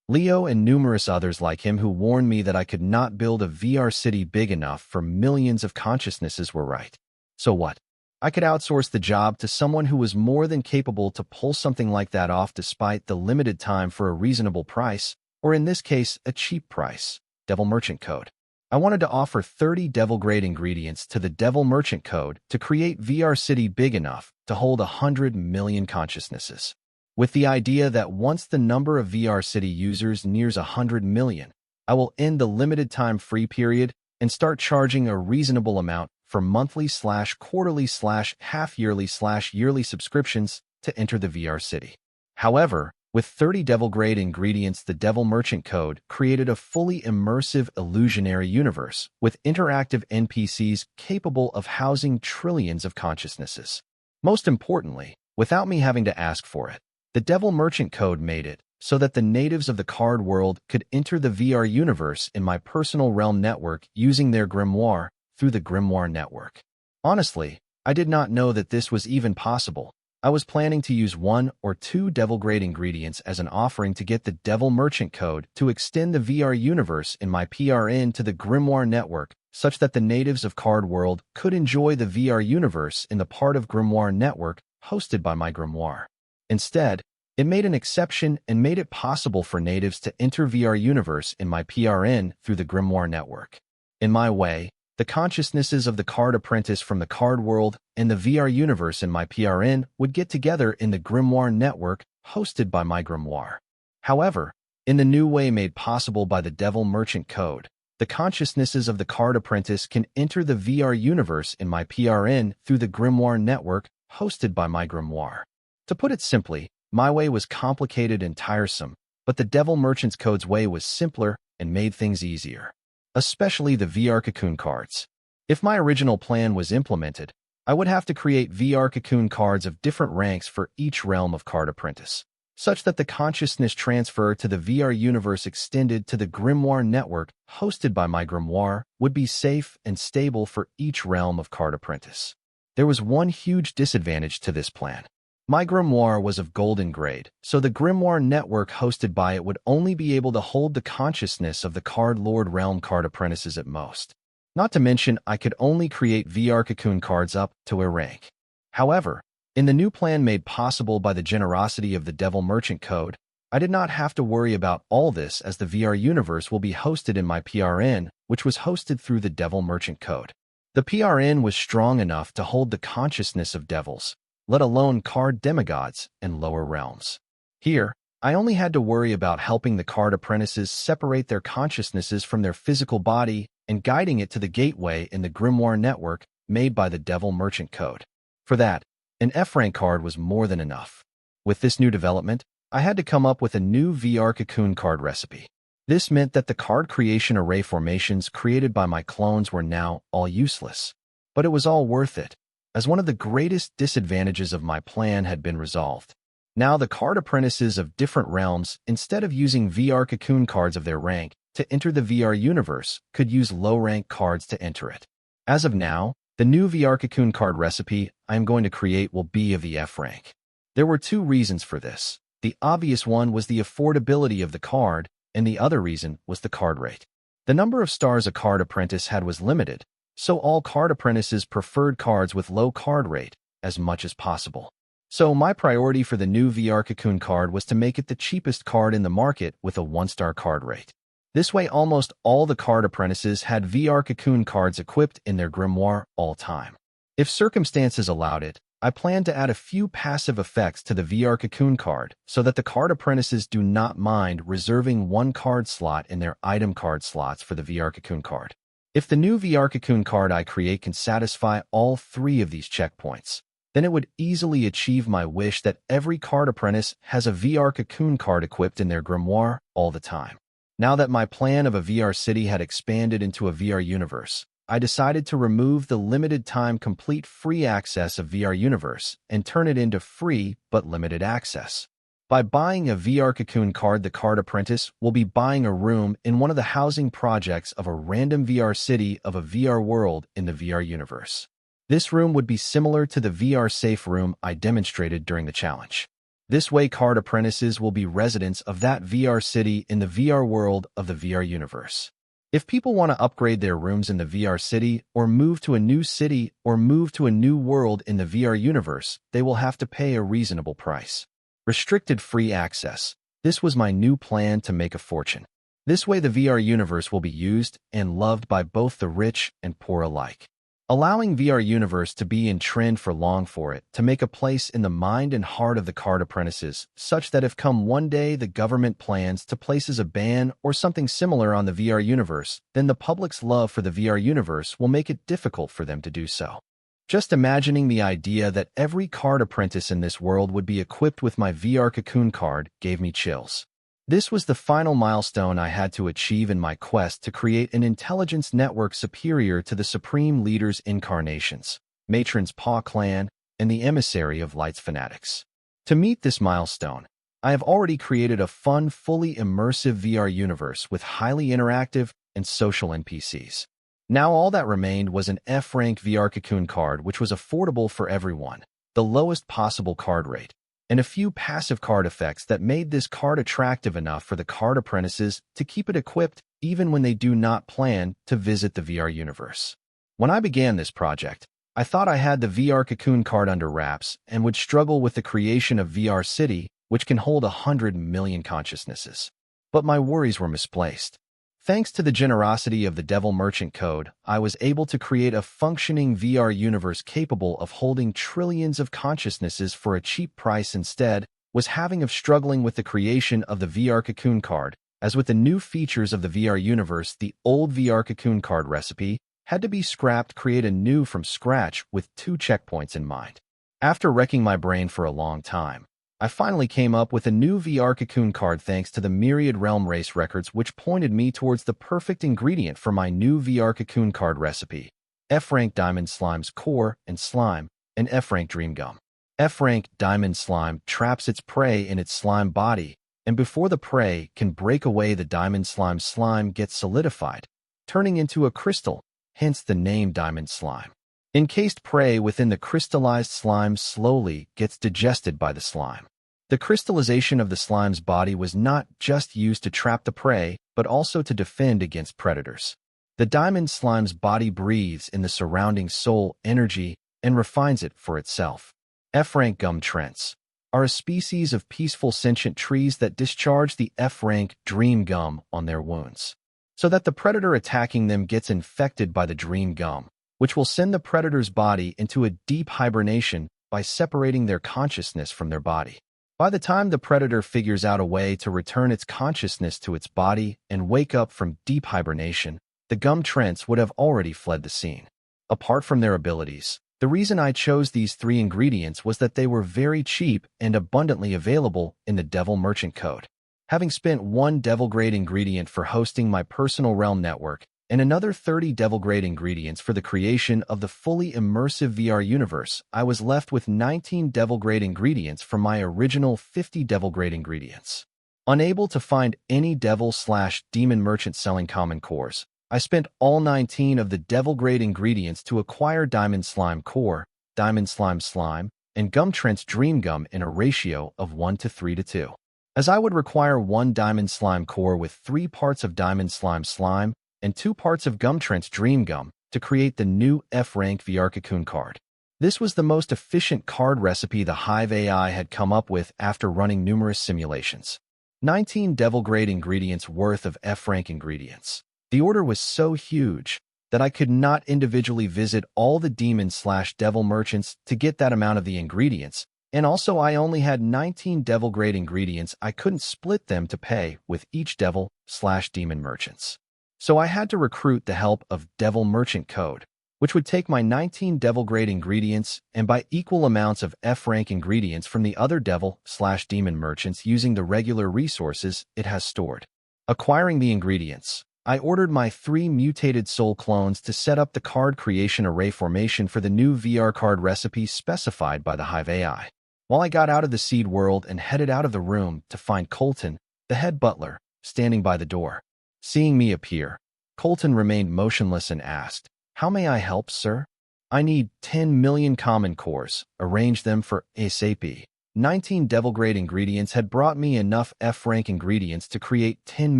Leo and numerous others like him who warned me that I could not build a VR city big enough for millions of consciousnesses were right. So what? I could outsource the job to someone who was more than capable to pull something like that off despite the limited time for a reasonable price, or in this case, a cheap price. Devil Merchant Code. I wanted to offer 30 devil-grade ingredients to the Devil Merchant Code to create VR City big enough to hold 100 million consciousnesses, with the idea that once the number of VR City users nears 100 million, I will end the limited-time free period and start charging a reasonable amount for monthly/quarterly/half-yearly/yearly subscriptions to enter the VR City. However, with 30 devil-grade ingredients, the Devil Merchant Code created a fully immersive illusionary universe with interactive NPCs capable of housing trillions of consciousnesses. Most importantly, without me having to ask for it, the Devil Merchant Code made it so that the natives of the card world could enter the VR universe in my personal realm network using their grimoire through the Grimoire network. Honestly, I did not know that this was even possible. I was planning to use 1 or 2 devil-grade ingredients as an offering to get the Devil Merchant Code to extend the VR universe in my PRN to the Grimoire network such that the natives of Card World could enjoy the VR universe in the part of Grimoire network hosted by my grimoire. Instead, it made an exception and made it possible for natives to enter VR universe in my PRN through the Grimoire network. In my way, the consciousnesses of the card apprentice from the card world and the VR universe in my PRN would get together in the Grimoire network hosted by my grimoire. However, in the new way made possible by the Devil Merchant Code, the consciousnesses of the card apprentice can enter the VR universe in my PRN through the Grimoire network hosted by my grimoire. To put it simply, my way was complicated and tiresome, but the Devil Merchant's Code's way was simpler and made things easier. Especially the VR Cocoon cards. If my original plan was implemented, I would have to create VR Cocoon cards of different ranks for each realm of Card Apprentice, such that the consciousness transfer to the VR universe extended to the Grimoire network hosted by my grimoire would be safe and stable for each realm of Card Apprentice. There was one huge disadvantage to this plan. My grimoire was of golden grade, so the grimoire network hosted by it would only be able to hold the consciousness of the Card Lord realm card apprentices at most. Not to mention, I could only create VR Cocoon cards up to a rank. However, in the new plan made possible by the generosity of the Devil Merchant Code, I did not have to worry about all this as the VR universe will be hosted in my PRN, which was hosted through the Devil Merchant Code. The PRN was strong enough to hold the consciousness of devils, let alone card demigods and lower realms. Here, I only had to worry about helping the card apprentices separate their consciousnesses from their physical body and guiding it to the gateway in the grimoire network made by the Devil Merchant Code. For that, an F-rank card was more than enough. With this new development, I had to come up with a new VR Cocoon card recipe. This meant that the card creation array formations created by my clones were now all useless. But it was all worth it, as one of the greatest disadvantages of my plan had been resolved. Now the card apprentices of different realms, instead of using VR Cocoon cards of their rank to enter the VR universe, could use low-rank cards to enter it. As of now, the new VR Cocoon card recipe I am going to create will be of the F rank. There were 2 reasons for this. The obvious one was the affordability of the card, and the other reason was the card rate. The number of stars a card apprentice had was limited, so all card apprentices preferred cards with low card rate as much as possible. So my priority for the new VR Cocoon card was to make it the cheapest card in the market with a 1-star card rate. This way almost all the card apprentices had VR Cocoon cards equipped in their grimoire all time. If circumstances allowed it, I planned to add a few passive effects to the VR Cocoon card so that the card apprentices do not mind reserving 1 card slot in their item card slots for the VR Cocoon card. If the new VR Cocoon card I create can satisfy all 3 of these checkpoints, then it would easily achieve my wish that every card apprentice has a VR Cocoon card equipped in their grimoire all the time. Now that my plan of a VR city had expanded into a VR universe, I decided to remove the limited time complete free access of VR universe and turn it into free but limited access. By buying a VR Cocoon card, the card apprentice will be buying a room in one of the housing projects of a random VR city of a VR world in the VR universe. This room would be similar to the VR safe room I demonstrated during the challenge. This way, card apprentices will be residents of that VR city in the VR world of the VR universe. If people want to upgrade their rooms in the VR city or move to a new city or move to a new world in the VR universe, they will have to pay a reasonable price. Restricted free access. This was my new plan to make a fortune. This way, the VR universe will be used and loved by both the rich and poor alike. Allowing VR universe to be in trend for long for it, to make a place in the mind and heart of the card apprentices, such that if come one day the government plans to places a ban or something similar on the VR universe, then the public's love for the VR universe will make it difficult for them to do so. Just imagining the idea that every card apprentice in this world would be equipped with my VR cocoon card gave me chills. This was the final milestone I had to achieve in my quest to create an intelligence network superior to the Supreme Leader's incarnations, Matron's Paw Clan, and the emissary of Light's fanatics. To meet this milestone, I have already created a fun, fully immersive VR universe with highly interactive and social NPCs. Now all that remained was an F-rank VR cocoon card which was affordable for everyone, the lowest possible card rate, and a few passive card effects that made this card attractive enough for the card apprentices to keep it equipped even when they do not plan to visit the VR universe. When I began this project, I thought I had the VR cocoon card under wraps and would struggle with the creation of VR City, which can hold 100 million consciousnesses. But my worries were misplaced. Thanks to the generosity of the Devil Merchant Code, I was able to create a functioning VR universe capable of holding trillions of consciousnesses for a cheap price. Instead, was having of struggling with the creation of the VR cocoon card. As with the new features of the VR universe, the old VR cocoon card recipe had to be scrapped, create a new from scratch with 2 checkpoints in mind. After wrecking my brain for a long time, I finally came up with a new VR cocoon card thanks to the myriad realm race records which pointed me towards the perfect ingredient for my new VR cocoon card recipe: F-rank Diamond Slime's core and slime, and F-rank Dream Gum. F-rank Diamond Slime traps its prey in its slime body, and before the prey can break away, the Diamond Slime gets solidified, turning into a crystal, hence the name Diamond Slime. Encased prey within the crystallized slime slowly gets digested by the slime. The crystallization of the slime's body was not just used to trap the prey, but also to defend against predators. The Diamond Slime's body breathes in the surrounding soul energy and refines it for itself. F-rank Gum Trents are a species of peaceful sentient trees that discharge the F-rank Dream Gum on their wounds, so that the predator attacking them gets infected by the Dream Gum, which will send the predator's body into a deep hibernation by separating their consciousness from their body. By the time the predator figures out a way to return its consciousness to its body and wake up from deep hibernation, the Gum Trents would have already fled the scene. Apart from their abilities, the reason I chose these 3 ingredients was that they were very cheap and abundantly available in the Devil Merchant Code. Having spent 1 devil-grade ingredient for hosting my personal realm network, and another 30 devil-grade ingredients for the creation of the fully immersive VR universe, I was left with 19 devil-grade ingredients from my original 50 devil-grade ingredients. Unable to find any devil/demon merchant selling common cores, I spent all 19 of the devil-grade ingredients to acquire Diamond Slime Core, Diamond Slime, and Gum Trent's Dream Gum in a ratio of 1:3:2. As I would require 1 Diamond Slime Core with 3 parts of Diamond Slime, and 2 parts of Gum Trent's Dream Gum to create the new F-rank VR cocoon card. This was the most efficient card recipe the Hive AI had come up with after running numerous simulations. 19 devil-grade ingredients worth of F-rank ingredients. The order was so huge that I could not individually visit all the demon/devil merchants to get that amount of the ingredients, and also I only had 19 devil-grade ingredients. I couldn't split them to pay with each devil/demon merchants. So I had to recruit the help of Devil Merchant Code, which would take my 19 devil-grade ingredients and buy equal amounts of F-rank ingredients from the other devil/demon merchants using the regular resources it has stored. Acquiring the ingredients, I ordered my 3 mutated soul clones to set up the card creation array formation for the new VR card recipe specified by the Hive AI. While I got out of the seed world and headed out of the room to find Colton, the head butler, standing by the door. Seeing me appear, Colton remained motionless and asked, "How may I help, sir?" "I need 10 million common cores. Arrange them for ASAP." 19 devil-grade ingredients had brought me enough F-rank ingredients to create 10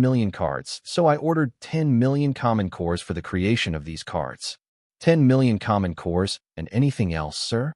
million cards, so I ordered 10 million common cores for the creation of these cards. 10 million common cores, and anything else, sir?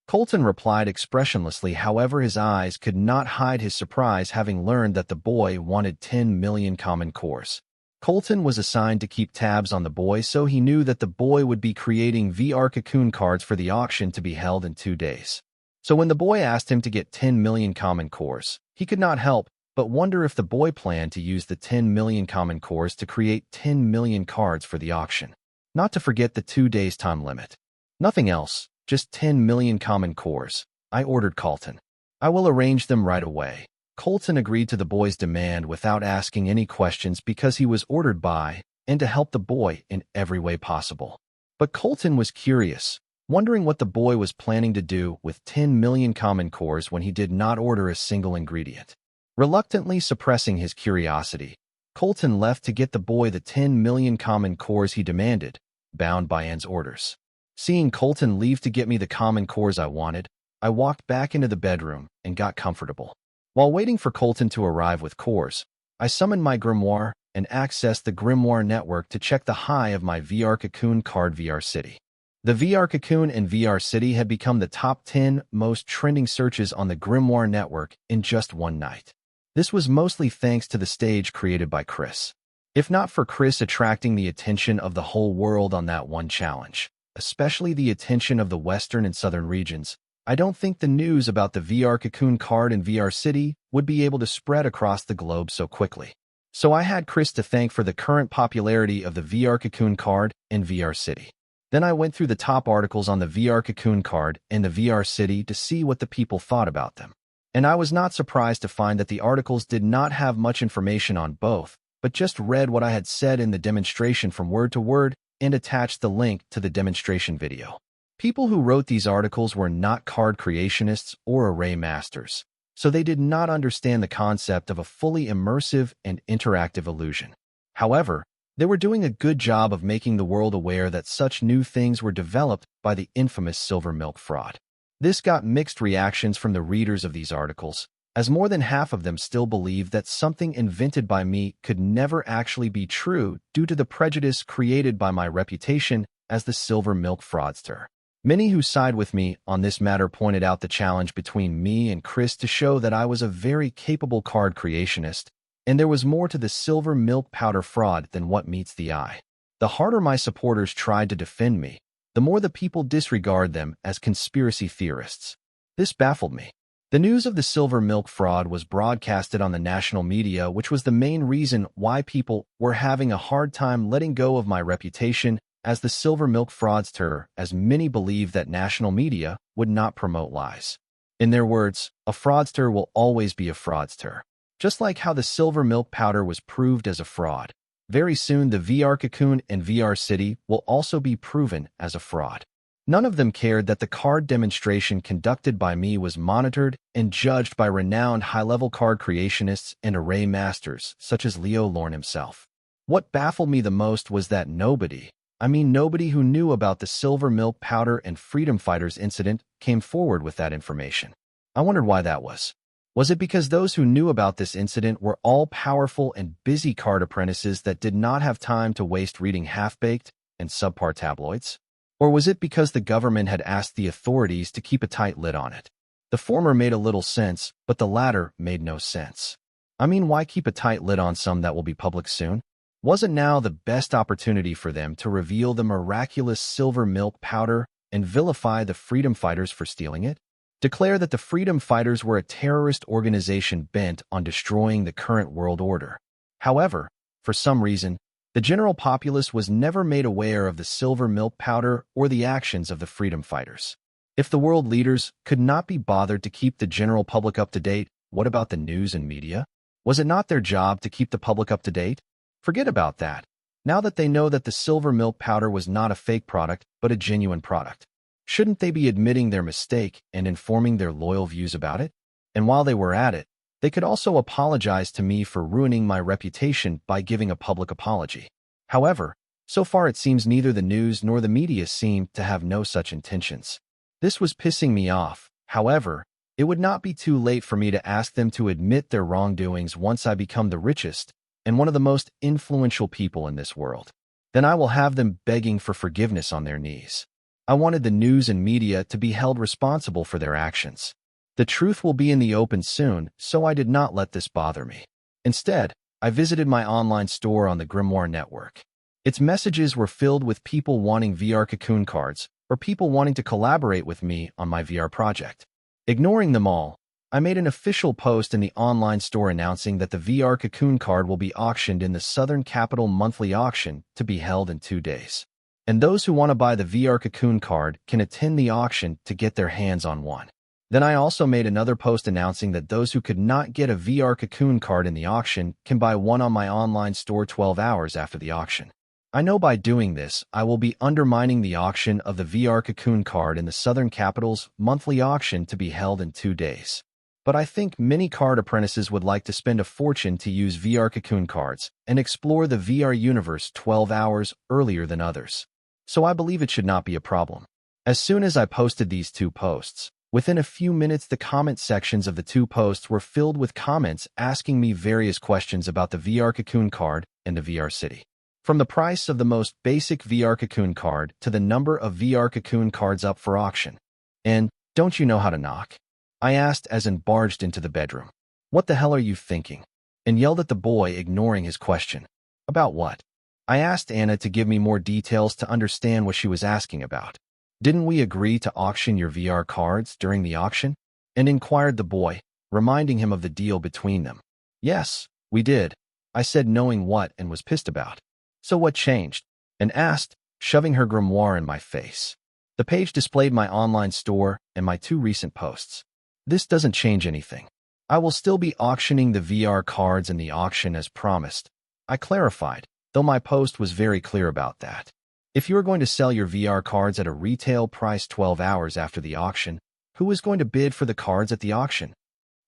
Colton replied expressionlessly, however his eyes could not hide his surprise having learned that the boy wanted 10 million common cores. Colton was assigned to keep tabs on the boy, so he knew that the boy would be creating VR cocoon cards for the auction to be held in 2 days. So when the boy asked him to get 10 million common cores, he could not help but wonder if the boy planned to use the 10 million common cores to create 10 million cards for the auction. Not to forget the 2 days time limit. Nothing else, just 10 million common cores. I ordered Colton. I will arrange them right away. Colton agreed to the boy's demand without asking any questions because he was ordered by and to help the boy in every way possible. But Colton was curious, wondering what the boy was planning to do with 10 million common cores when he did not order a single ingredient. Reluctantly suppressing his curiosity, Colton left to get the boy the 10 million common cores he demanded, bound by Anne's orders. Seeing Colton leave to get me the common cores I wanted, I walked back into the bedroom and got comfortable. While waiting for Colton to arrive with cores, I summoned my grimoire and accessed the grimoire network to check the high of my VR Cocoon card VR City. The VR Cocoon and VR City had become the top 10 most trending searches on the grimoire network in just one night. This was mostly thanks to the stage created by Chris. If not for Chris attracting the attention of the whole world on that one challenge, especially the attention of the western and southern regions, I don't think the news about the VR Cocoon card in VR City would be able to spread across the globe so quickly. So I had Chris to thank for the current popularity of the VR Cocoon card in VR City. Then I went through the top articles on the VR Cocoon card and the VR City to see what the people thought about them. And I was not surprised to find that the articles did not have much information on both, but just read what I had said in the demonstration from word to word and attached the link to the demonstration video. People who wrote these articles were not card creationists or array masters, so they did not understand the concept of a fully immersive and interactive illusion. However, they were doing a good job of making the world aware that such new things were developed by the infamous silver milk fraud. This got mixed reactions from the readers of these articles, as more than half of them still believed that something invented by me could never actually be true due to the prejudice created by my reputation as the silver milk fraudster. Many who side with me on this matter pointed out the challenge between me and Chris to show that I was a very capable card creationist, and there was more to the silver milk powder fraud than what meets the eye. The harder my supporters tried to defend me, the more the people disregard them as conspiracy theorists. This baffled me. The news of the silver milk fraud was broadcasted on the national media, which was the main reason why people were having a hard time letting go of my reputation as the silver milk fraudster, as many believe that national media would not promote lies. In their words, a fraudster will always be a fraudster. Just like how the silver milk powder was proved as a fraud, very soon the VR Cocoon and VR City will also be proven as a fraud. None of them cared that the card demonstration conducted by me was monitored and judged by renowned high-level card creationists and array masters, such as Leo Lorne himself. What baffled me the most was that nobody who knew about the silver milk powder and freedom fighters incident came forward with that information. I wondered why that was. Was it because those who knew about this incident were all-powerful and busy card apprentices that did not have time to waste reading half-baked and subpar tabloids? Or was it because the government had asked the authorities to keep a tight lid on it? The former made a little sense, but the latter made no sense. Why keep a tight lid on some that will be public soon? Wasn't now the best opportunity for them to reveal the miraculous silver milk powder and vilify the freedom fighters for stealing it? Declare that the freedom fighters were a terrorist organization bent on destroying the current world order. However, for some reason, the general populace was never made aware of the silver milk powder or the actions of the freedom fighters. If the world leaders could not be bothered to keep the general public up to date, what about the news and media? Was it not their job to keep the public up to date? Forget about that. Now that they know that the silver milk powder was not a fake product, but a genuine product, shouldn't they be admitting their mistake and informing their loyal views about it? And while they were at it, they could also apologize to me for ruining my reputation by giving a public apology. However, so far it seems neither the news nor the media seem to have no such intentions. This was pissing me off. However, It would not be too late for me to ask them to admit their wrongdoings once I become the richest and one of the most influential people in this world. Then I will have them begging for forgiveness on their knees. I wanted the news and media to be held responsible for their actions. The truth will be in the open soon, so I did not let this bother me. Instead, I visited my online store on the Grimoire network. Its messages were filled with people wanting VR Cocoon cards or people wanting to collaborate with me on my VR project. Ignoring them all, I made an official post in the online store announcing that the VR Cocoon card will be auctioned in the Southern Capital monthly auction to be held in 2 days. And those who want to buy the VR Cocoon card can attend the auction to get their hands on one. Then I also made another post announcing that those who could not get a VR Cocoon card in the auction can buy one on my online store 12 hours after the auction. I know by doing this, I will be undermining the auction of the VR Cocoon card in the Southern Capital's monthly auction to be held in 2 days. But I think many card apprentices would like to spend a fortune to use VR Cocoon cards and explore the VR universe 12 hours earlier than others. So I believe it should not be a problem. As soon as I posted these 2 posts, within a few minutes the comment sections of the 2 posts were filled with comments asking me various questions about the VR Cocoon card and the VR city. From the price of the most basic VR Cocoon card to the number of VR Cocoon cards up for auction. And, don't you know how to knock? I asked as I barged into the bedroom. What the hell are you thinking? And yelled at the boy, ignoring his question. About what? I asked Anna to give me more details to understand what she was asking about. Didn't we agree to auction your VR cards during the auction? And inquired the boy, reminding him of the deal between them. Yes, we did, I said, knowing what and was pissed about. So what changed? And asked, shoving her grimoire in my face. The page displayed my online store and my 2 recent posts. This doesn't change anything. I will still be auctioning the VR cards in the auction as promised. I clarified, though my post was very clear about that. If you are going to sell your VR cards at a retail price 12 hours after the auction, who is going to bid for the cards at the auction?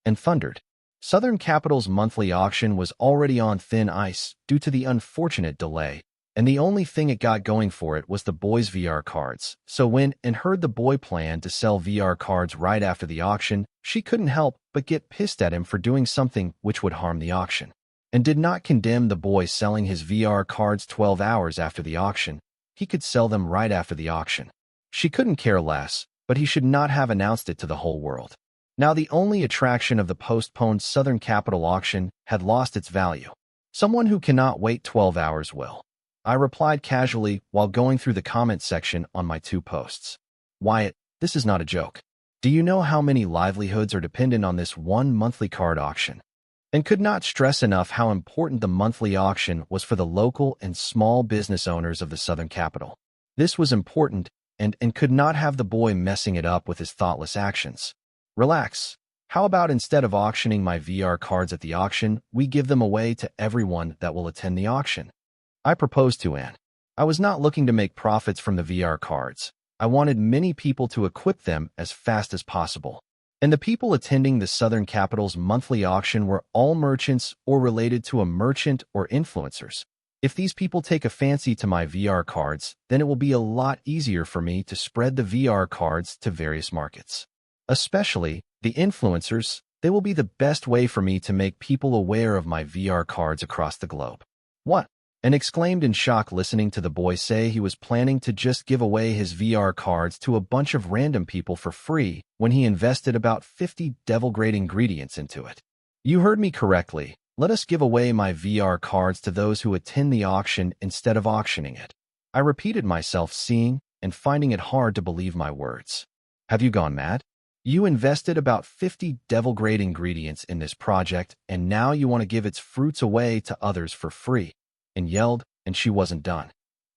And thundered. Southern Capital's monthly auction was already on thin ice due to the unfortunate delay, and the only thing it got going for it was the boy's VR cards. So when Anne heard the boy planned to sell VR cards right after the auction, she couldn't help but get pissed at him for doing something which would harm the auction, and did not condemn the boy selling his VR cards 12 hours after the auction. He could sell them right after the auction. She couldn't care less, but he should not have announced it to the whole world. Now the only attraction of the postponed Southern Capital auction had lost its value. Someone who cannot wait 12 hours will. I replied casually while going through the comment section on my 2 posts. Wyatt, this is not a joke. Do you know how many livelihoods are dependent on this one monthly card auction? And could not stress enough how important the monthly auction was for the local and small business owners of the Southern Capital. This was important and could not have the boy messing it up with his thoughtless actions. Relax. How about instead of auctioning my VR cards at the auction, we give them away to everyone that will attend the auction? I proposed to Anne. I was not looking to make profits from the VR cards. I wanted many people to equip them as fast as possible. And the people attending the Southern Capital's monthly auction were all merchants or related to a merchant or influencers. If these people take a fancy to my VR cards, then it will be a lot easier for me to spread the VR cards to various markets. Especially the influencers, they will be the best way for me to make people aware of my VR cards across the globe. What? And exclaimed in shock listening to the boy say he was planning to just give away his VR cards to a bunch of random people for free when he invested about 50 devil-grade ingredients into it. You heard me correctly. Let us give away my VR cards to those who attend the auction instead of auctioning it. I repeated myself, seeing and finding it hard to believe my words. Have you gone mad? You invested about 50 devil-grade ingredients in this project, and now you want to give its fruits away to others for free. And yelled, and she wasn't done.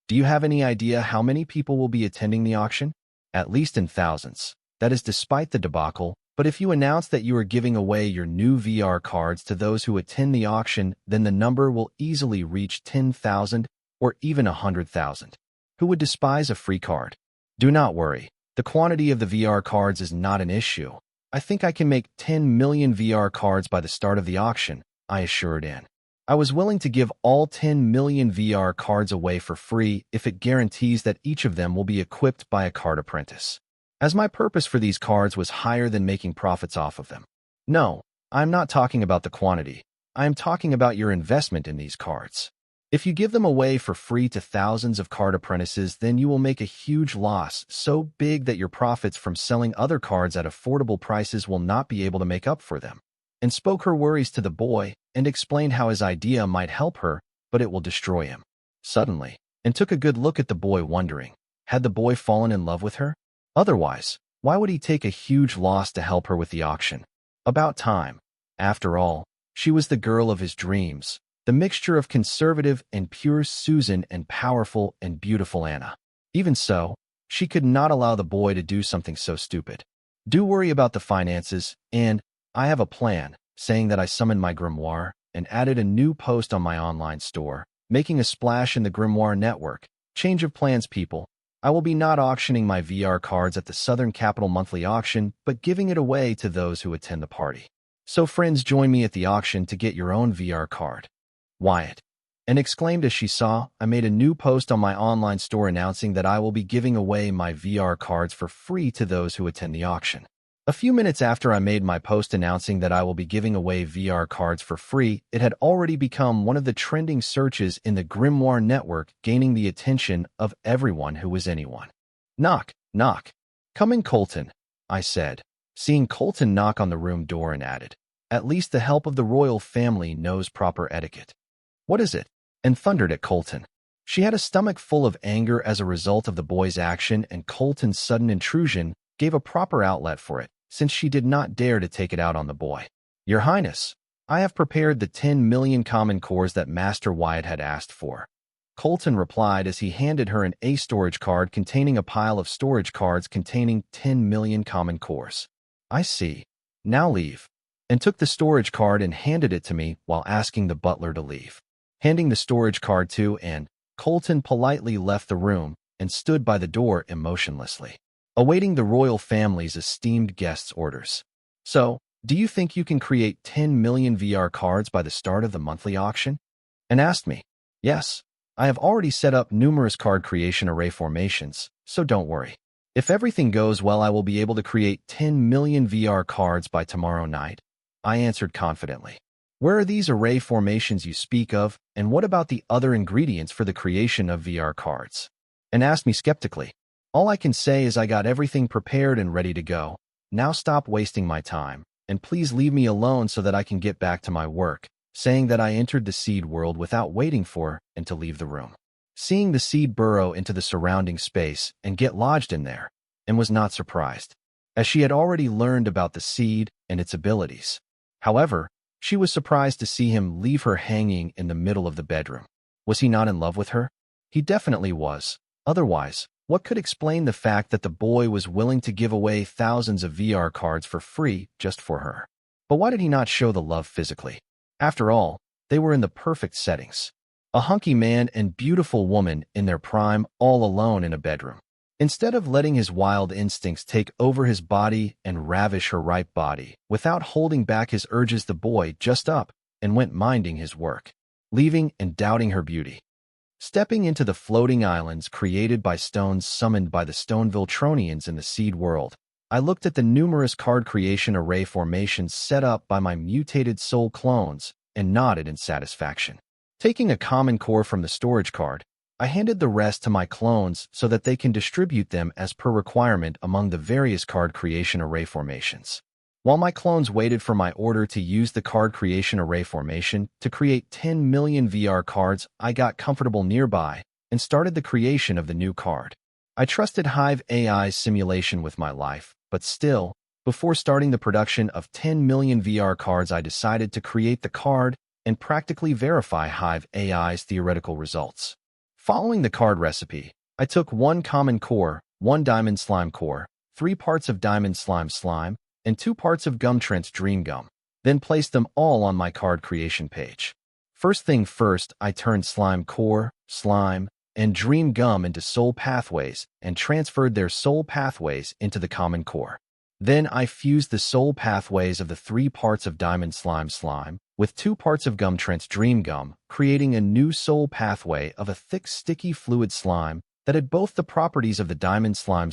Do you have any idea how many people will be attending the auction? At least in thousands. That is despite the debacle, but if you announce that you are giving away your new VR cards to those who attend the auction, then the number will easily reach 10,000 or even 100,000. Who would despise a free card? Do not worry. The quantity of the VR cards is not an issue. I think I can make 10 million VR cards by the start of the auction, I assured Anne. I was willing to give all 10 million VR cards away for free if it guarantees that each of them will be equipped by a card apprentice. as my purpose for these cards was higher than making profits off of them. No, I'm not talking about the quantity. I am talking about your investment in these cards. If you give them away for free to thousands of card apprentices, then you will make a huge loss, so big that your profits from selling other cards at affordable prices will not be able to make up for them. And spoke her worries to the boy, and explained how his idea might help her, but it will destroy him. Suddenly, and took a good look at the boy, wondering, had the boy fallen in love with her? Otherwise, why would he take a huge loss to help her with the auction? About time. After all, she was the girl of his dreams, the mixture of conservative and pure Susan and powerful and beautiful Anna. Even so, she could not allow the boy to do something so stupid. Do worry about the finances, and I have a plan, saying that I summoned my grimoire and added a new post on my online store, making a splash in the grimoire network. Change of plans, people. I will be not auctioning my VR cards at the Southern Capital monthly auction, but giving it away to those who attend the party. So friends, join me at the auction to get your own VR card. Wyatt. And exclaimed as she saw, I made a new post on my online store announcing that I will be giving away my VR cards for free to those who attend the auction. A few minutes after I made my post announcing that I will be giving away VR cards for free, it had already become one of the trending searches in the Grimoire network, gaining the attention of everyone who was anyone. Knock, knock. Come in, Colton, I said, seeing Colton knock on the room door, and added, at least the help of the royal family knows proper etiquette. What is it? And thundered at Colton. She had a stomach full of anger as a result of the boy's action, and Colton's sudden intrusion gave a proper outlet for it, since she did not dare to take it out on the boy. Your Highness, I have prepared the 10 million common cores that Master Wyatt had asked for. Colton replied as he handed her an storage card containing a pile of storage cards containing 10 million common cores. I see. Now leave. And took the storage card and handed it to me while asking the butler to leave. Handing the storage card to Anne, Colton politely left the room and stood by the door emotionlessly, awaiting the royal family's esteemed guests' orders. So, do you think you can create 10 million VR cards by the start of the monthly auction? And asked me. Yes, I have already set up numerous card creation array formations, so don't worry. If everything goes well, I will be able to create 10 million VR cards by tomorrow night, I answered confidently. Where are these array formations you speak of, and what about the other ingredients for the creation of VR cards? And asked me skeptically. All I can say is I got everything prepared and ready to go. Now stop wasting my time, and please leave me alone so that I can get back to my work, saying that I entered the seed world without waiting for and to leave the room. Seeing the seed burrow into the surrounding space and get lodged in there, and was not surprised, as she had already learned about the seed and its abilities. However, she was surprised to see him leave her hanging in the middle of the bedroom. Was he not in love with her? He definitely was. Otherwise, what could explain the fact that the boy was willing to give away thousands of VR cards for free just for her? But why did he not show the love physically? After all, they were in the perfect settings. A hunky man and beautiful woman in their prime, all alone in a bedroom. Instead of letting his wild instincts take over his body and ravish her ripe body, without holding back his urges, the boy just up and went minding his work, leaving and doubting her beauty. Stepping into the floating islands created by stones summoned by the Stoneviltronians in the seed world, I looked at the numerous card creation array formations set up by my mutated soul clones and nodded in satisfaction. Taking a common core from the storage card, I handed the rest to my clones so that they can distribute them as per requirement among the various card creation array formations. While my clones waited for my order to use the card creation array formation to create 10 million VR cards, I got comfortable nearby and started the creation of the new card. I trusted Hive AI's simulation with my life, but still, before starting the production of 10 million VR cards, I decided to create the card and practically verify Hive AI's theoretical results. Following the card recipe, I took 1 common core, 1 diamond slime core, 3 parts of diamond slime, and 2 parts of Gumtrent's dream gum, then placed them all on my card creation page. First thing first, I turned slime core, slime, and dream gum into soul pathways and transferred their soul pathways into the common core. Then I fused the soul pathways of the 3 parts of diamond slime with 2 parts of Gumtrent's dream gum, creating a new soul pathway of a thick, sticky fluid slime that had both the properties of the diamond slime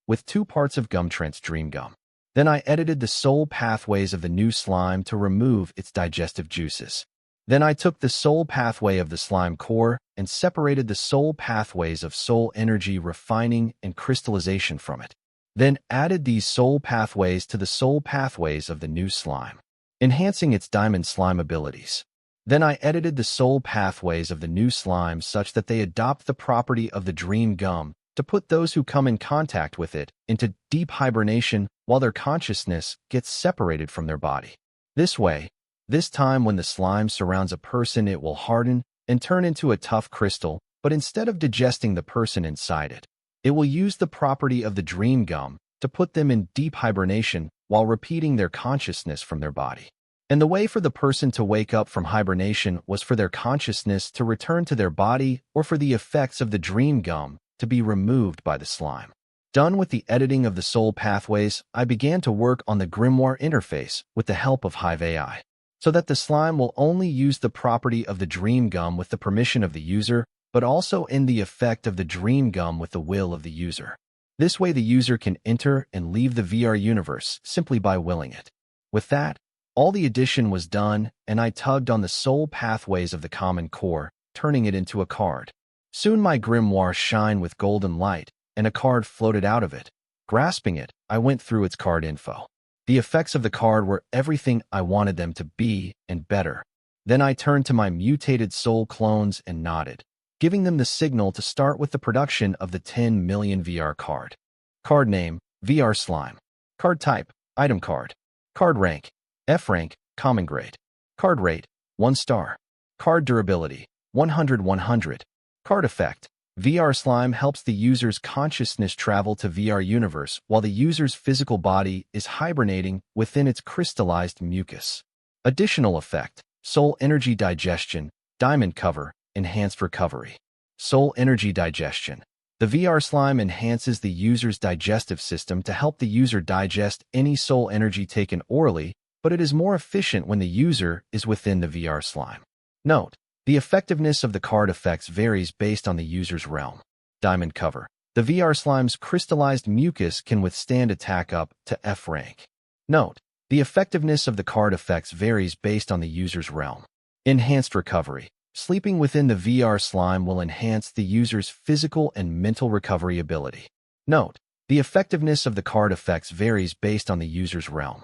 with 2 parts of Gumtrent's dream gum. Then I edited the soul pathways of the new slime to remove its digestive juices. Then I took the soul pathway of the slime core and separated the soul pathways of soul energy refining and crystallization from it. Then added these soul pathways to the soul pathways of the new slime, enhancing its diamond slime abilities. Then I edited the soul pathways of the new slime such that they adopt the property of the dream gum to put those who come in contact with it into deep hibernation while their consciousness gets separated from their body. This way, this time when the slime surrounds a person, it will harden and turn into a tough crystal, but instead of digesting the person inside it, it will use the property of the dream gum to put them in deep hibernation while repeating their consciousness from their body. And the way for the person to wake up from hibernation was for their consciousness to return to their body or for the effects of the dream gum to be removed by the slime. Done with the editing of the soul pathways, I began to work on the grimoire interface with the help of Hive AI, so that the slime will only use the property of the dream gum with the permission of the user, but also in the effect of the dream gum with the will of the user. This way the user can enter and leave the VR universe simply by willing it. With that, all the addition was done, and I tugged on the soul pathways of the common core, turning it into a card. Soon my grimoire shined with golden light, and a card floated out of it. Grasping it, I went through its card info. The effects of the card were everything I wanted them to be and better. Then I turned to my mutated soul clones and nodded, giving them the signal to start with the production of the 10 million VR card. Card name, VR Slime. Card type, item card. Card rank, F rank, common grade. Card rate, 1 star. Card durability, 100/100. Card effect, VR Slime helps the user's consciousness travel to VR universe while the user's physical body is hibernating within its crystallized mucus. Additional effect, soul energy digestion, diamond cover, enhanced recovery. Soul energy digestion. The VR Slime enhances the user's digestive system to help the user digest any soul energy taken orally, but it is more efficient when the user is within the VR Slime. Note, the effectiveness of the card effects varies based on the user's realm. Diamond cover. The VR Slime's crystallized mucus can withstand attack up to F rank. Note, the effectiveness of the card effects varies based on the user's realm. Enhanced recovery. Sleeping within the VR Slime will enhance the user's physical and mental recovery ability. Note, the effectiveness of the card effects varies based on the user's realm.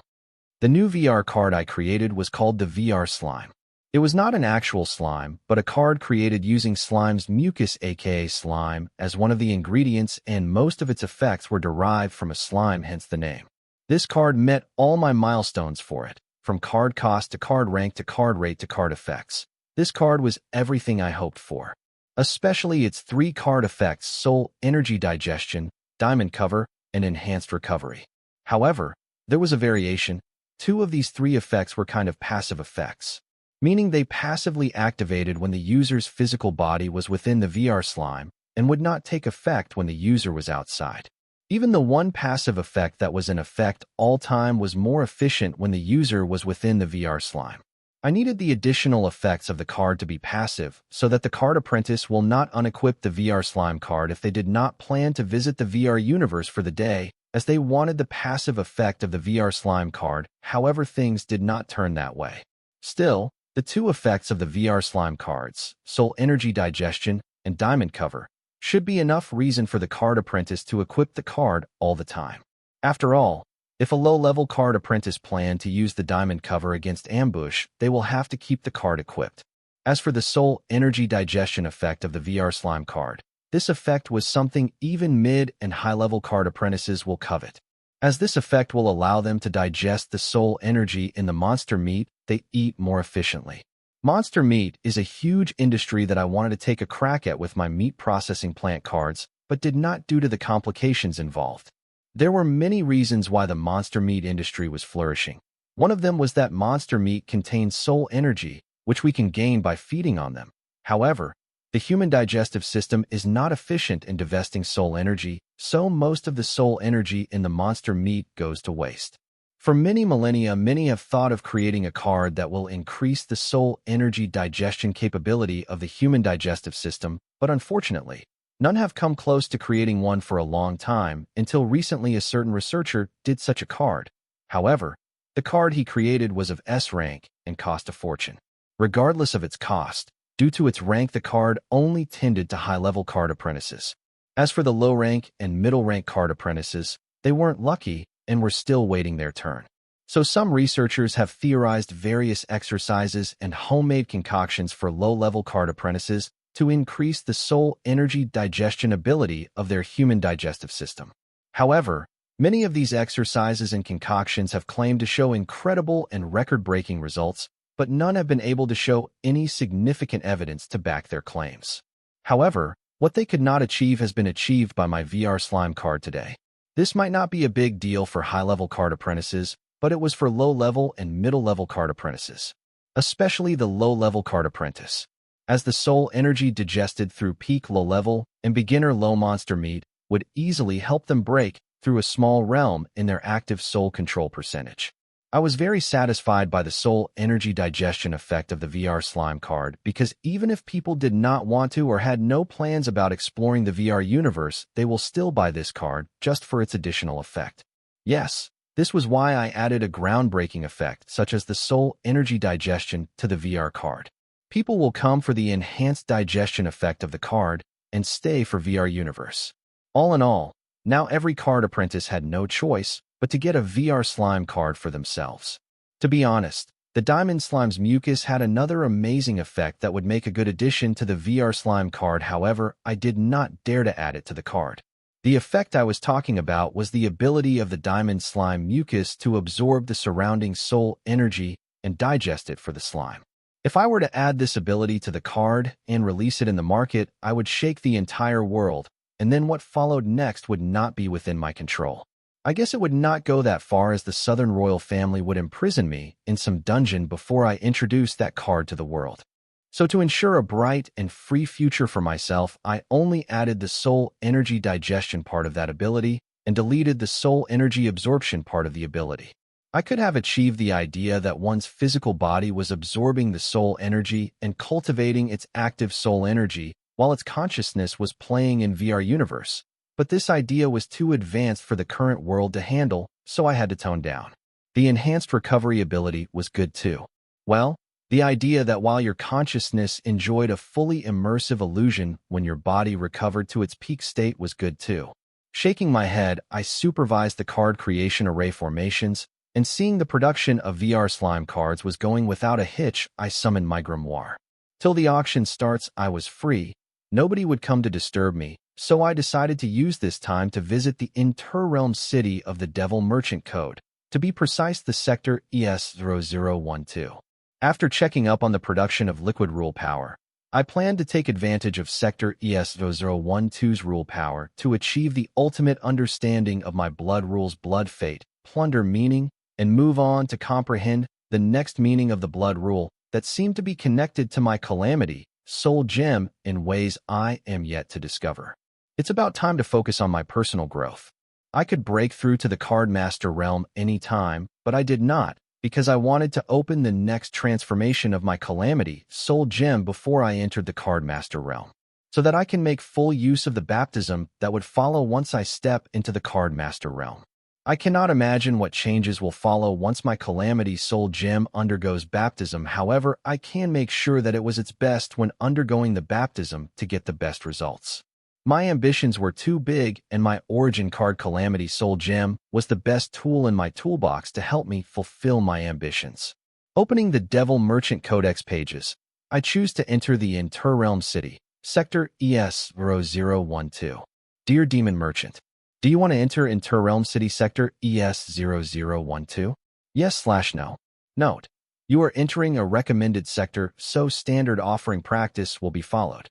The new VR card I created was called the VR Slime. It was not an actual slime, but a card created using slime's mucus aka slime as one of the ingredients, and most of its effects were derived from a slime, hence the name. This card met all my milestones for it, from card cost to card rank to card rate to card effects. This card was everything I hoped for, especially its 3 card effects: soul energy digestion, diamond cover, and enhanced recovery. However, there was a variation. 2 of these 3 effects were kind of passive effects, meaning they passively activated when the user's physical body was within the VR Slime and would not take effect when the user was outside. Even the one passive effect that was in effect all time was more efficient when the user was within the VR Slime. I needed the additional effects of the card to be passive so that the card apprentice will not unequip the VR Slime card if they did not plan to visit the VR universe for the day, as they wanted the passive effect of the VR Slime card. However, things did not turn that way. Still, the 2 effects of the VR Slime cards, soul energy digestion and diamond cover, should be enough reason for the card apprentice to equip the card all the time. After all, if a low-level card apprentice plan to use the diamond cover against ambush, they will have to keep the card equipped. As for the soul energy digestion effect of the VR Slime card, this effect was something even mid and high-level card apprentices will covet, as this effect will allow them to digest the soul energy in the monster meat they eat more efficiently. Monster meat is a huge industry that I wanted to take a crack at with my meat processing plant cards, but did not due to the complications involved. There were many reasons why the monster meat industry was flourishing. One of them was that monster meat contains soul energy, which we can gain by feeding on them. However, the human digestive system is not efficient in divesting soul energy, so most of the soul energy in the monster meat goes to waste. For many millennia, many have thought of creating a card that will increase the soul energy digestion capability of the human digestive system, but unfortunately, None have come close to creating one for a long time, until recently a certain researcher did such a card. However, the card he created was of S rank and cost a fortune. Regardless of its cost, due to its rank, the card only tended to high-level card apprentices. As for the low-rank and middle-rank card apprentices, they weren't lucky and were still waiting their turn. So some researchers have theorized various exercises and homemade concoctions for low-level card apprentices to increase the soul energy digestion ability of their human digestive system. However, many of these exercises and concoctions have claimed to show incredible and record-breaking results, but none have been able to show any significant evidence to back their claims. However, what they could not achieve has been achieved by my VR slime card today. This might not be a big deal for high-level card apprentices, but it was for low-level and middle-level card apprentices, especially the low-level card apprentice, as the soul energy digested through peak low-level and beginner low monster meat would easily help them break through a small realm in their active soul control percentage. I was very satisfied by the soul energy digestion effect of the VR slime card because even if people did not want to or had no plans about exploring the VR universe, they will still buy this card just for its additional effect. Yes, this was why I added a groundbreaking effect such as the soul energy digestion to the VR card. People will come for the enhanced digestion effect of the card and stay for VR universe. All in all, now every card apprentice had no choice but to get a VR slime card for themselves. To be honest, the Diamond Slime's mucus had another amazing effect that would make a good addition to the VR slime card. However, I did not dare to add it to the card. The effect I was talking about was the ability of the Diamond Slime mucus to absorb the surrounding soul energy and digest it for the slime. If I were to add this ability to the card and release it in the market, I would shake the entire world, and then what followed next would not be within my control. I guess it would not go that far, as the Southern royal family would imprison me in some dungeon before I introduced that card to the world. So to ensure a bright and free future for myself, I only added the soul energy digestion part of that ability and deleted the soul energy absorption part of the ability. I could have achieved the idea that one's physical body was absorbing the soul energy and cultivating its active soul energy while its consciousness was playing in VR universe. But this idea was too advanced for the current world to handle, so I had to tone down. The enhanced recovery ability was good too. Well, the idea that while your consciousness enjoyed a fully immersive illusion when your body recovered to its peak state was good too. Shaking my head, I supervised the card creation array formations, and seeing the production of VR slime cards was going without a hitch, I summoned my grimoire. Till the auction starts, I was free. Nobody would come to disturb me, so I decided to use this time to visit the interrealm city of the Devil Merchant Code, to be precise the sector ES0012. After checking up on the production of liquid rule power, I planned to take advantage of sector ES0012's rule power to achieve the ultimate understanding of my blood rule's blood fate, plunder meaning, and move on to comprehend the next meaning of the blood rule that seemed to be connected to my calamity, soul gem, in ways I am yet to discover. It's about time to focus on my personal growth. I could break through to the card master realm any time, but I did not, because I wanted to open the next transformation of my calamity, soul gem, before I entered the card master realm, so that I can make full use of the baptism that would follow once I step into the card master realm. I cannot imagine what changes will follow once my calamity soul gem undergoes baptism. However, I can make sure that it was its best when undergoing the baptism to get the best results. My ambitions were too big, and my origin card calamity soul gem was the best tool in my toolbox to help me fulfill my ambitions. Opening the Devil Merchant Codex pages, I choose to enter the Interrealm City, sector ES0012. Dear Demon Merchant, do you want to enter Interrealm City sector ES0012? Yes/no. Note: you are entering a recommended sector, so standard offering practice will be followed.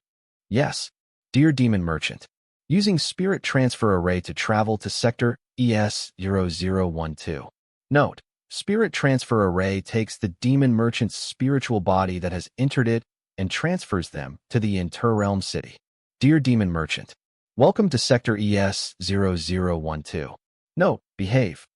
Yes. Dear Demon Merchant, using Spirit Transfer Array to travel to sector ES0012. Note: Spirit Transfer Array takes the Demon Merchant's spiritual body that has entered it and transfers them to the Interrealm City. Dear Demon Merchant, welcome to sector ES0012. Note: behave.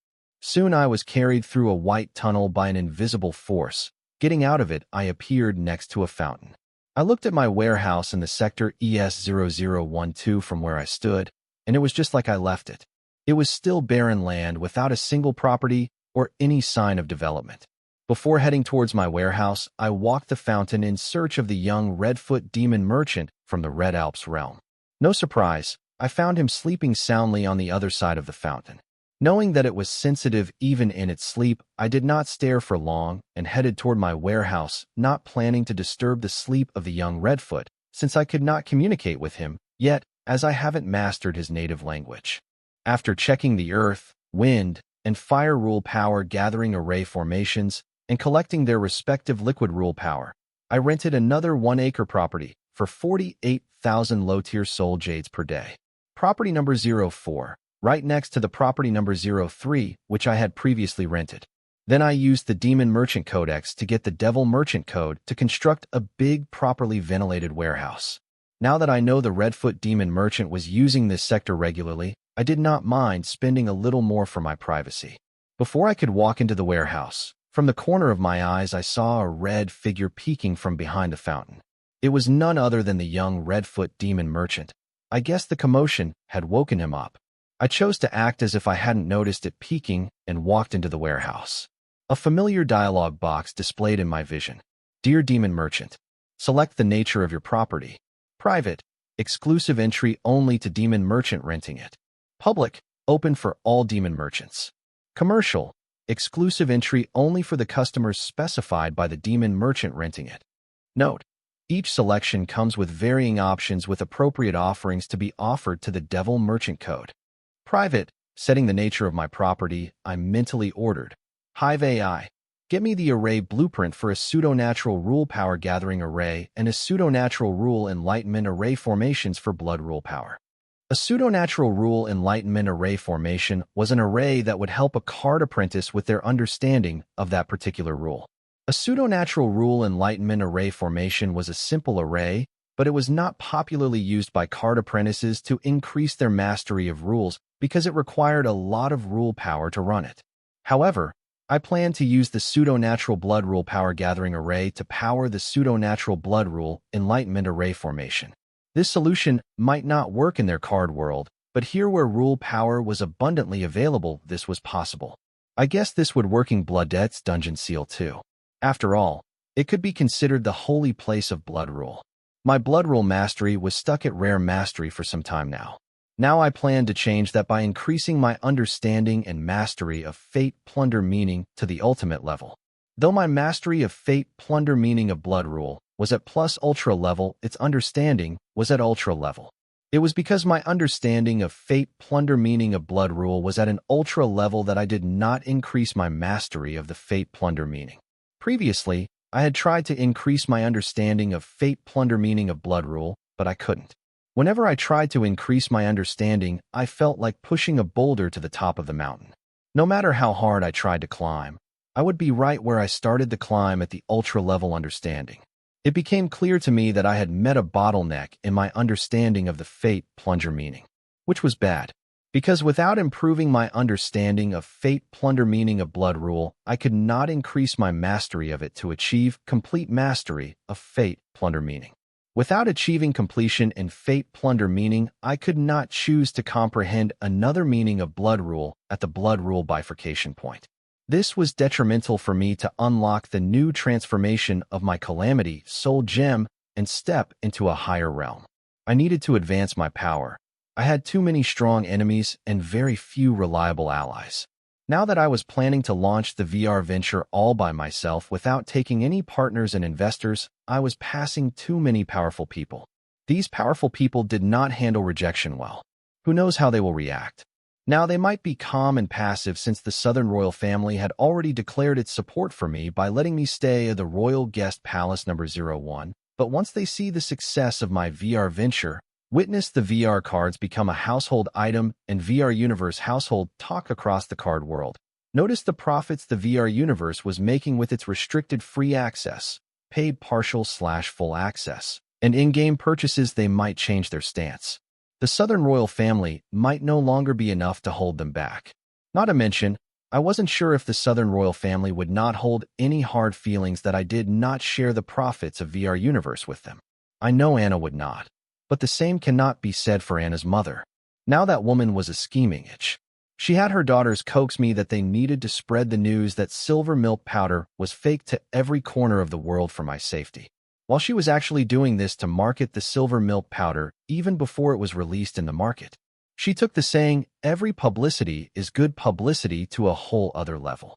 Soon I was carried through a white tunnel by an invisible force. Getting out of it, I appeared next to a fountain. I looked at my warehouse in the sector ES0012 from where I stood, and it was just like I left it. It was still barren land without a single property or any sign of development. Before heading towards my warehouse, I walked the fountain in search of the young Redfoot demon merchant from the Red Alps realm. No surprise, I found him sleeping soundly on the other side of the fountain. Knowing that it was sensitive even in its sleep, I did not stare for long and headed toward my warehouse, not planning to disturb the sleep of the young Redfoot, since I could not communicate with him yet, as I haven't mastered his native language. After checking the earth, wind, and fire rule power gathering array formations and collecting their respective liquid rule power, I rented another 1-acre property for 48,000 low-tier soul jades per day. Property number 04. Right next to the property number 03, which I had previously rented. Then I used the Demon Merchant Codex to get the Devil Merchant Code to construct a big, properly ventilated warehouse. Now that I know the Redfoot Demon Merchant was using this sector regularly, I did not mind spending a little more for my privacy. Before I could walk into the warehouse, from the corner of my eyes I saw a red figure peeking from behind the fountain. It was none other than the young Redfoot Demon Merchant. I guess the commotion had woken him up. I chose to act as if I hadn't noticed it peeking and walked into the warehouse. A familiar dialogue box displayed in my vision. Dear Demon Merchant, select the nature of your property. Private, exclusive entry only to Demon Merchant renting it. Public, open for all Demon Merchants. Commercial, exclusive entry only for the customers specified by the Demon Merchant renting it. Note: each selection comes with varying options with appropriate offerings to be offered to the Devil Merchant Code. Private, setting the nature of my property, I mentally ordered. Hive AI, get me the array blueprint for a pseudo-natural rule power gathering array and a pseudo-natural rule enlightenment array formations for blood rule power. A pseudo-natural rule enlightenment array formation was an array that would help a card apprentice with their understanding of that particular rule. A pseudo-natural rule enlightenment array formation was a simple array, but it was not popularly used by card apprentices to increase their mastery of rules because it required a lot of rule power to run it. However, I plan to use the pseudo-natural blood rule power gathering array to power the pseudo-natural blood rule enlightenment array formation. This solution might not work in their card world, but here where rule power was abundantly available, this was possible. I guess this would work in Bloodette's Dungeon Seal too. After all, it could be considered the holy place of blood rule. My blood rule mastery was stuck at rare mastery for some time now. Now I plan to change that by increasing my understanding and mastery of Fate Plunder Meaning to the ultimate level. Though my mastery of Fate Plunder Meaning of blood rule was at plus ultra level, its understanding was at ultra level. It was because my understanding of Fate Plunder Meaning of blood rule was at an ultra level that I did not increase my mastery of the Fate Plunder Meaning. Previously, I had tried to increase my understanding of Fate Plunder Meaning of blood rule, but I couldn't. Whenever I tried to increase my understanding, I felt like pushing a boulder to the top of the mountain. No matter how hard I tried to climb, I would be right where I started the climb at the ultra-level understanding. It became clear to me that I had met a bottleneck in my understanding of the Fate Plunder Meaning, which was bad. Because without improving my understanding of Fate Plunder Meaning of blood rule, I could not increase my mastery of it to achieve complete mastery of Fate Plunder Meaning. Without achieving completion in Fate Plunder Meaning, I could not choose to comprehend another meaning of blood rule at the blood rule bifurcation point. This was detrimental for me to unlock the new transformation of my Calamity Soul Gem and step into a higher realm. I needed to advance my power. I had too many strong enemies and very few reliable allies. Now that I was planning to launch the VR venture all by myself without taking any partners and investors, I was passing too many powerful people. These powerful people did not handle rejection well. Who knows how they will react? Now they might be calm and passive since the Southern Royal family had already declared its support for me by letting me stay at the Royal Guest Palace number 01, but once they see the success of my VR venture, witness the VR cards become a household item and VR Universe household talk across the card world. Notice the profits the VR Universe was making with its restricted free access, paid partial/full access, and in-game purchases. They might change their stance. The Southern Royal family might no longer be enough to hold them back. Not to mention, I wasn't sure if the Southern royal family would not hold any hard feelings that I did not share the profits of VR Universe with them. I know Anna would not, but the same cannot be said for Anna's mother. Now that woman was a scheming itch. She had her daughters coax me that they needed to spread the news that silver milk powder was fake to every corner of the world for my safety. While she was actually doing this to market the silver milk powder even before it was released in the market. She took the saying, every publicity is good publicity to a whole other level.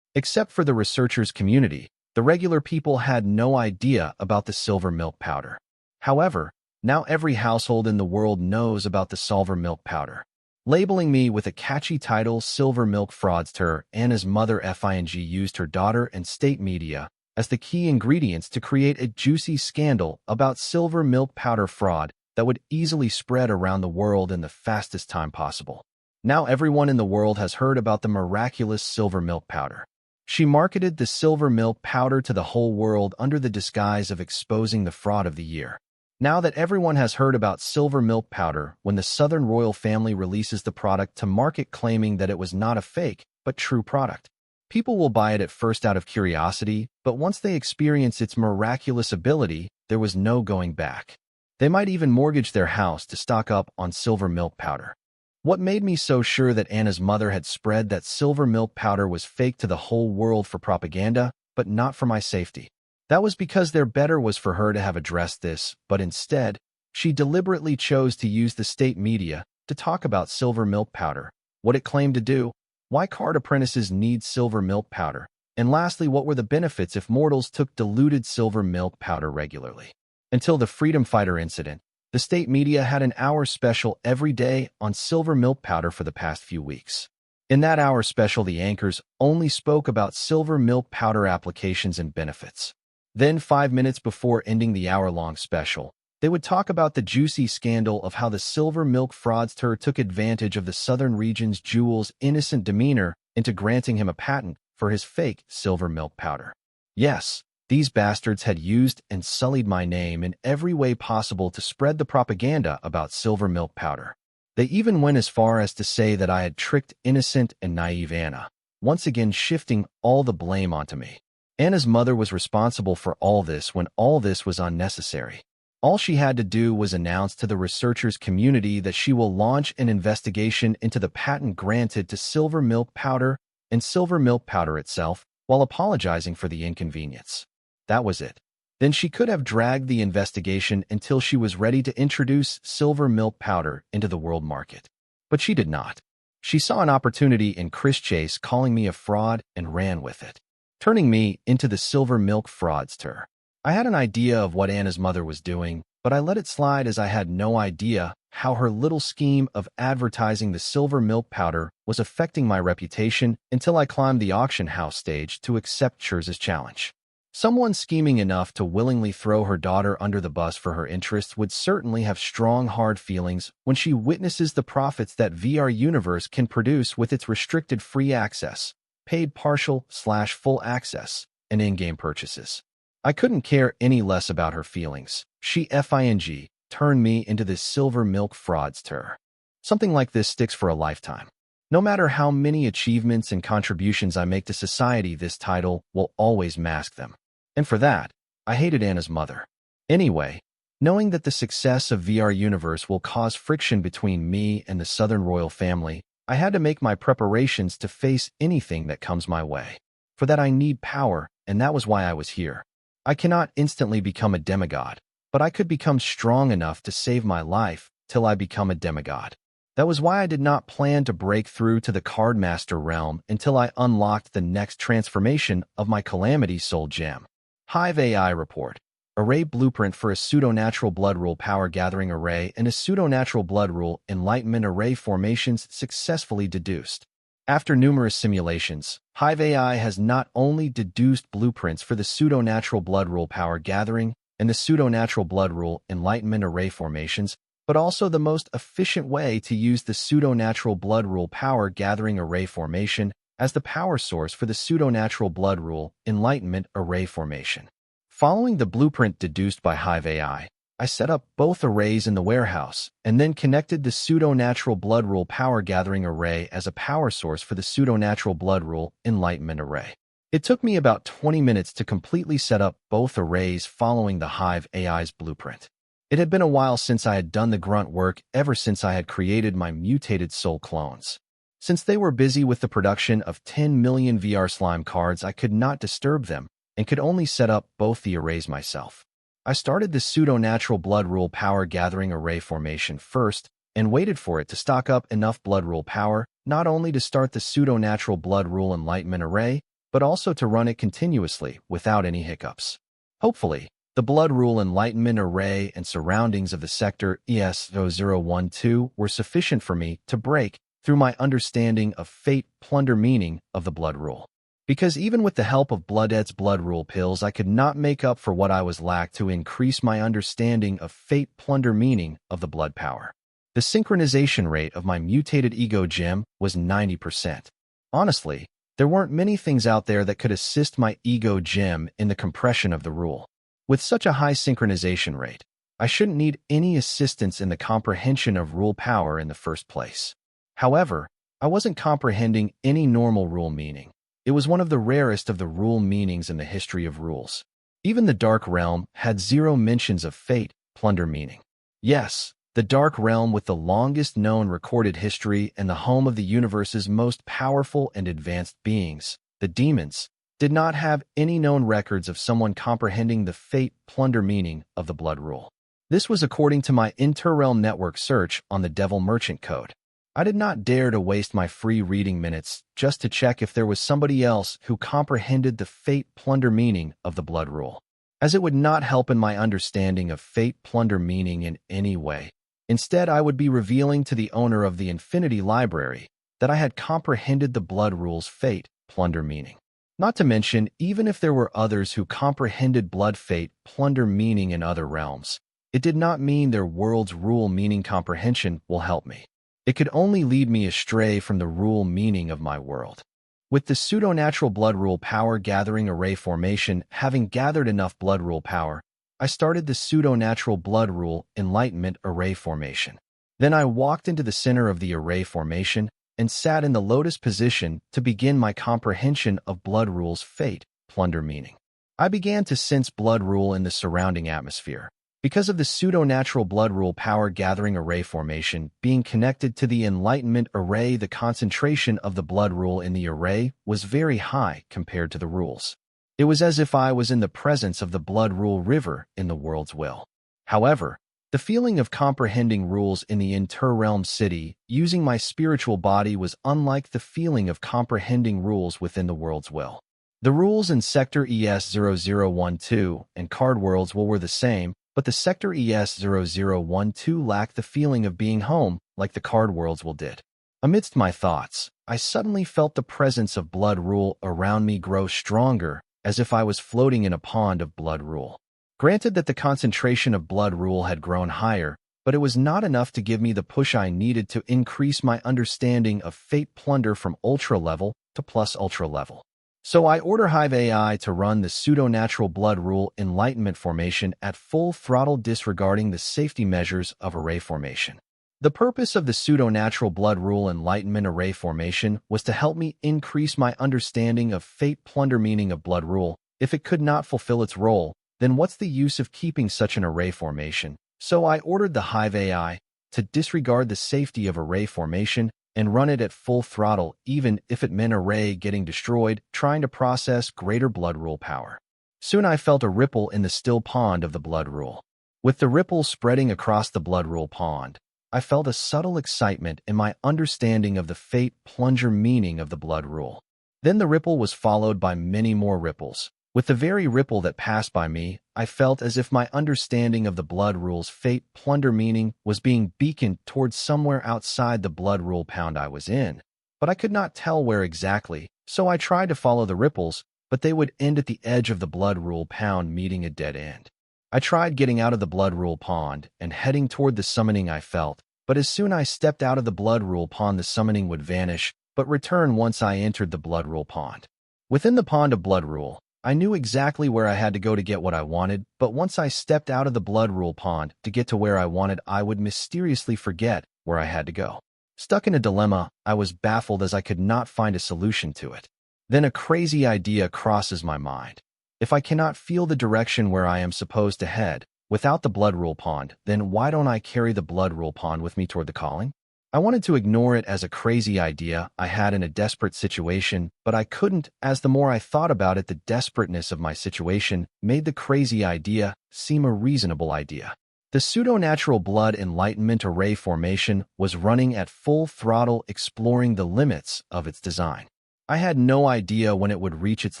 Except for the researchers community, the regular people had no idea about the silver milk powder. However, now every household in the world knows about the silver milk powder. Labeling me with a catchy title, Silver Milk Fraudster, Anna's mother Fing used her daughter and state media as the key ingredients to create a juicy scandal about silver milk powder fraud that would easily spread around the world in the fastest time possible. Now everyone in the world has heard about the miraculous silver milk powder. She marketed the silver milk powder to the whole world under the disguise of exposing the fraud of the year. Now that everyone has heard about silver milk powder, when the Southern royal family releases the product to market claiming that it was not a fake, but true product, people will buy it at first out of curiosity, but once they experience its miraculous ability, there was no going back. They might even mortgage their house to stock up on silver milk powder. What made me so sure that Anna's mother had spread that silver milk powder was fake to the whole world for propaganda, but not for my safety? That was because their better was for her to have addressed this, but instead, she deliberately chose to use the state media to talk about silver milk powder, what it claimed to do, why card apprentices need silver milk powder, and lastly, what were the benefits if mortals took diluted silver milk powder regularly. Until the Freedom Fighter incident, the state media had an hour special every day on silver milk powder for the past few weeks. In that hour special, the anchors only spoke about silver milk powder applications and benefits. Then 5 minutes before ending the hour-long special, they would talk about the juicy scandal of how the silver milk fraudster took advantage of the Southern region's Jewel's innocent demeanor into granting him a patent for his fake silver milk powder. Yes, these bastards had used and sullied my name in every way possible to spread the propaganda about silver milk powder. They even went as far as to say that I had tricked innocent and naive Anna, once again shifting all the blame onto me. Anna's mother was responsible for all this when all this was unnecessary. All she had to do was announce to the researchers community that she will launch an investigation into the patent granted to silver milk powder and silver milk powder itself, while apologizing for the inconvenience. That was it. Then she could have dragged the investigation until she was ready to introduce silver milk powder into the world market. But she did not. She saw an opportunity in Chris Chase calling me a fraud and ran with it, turning me into the silver milk fraudster. I had an idea of what Anna's mother was doing, but I let it slide as I had no idea how her little scheme of advertising the silver milk powder was affecting my reputation until I climbed the auction house stage to accept Chers's challenge. Someone scheming enough to willingly throw her daughter under the bus for her interests would certainly have strong, hard feelings when she witnesses the profits that VR Universe can produce with its restricted free access, paid partial/full access, and in-game purchases. I couldn't care any less about her feelings. She Fing turned me into this silver milk fraudster. Something like this sticks for a lifetime. No matter how many achievements and contributions I make to society, this title will always mask them. And for that, I hated Anna's mother. Anyway, knowing that the success of VR Universe will cause friction between me and the Southern royal family, I had to make my preparations to face anything that comes my way. For that I need power, and that was why I was here. I cannot instantly become a demigod, but I could become strong enough to save my life till I become a demigod. That was why I did not plan to break through to the Cardmaster realm until I unlocked the next transformation of my Calamity Soul gem. Hive AI report. Array blueprint for a pseudo-natural blood rule power gathering array and a pseudo-natural blood rule enlightenment array formations successfully deduced. After numerous simulations, Hive AI has not only deduced blueprints for the pseudo-natural blood rule power gathering and the pseudo-natural blood rule enlightenment array formations, but also the most efficient way to use the pseudo-natural blood rule power gathering array formation as the power source for the pseudo-natural blood rule enlightenment array formation. Following the blueprint deduced by Hive AI, I set up both arrays in the warehouse, and then connected the pseudo-natural blood rule power gathering array as a power source for the pseudo-natural blood rule enlightenment array. It took me about 20 minutes to completely set up both arrays following the Hive AI's blueprint. It had been a while since I had done the grunt work ever since I had created my mutated soul clones. Since they were busy with the production of 10 million VR slime cards, I could not disturb them and could only set up both the arrays myself. I started the pseudo-natural blood rule power gathering array formation first and waited for it to stock up enough blood rule power not only to start the pseudo-natural blood rule enlightenment array, but also to run it continuously without any hiccups. Hopefully, the blood rule enlightenment array and surroundings of the sector ES0012 were sufficient for me to break through my understanding of fate plunder meaning of the blood rule. Because even with the help of Blooded's blood rule pills, I could not make up for what I was lacked to increase my understanding of fate plunder meaning of the blood power. The synchronization rate of my mutated ego gem was 90%. Honestly, there weren't many things out there that could assist my ego gem in the compression of the rule. With such a high synchronization rate, I shouldn't need any assistance in the comprehension of rule power in the first place. However, I wasn't comprehending any normal rule meaning. It was one of the rarest of the rule meanings in the history of rules. Even the Dark Realm had zero mentions of fate, plunder meaning. Yes, the Dark Realm with the longest known recorded history and the home of the universe's most powerful and advanced beings, the demons, did not have any known records of someone comprehending the fate, plunder meaning of the blood rule. This was according to my inter-realm network search on the Devil Merchant Code. I did not dare to waste my free reading minutes just to check if there was somebody else who comprehended the fate plunder meaning of the blood rule, as it would not help in my understanding of fate plunder meaning in any way. Instead, I would be revealing to the owner of the Infinity Library that I had comprehended the blood rule's fate plunder meaning. Not to mention, even if there were others who comprehended blood fate plunder meaning in other realms, it did not mean their world's rule meaning comprehension will help me. It could only lead me astray from the rule meaning of my world. With the pseudo-natural blood rule power gathering array formation having gathered enough blood rule power, I started the pseudo-natural blood rule enlightenment array formation. Then I walked into the center of the array formation and sat in the lotus position to begin my comprehension of blood rule's fate, plunder meaning. I began to sense blood rule in the surrounding atmosphere. Because of the pseudo-natural blood rule power gathering array formation being connected to the enlightenment array, the concentration of the blood rule in the array was very high compared to the rules. It was as if I was in the presence of the blood rule river in the world's will. However, the feeling of comprehending rules in the inter-realm city using my spiritual body was unlike the feeling of comprehending rules within the world's will. The rules in Sector ES0012 and Card World's will were the same, but the Sector ES0012 lacked the feeling of being home like the Card World's will did. Amidst my thoughts, I suddenly felt the presence of blood rule around me grow stronger, as if I was floating in a pond of blood rule. Granted that the concentration of blood rule had grown higher, but it was not enough to give me the push I needed to increase my understanding of fate plunder from ultra level to plus ultra level. So I order Hive AI to run the pseudo-natural blood rule enlightenment formation at full throttle, disregarding the safety measures of array formation. The purpose of the pseudo-natural blood rule enlightenment array formation was to help me increase my understanding of fate plunder meaning of blood rule. If it could not fulfill its role, then what's the use of keeping such an array formation? So I ordered the Hive AI to disregard the safety of array formation and run it at full throttle, even if it meant array getting destroyed, trying to process greater blood rule power. Soon I felt a ripple in the still pond of the blood rule. With the ripple spreading across the blood rule pond, I felt a subtle excitement in my understanding of the fate plunger meaning of the blood rule. Then the ripple was followed by many more ripples. With the very ripple that passed by me, I felt as if my understanding of the blood rule's fate plunder meaning was being beaconed towards somewhere outside the blood rule pound I was in. But I could not tell where exactly, so I tried to follow the ripples, but they would end at the edge of the blood rule pound, meeting a dead end. I tried getting out of the blood rule pond and heading toward the summoning I felt, but as soon as I stepped out of the blood rule pond, the summoning would vanish, but return once I entered the blood rule pond. Within the pond of blood rule, I knew exactly where I had to go to get what I wanted, but once I stepped out of the blood rule pond to get to where I wanted, I would mysteriously forget where I had to go. Stuck in a dilemma, I was baffled as I could not find a solution to it. Then a crazy idea crosses my mind. If I cannot feel the direction where I am supposed to head without the blood rule pond, then why don't I carry the blood rule pond with me toward the calling? I wanted to ignore it as a crazy idea I had in a desperate situation, but I couldn't, as the more I thought about it, the desperateness of my situation made the crazy idea seem a reasonable idea. The pseudo-natural blood enlightenment array formation was running at full throttle, exploring the limits of its design. I had no idea when it would reach its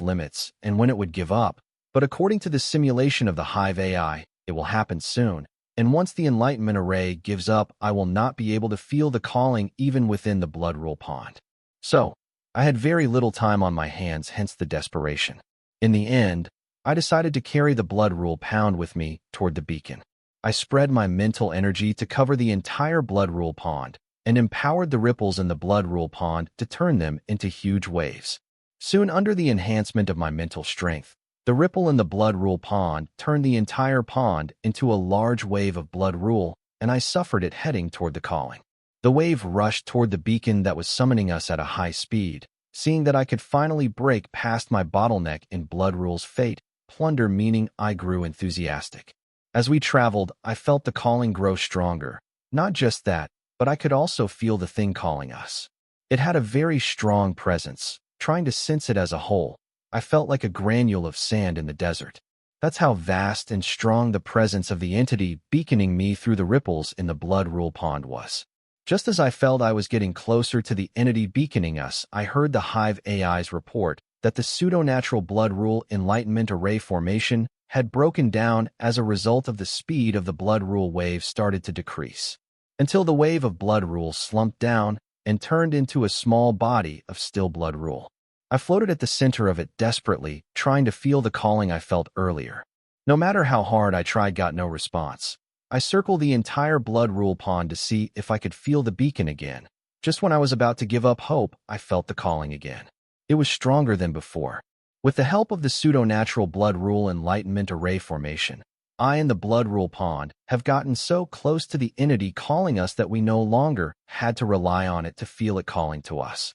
limits and when it would give up, but according to the simulation of the Hive AI, it will happen soon. And once the enlightenment array gives up, I will not be able to feel the calling even within the blood rule pond. So, I had very little time on my hands, hence the desperation. In the end, I decided to carry the blood rule pound with me toward the beacon. I spread my mental energy to cover the entire blood rule pond and empowered the ripples in the blood rule pond to turn them into huge waves. Soon, under the enhancement of my mental strength, the ripple in the blood rule pond turned the entire pond into a large wave of blood rule, and I suffered it heading toward the calling. The wave rushed toward the beacon that was summoning us at a high speed. Seeing that I could finally break past my bottleneck in blood rule's fate, plunder meaning, I grew enthusiastic. As we traveled, I felt the calling grow stronger. Not just that, but I could also feel the thing calling us. It had a very strong presence, trying to sense it as a whole. I felt like a granule of sand in the desert. That's how vast and strong the presence of the entity beaconing me through the ripples in the blood rule pond was. Just as I felt I was getting closer to the entity beaconing us, I heard the Hive AI's report that the pseudo-natural blood rule enlightenment array formation had broken down as a result of the speed of the blood rule wave started to decrease, until the wave of blood rule slumped down and turned into a small body of still blood rule. I floated at the center of it desperately, trying to feel the calling I felt earlier. No matter how hard I tried, got no response. I circled the entire blood rule pond to see if I could feel the beacon again. Just when I was about to give up hope, I felt the calling again. It was stronger than before. With the help of the pseudo-natural blood rule enlightenment array formation, I and the blood rule pond have gotten so close to the entity calling us that we no longer had to rely on it to feel it calling to us.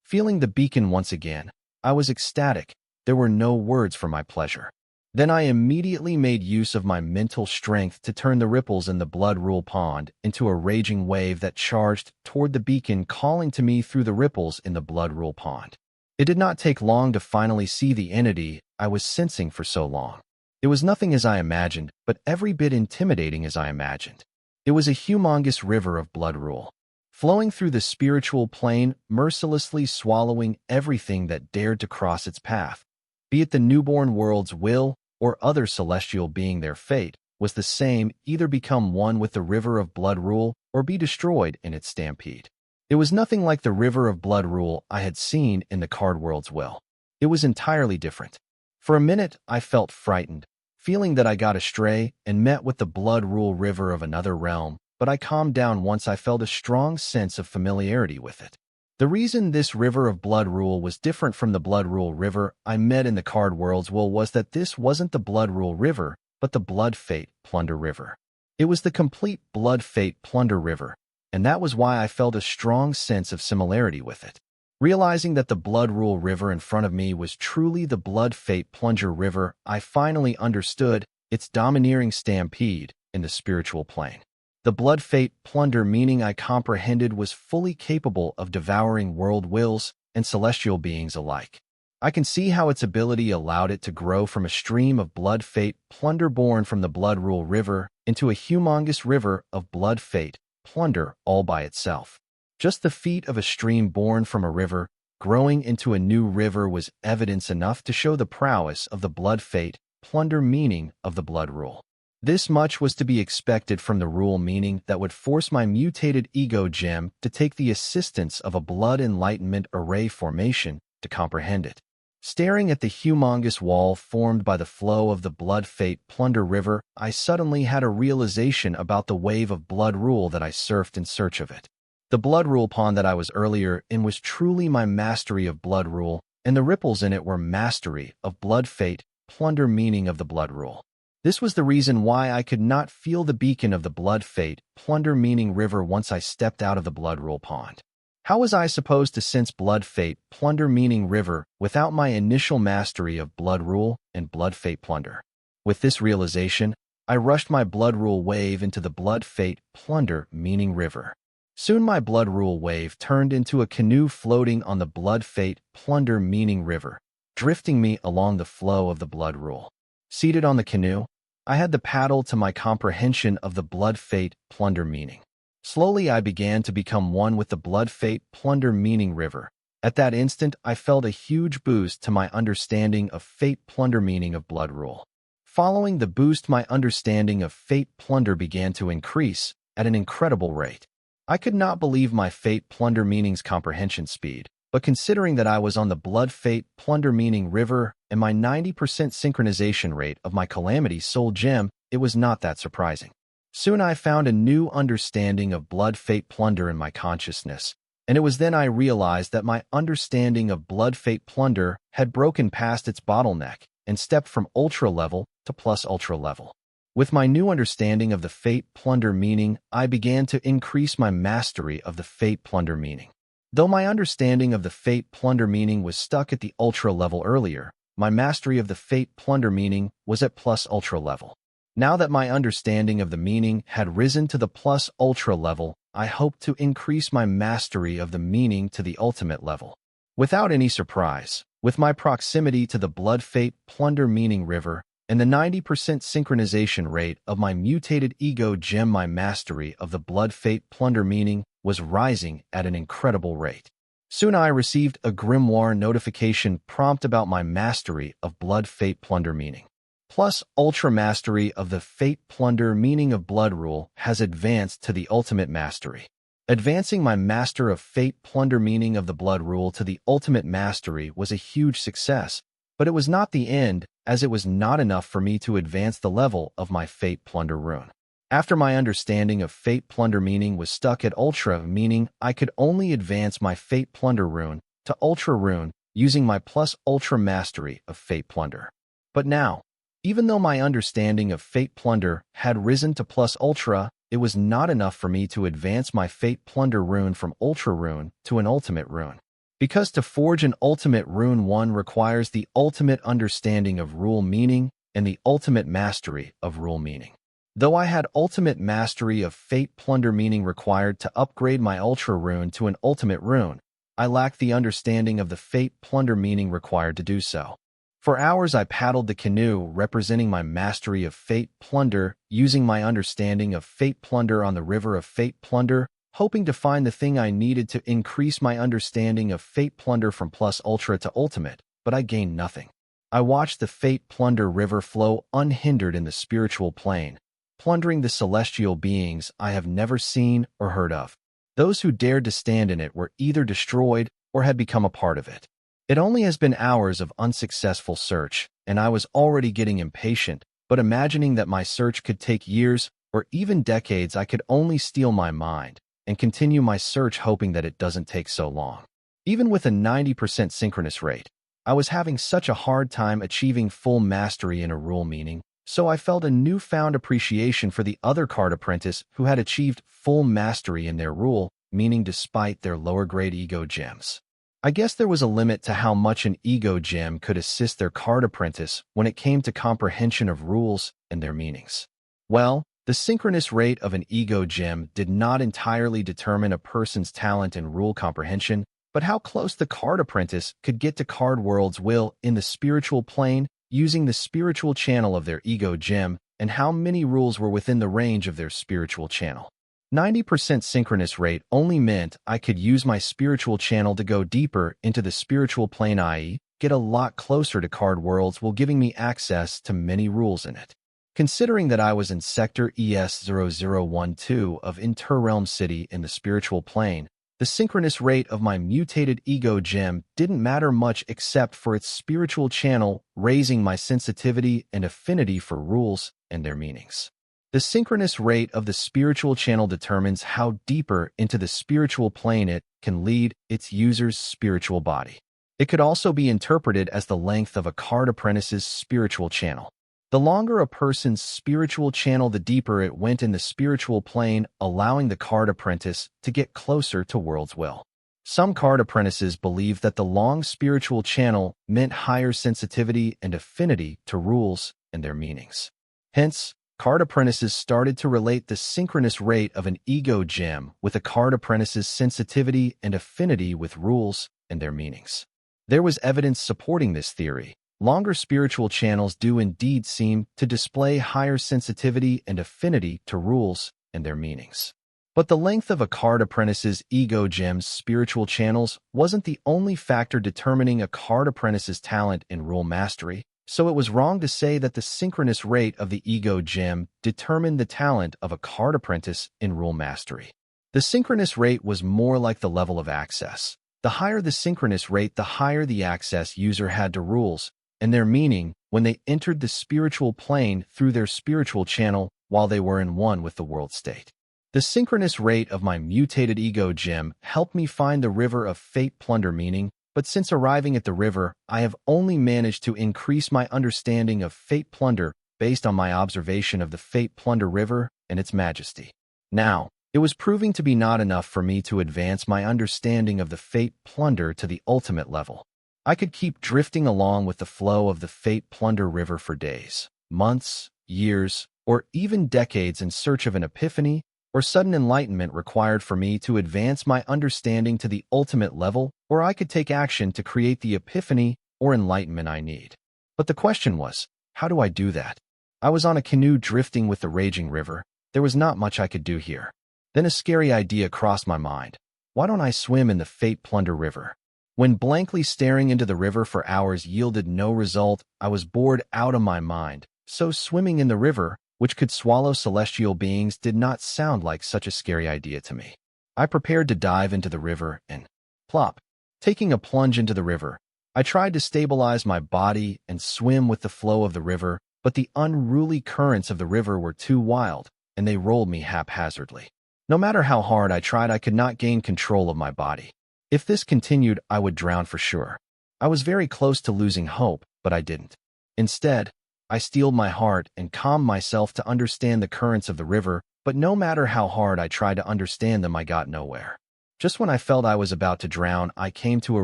Feeling the beacon once again, I was ecstatic. There were no words for my pleasure. Then I immediately made use of my mental strength to turn the ripples in the blood rule pond into a raging wave that charged toward the beacon, calling to me through the ripples in the blood rule pond. It did not take long to finally see the entity I was sensing for so long. It was nothing as I imagined, but every bit intimidating as I imagined. It was a humongous river of blood rule, flowing through the spiritual plane, mercilessly swallowing everything that dared to cross its path. Be it the newborn world's will or other celestial being, their fate was the same: either become one with the river of blood rule or be destroyed in its stampede. It was nothing like the river of blood rule I had seen in the card world's will. It was entirely different. For a minute, I felt frightened, feeling that I got astray and met with the blood rule river of another realm, but I calmed down once I felt a strong sense of familiarity with it. The reason this river of blood rule was different from the blood rule river I met in the card world's will was that this wasn't the blood rule river, but the blood fate plunder river. It was the complete blood fate plunder river, and that was why I felt a strong sense of similarity with it. Realizing that the blood rule river in front of me was truly the blood fate plunger river, I finally understood its domineering stampede in the spiritual plane. The blood fate plunder meaning I comprehended was fully capable of devouring world wills and celestial beings alike. I can see how its ability allowed it to grow from a stream of blood fate plunder born from the blood rule river into a humongous river of blood fate plunder all by itself. Just the feat of a stream born from a river growing into a new river was evidence enough to show the prowess of the blood fate plunder meaning of the blood rule. This much was to be expected from the rule meaning that would force my mutated ego gem to take the assistance of a blood enlightenment array formation to comprehend it. Staring at the humongous wall formed by the flow of the blood fate plunder river, I suddenly had a realization about the wave of blood rule that I surfed in search of it. The blood rule pond that I was earlier in was truly my mastery of blood rule, and the ripples in it were mastery of blood fate, plunder meaning of the blood rule. This was the reason why I could not feel the beacon of the blood fate, plunder meaning river once I stepped out of the blood rule pond. How was I supposed to sense blood fate, plunder meaning river without my initial mastery of blood rule and blood fate plunder? With this realization, I rushed my blood rule wave into the blood fate, plunder meaning river. Soon my blood rule wave turned into a canoe floating on the blood fate, plunder meaning river, drifting me along the flow of the blood rule. Seated on the canoe, I had the paddle to my comprehension of the blood fate, plunder meaning. Slowly I began to become one with the blood fate, plunder meaning river. At that instant, I felt a huge boost to my understanding of fate, plunder meaning of blood rule. Following the boost, my understanding of fate, plunder began to increase at an incredible rate. I could not believe my fate, plunder meaning's comprehension speed, but considering that I was on the blood fate, plunder meaning river and my 90% synchronization rate of my calamity soul gem, it was not that surprising. Soon I found a new understanding of blood fate plunder in my consciousness, and it was then I realized that my understanding of blood fate plunder had broken past its bottleneck and stepped from ultra level to plus ultra level. With my new understanding of the fate plunder meaning, I began to increase my mastery of the fate plunder meaning. Though my understanding of the fate plunder meaning was stuck at the ultra level earlier, my mastery of the fate plunder meaning was at plus ultra level. Now that my understanding of the meaning had risen to the plus ultra level, I hoped to increase my mastery of the meaning to the ultimate level. Without any surprise, with my proximity to the blood fate plunder meaning river and the 90% synchronization rate of my mutated ego gem, my mastery of the blood fate plunder meaning was rising at an incredible rate. Soon I received a grimoire notification prompt about my mastery of blood fate plunder meaning. Plus, ultra mastery of the fate plunder meaning of blood rule has advanced to the ultimate mastery. Advancing my master of fate plunder meaning of the blood rule to the ultimate mastery was a huge success, but it was not the end, as it was not enough for me to advance the level of my fate plunder rune. After my understanding of fate plunder meaning was stuck at ultra, meaning I could only advance my fate plunder rune to ultra rune using my plus ultra mastery of fate plunder. But now, even though my understanding of fate plunder had risen to plus ultra, it was not enough for me to advance my fate plunder rune from ultra rune to an ultimate rune. Because to forge an ultimate rune, one requires the ultimate understanding of rule meaning and the ultimate mastery of rule meaning. Though I had ultimate mastery of fate plunder meaning required to upgrade my ultra rune to an ultimate rune, I lacked the understanding of the fate plunder meaning required to do so. For hours I paddled the canoe representing my mastery of fate plunder, using my understanding of fate plunder on the river of fate plunder, hoping to find the thing I needed to increase my understanding of fate plunder from plus ultra to ultimate, but I gained nothing. I watched the fate plunder river flow unhindered in the spiritual plane, plundering the celestial beings I have never seen or heard of. Those who dared to stand in it were either destroyed or had become a part of it. It only has been hours of unsuccessful search, and I was already getting impatient, but imagining that my search could take years or even decades, I could only steel my mind and continue my search, hoping that it doesn't take so long. Even with a 90% synchronous rate, I was having such a hard time achieving full mastery in a rule meaning, so I felt a newfound appreciation for the other card apprentice who had achieved full mastery in their rule meaning despite their lower grade ego gems. I guess there was a limit to how much an ego gem could assist their card apprentice when it came to comprehension of rules and their meanings. Well, the synchronous rate of an ego gem did not entirely determine a person's talent in rule comprehension, but how close the card apprentice could get to card world's will in the spiritual plane using the spiritual channel of their ego gem, and how many rules were within the range of their spiritual channel. 90% synchronous rate only meant I could use my spiritual channel to go deeper into the spiritual plane, i.e., get a lot closer to card worlds while giving me access to many rules in it. Considering that I was in Sector ES0012 of Interrealm City in the spiritual plane, the synchronous rate of my mutated ego gem didn't matter much except for its spiritual channel raising my sensitivity and affinity for rules and their meanings. The synchronous rate of the spiritual channel determines how deeper into the spiritual plane it can lead its user's spiritual body. It could also be interpreted as the length of a card apprentice's spiritual channel. The longer a person's spiritual channel, the deeper it went in the spiritual plane, allowing the card apprentice to get closer to world's will. Some card apprentices believed that the long spiritual channel meant higher sensitivity and affinity to rules and their meanings. Hence, card apprentices started to relate the synchronous rate of an ego gem with a card apprentice's sensitivity and affinity with rules and their meanings. There was evidence supporting this theory. Longer spiritual channels do indeed seem to display higher sensitivity and affinity to rules and their meanings. But the length of a card apprentice's ego gem's spiritual channels wasn't the only factor determining a card apprentice's talent in rule mastery, so it was wrong to say that the synchronous rate of the ego gem determined the talent of a card apprentice in rule mastery. The synchronous rate was more like the level of access. The higher the synchronous rate, the higher the access user had to rules and their meaning when they entered the spiritual plane through their spiritual channel while they were in one with the world state. The synchronous rate of my mutated ego gem helped me find the river of fate plunder meaning, but since arriving at the river, I have only managed to increase my understanding of fate plunder based on my observation of the fate plunder river and its majesty. Now, it was proving to be not enough for me to advance my understanding of the fate plunder to the ultimate level. I could keep drifting along with the flow of the fate plunder river for days, months, years, or even decades in search of an epiphany or sudden enlightenment required for me to advance my understanding to the ultimate level, or I could take action to create the epiphany or enlightenment I need. But the question was, how do I do that? I was on a canoe drifting with the raging river. There was not much I could do here. Then a scary idea crossed my mind. Why don't I swim in the fate plunder river? When blankly staring into the river for hours yielded no result, I was bored out of my mind. So swimming in the river, which could swallow celestial beings, did not sound like such a scary idea to me. I prepared to dive into the river and plop. Taking a plunge into the river, I tried to stabilize my body and swim with the flow of the river, but the unruly currents of the river were too wild, and they rolled me haphazardly. No matter how hard I tried, I could not gain control of my body. If this continued, I would drown for sure. I was very close to losing hope, but I didn't. Instead, I steeled my heart and calmed myself to understand the currents of the river, but no matter how hard I tried to understand them, I got nowhere. Just when I felt I was about to drown, I came to a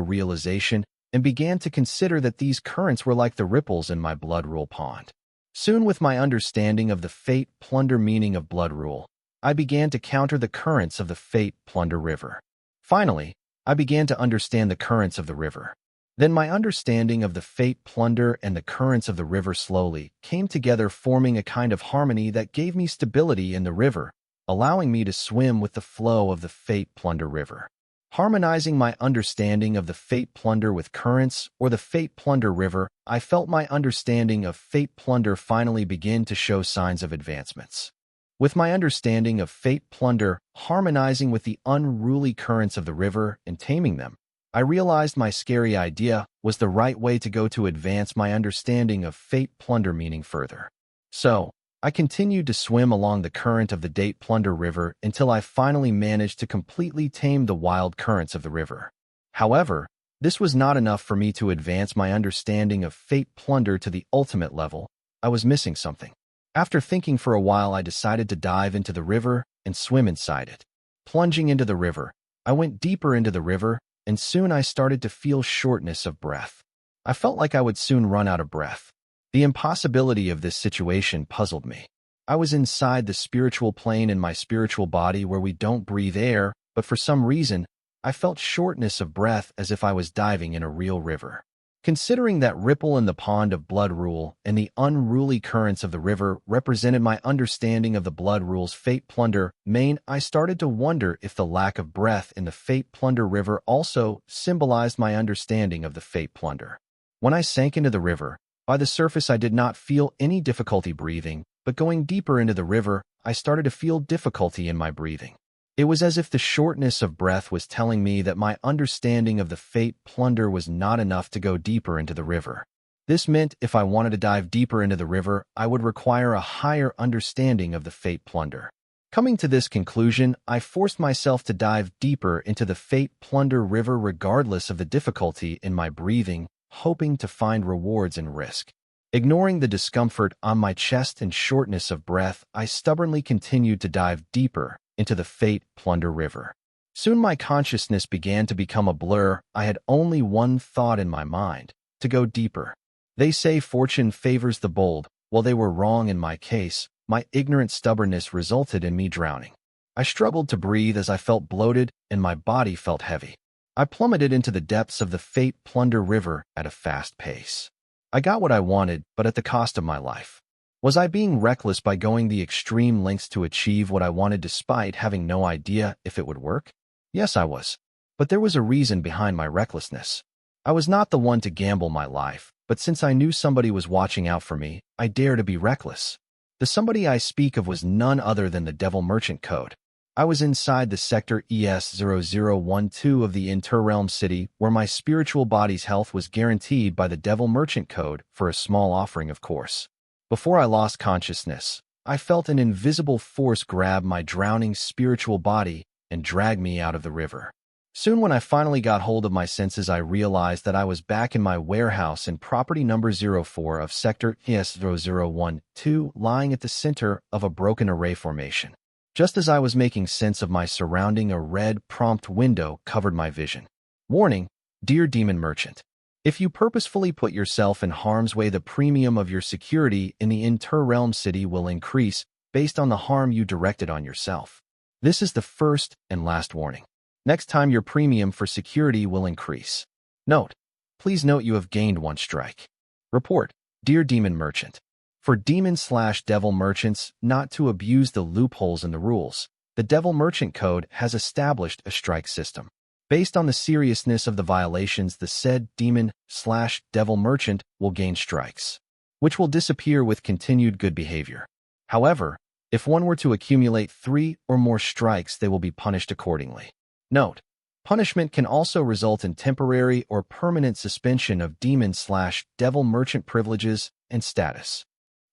realization and began to consider that these currents were like the ripples in my blood rule pond. Soon, with my understanding of the fate plunder meaning of blood rule, I began to counter the currents of the fate plunder river. Finally, I began to understand the currents of the river. Then my understanding of the fate plunder and the currents of the river slowly came together, forming a kind of harmony that gave me stability in the river, allowing me to swim with the flow of the fate plunder river. Harmonizing my understanding of the fate plunder with currents or the fate plunder river, I felt my understanding of fate plunder finally begin to show signs of advancements. With my understanding of fate plunder harmonizing with the unruly currents of the river and taming them, I realized my scary idea was the right way to go to advance my understanding of fate plunder meaning further. So, I continued to swim along the current of the fate plunder river until I finally managed to completely tame the wild currents of the river. However, this was not enough for me to advance my understanding of fate plunder to the ultimate level. I was missing something. After thinking for a while, I decided to dive into the river and swim inside it. Plunging into the river, I went deeper into the river, and soon I started to feel shortness of breath. I felt like I would soon run out of breath. The impossibility of this situation puzzled me. I was inside the spiritual plane in my spiritual body where we don't breathe air, but for some reason, I felt shortness of breath as if I was diving in a real river. Considering that ripple in the pond of blood rule and the unruly currents of the river represented my understanding of the blood rule's fate plunder main, I started to wonder if the lack of breath in the fate plunder river also symbolized my understanding of the fate plunder. When I sank into the river, by the surface I did not feel any difficulty breathing, but going deeper into the river, I started to feel difficulty in my breathing. It was as if the shortness of breath was telling me that my understanding of the fate plunder was not enough to go deeper into the river. This meant if I wanted to dive deeper into the river, I would require a higher understanding of the fate plunder. Coming to this conclusion, I forced myself to dive deeper into the Fate Plunder River regardless of the difficulty in my breathing, hoping to find rewards in risk. Ignoring the discomfort on my chest and shortness of breath, I stubbornly continued to dive deeper into the Fate Plunder River. Soon my consciousness began to become a blur. I had only one thought in my mind: to go deeper. They say fortune favors the bold. Well, they were wrong in my case. My ignorant stubbornness resulted in me drowning. I struggled to breathe as I felt bloated and my body felt heavy. I plummeted into the depths of the Fate Plunder River at a fast pace. I got what I wanted, but at the cost of my life. Was I being reckless by going the extreme lengths to achieve what I wanted despite having no idea if it would work? Yes, I was. But there was a reason behind my recklessness. I was not the one to gamble my life, but since I knew somebody was watching out for me, I dare to be reckless. The somebody I speak of was none other than the Devil Merchant Code. I was inside the Sector ES0012 of the Interrealm City, where my spiritual body's health was guaranteed by the Devil Merchant Code for a small offering, of course. Before I lost consciousness, I felt an invisible force grab my drowning spiritual body and drag me out of the river. Soon when I finally got hold of my senses, I realized that I was back in my warehouse in property number 04 of Sector ES0012, lying at the center of a broken array formation. Just as I was making sense of my surrounding, a red prompt window covered my vision. Warning, dear demon merchant. If you purposefully put yourself in harm's way, the premium of your security in the Interrealm City will increase based on the harm you directed on yourself. This is the first and last warning. Next time your premium for security will increase. Note, please note you have gained 1 strike. Report, dear demon merchant. For demon/devil merchants not to abuse the loopholes in the rules, the Devil Merchant Code has established a strike system. Based on the seriousness of the violations, the said demon/devil merchant will gain strikes, which will disappear with continued good behavior. However, if one were to accumulate 3 or more strikes, they will be punished accordingly. Note, punishment can also result in temporary or permanent suspension of demon/devil merchant privileges and status.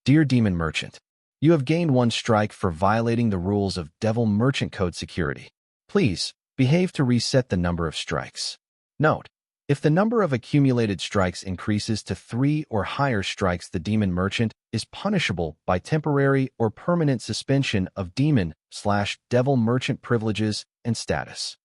Dear Demon Merchant, you have gained 1 strike for violating the rules of Devil Merchant Code security. Please, behave to reset the number of strikes. Note, if the number of accumulated strikes increases to 3 or higher strikes, the Demon Merchant is punishable by temporary or permanent suspension of demon/devil merchant privileges and status.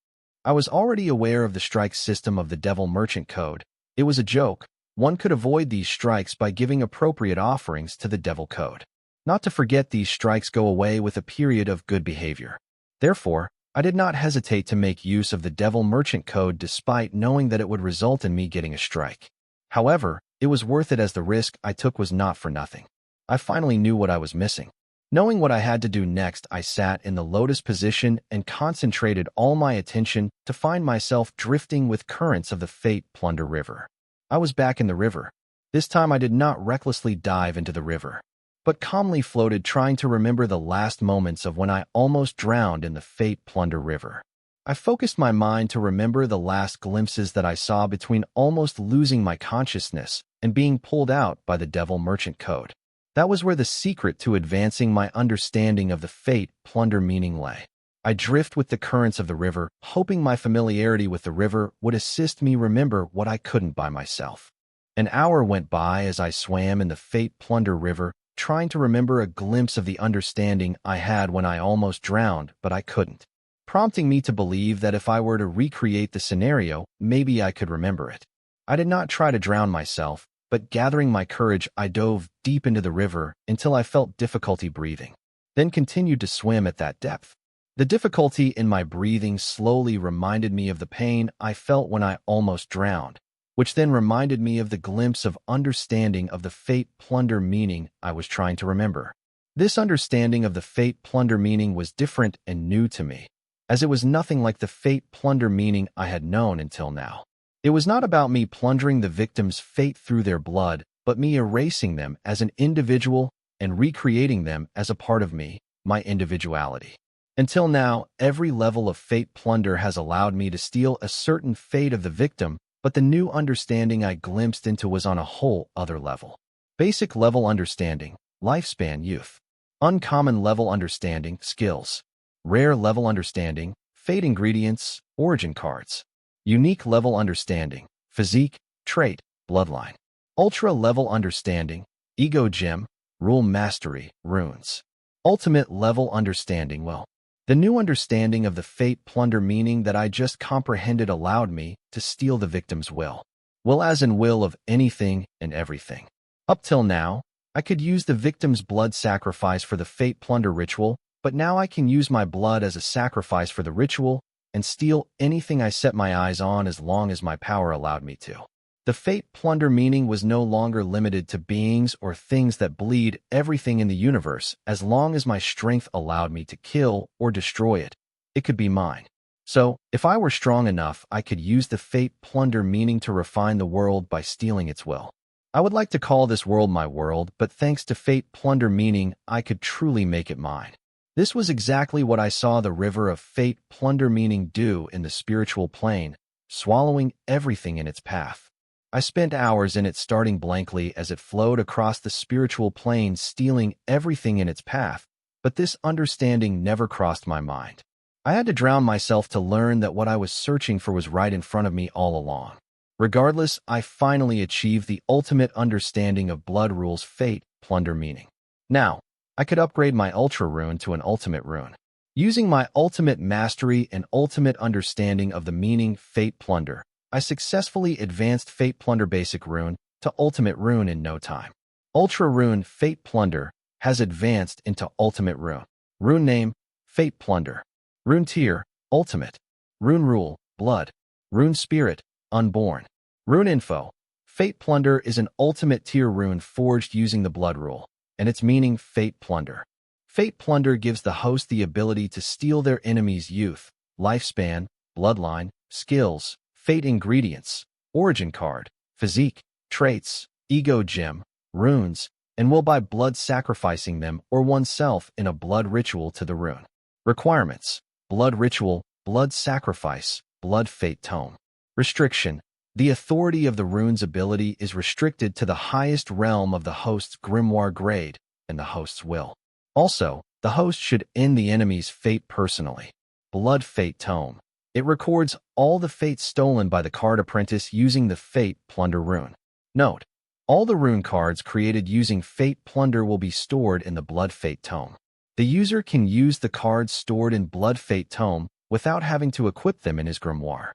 I was already aware of the strike system of the Devil Merchant Code. It was a joke. One could avoid these strikes by giving appropriate offerings to the Devil Code. Not to forget, these strikes go away with a period of good behavior. Therefore, I did not hesitate to make use of the Devil Merchant Code despite knowing that it would result in me getting a strike. However, it was worth it as the risk I took was not for nothing. I finally knew what I was missing. Knowing what I had to do next, I sat in the lotus position and concentrated all my attention to find myself drifting with currents of the Fate Plunder River. I was back in the river. This time I did not recklessly dive into the river, but calmly floated, trying to remember the last moments of when I almost drowned in the Fate Plunder River. I focused my mind to remember the last glimpses that I saw between almost losing my consciousness and being pulled out by the Devil Merchant Code. That was where the secret to advancing my understanding of the Fate Plunder meaning lay. I drift with the currents of the river, hoping my familiarity with the river would assist me remember what I couldn't by myself. An hour went by as I swam in the Fate Plunder River, trying to remember a glimpse of the understanding I had when I almost drowned, but I couldn't, prompting me to believe that if I were to recreate the scenario, maybe I could remember it. I did not try to drown myself, but gathering my courage, I dove deep into the river until I felt difficulty breathing, then continued to swim at that depth. The difficulty in my breathing slowly reminded me of the pain I felt when I almost drowned, which then reminded me of the glimpse of understanding of the Fate Plunder meaning I was trying to remember. This understanding of the Fate Plunder meaning was different and new to me, as it was nothing like the Fate Plunder meaning I had known until now. It was not about me plundering the victim's fate through their blood, but me erasing them as an individual and recreating them as a part of me, my individuality. Until now, every level of Fate Plunder has allowed me to steal a certain fate of the victim, but the new understanding I glimpsed into was on a whole other level. Basic level understanding, lifespan youth. Uncommon level understanding, skills. Rare level understanding, fate ingredients, origin cards. Unique level understanding, physique, trait, bloodline. Ultra level understanding, ego gem, rule mastery, runes. Ultimate level understanding, well, the new understanding of the fate plunder meaning that I just comprehended allowed me to steal the victim's will as in will of anything and everything. Up till now, I could use the victim's blood sacrifice for the fate plunder ritual, but now I can use my blood as a sacrifice for the ritual and steal anything I set my eyes on as long as my power allowed me to. The fate plunder meaning was no longer limited to beings or things that bleed everything in the universe. As long as my strength allowed me to kill or destroy it, it could be mine. So, if I were strong enough, I could use the fate plunder meaning to refine the world by stealing its will. I would like to call this world my world, but thanks to fate plunder meaning, I could truly make it mine. This was exactly what I saw the river of fate plunder meaning do in the spiritual plane, swallowing everything in its path. I spent hours in it, starting blankly as it flowed across the spiritual plane, stealing everything in its path, but this understanding never crossed my mind. I had to drown myself to learn that what I was searching for was right in front of me all along. Regardless, I finally achieved the ultimate understanding of blood rules fate plunder meaning. Now, I could upgrade my ultra rune to an ultimate rune. Using my ultimate mastery and ultimate understanding of the meaning fate plunder, I successfully advanced Fate Plunder Basic Rune to Ultimate Rune in no time. Ultra Rune Fate Plunder has advanced into Ultimate Rune. Rune name, Fate Plunder. Rune tier, Ultimate. Rune rule, Blood. Rune spirit, Unborn. Rune info, Fate Plunder is an Ultimate tier rune forged using the Blood rule, and its meaning Fate Plunder. Fate Plunder gives the host the ability to steal their enemy's youth, lifespan, bloodline, skills, fate ingredients, origin card, physique, traits, ego gem, runes, and will by blood sacrificing them or oneself in a blood ritual to the rune. Requirements: blood ritual, blood sacrifice, blood fate tome. Restriction: the authority of the rune's ability is restricted to the highest realm of the host's grimoire grade and the host's will. Also, the host should end the enemy's fate personally. Blood fate tome. It records all the fate stolen by the card apprentice using the Fate Plunder rune. Note: all the rune cards created using Fate Plunder will be stored in the Blood Fate Tome. The user can use the cards stored in Blood Fate Tome without having to equip them in his grimoire.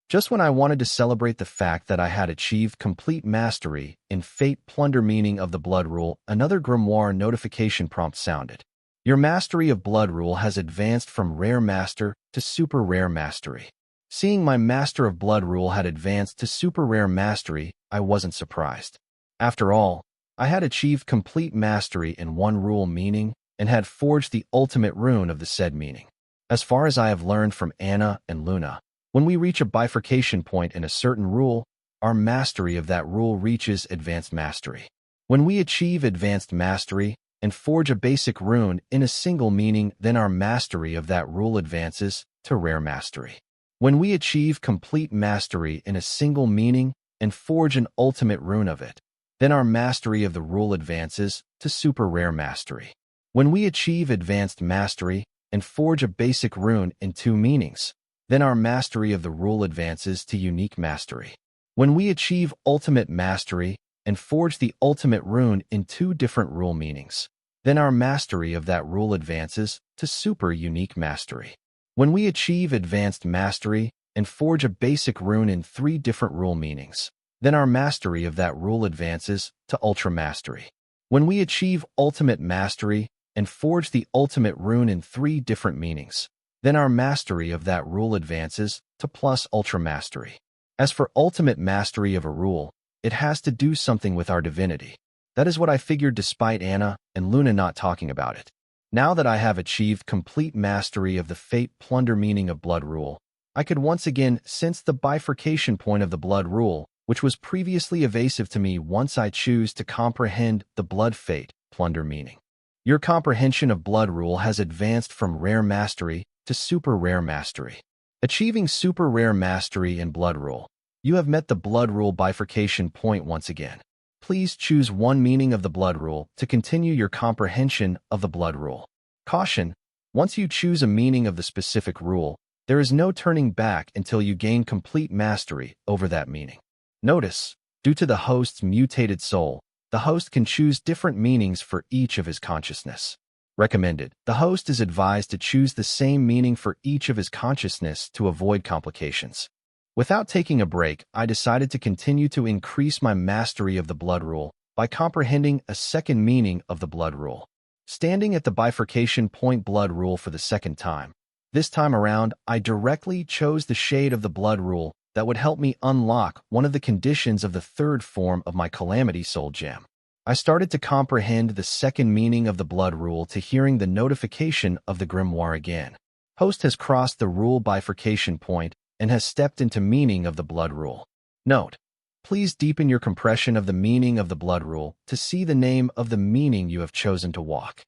Just when I wanted to celebrate the fact that I had achieved complete mastery in Fate Plunder meaning of the Blood rule, another grimoire notification prompt sounded. Your mastery of Blood rule has advanced from Rare Master to Super Rare Mastery. Seeing my Master of Blood rule had advanced to Super Rare Mastery, I wasn't surprised. After all, I had achieved complete mastery in one rule meaning and had forged the ultimate rune of the said meaning. As far as I have learned from Anna and Luna, when we reach a bifurcation point in a certain rule, our mastery of that rule reaches advanced mastery. When we achieve advanced mastery and forge a basic rune in a single meaning, then our mastery of that rule advances to rare mastery. When we achieve complete mastery in a single meaning and forge an ultimate rune of it, then our mastery of the rule advances to super rare mastery. When we achieve advanced mastery and forge a basic rune in two meanings, then our mastery of the rule advances to unique mastery. When we achieve ultimate mastery and forge the ultimate rune in two different rule meanings, then our mastery of that rule advances to super unique mastery. When we achieve advanced mastery and forge a basic rune in three different rule meanings, then our mastery of that rule advances to ultra mastery. When we achieve ultimate mastery and forge the ultimate rune in three different meanings, then our mastery of that rule advances to plus ultra mastery. As for ultimate mastery of a rule, it has to do something with our divinity. That is what I figured despite Anna and Luna not talking about it. Now that I have achieved complete mastery of the Fate Plunder meaning of Blood rule, I could once again sense the bifurcation point of the Blood rule, which was previously evasive to me once I choose to comprehend the Blood Fate Plunder meaning. Your comprehension of Blood rule has advanced from rare mastery to super rare mastery. Achieving super rare mastery in Blood rule, you have met the Blood rule bifurcation point once again. Please choose one meaning of the blood rule to continue your comprehension of the blood rule. Caution: once you choose a meaning of the specific rule, there is no turning back until you gain complete mastery over that meaning. Notice, due to the host's mutated soul, the host can choose different meanings for each of his consciousness. Recommended: the host is advised to choose the same meaning for each of his consciousness to avoid complications. Without taking a break, I decided to continue to increase my mastery of the blood rule by comprehending a second meaning of the blood rule. Standing at the bifurcation point blood rule for the second time, this time around, I directly chose the shade of the blood rule that would help me unlock one of the conditions of the third form of my calamity soul gem. I started to comprehend the second meaning of the blood rule to hearing the notification of the grimoire again. Host has crossed the rule bifurcation point and has stepped into meaning of the blood rule. Note: please deepen your compression of the meaning of the blood rule to see the name of the meaning you have chosen to walk.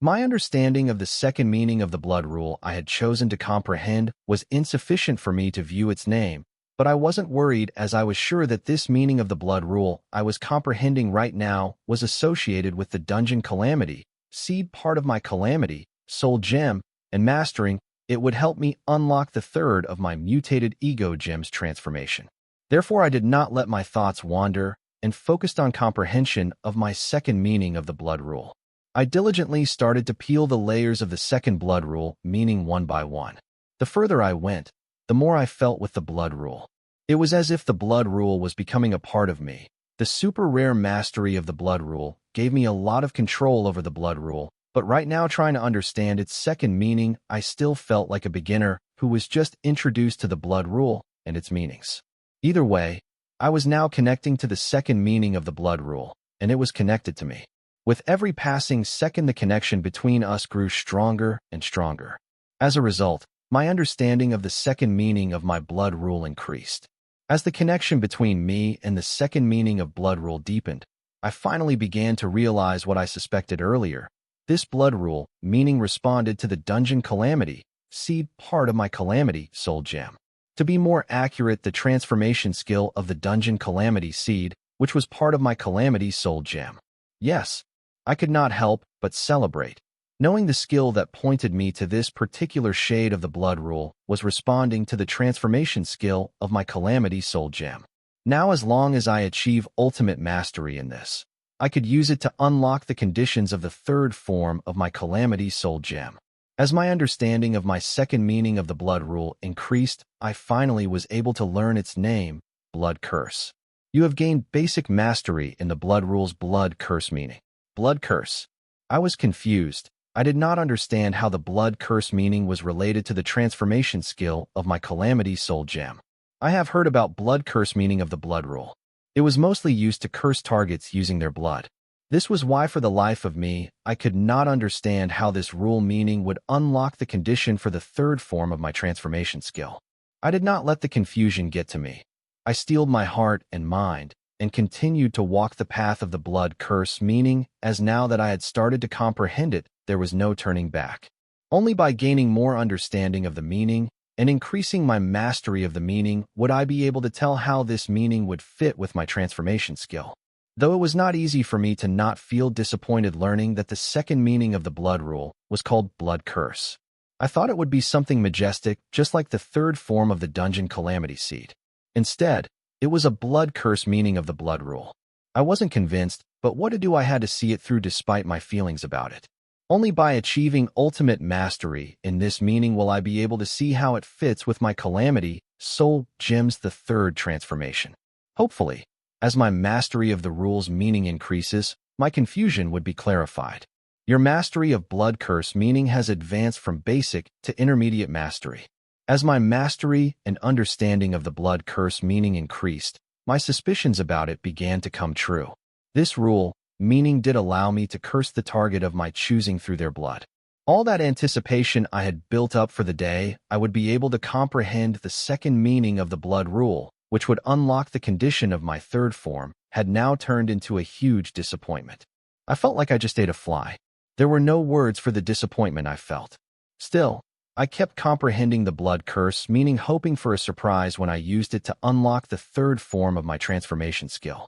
My understanding of the second meaning of the blood rule I had chosen to comprehend was insufficient for me to view its name, but I wasn't worried as I was sure that this meaning of the blood rule I was comprehending right now was associated with the dungeon calamity, seed part of my calamity, soul gem, and mastering it would help me unlock the third of my mutated ego gem's transformation. Therefore, I did not let my thoughts wander and focused on comprehension of my second meaning of the blood rule. I diligently started to peel the layers of the second blood rule meaning one by one. The further I went, the more I felt with the blood rule. It was as if the blood rule was becoming a part of me. The super rare mastery of the blood rule gave me a lot of control over the blood rule, but right now trying to understand its second meaning, I still felt like a beginner who was just introduced to the blood rule and its meanings. Either way, I was now connecting to the second meaning of the blood rule, and it was connected to me. With every passing second, the connection between us grew stronger and stronger. As a result, my understanding of the second meaning of my blood rule increased. As the connection between me and the second meaning of blood rule deepened, I finally began to realize what I suspected earlier. This blood rule meaning responded to the dungeon calamity, seed part of my calamity soul gem. To be more accurate, the transformation skill of the dungeon calamity seed, which was part of my calamity soul gem. Yes, I could not help but celebrate. Knowing the skill that pointed me to this particular shade of the blood rule was responding to the transformation skill of my calamity soul gem. Now, as long as I achieve ultimate mastery in this, I could use it to unlock the conditions of the third form of my calamity soul gem. As my understanding of my second meaning of the blood rule increased, I finally was able to learn its name, blood curse. You have gained basic mastery in the blood rule's blood curse meaning. Blood curse. I was confused. I did not understand how the blood curse meaning was related to the transformation skill of my calamity soul gem. I have heard about blood curse meaning of the blood rule. It was mostly used to curse targets using their blood. This was why for the life of me, I could not understand how this rule meaning would unlock the condition for the third form of my transformation skill. I did not let the confusion get to me. I steeled my heart and mind and continued to walk the path of the blood curse meaning, as now that I had started to comprehend it, there was no turning back. Only by gaining more understanding of the meaning and increasing my mastery of the meaning would I be able to tell how this meaning would fit with my transformation skill. Though it was not easy for me to not feel disappointed learning that the second meaning of the blood rule was called blood curse. I thought it would be something majestic, just like the third form of the dungeon calamity seed. Instead, it was a blood curse meaning of the blood rule. I wasn't convinced, but what to do, I had to see it through despite my feelings about it. Only by achieving ultimate mastery in this meaning will I be able to see how it fits with my calamity soul gem's the third transformation. Hopefully, as my mastery of the rule's meaning increases, my confusion would be clarified. Your mastery of blood curse meaning has advanced from basic to intermediate mastery. As my mastery and understanding of the blood curse meaning increased, my suspicions about it began to come true. This rule meaning did allow me to curse the target of my choosing through their blood. All that anticipation I had built up for the day I would be able to comprehend the second meaning of the blood rule, which would unlock the condition of my third form, had now turned into a huge disappointment. I felt like I just ate a fly. There were no words for the disappointment I felt. Still, I kept comprehending the blood curse meaning, hoping for a surprise when I used it to unlock the third form of my transformation skill.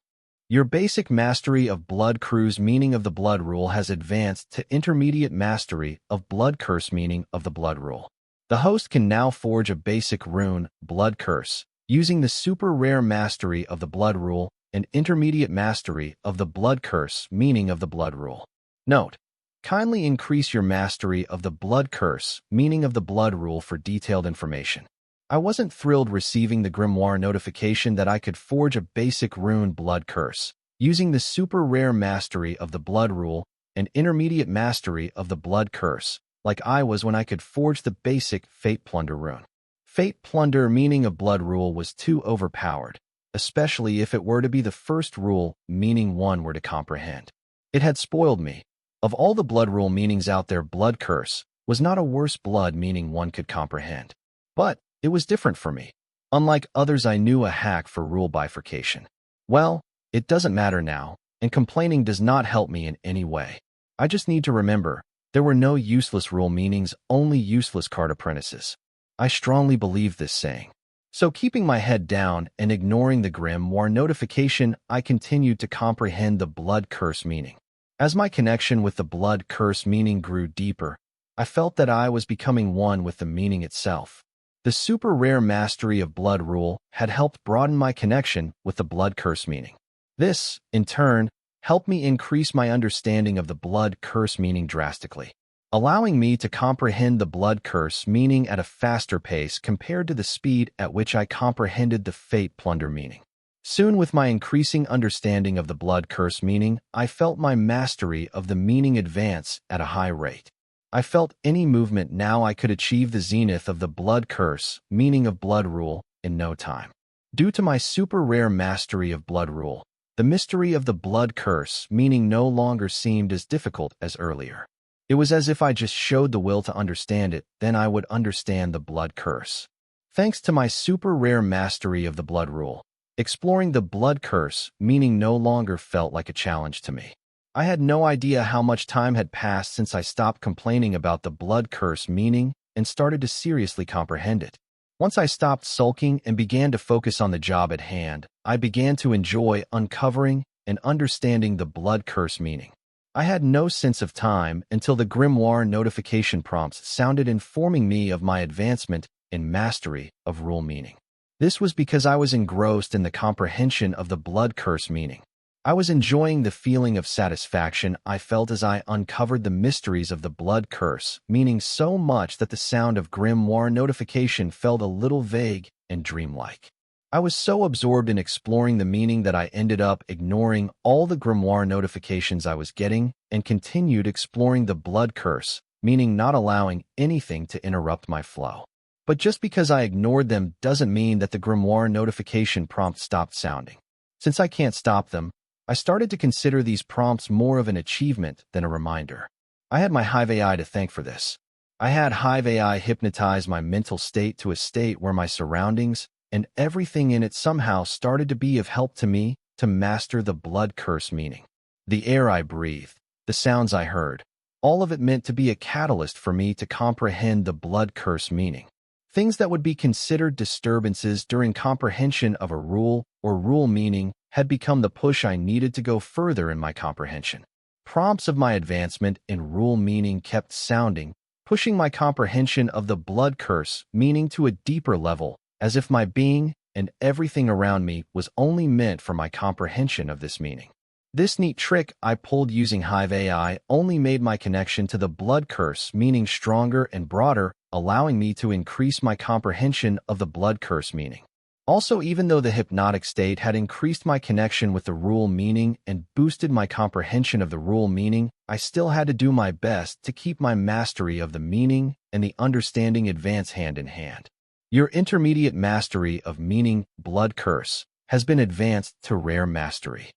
Your basic mastery of Blood Curse meaning of the Blood Rule has advanced to intermediate mastery of Blood Curse meaning of the Blood Rule. The host can now forge a basic rune, Blood Curse, using the super rare mastery of the Blood Rule and intermediate mastery of the Blood Curse meaning of the Blood Rule. Note: kindly increase your mastery of the Blood Curse meaning of the Blood Rule for detailed information. I wasn't thrilled receiving the grimoire notification that I could forge a basic rune Blood Curse, using the super rare mastery of the Blood Rule and intermediate mastery of the Blood Curse, like I was when I could forge the basic Fate Plunder rune. Fate Plunder meaning of Blood Rule was too overpowered, especially if it were to be the first rule meaning one were to comprehend. It had spoiled me. Of all the Blood Rule meanings out there, Blood Curse was not a worse blood meaning one could comprehend. But it was different for me. Unlike others, I knew a hack for rule bifurcation. Well, it doesn't matter now, and complaining does not help me in any way. I just need to remember, there were no useless rule meanings, only useless card apprentices. I strongly believe this saying. So keeping my head down and ignoring the grimoire notification, I continued to comprehend the Blood Curse meaning. As my connection with the Blood Curse meaning grew deeper, I felt that I was becoming one with the meaning itself. The super rare mastery of Blood Rule had helped broaden my connection with the Blood Curse meaning. This, in turn, helped me increase my understanding of the Blood Curse meaning drastically, allowing me to comprehend the Blood Curse meaning at a faster pace compared to the speed at which I comprehended the Fate Plunder meaning. Soon, with my increasing understanding of the Blood Curse meaning, I felt my mastery of the meaning advance at a high rate. I felt any movement now I could achieve the zenith of the Blood Curse meaning of Blood Rule in no time. Due to my super rare mastery of Blood Rule, the mystery of the Blood Curse meaning no longer seemed as difficult as earlier. It was as if I just showed the will to understand it, then I would understand the Blood Curse. Thanks to my super rare mastery of the Blood Rule, exploring the Blood Curse meaning no longer felt like a challenge to me. I had no idea how much time had passed since I stopped complaining about the Blood Curse meaning and started to seriously comprehend it. Once I stopped sulking and began to focus on the job at hand, I began to enjoy uncovering and understanding the Blood Curse meaning. I had no sense of time until the grimoire notification prompts sounded informing me of my advancement in mastery of rule meaning. This was because I was engrossed in the comprehension of the Blood Curse meaning. I was enjoying the feeling of satisfaction I felt as I uncovered the mysteries of the Blood Curse, meaning so much that the sound of grimoire notification felt a little vague and dreamlike. I was so absorbed in exploring the meaning that I ended up ignoring all the grimoire notifications I was getting and continued exploring the Blood Curse, meaning not allowing anything to interrupt my flow. But just because I ignored them doesn't mean that the grimoire notification prompts stopped sounding. Since I can't stop them, I started to consider these prompts more of an achievement than a reminder. I had my Hive AI to thank for this. I had Hive AI hypnotize my mental state to a state where my surroundings and everything in it somehow started to be of help to me to master the Blood Curse meaning. The air I breathed, the sounds I heard, all of it meant to be a catalyst for me to comprehend the Blood Curse meaning. Things that would be considered disturbances during comprehension of a rule or rule meaning had become the push I needed to go further in my comprehension. Prompts of my advancement in rule meaning kept sounding, pushing my comprehension of the Blood Curse meaning to a deeper level, as if my being and everything around me was only meant for my comprehension of this meaning. This neat trick I pulled using Hive AI only made my connection to the Blood Curse meaning stronger and broader, allowing me to increase my comprehension of the Blood Curse meaning. Also, even though the hypnotic state had increased my connection with the rule meaning and boosted my comprehension of the rule meaning, I still had to do my best to keep my mastery of the meaning and the understanding advance hand in hand. Your intermediate mastery of meaning, Blood Curse, has been advanced to rare mastery.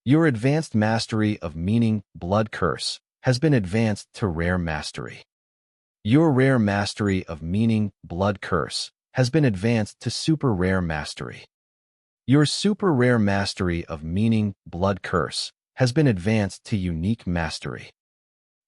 Your advanced mastery of meaning, Blood Curse, has been advanced to rare mastery. Your rare mastery of meaning, Blood Curse, has been advanced to super rare mastery. Your super rare mastery of meaning, Blood Curse, has been advanced to unique mastery.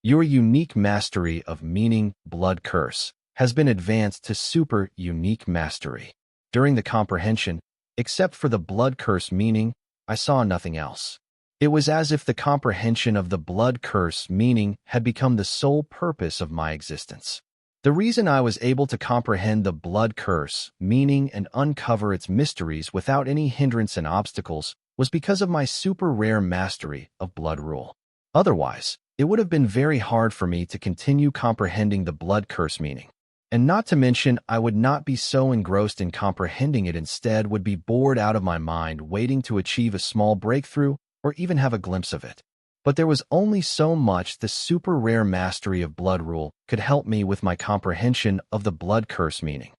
Your unique mastery of meaning, Blood Curse, has been advanced to super unique mastery. During the comprehension, except for the Blood Curse meaning, I saw nothing else. It was as if the comprehension of the blood curse meaning had become the sole purpose of my existence. The reason I was able to comprehend the blood curse meaning and uncover its mysteries without any hindrance and obstacles was because of my super rare mastery of blood rule. Otherwise, it would have been very hard for me to continue comprehending the blood curse meaning. And not to mention, I would not be so engrossed in comprehending it, instead would be bored out of my mind waiting to achieve a small breakthrough or even have a glimpse of it. But there was only so much the super rare mastery of blood rule could help me with my comprehension of the blood curse meaning.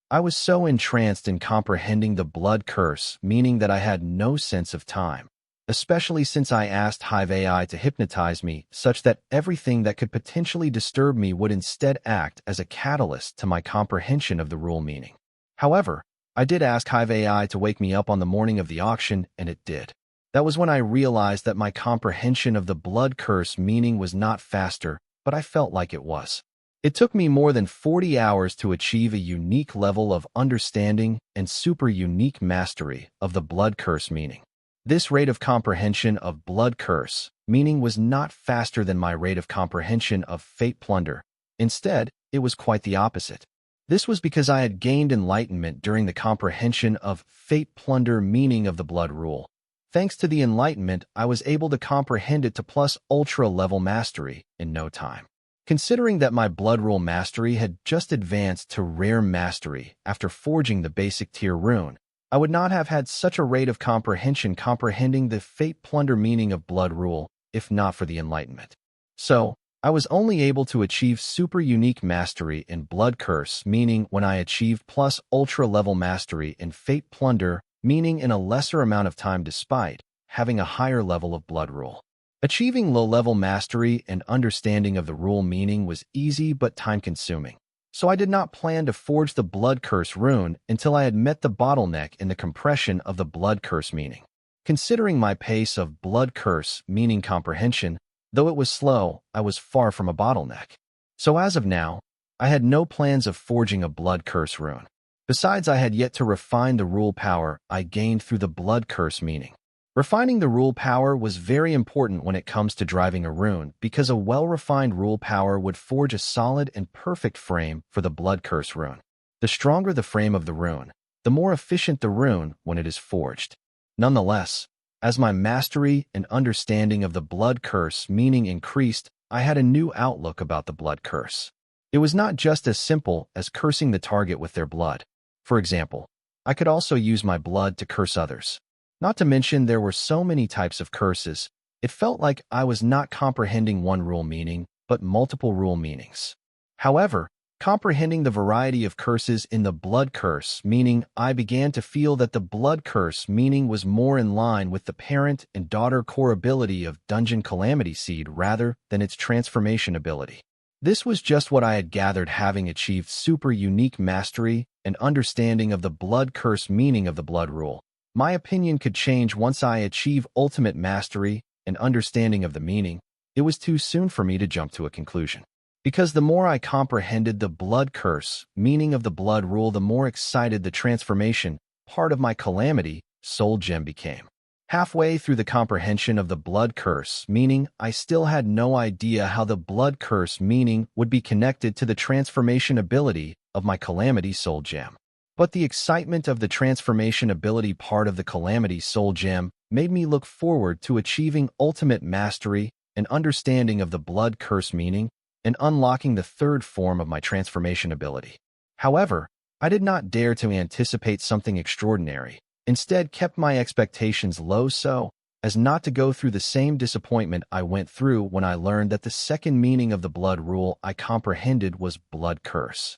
I was so entranced in comprehending the blood curse meaning that I had no sense of time, especially since I asked Hive AI to hypnotize me such that everything that could potentially disturb me would instead act as a catalyst to my comprehension of the rule meaning. However, I did ask Hive AI to wake me up on the morning of the auction, and it did. That was when I realized that my comprehension of the blood curse meaning was not faster, but I felt like it was. It took me more than 40 hours to achieve a unique level of understanding and super unique mastery of the blood curse meaning. This rate of comprehension of blood curse meaning was not faster than my rate of comprehension of fate plunder. Instead, it was quite the opposite. This was because I had gained enlightenment during the comprehension of fate plunder meaning of the blood rule. Thanks to the enlightenment, I was able to comprehend it to plus ultra level mastery in no time. Considering that my blood rule mastery had just advanced to rare mastery after forging the basic tier rune, I would not have had such a rate of comprehension comprehending the fate plunder meaning of blood rule if not for the enlightenment. So, I was only able to achieve super unique mastery in blood curse meaning when I achieved plus ultra level mastery in fate plunder meaning in a lesser amount of time despite having a higher level of blood rule. Achieving low-level mastery and understanding of the rule meaning was easy but time-consuming, so I did not plan to forge the blood curse rune until I had met the bottleneck in the compression of the blood curse meaning. Considering my pace of blood curse meaning comprehension, though it was slow, I was far from a bottleneck. So as of now, I had no plans of forging a blood curse rune. Besides, I had yet to refine the rule power I gained through the blood curse meaning. Refining the rule power was very important when it comes to driving a rune because a well-refined rule power would forge a solid and perfect frame for the blood curse rune. The stronger the frame of the rune, the more efficient the rune when it is forged. Nonetheless, as my mastery and understanding of the blood curse meaning increased, I had a new outlook about the blood curse. It was not just as simple as cursing the target with their blood. For example, I could also use my blood to curse others. Not to mention there were so many types of curses, it felt like I was not comprehending one rule meaning, but multiple rule meanings. However, comprehending the variety of curses in the blood curse meaning, I began to feel that the blood curse meaning was more in line with the parent and daughter core ability of Dungeon Calamity Seed rather than its transformation ability. This was just what I had gathered having achieved super unique mastery and understanding of the blood curse meaning of the blood rule. My opinion could change once I achieve ultimate mastery and understanding of the meaning. It was too soon for me to jump to a conclusion. Because the more I comprehended the blood curse meaning of the blood rule, the more excited the transformation part of my calamity soul gem became. Halfway through the comprehension of the blood curse meaning, I still had no idea how the blood curse meaning would be connected to the transformation ability of my calamity soul gem. But the excitement of the transformation ability part of the calamity soul gem made me look forward to achieving ultimate mastery and understanding of the blood curse meaning and unlocking the third form of my transformation ability. However, I did not dare to anticipate something extraordinary. Instead, kept my expectations low so as not to go through the same disappointment I went through when I learned that the second meaning of the blood rule I comprehended was blood curse.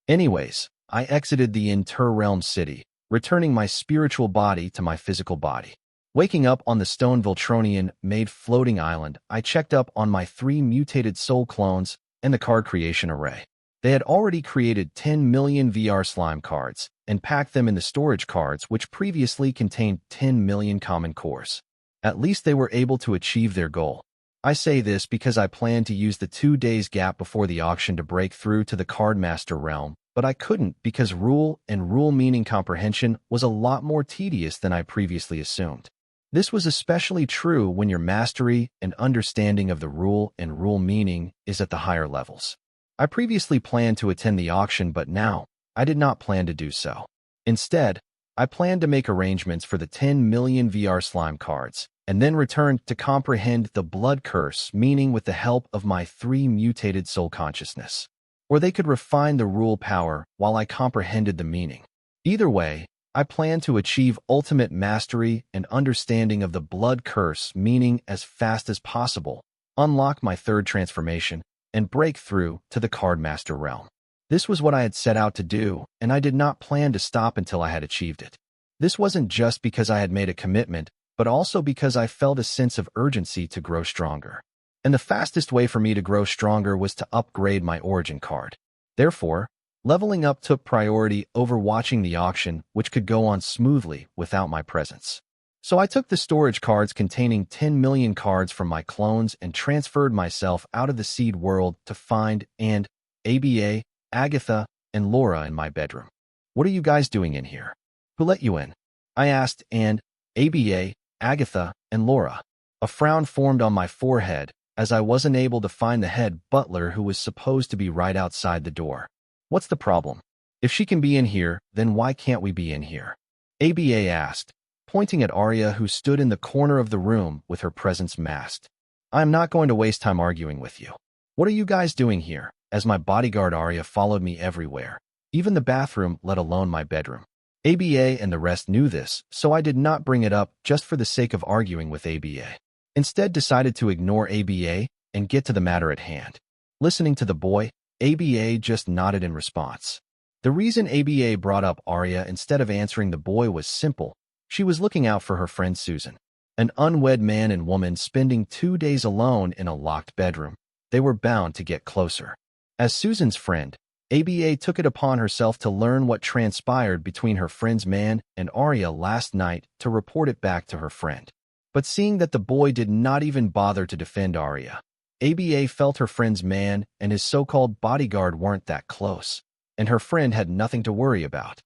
Anyways, I exited the Inter-Realm City, returning my spiritual body to my physical body. Waking up on the stone Voltronian-made floating island, I checked up on my 3 mutated soul clones and the card creation array. They had already created 10 million VR slime cards and packed them in the storage cards which previously contained 10 million common cores. At least they were able to achieve their goal. I say this because I planned to use the 2 days gap before the auction to break through to the Cardmaster realm, but I couldn't because rule and rule meaning comprehension was a lot more tedious than I previously assumed. This was especially true when your mastery and understanding of the rule and rule meaning is at the higher levels. I previously planned to attend the auction, but now I did not plan to do so. Instead, I planned to make arrangements for the 10 million VR slime cards, and then return to comprehend the blood curse meaning with the help of my 3 mutated soul consciousness. Or they could refine the rule power while I comprehended the meaning. Either way, I plan to achieve ultimate mastery and understanding of the blood curse meaning as fast as possible, unlock my 3rd transformation, and break through to the card master realm. This was what I had set out to do, and I did not plan to stop until I had achieved it. This wasn't just because I had made a commitment, but also because I felt a sense of urgency to grow stronger. And the fastest way for me to grow stronger was to upgrade my origin card. Therefore, leveling up took priority over watching the auction, which could go on smoothly without my presence. So I took the storage cards containing 10 million cards from my clones and transferred myself out of the seed world to find ABA, Agatha, and Laura in my bedroom. "What are you guys doing in here? Who let you in?" I asked, and ABA, Agatha, and Laura. A frown formed on my forehead as I wasn't able to find the head butler who was supposed to be right outside the door. "What's the problem? If she can be in here, then why can't we be in here?" ABA asked, pointing at Arya, who stood in the corner of the room with her presence masked. "I am not going to waste time arguing with you. What are you guys doing here?" As my bodyguard Arya followed me everywhere, even the bathroom, let alone my bedroom. ABA and the rest knew this, so I did not bring it up just for the sake of arguing with ABA. Instead, decided to ignore ABA and get to the matter at hand. Listening to the boy, ABA just nodded in response. The reason ABA brought up Arya instead of answering the boy was simple. She was looking out for her friend Susan. An unwed man and woman spending 2 days alone in a locked bedroom. They were bound to get closer. As Susan's friend, ABA took it upon herself to learn what transpired between her friend's man and Arya last night to report it back to her friend. But seeing that the boy did not even bother to defend Arya, ABA felt her friend's man and his so-called bodyguard weren't that close, and her friend had nothing to worry about.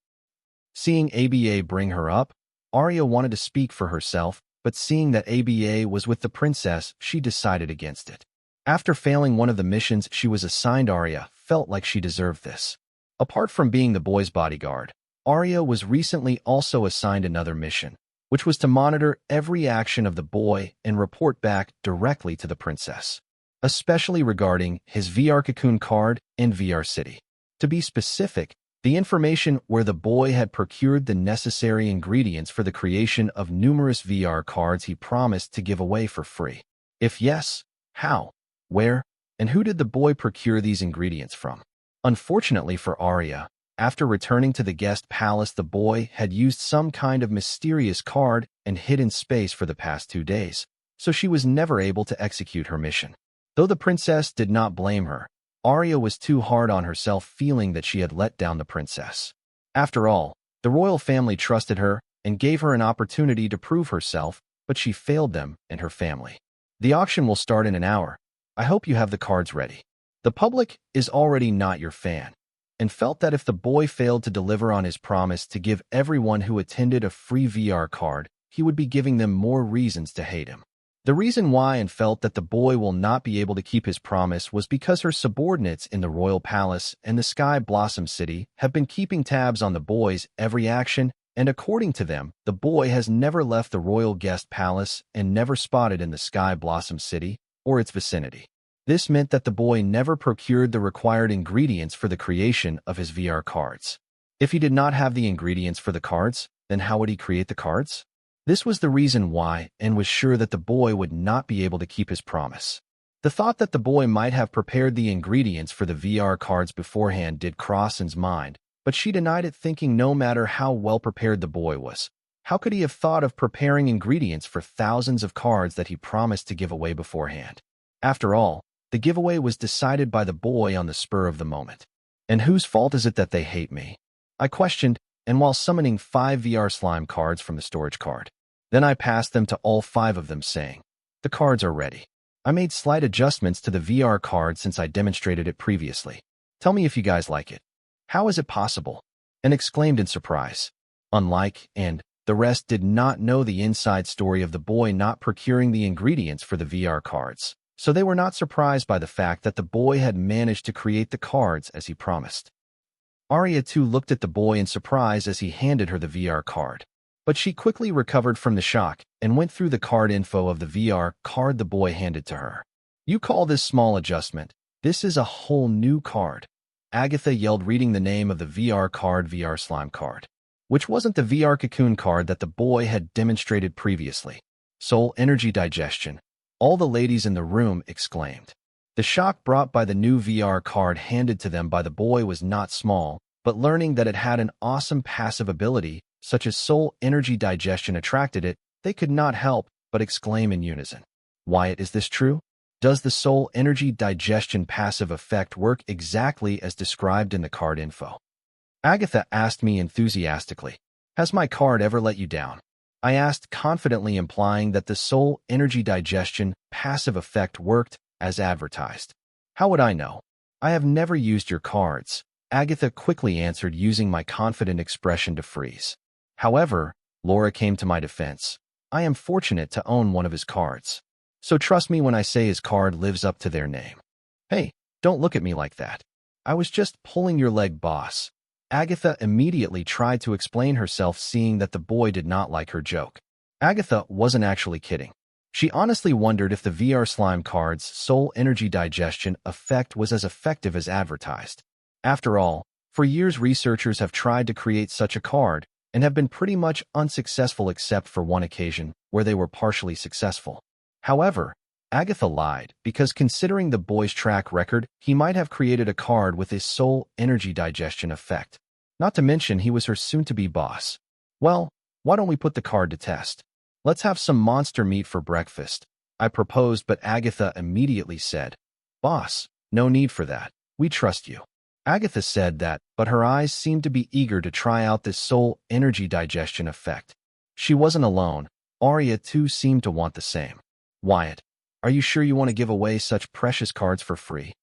Seeing ABA bring her up, Arya wanted to speak for herself, but seeing that ABA was with the princess, she decided against it. After failing one of the missions she was assigned, Arya felt like she deserved this. Apart from being the boy's bodyguard, Arya was recently also assigned another mission, which was to monitor every action of the boy and report back directly to the princess, especially regarding his VR Cocoon card and VR City. To be specific, the information where the boy had procured the necessary ingredients for the creation of numerous VR cards he promised to give away for free. If yes, how, where, and who did the boy procure these ingredients from? Unfortunately for Arya, after returning to the guest palace, the boy had used some kind of mysterious card and hidden space for the past 2 days, so she was never able to execute her mission. Though the princess did not blame her, Arya was too hard on herself, feeling that she had let down the princess. After all, the royal family trusted her and gave her an opportunity to prove herself, but she failed them and her family. The auction will start in an hour. I hope you have the cards ready. The public is already not your fan, and felt that if the boy failed to deliver on his promise to give everyone who attended a free VR card, he would be giving them more reasons to hate him. The reason why and felt that the boy will not be able to keep his promise was because her subordinates in the royal palace and the Sky Blossom City have been keeping tabs on the boy's every action, and according to them, the boy has never left the royal guest palace and never spotted in the Sky Blossom City or its vicinity. This meant that the boy never procured the required ingredients for the creation of his VR cards. If he did not have the ingredients for the cards, then how would he create the cards? This was the reason why, and was sure that the boy would not be able to keep his promise. The thought that the boy might have prepared the ingredients for the VR cards beforehand did cross Anne's mind, but she denied it, thinking no matter how well prepared the boy was, how could he have thought of preparing ingredients for thousands of cards that he promised to give away beforehand? After all, the giveaway was decided by the boy on the spur of the moment. And whose fault is it that they hate me? I questioned, and while summoning 5 VR slime cards from the storage card, then I passed them to all 5 of them, saying, "The cards are ready." I made slight adjustments to the VR card since I demonstrated it previously. "Tell me if you guys like it." "How is it possible?" Anne exclaimed in surprise. Unlike and The rest did not know the inside story of the boy not procuring the ingredients for the VR cards, so they were not surprised by the fact that the boy had managed to create the cards as he promised. Arya too looked at the boy in surprise as he handed her the VR card. But she quickly recovered from the shock and went through the card info of the VR card the boy handed to her. "You call this small adjustment? This is a whole new card," Agatha yelled, reading the name of the VR card, VR Slime card, which wasn't the VR Cocoon card that the boy had demonstrated previously. "Soul Energy Digestion," all the ladies in the room exclaimed. The shock brought by the new VR card handed to them by the boy was not small, but learning that it had an awesome passive ability, such as Soul Energy Digestion, attracted it. They could not help but exclaim in unison. "Wyatt, is this true? Does the Soul Energy Digestion passive effect work exactly as described in the card info?" Agatha asked me enthusiastically. "Has my card ever let you down?" I asked confidently, implying that the Soul Energy Digestion passive effect worked as advertised. "How would I know? I have never used your cards," Agatha quickly answered, using my confident expression to freeze. However, Laura came to my defense. "I am fortunate to own one of his cards. So trust me when I say his card lives up to their name." "Hey, don't look at me like that. I was just pulling your leg, boss." Agatha immediately tried to explain herself, seeing that the boy did not like her joke. Agatha wasn't actually kidding. She honestly wondered if the VR Slime card's Soul Energy Digestion effect was as effective as advertised. After all, for years researchers have tried to create such a card and have been pretty much unsuccessful except for one occasion where they were partially successful. However, Agatha lied, because considering the boy's track record, he might have created a card with his Soul Energy Digestion effect. Not to mention he was her soon-to-be boss. "Well, why don't we put the card to test? Let's have some monster meat for breakfast," I proposed, but Agatha immediately said, "Boss, no need for that. We trust you." Agatha said that, but her eyes seemed to be eager to try out this Soul Energy Digestion effect. She wasn't alone. Arya too seemed to want the same. "Wyatt, are you sure you want to give away such precious cards for free?"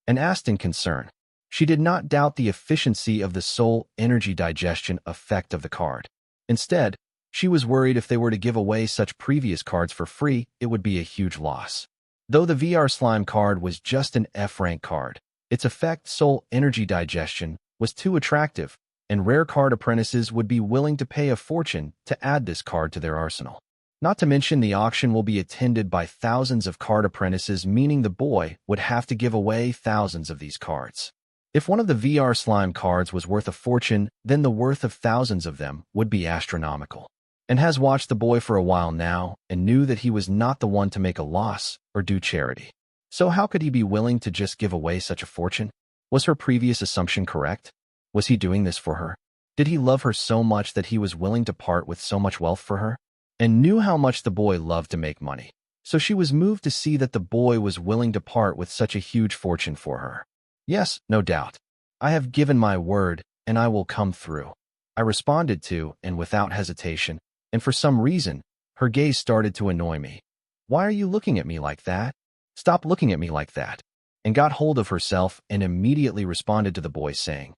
and asked in concern. She did not doubt the efficiency of the Soul Energy Digestion effect of the card. Instead, she was worried if they were to give away such previous cards for free, it would be a huge loss. Though the VR Slime card was just an F-rank card, its effect, Soul Energy Digestion, was too attractive, and rare card apprentices would be willing to pay a fortune to add this card to their arsenal. Not to mention the auction will be attended by thousands of card apprentices, meaning the boy would have to give away thousands of these cards. If one of the VR Slime cards was worth a fortune, then the worth of thousands of them would be astronomical. And has watched the boy for a while now and knew that he was not the one to make a loss or do charity. So how could he be willing to just give away such a fortune? Was her previous assumption correct? Was he doing this for her? Did he love her so much that he was willing to part with so much wealth for her? And knew how much the boy loved to make money. So she was moved to see that the boy was willing to part with such a huge fortune for her. "Yes, no doubt. I have given my word, and I will come through," I responded to, and without hesitation, and for some reason, her gaze started to annoy me. "Why are you looking at me like that? Stop looking at me like that," and got hold of herself and immediately responded to the boy, saying,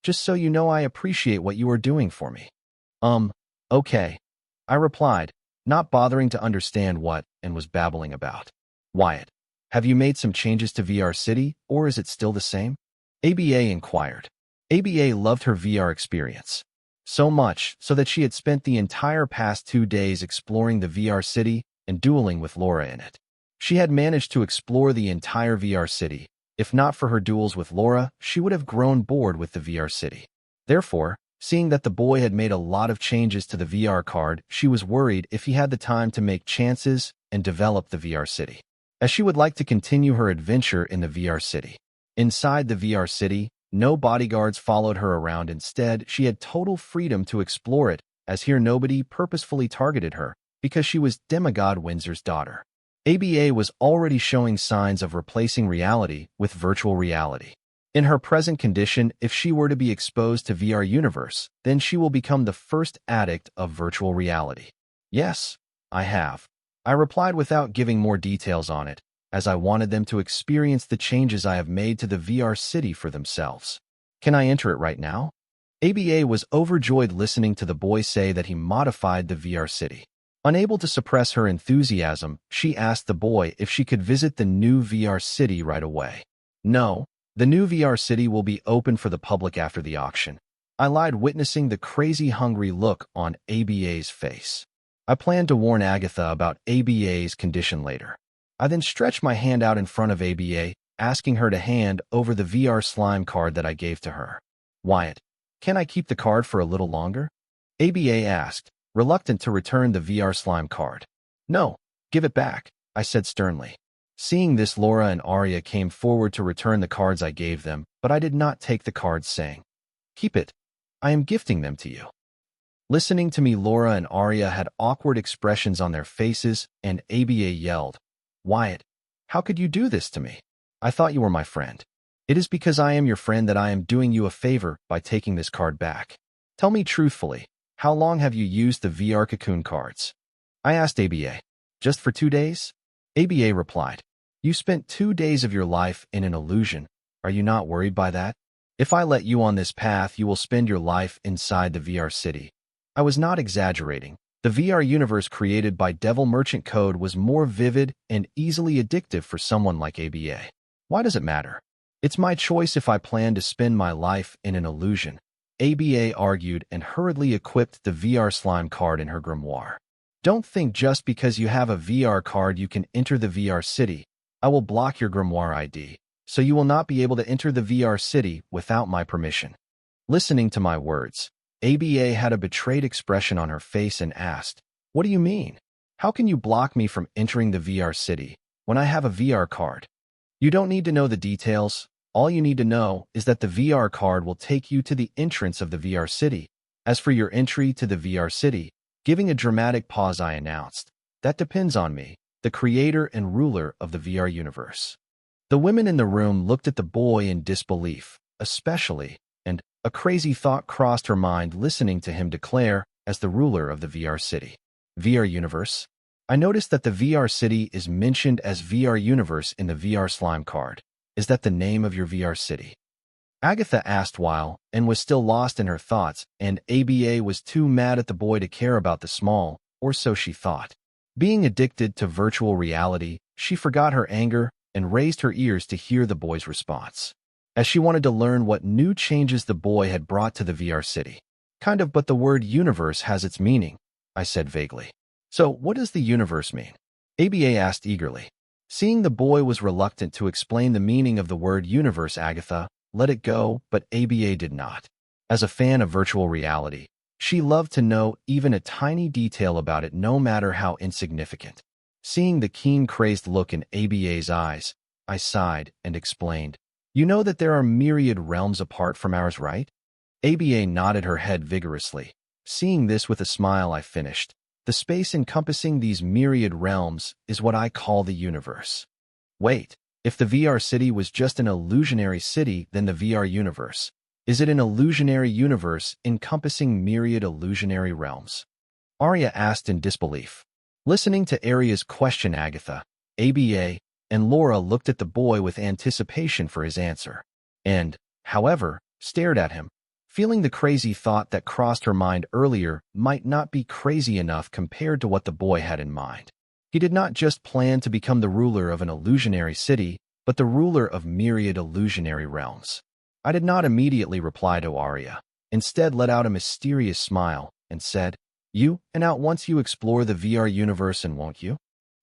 "Just so you know, I appreciate what you are doing for me." Okay, I replied, not bothering to understand what and was babbling about. "Wyatt, have you made some changes to VR City, or is it still the same?" ABA inquired. ABA loved her VR experience. So much so that she had spent the entire past 2 days exploring the VR City and dueling with Laura in it. She had managed to explore the entire VR City. If not for her duels with Laura, she would have grown bored with the VR City. Therefore, seeing that the boy had made a lot of changes to the VR card, she was worried if he had the time to make chances and develop the VR City, as she would like to continue her adventure in the VR City. Inside the VR City, no bodyguards followed her around. Instead, she had total freedom to explore it, as here nobody purposefully targeted her, because she was Demigod Windsor's daughter. ABA was already showing signs of replacing reality with virtual reality. In her present condition, if she were to be exposed to VR universe, then she will become the first addict of virtual reality. "Yes, I have," I replied without giving more details on it, as I wanted them to experience the changes I have made to the VR City for themselves. "Can I enter it right now?" ABA was overjoyed listening to the boy say that he modified the VR city. Unable to suppress her enthusiasm, she asked the boy if she could visit the new VR city right away. No, the new VR city will be open for the public after the auction. I lied, witnessing the crazy hungry look on ABA's face. I planned to warn Agatha about ABA's condition later. I then stretched my hand out in front of ABA, asking her to hand over the VR slime card that I gave to her. Wyatt, can I keep the card for a little longer? ABA asked, reluctant to return the VR slime card. No, give it back, I said sternly. Seeing this, Laura and Arya came forward to return the cards I gave them, but I did not take the cards, saying, Keep it. I am gifting them to you. Listening to me, Laura and Arya had awkward expressions on their faces, and ABA yelled, Wyatt, how could you do this to me? I thought you were my friend. It is because I am your friend that I am doing you a favor by taking this card back. Tell me truthfully, how long have you used the VR cocoon cards? I asked ABA. Just for 2 days? ABA replied, You spent 2 days of your life in an illusion. Are you not worried by that? If I let you on this path, you will spend your life inside the VR city. I was not exaggerating. The VR universe created by Devil Merchant Code was more vivid and easily addictive for someone like ABA. Why does it matter? It's my choice if I plan to spend my life in an illusion. ABA argued and hurriedly equipped the VR slime card in her grimoire. Don't think just because you have a VR card you can enter the VR city. I will block your grimoire ID, so you will not be able to enter the VR city without my permission. Listening to my words, ABA had a betrayed expression on her face and asked, What do you mean? How can you block me from entering the VR city when I have a VR card? You don't need to know the details. All you need to know is that the VR card will take you to the entrance of the VR city. As for your entry to the VR city, giving a dramatic pause, I announced, That depends on me, the creator and ruler of the VR universe. The women in the room looked at the boy in disbelief, especially, and a crazy thought crossed her mind listening to him declare as the ruler of the VR city. VR universe? I noticed that the VR city is mentioned as VR universe in the VR slime card. Is that the name of your VR city? Agatha asked while, and was still lost in her thoughts, and ABA was too mad at the boy to care about the small, or so she thought. Being addicted to virtual reality, she forgot her anger and raised her ears to hear the boy's response. As she wanted to learn what new changes the boy had brought to the VR city. Kind of, but the word universe has its meaning, I said vaguely. So, what does the universe mean? ABA asked eagerly. Seeing the boy was reluctant to explain the meaning of the word universe, Agatha let it go, but ABA did not. As a fan of virtual reality, she loved to know even a tiny detail about it, no matter how insignificant. Seeing the keen, crazed look in ABA's eyes, I sighed and explained, You know that there are myriad realms apart from ours, right? ABA nodded her head vigorously. Seeing this with a smile, I finished, The space encompassing these myriad realms is what I call the universe. Wait, if the VR city was just an illusionary city, then the VR universe, is it an illusionary universe encompassing myriad illusionary realms? Arya asked in disbelief. Listening to Arya's question, Agatha, ABA, and Laura looked at the boy with anticipation for his answer, and, however, stared at him, feeling the crazy thought that crossed her mind earlier might not be crazy enough compared to what the boy had in mind. He did not just plan to become the ruler of an illusionary city, but the ruler of myriad illusionary realms. I did not immediately reply to Arya, instead let out a mysterious smile, and said, You and out once you explore the VR universe, and won't you?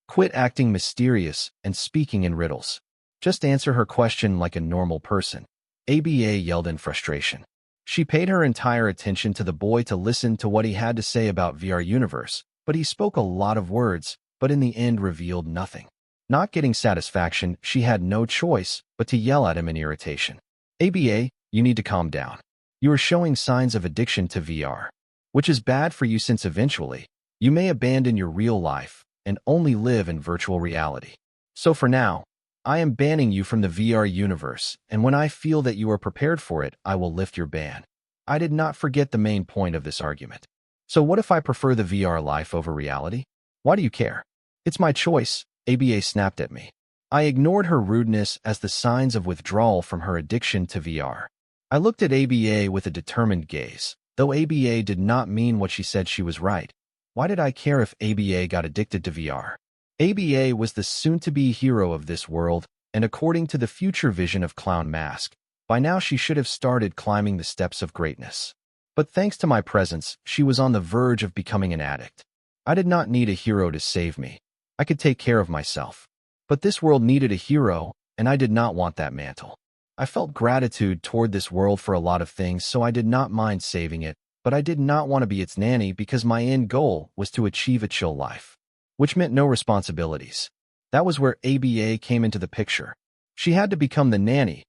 Quit acting mysterious and speaking in riddles. Just answer her question like a normal person. ABA yelled in frustration. She paid her entire attention to the boy to listen to what he had to say about VR universe, but he spoke a lot of words, but in the end revealed nothing. Not getting satisfaction, she had no choice but to yell at him in irritation. ABA, you need to calm down. You are showing signs of addiction to VR, which is bad for you since eventually, you may abandon your real life and only live in virtual reality. So for now, I am banning you from the VR universe, and when I feel that you are prepared for it, I will lift your ban. I did not forget the main point of this argument. So what if I prefer the VR life over reality? Why do you care? It's my choice, ABA snapped at me. I ignored her rudeness as the signs of withdrawal from her addiction to VR. I looked at ABA with a determined gaze. Though ABA did not mean what she said, she was right. Why did I care if ABA got addicted to VR? ABA was the soon-to-be hero of this world, and according to the future vision of Clown Mask, by now she should have started climbing the steps of greatness. But thanks to my presence, she was on the verge of becoming an addict. I did not need a hero to save me. I could take care of myself. But this world needed a hero, and I did not want that mantle. I felt gratitude toward this world for a lot of things, so I did not mind saving it, but I did not want to be its nanny because my end goal was to achieve a chill life, which meant no responsibilities. That was where ABA came into the picture. She had to become the nanny,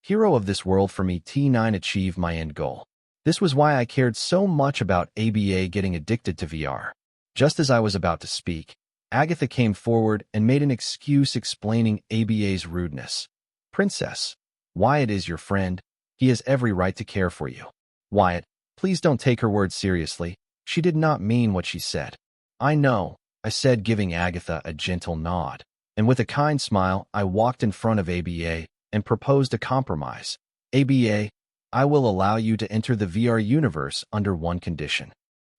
hero of this world for me to achieve my end goal. This was why I cared so much about ABA getting addicted to VR. Just as I was about to speak, Agatha came forward and made an excuse explaining ABA's rudeness. Princess, Wyatt is your friend. He has every right to care for you. Wyatt, please don't take her words seriously. She did not mean what she said. I know, I said, giving Agatha a gentle nod. And with a kind smile, I walked in front of ABA and proposed a compromise. ABA, I will allow you to enter the VR universe under one condition.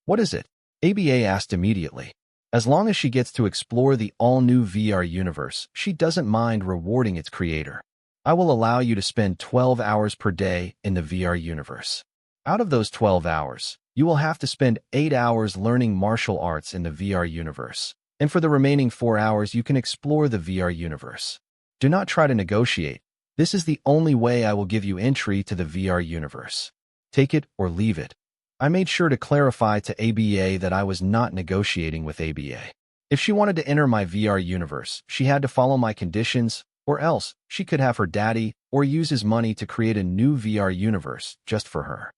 What is it? ABA asked immediately. As long as she gets to explore the all-new VR universe, she doesn't mind rewarding its creator. I will allow you to spend 12 hours per day in the VR universe. Out of those 12 hours, you will have to spend 8 hours learning martial arts in the VR universe. And for the remaining 4 hours, you can explore the VR universe. Do not try to negotiate. This is the only way I will give you entry to the VR universe. Take it or leave it. I made sure to clarify to ABA that I was not negotiating with ABA. If she wanted to enter my VR universe, she had to follow my conditions, or else she could have her daddy or use his money to create a new VR universe just for her.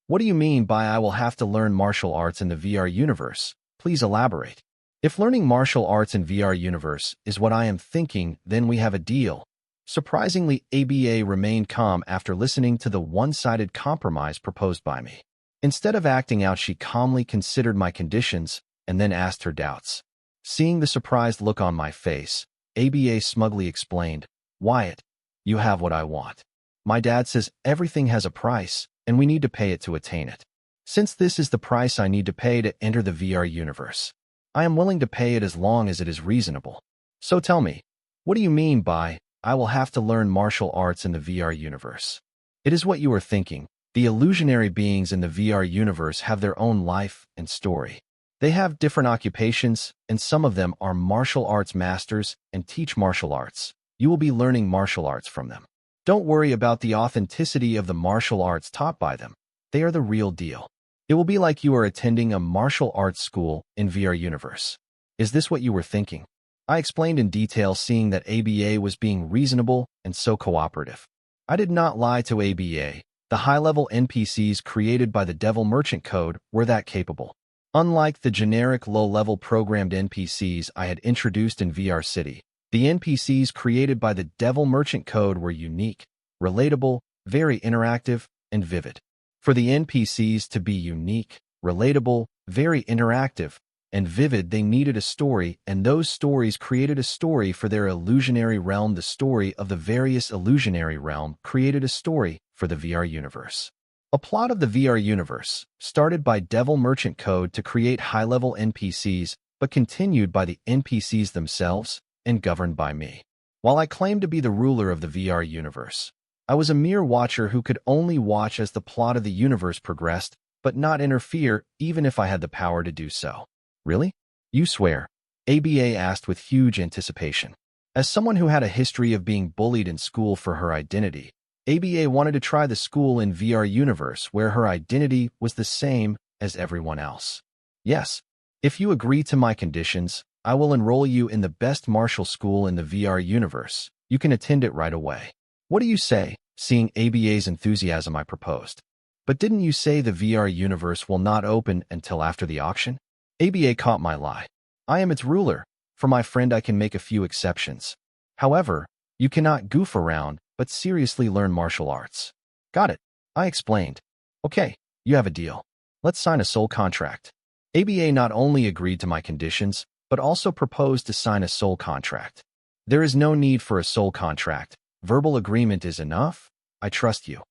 What do you mean by I will have to learn martial arts in the VR universe? Please elaborate. If learning martial arts in VR universe is what I am thinking, then we have a deal. Surprisingly, ABA remained calm after listening to the one-sided compromise proposed by me. Instead of acting out, she calmly considered my conditions and then asked her doubts. Seeing the surprised look on my face, ABA smugly explained, Wyatt, you have what I want. My dad says everything has a price, and we need to pay it to attain it. Since this is the price I need to pay to enter the VR universe, I am willing to pay it as long as it is reasonable. So tell me, what do you mean by, I will have to learn martial arts in the VR universe? It is what you are thinking. The illusionary beings in the VR universe have their own life and story. They have different occupations, and some of them are martial arts masters and teach martial arts. You will be learning martial arts from them. Don't worry about the authenticity of the martial arts taught by them. They are the real deal. It will be like you are attending a martial arts school in VR universe. Is this what you were thinking? I explained in detail, seeing that ABA was being reasonable and so cooperative. I did not lie to ABA. The high-level NPCs created by the Devil Merchant Code were that capable. Unlike the generic low-level programmed NPCs I had introduced in VR City, the NPCs created by the Devil Merchant Code were unique, relatable, very interactive, and vivid. For the NPCs to be unique, relatable, very interactive, and vivid, they needed a story, and those stories created a story for their illusionary realm. The story of the various illusionary realm created a story for the VR universe. A plot of the VR universe, started by Devil Merchant Code to create high-level NPCs, but continued by the NPCs themselves and governed by me. While I claimed to be the ruler of the VR universe, I was a mere watcher who could only watch as the plot of the universe progressed, but not interfere even if I had the power to do so. Really? You swear? ABA asked with huge anticipation. As someone who had a history of being bullied in school for her identity, ABA wanted to try the school in VR universe where her identity was the same as everyone else. Yes, if you agree to my conditions, I will enroll you in the best martial school in the VR universe. You can attend it right away. What do you say? Seeing ABA's enthusiasm, I proposed. But didn't you say the VR universe will not open until after the auction? ABA caught my lie. I am its ruler. For my friend, I can make a few exceptions. However, you cannot goof around, but seriously learn martial arts. Got it, I explained. Okay, you have a deal. Let's sign a soul contract. ABA not only agreed to my conditions, but also proposed to sign a soul contract. There is no need for a soul contract. Verbal agreement is enough. I trust you.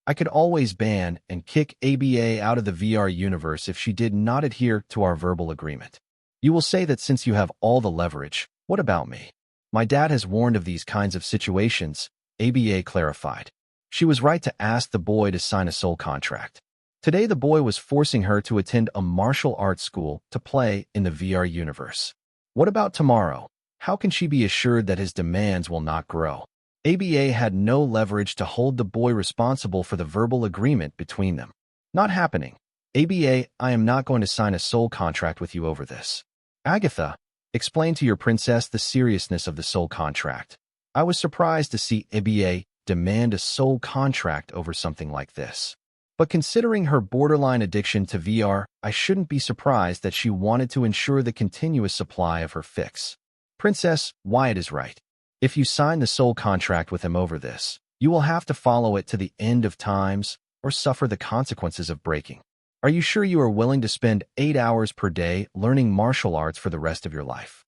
I could always ban and kick ABA out of the VR universe if she did not adhere to our verbal agreement. You will say that since you have all the leverage, what about me? My dad has warned of these kinds of situations, ABA clarified. She was right to ask the boy to sign a soul contract. Today the boy was forcing her to attend a martial arts school to play in the VR universe. What about tomorrow? How can she be assured that his demands will not grow? ABA had no leverage to hold the boy responsible for the verbal agreement between them. Not happening. ABA, I am not going to sign a soul contract with you over this. Agatha, explain to your princess the seriousness of the soul contract. I was surprised to see ABA demand a soul contract over something like this. But considering her borderline addiction to VR, I shouldn't be surprised that she wanted to ensure the continuous supply of her fix. Princess, Wyatt is right. If you sign the soul contract with him over this, you will have to follow it to the end of times or suffer the consequences of breaking. Are you sure you are willing to spend 8 hours per day learning martial arts for the rest of your life?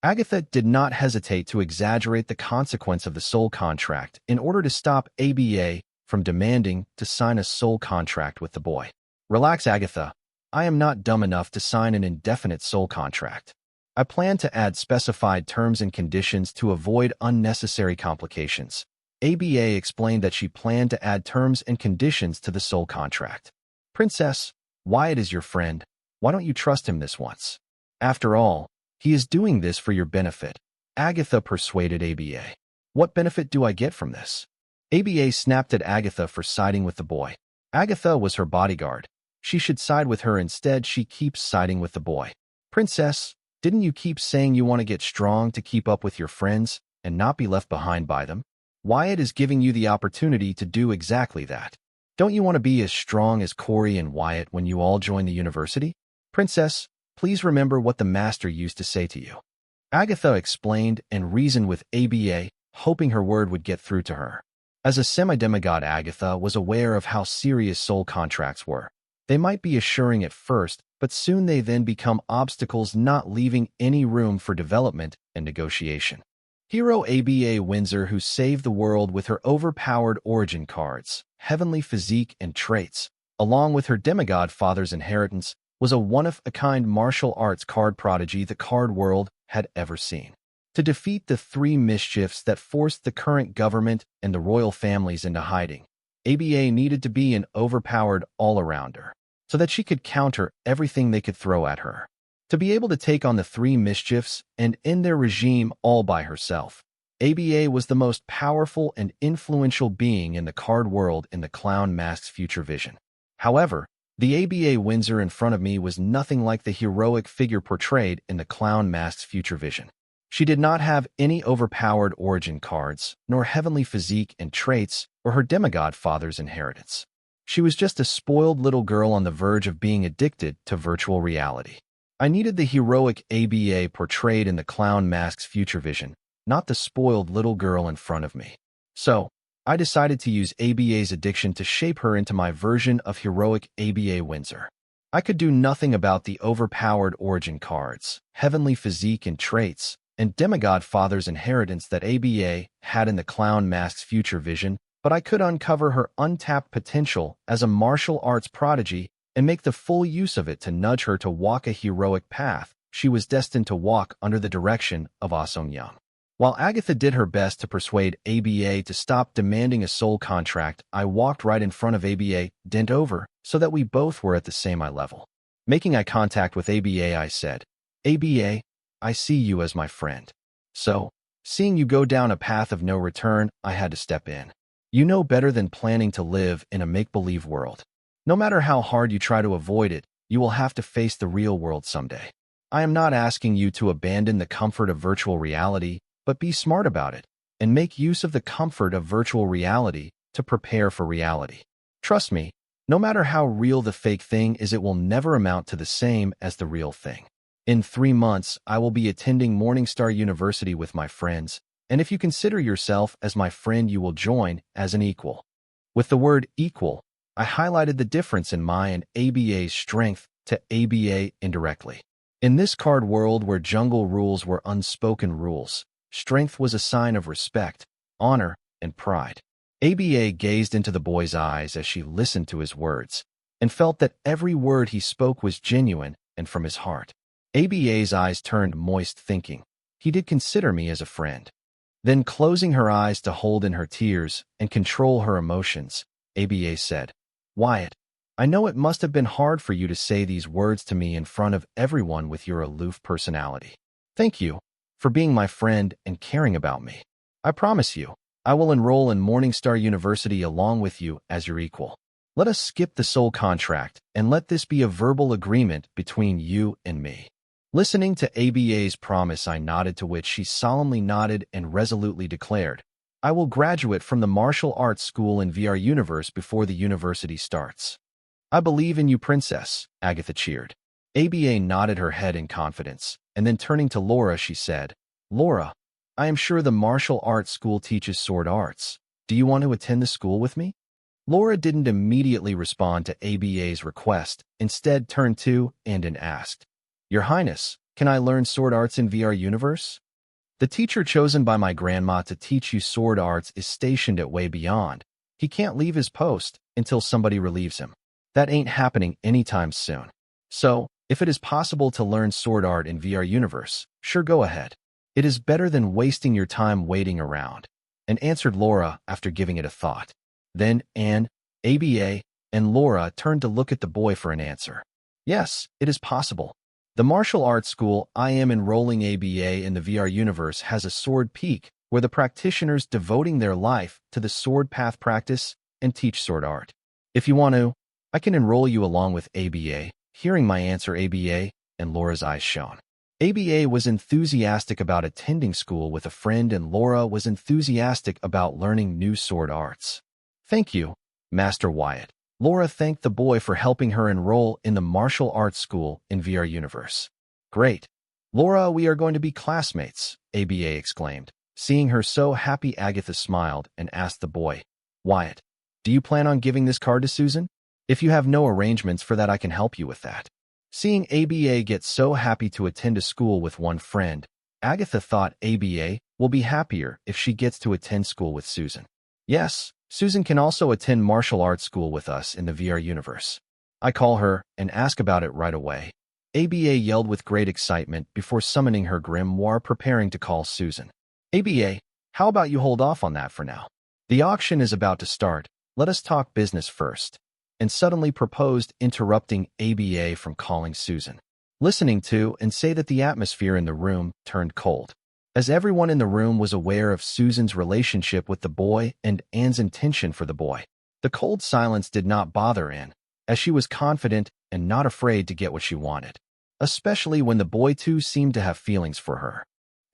Agatha did not hesitate to exaggerate the consequence of the soul contract in order to stop ABA from demanding to sign a soul contract with the boy. Relax, Agatha. I am not dumb enough to sign an indefinite soul contract. I plan to add specified terms and conditions to avoid unnecessary complications. ABA explained that she planned to add terms and conditions to the soul contract. Princess, Wyatt is your friend. Why don't you trust him this once? After all, he is doing this for your benefit. Agatha persuaded ABA. What benefit do I get from this? ABA snapped at Agatha for siding with the boy. Agatha was her bodyguard. She should side with her instead. She keeps siding with the boy. Princess, didn't you keep saying you want to get strong to keep up with your friends and not be left behind by them? Wyatt is giving you the opportunity to do exactly that. Don't you want to be as strong as Corey and Wyatt when you all join the university? Princess, please remember what the master used to say to you. Agatha explained and reasoned with ABA, hoping her word would get through to her. As a semi-demigod, Agatha was aware of how serious soul contracts were. They might be assuring at first, but soon they then become obstacles, not leaving any room for development and negotiation. Hero ABA Windsor, who saved the world with her overpowered origin cards, heavenly physique and traits, along with her demigod father's inheritance, was a one-of-a-kind martial arts card prodigy the card world had ever seen. To defeat the three mischiefs that forced the current government and the royal families into hiding, ABA needed to be an overpowered all-arounder, so that she could counter everything they could throw at her. To be able to take on the three mischiefs and end their regime all by herself, ABA was the most powerful and influential being in the card world in the Clown Mask's future vision. However, the ABA Windsor in front of me was nothing like the heroic figure portrayed in the Clown Mask's future vision. She did not have any overpowered origin cards, nor heavenly physique and traits, or her demigod father's inheritance. She was just a spoiled little girl on the verge of being addicted to virtual reality. I needed the heroic ABA portrayed in the Clown Mask's future vision, not the spoiled little girl in front of me. So, I decided to use ABA's addiction to shape her into my version of heroic ABA Windsor. I could do nothing about the overpowered origin cards, heavenly physique and traits, and demigod father's inheritance that ABA had in the Clown Mask's future vision, but I could uncover her untapped potential as a martial arts prodigy and make the full use of it to nudge her to walk a heroic path she was destined to walk under the direction of Ah Sung-young. While Agatha did her best to persuade ABA to stop demanding a soul contract, I walked right in front of ABA, bent over, so that we both were at the same eye level. Making eye contact with ABA, I said, ABA, I see you as my friend. So, seeing you go down a path of no return, I had to step in. You know better than planning to live in a make-believe world. No matter how hard you try to avoid it, you will have to face the real world someday. I am not asking you to abandon the comfort of virtual reality, but be smart about it, and make use of the comfort of virtual reality to prepare for reality. Trust me, no matter how real the fake thing is, it will never amount to the same as the real thing. In 3 months, I will be attending Morningstar University with my friends, and if you consider yourself as my friend, you will join as an equal. With the word equal, I highlighted the difference in my and ABA's strength to ABA indirectly. In this card world where jungle rules were unspoken rules, strength was a sign of respect, honor, and pride. ABA gazed into the boy's eyes as she listened to his words and felt that every word he spoke was genuine and from his heart. ABA's eyes turned moist, thinking, "He did consider me as a friend." Then, closing her eyes to hold in her tears and control her emotions, ABA said, "Wyatt, I know it must have been hard for you to say these words to me in front of everyone with your aloof personality. Thank you for being my friend and caring about me. I promise you, I will enroll in Morningstar University along with you as your equal. Let us skip the soul contract and let this be a verbal agreement between you and me." Listening to ABA's promise, I nodded, to which she solemnly nodded and resolutely declared, "I will graduate from the martial arts school in VR Universe before the university starts." "I believe in you, Princess," Agatha cheered. ABA nodded her head in confidence, and then turning to Laura, she said, "Laura, I am sure the martial arts school teaches sword arts. Do you want to attend the school with me?" Laura didn't immediately respond to ABA's request, instead turned to and asked, "Your Highness, can I learn sword arts in VR Universe? The teacher chosen by my grandma to teach you sword arts is stationed at way beyond. He can't leave his post until somebody relieves him. That ain't happening anytime soon. So, if it is possible to learn sword art in VR Universe, sure, go ahead. It is better than wasting your time waiting around," and answered Laura after giving it a thought. Then Anne, ABA, and Laura turned to look at the boy for an answer. "Yes, it is possible. The martial arts school I am enrolling ABA in the VR Universe has a sword peak where the practitioners devoting their life to the sword path practice and teach sword art. If you want to, I can enroll you along with ABA." Hearing my answer, ABA and Laura's eyes shone. ABA was enthusiastic about attending school with a friend, and Laura was enthusiastic about learning new sword arts. "Thank you, Master Wyatt." Laura thanked the boy for helping her enroll in the martial arts school in VR Universe. "Great. Laura, we are going to be classmates," ABA exclaimed. Seeing her so happy, Agatha smiled and asked the boy, "Wyatt, do you plan on giving this card to Susan? If you have no arrangements for that, I can help you with that." Seeing ABA get so happy to attend a school with one friend, Agatha thought ABA will be happier if she gets to attend school with Susan. "Yes, Susan can also attend martial arts school with us in the VR Universe. I call her and ask about it right away," ABA yelled with great excitement before summoning her grimoire, preparing to call Susan. "ABA, how about you hold off on that for now? The auction is about to start. Let us talk business first," and suddenly proposed, interrupting ABA from calling Susan. Listening to and say that the atmosphere in the room turned cold, as everyone in the room was aware of Susan's relationship with the boy and Anne's intention for the boy. The cold silence did not bother Anne, as she was confident and not afraid to get what she wanted, especially when the boy too seemed to have feelings for her.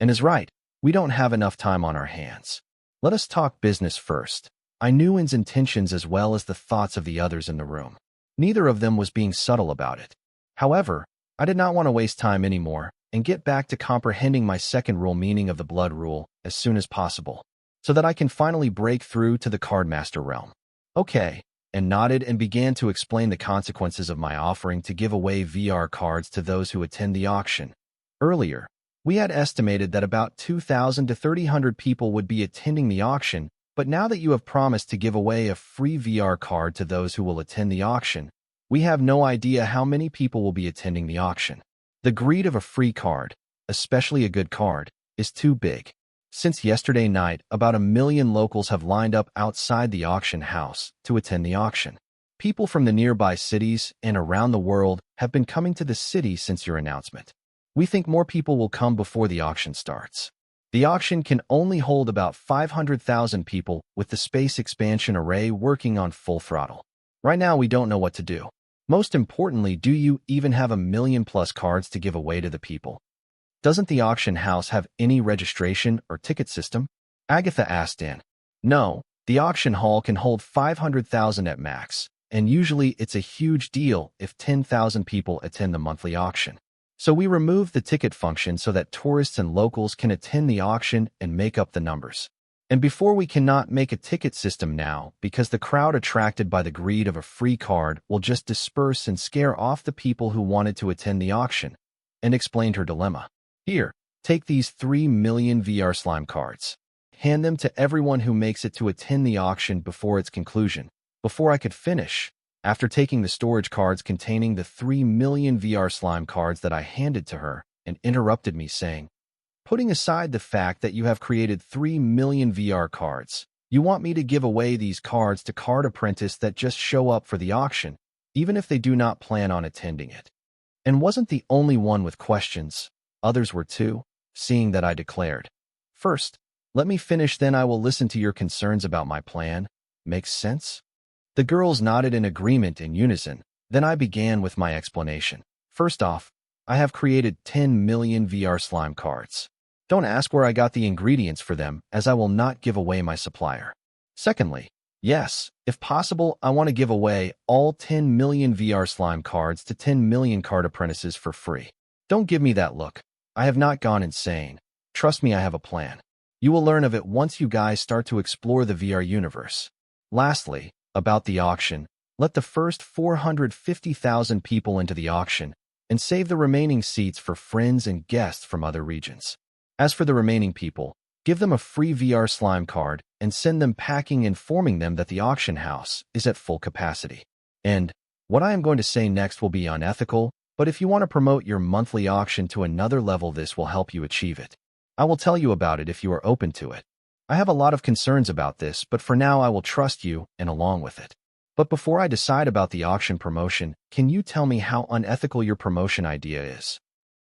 And is right, we don't have enough time on our hands. Let us talk business first. I knew Anne's intentions as well as the thoughts of the others in the room. Neither of them was being subtle about it. However, I did not want to waste time anymore and get back to comprehending my second rule, meaning of the blood rule, as soon as possible, so that I can finally break through to the cardmaster realm. "Okay," and nodded and began to explain the consequences of my offering to give away VR cards to those who attend the auction. Earlier, we had estimated that about 2,000 to 3,000 people would be attending the auction, but now that you have promised to give away a free VR card to those who will attend the auction, we have no idea how many people will be attending the auction. The greed of a free card, especially a good card, is too big. Since yesterday night, about 1 million locals have lined up outside the auction house to attend the auction. People from the nearby cities and around the world have been coming to the city since your announcement. We think more people will come before the auction starts. The auction can only hold about 500,000 people with the space expansion array working on full throttle. Right now, we don't know what to do. Most importantly, do you even have 1 million plus cards to give away to the people? Doesn't the auction house have any registration or ticket system? Agatha asked Anne. No, the auction hall can hold 500,000 at max, and usually it's a huge deal if 10,000 people attend the monthly auction. So we removed the ticket function so that tourists and locals can attend the auction and make up the numbers. And before we cannot make a ticket system now because the crowd attracted by the greed of a free card will just disperse and scare off the people who wanted to attend the auction, and explained her dilemma. Here, take these 3 million VR slime cards. Hand them to everyone who makes it to attend the auction before its conclusion. Before I could finish, after taking the storage cards containing the 3 million VR slime cards that I handed to her, and interrupted me saying, "Putting aside the fact that you have created 3 million VR cards, you want me to give away these cards to card apprentices that just show up for the auction, even if they do not plan on attending it." And wasn't the only one with questions. Others were too, seeing that I declared, "First, let me finish, then I will listen to your concerns about my plan. Makes sense?" The girls nodded in agreement in unison. Then I began with my explanation. First off, I have created 10 million VR slime cards. Don't ask where I got the ingredients for them, as I will not give away my supplier. Secondly, yes, if possible, I want to give away all 10 million VR slime cards to 10 million card apprentices for free. Don't give me that look. I have not gone insane. Trust me, I have a plan. You will learn of it once you guys start to explore the VR universe. Lastly, about the auction, let the first 450,000 people into the auction and save the remaining seats for friends and guests from other regions. As for the remaining people, give them a free VR slime card and send them packing, informing them that the auction house is at full capacity. And what I am going to say next will be unethical, but if you want to promote your monthly auction to another level, this will help you achieve it. I will tell you about it if you are open to it. I have a lot of concerns about this, but for now I will trust you and along with it. But before I decide about the auction promotion, can you tell me how unethical your promotion idea is?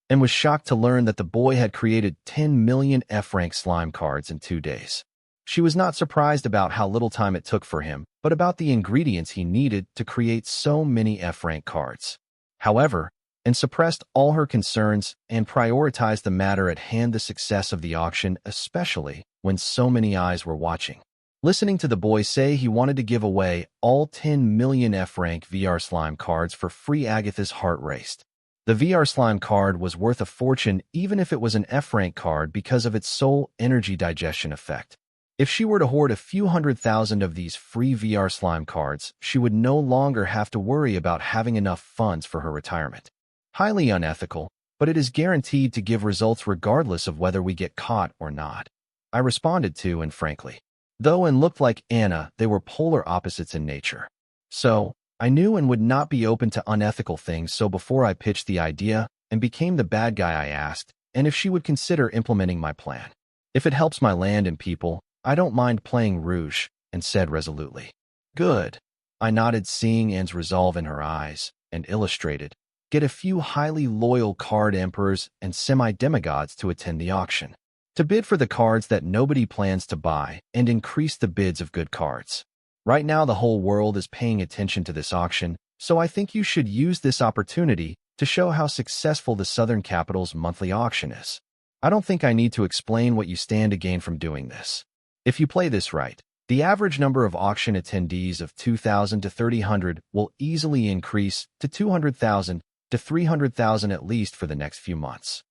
And was shocked to learn that the boy had created 10 million F-rank slime cards in 2 days. She was not surprised about how little time it took for him, but about the ingredients he needed to create so many F-rank cards. However, and suppressed all her concerns and prioritized the matter at hand, the success of the auction, especially when so many eyes were watching. Listening to the boy say he wanted to give away all 10 million F-rank VR slime cards for free, Agatha's heart raced. The VR slime card was worth a fortune even if it was an F-rank card because of its soul energy digestion effect. If she were to hoard a few 100,000 of these free VR slime cards, she would no longer have to worry about having enough funds for her retirement. Highly unethical, but it is guaranteed to give results regardless of whether we get caught or not. I responded to, and frankly, though and looked like Anna, they were polar opposites in nature. So, I knew and would not be open to unethical things, so before I pitched the idea and became the bad guy, I asked, and if she would consider implementing my plan. If it helps my land and people, I don't mind playing Rouge, and said resolutely. Good. I nodded, seeing Anne's resolve in her eyes, and illustrated, get a few highly loyal card emperors and semi-demigods to attend the auction, to bid for the cards that nobody plans to buy and increase the bids of good cards. Right now the whole world is paying attention to this auction, so I think you should use this opportunity to show how successful the Southern Capital's monthly auction is. I don't think I need to explain what you stand to gain from doing this. If you play this right, the average number of auction attendees of 2,000 to 300 will easily increase to 200,000 to 300,000 at least for the next few months.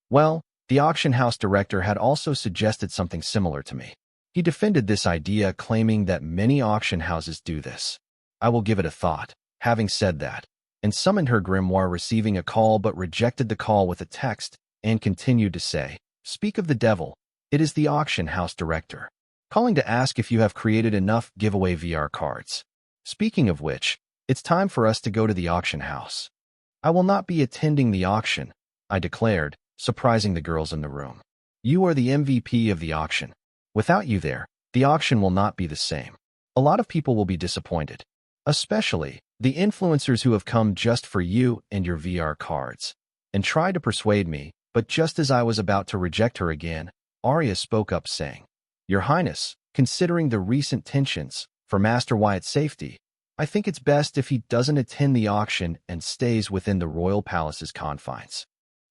Well, the auction house director had also suggested something similar to me. He defended this idea, claiming that many auction houses do this. I will give it a thought. Having said that, and summoned her grimoire, receiving a call but rejected the call with a text, and continued to say, "Speak of the devil, it is the auction house director, calling to ask if you have created enough giveaway VR cards. Speaking of which, it's time for us to go to the auction house." "I will not be attending the auction," I declared, surprising the girls in the room. "You are the MVP of the auction. Without you there, the auction will not be the same. A lot of people will be disappointed, especially the influencers who have come just for you and your VR cards," and tried to persuade me, but just as I was about to reject her again, Arya spoke up saying, "Your Highness, considering the recent tensions, for Master Wyatt's safety, I think it's best if he doesn't attend the auction and stays within the royal palace's confines."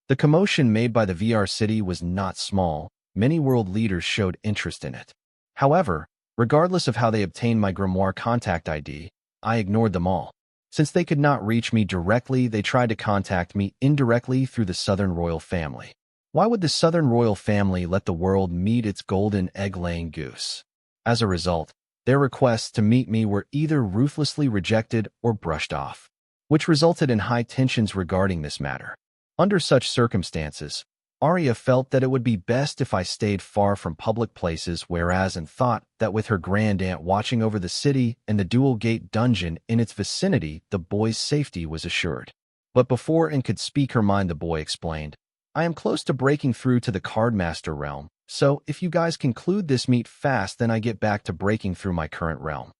The commotion made by the VR city was not small. Many world leaders showed interest in it. However, regardless of how they obtained my grimoire contact ID, I ignored them all. Since they could not reach me directly, they tried to contact me indirectly through the Southern royal family. Why would the Southern royal family let the world meet its golden egg-laying goose? As a result, their requests to meet me were either ruthlessly rejected or brushed off, which resulted in high tensions regarding this matter. Under such circumstances, Arya felt that it would be best if I stayed far from public places, whereas and thought that with her grand aunt watching over the city and the dual-gate dungeon in its vicinity, the boy's safety was assured. But before Anne could speak her mind, the boy explained, I am close to breaking through to the Cardmaster realm, so if you guys conclude this meet fast, then I get back to breaking through my current realm.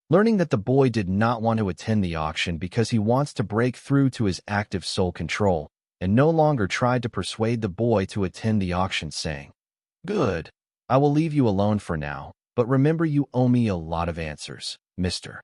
Learning that the boy did not want to attend the auction because he wants to break through to his active soul control, and no longer tried to persuade the boy to attend the auction, saying, Good, I will leave you alone for now, but remember you owe me a lot of answers, mister.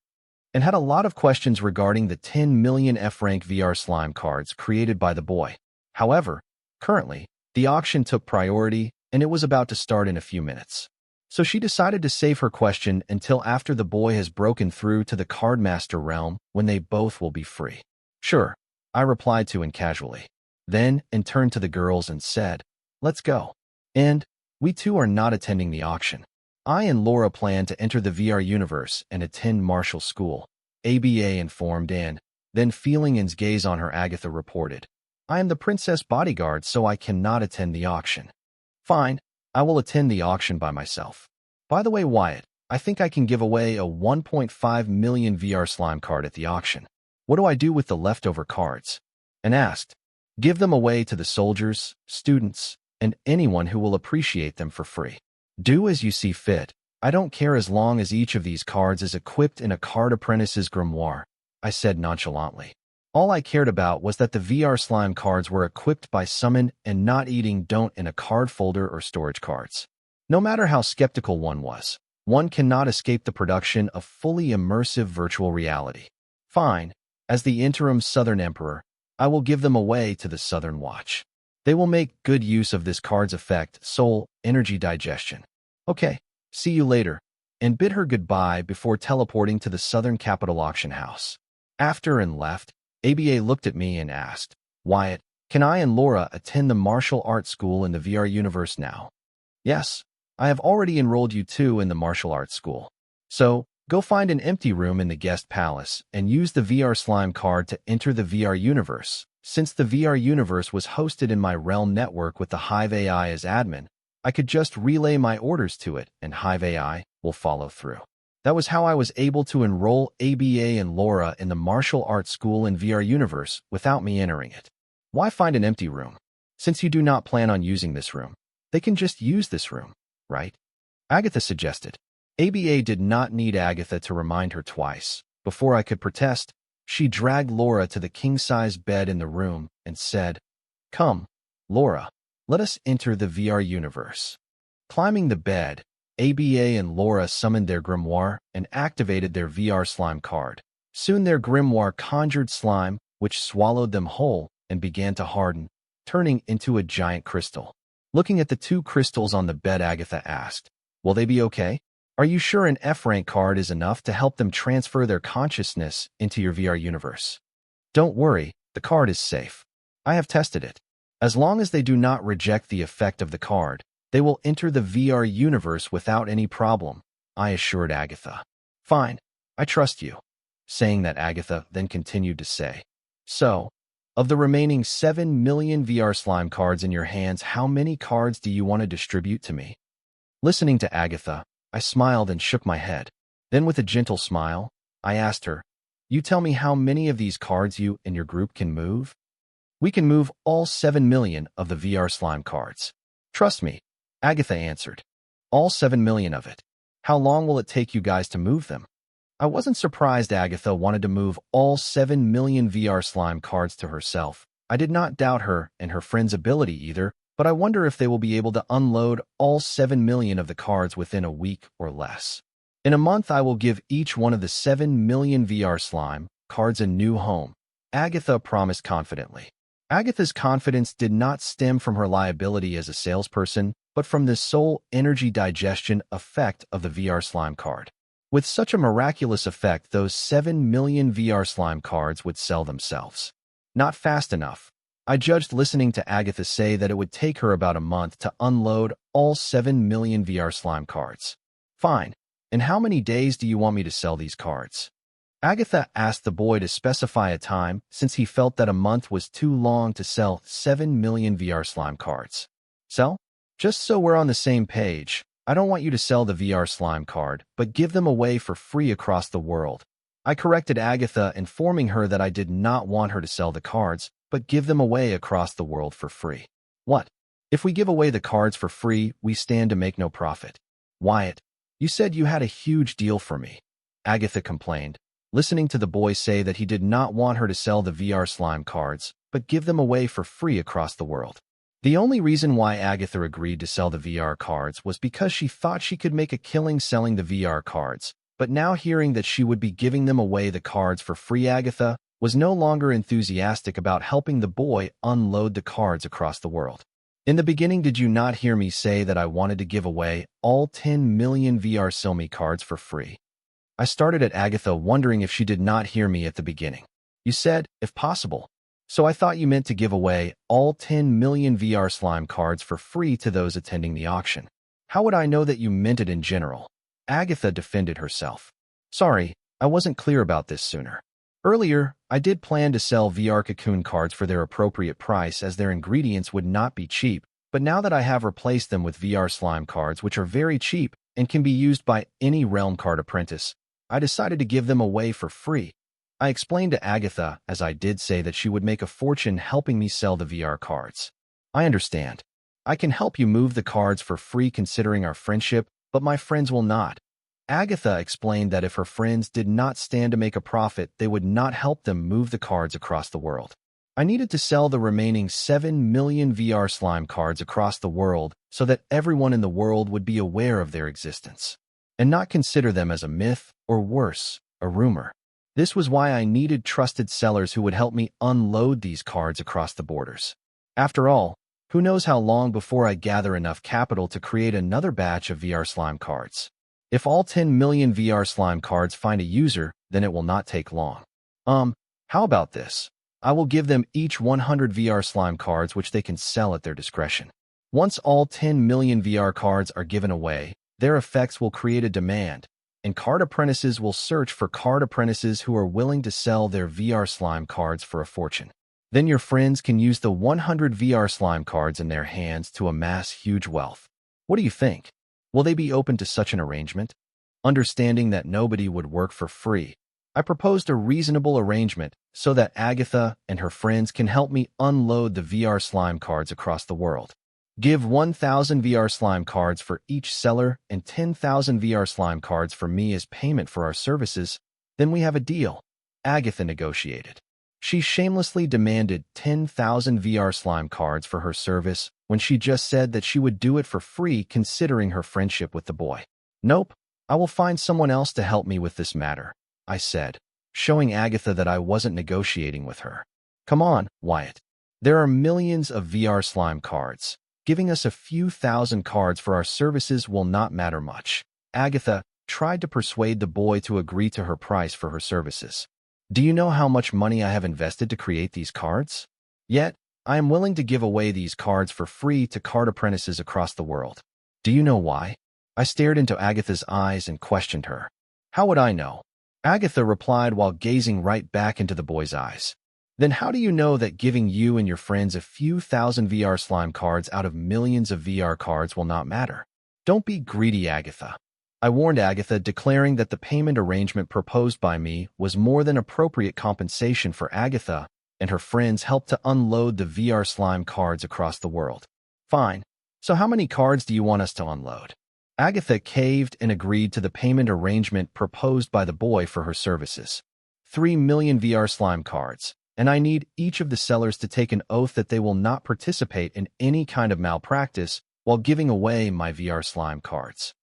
And had a lot of questions regarding the 10 million F-rank VR slime cards created by the boy. However, currently, the auction took priority, and it was about to start in a few minutes. So she decided to save her question until after the boy has broken through to the Cardmaster realm, when they both will be free. Sure, I replied to Anne casually. Then, Anne turned to the girls and said, Let's go. And we too are not attending the auction. I and Laura plan to enter the VR universe and attend martial school, ABA informed Anne. Then feeling Anne's gaze on her, Agatha reported, I am the princess bodyguard, so I cannot attend the auction. Fine, I will attend the auction by myself. By the way, Wyatt, I think I can give away a 1.5 million VR slime card at the auction. What do I do with the leftover cards? Anne asked. Give them away to the soldiers, students, and anyone who will appreciate them for free. Do as you see fit. I don't care as long as each of these cards is equipped in a card apprentice's grimoire, I said nonchalantly. All I cared about was that the VR slime cards were equipped by summon and not eating don't in a card folder or storage cards. No matter how skeptical one was, one cannot escape the production of fully immersive virtual reality. Fine, as the interim Southern Emperor, I will give them away to the Southern Watch. They will make good use of this card's effect, soul, energy digestion. Okay, see you later, and bid her goodbye before teleporting to the Southern Capital Auction House. After Anne left, ABA looked at me and asked, Wyatt, can I and Laura attend the martial arts school in the VR universe now? Yes, I have already enrolled you two in the martial arts school. So, go find an empty room in the guest palace and use the VR slime card to enter the VR universe. Since the VR universe was hosted in my realm network with the Hive AI as admin, I could just relay my orders to it and Hive AI will follow through. That was how I was able to enroll ABA and Laura in the martial arts school in VR universe without me entering it. Why find an empty room? Since you do not plan on using this room, they can just use this room, right? Agatha suggested. ABA did not need Agatha to remind her twice. Before I could protest, she dragged Laura to the king-size bed in the room and said, Come, Laura, let us enter the VR universe. Climbing the bed, ABA and Laura summoned their grimoire and activated their VR slime card. Soon their grimoire conjured slime, which swallowed them whole and began to harden, turning into a giant crystal. Looking at the two crystals on the bed, Agatha asked, Will they be okay? Are you sure an F-rank card is enough to help them transfer their consciousness into your VR universe? Don't worry, the card is safe. I have tested it. As long as they do not reject the effect of the card, they will enter the VR universe without any problem, I assured Agatha. Fine, I trust you. Saying that, Agatha then continued to say, So, of the remaining 7 million VR slime cards in your hands, how many cards do you want to distribute to me? Listening to Agatha, I smiled and shook my head. Then with a gentle smile, I asked her, You tell me how many of these cards you and your group can move? We can move all 7 million of the VR slime cards. Trust me, Agatha answered. All 7 million of it. How long will it take you guys to move them? I wasn't surprised Agatha wanted to move all 7 million VR slime cards to herself. I did not doubt her and her friend's ability either, but I wonder if they will be able to unload all 7 million of the cards within a week or less. In a month, I will give each one of the 7 million VR slime cards a new home, Agatha promised confidently. Agatha's confidence did not stem from her liability as a salesperson, but from the soul energy digestion effect of the VR slime card. With such a miraculous effect, those 7 million VR slime cards would sell themselves. Not fast enough. I judged listening to Agatha say that it would take her about a month to unload all 7 million VR slime cards. Fine. In how many days do you want me to sell these cards? Agatha asked the boy to specify a time since he felt that a month was too long to sell 7 million VR slime cards. Sell? Just so we're on the same page, I don't want you to sell the VR slime card, but give them away for free across the world. I corrected Agatha, informing her that I did not want her to sell the cards, but give them away across the world for free. What? If we give away the cards for free, we stand to make no profit. Wyatt, you said you had a huge deal for me. Agatha complained, listening to the boy say that he did not want her to sell the VR slime cards, but give them away for free across the world. The only reason why Agatha agreed to sell the VR cards was because she thought she could make a killing selling the VR cards, but now hearing that she would be giving them away the cards for free, Agatha was no longer enthusiastic about helping the boy unload the cards across the world. In the beginning, did you not hear me say that I wanted to give away all 10 million VR Silmi cards for free? I started at Agatha, wondering if she did not hear me at the beginning. You said, if possible. So I thought you meant to give away all 10 million VR slime cards for free to those attending the auction. How would I know that you meant it in general? Agatha defended herself. Sorry, I wasn't clear about this sooner. Earlier, I did plan to sell VR cocoon cards for their appropriate price as their ingredients would not be cheap, but now that I have replaced them with VR slime cards which are very cheap and can be used by any realm card apprentice, I decided to give them away for free. I explained to Agatha as I did say that she would make a fortune helping me sell the VR cards. I understand. I can help you move the cards for free considering our friendship, but my friends will not. Agatha explained that if her friends did not stand to make a profit, they would not help them move the cards across the world. I needed to sell the remaining 7 million VR slime cards across the world so that everyone in the world would be aware of their existence, and not consider them as a myth, or worse, a rumor. This was why I needed trusted sellers who would help me unload these cards across the borders. After all, who knows how long before I gather enough capital to create another batch of VR slime cards. If all 10 million VR slime cards find a user, then it will not take long. How about this? I will give them each 100 VR slime cards which they can sell at their discretion. Once all 10 million VR cards are given away, their effects will create a demand, and card apprentices will search for card apprentices who are willing to sell their VR slime cards for a fortune. Then your friends can use the 100 VR slime cards in their hands to amass huge wealth. What do you think? Will they be open to such an arrangement? Understanding that nobody would work for free, I proposed a reasonable arrangement so that Agatha and her friends can help me unload the VR slime cards across the world. Give 1,000 VR slime cards for each seller and 10,000 VR slime cards for me as payment for our services. Then we have a deal. Agatha negotiated. She shamelessly demanded 10,000 VR slime cards for her service when she just said that she would do it for free considering her friendship with the boy. Nope, I will find someone else to help me with this matter, I said, showing Agatha that I wasn't negotiating with her. Come on, Wyatt. There are millions of VR slime cards. Giving us a few thousand cards for our services will not matter much. Agatha tried to persuade the boy to agree to her price for her services. Do you know how much money I have invested to create these cards? Yet, I am willing to give away these cards for free to card apprentices across the world. Do you know why? I stared into Agatha's eyes and questioned her. How would I know? Agatha replied while gazing right back into the boy's eyes. Then how do you know that giving you and your friends a few thousand VR slime cards out of millions of VR cards will not matter? Don't be greedy, Agatha. I warned Agatha, declaring that the payment arrangement proposed by me was more than appropriate compensation for Agatha and her friends helped to unload the VR slime cards across the world. Fine. So how many cards do you want us to unload? Agatha caved and agreed to the payment arrangement proposed by the boy for her services. 3 million VR slime cards. And I need each of the sellers to take an oath that they will not participate in any kind of malpractice while giving away my VR slime cards.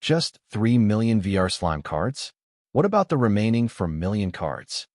Just 3 million VR slime cards? What about the remaining 4 million cards?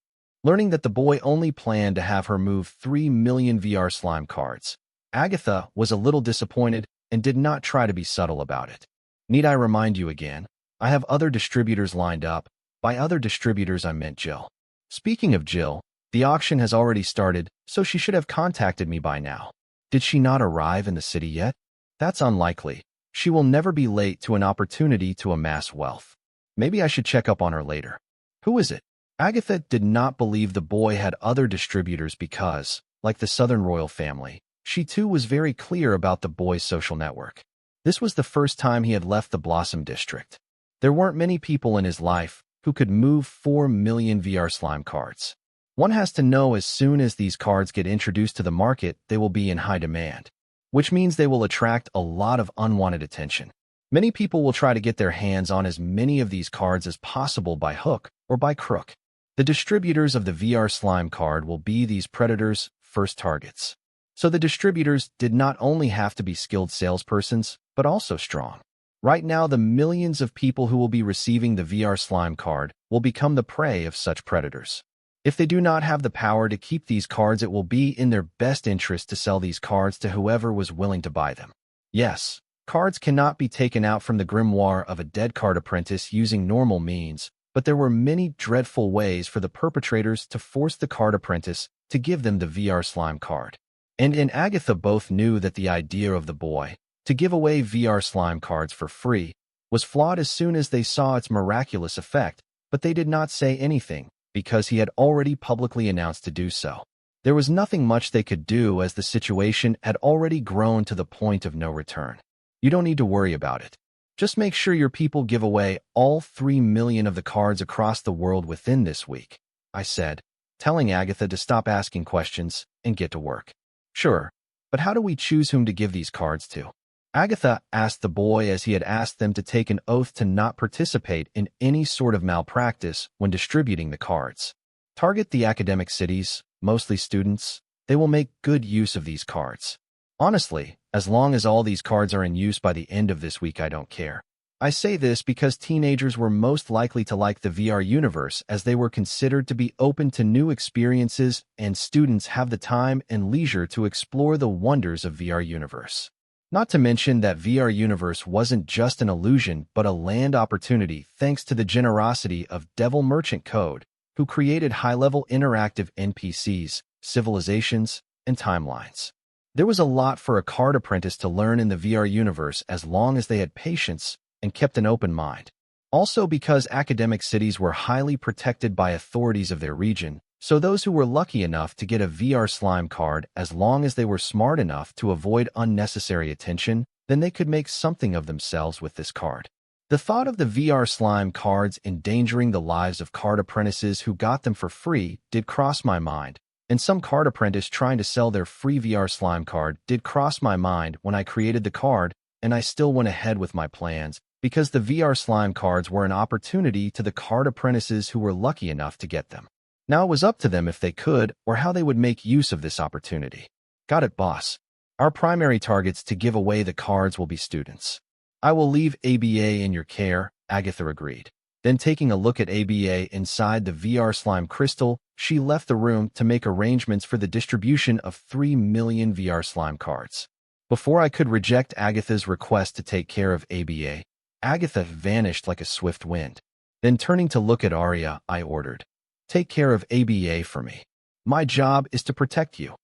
Learning that the boy only planned to have her move 3 million VR slime cards, Agatha was a little disappointed and did not try to be subtle about it. Need I remind you again? I have other distributors lined up. By other distributors, I meant Jill. Speaking of Jill, the auction has already started, so she should have contacted me by now. Did she not arrive in the city yet? That's unlikely. She will never be late to an opportunity to amass wealth. Maybe I should check up on her later. Who is it? Agatha did not believe the boy had other distributors because, like the Southern royal family, she too was very clear about the boy's social network. This was the first time he had left the Blossom District. There weren't many people in his life who could move 4 million VR slime cards. One has to know as soon as these cards get introduced to the market, they will be in high demand, which means they will attract a lot of unwanted attention. Many people will try to get their hands on as many of these cards as possible by hook or by crook. The distributors of the VR slime card will be these predators' first targets. So the distributors did not only have to be skilled salespersons, but also strong. Right now, the millions of people who will be receiving the VR slime card will become the prey of such predators. If they do not have the power to keep these cards, it will be in their best interest to sell these cards to whoever was willing to buy them. Yes, cards cannot be taken out from the grimoire of a dead card apprentice using normal means, but there were many dreadful ways for the perpetrators to force the card apprentice to give them the VR slime card. And Agatha both knew that the idea of the boy to give away VR slime cards for free was flawed as soon as they saw its miraculous effect, but they did not say anything because he had already publicly announced to do so. There was nothing much they could do as the situation had already grown to the point of no return. You don't need to worry about it. Just make sure your people give away all 3 million of the cards across the world within this week, I said, telling Agatha to stop asking questions and get to work. Sure, but how do we choose whom to give these cards to? Agatha asked the boy as he had asked them to take an oath to not participate in any sort of malpractice when distributing the cards. Target the academic cities, mostly students. They will make good use of these cards. Honestly, as long as all these cards are in use by the end of this week, I don't care. I say this because teenagers were most likely to like the VR universe as they were considered to be open to new experiences and students have the time and leisure to explore the wonders of VR universe. Not to mention that VR universe wasn't just an illusion but a land opportunity thanks to the generosity of Devil Merchant Code, who created high-level interactive NPCs, civilizations, and timelines. There was a lot for a card apprentice to learn in the VR universe as long as they had patience and kept an open mind. Also because academic cities were highly protected by authorities of their region, so those who were lucky enough to get a VR slime card, as long as they were smart enough to avoid unnecessary attention, then they could make something of themselves with this card. The thought of the VR slime cards endangering the lives of card apprentices who got them for free did cross my mind, and some card apprentice trying to sell their free VR slime card did cross my mind when I created the card, and I still went ahead with my plans, because the VR slime cards were an opportunity to the card apprentices who were lucky enough to get them. Now it was up to them if they could or how they would make use of this opportunity. Got it, boss. Our primary targets to give away the cards will be students. I will leave ABA in your care, Agatha agreed. Then taking a look at ABA inside the VR slime crystal, she left the room to make arrangements for the distribution of 3 million VR slime cards. Before I could reject Agatha's request to take care of ABA, Agatha vanished like a swift wind. Then turning to look at Arya, I ordered, "Take care of ABA for me. My job is to protect you."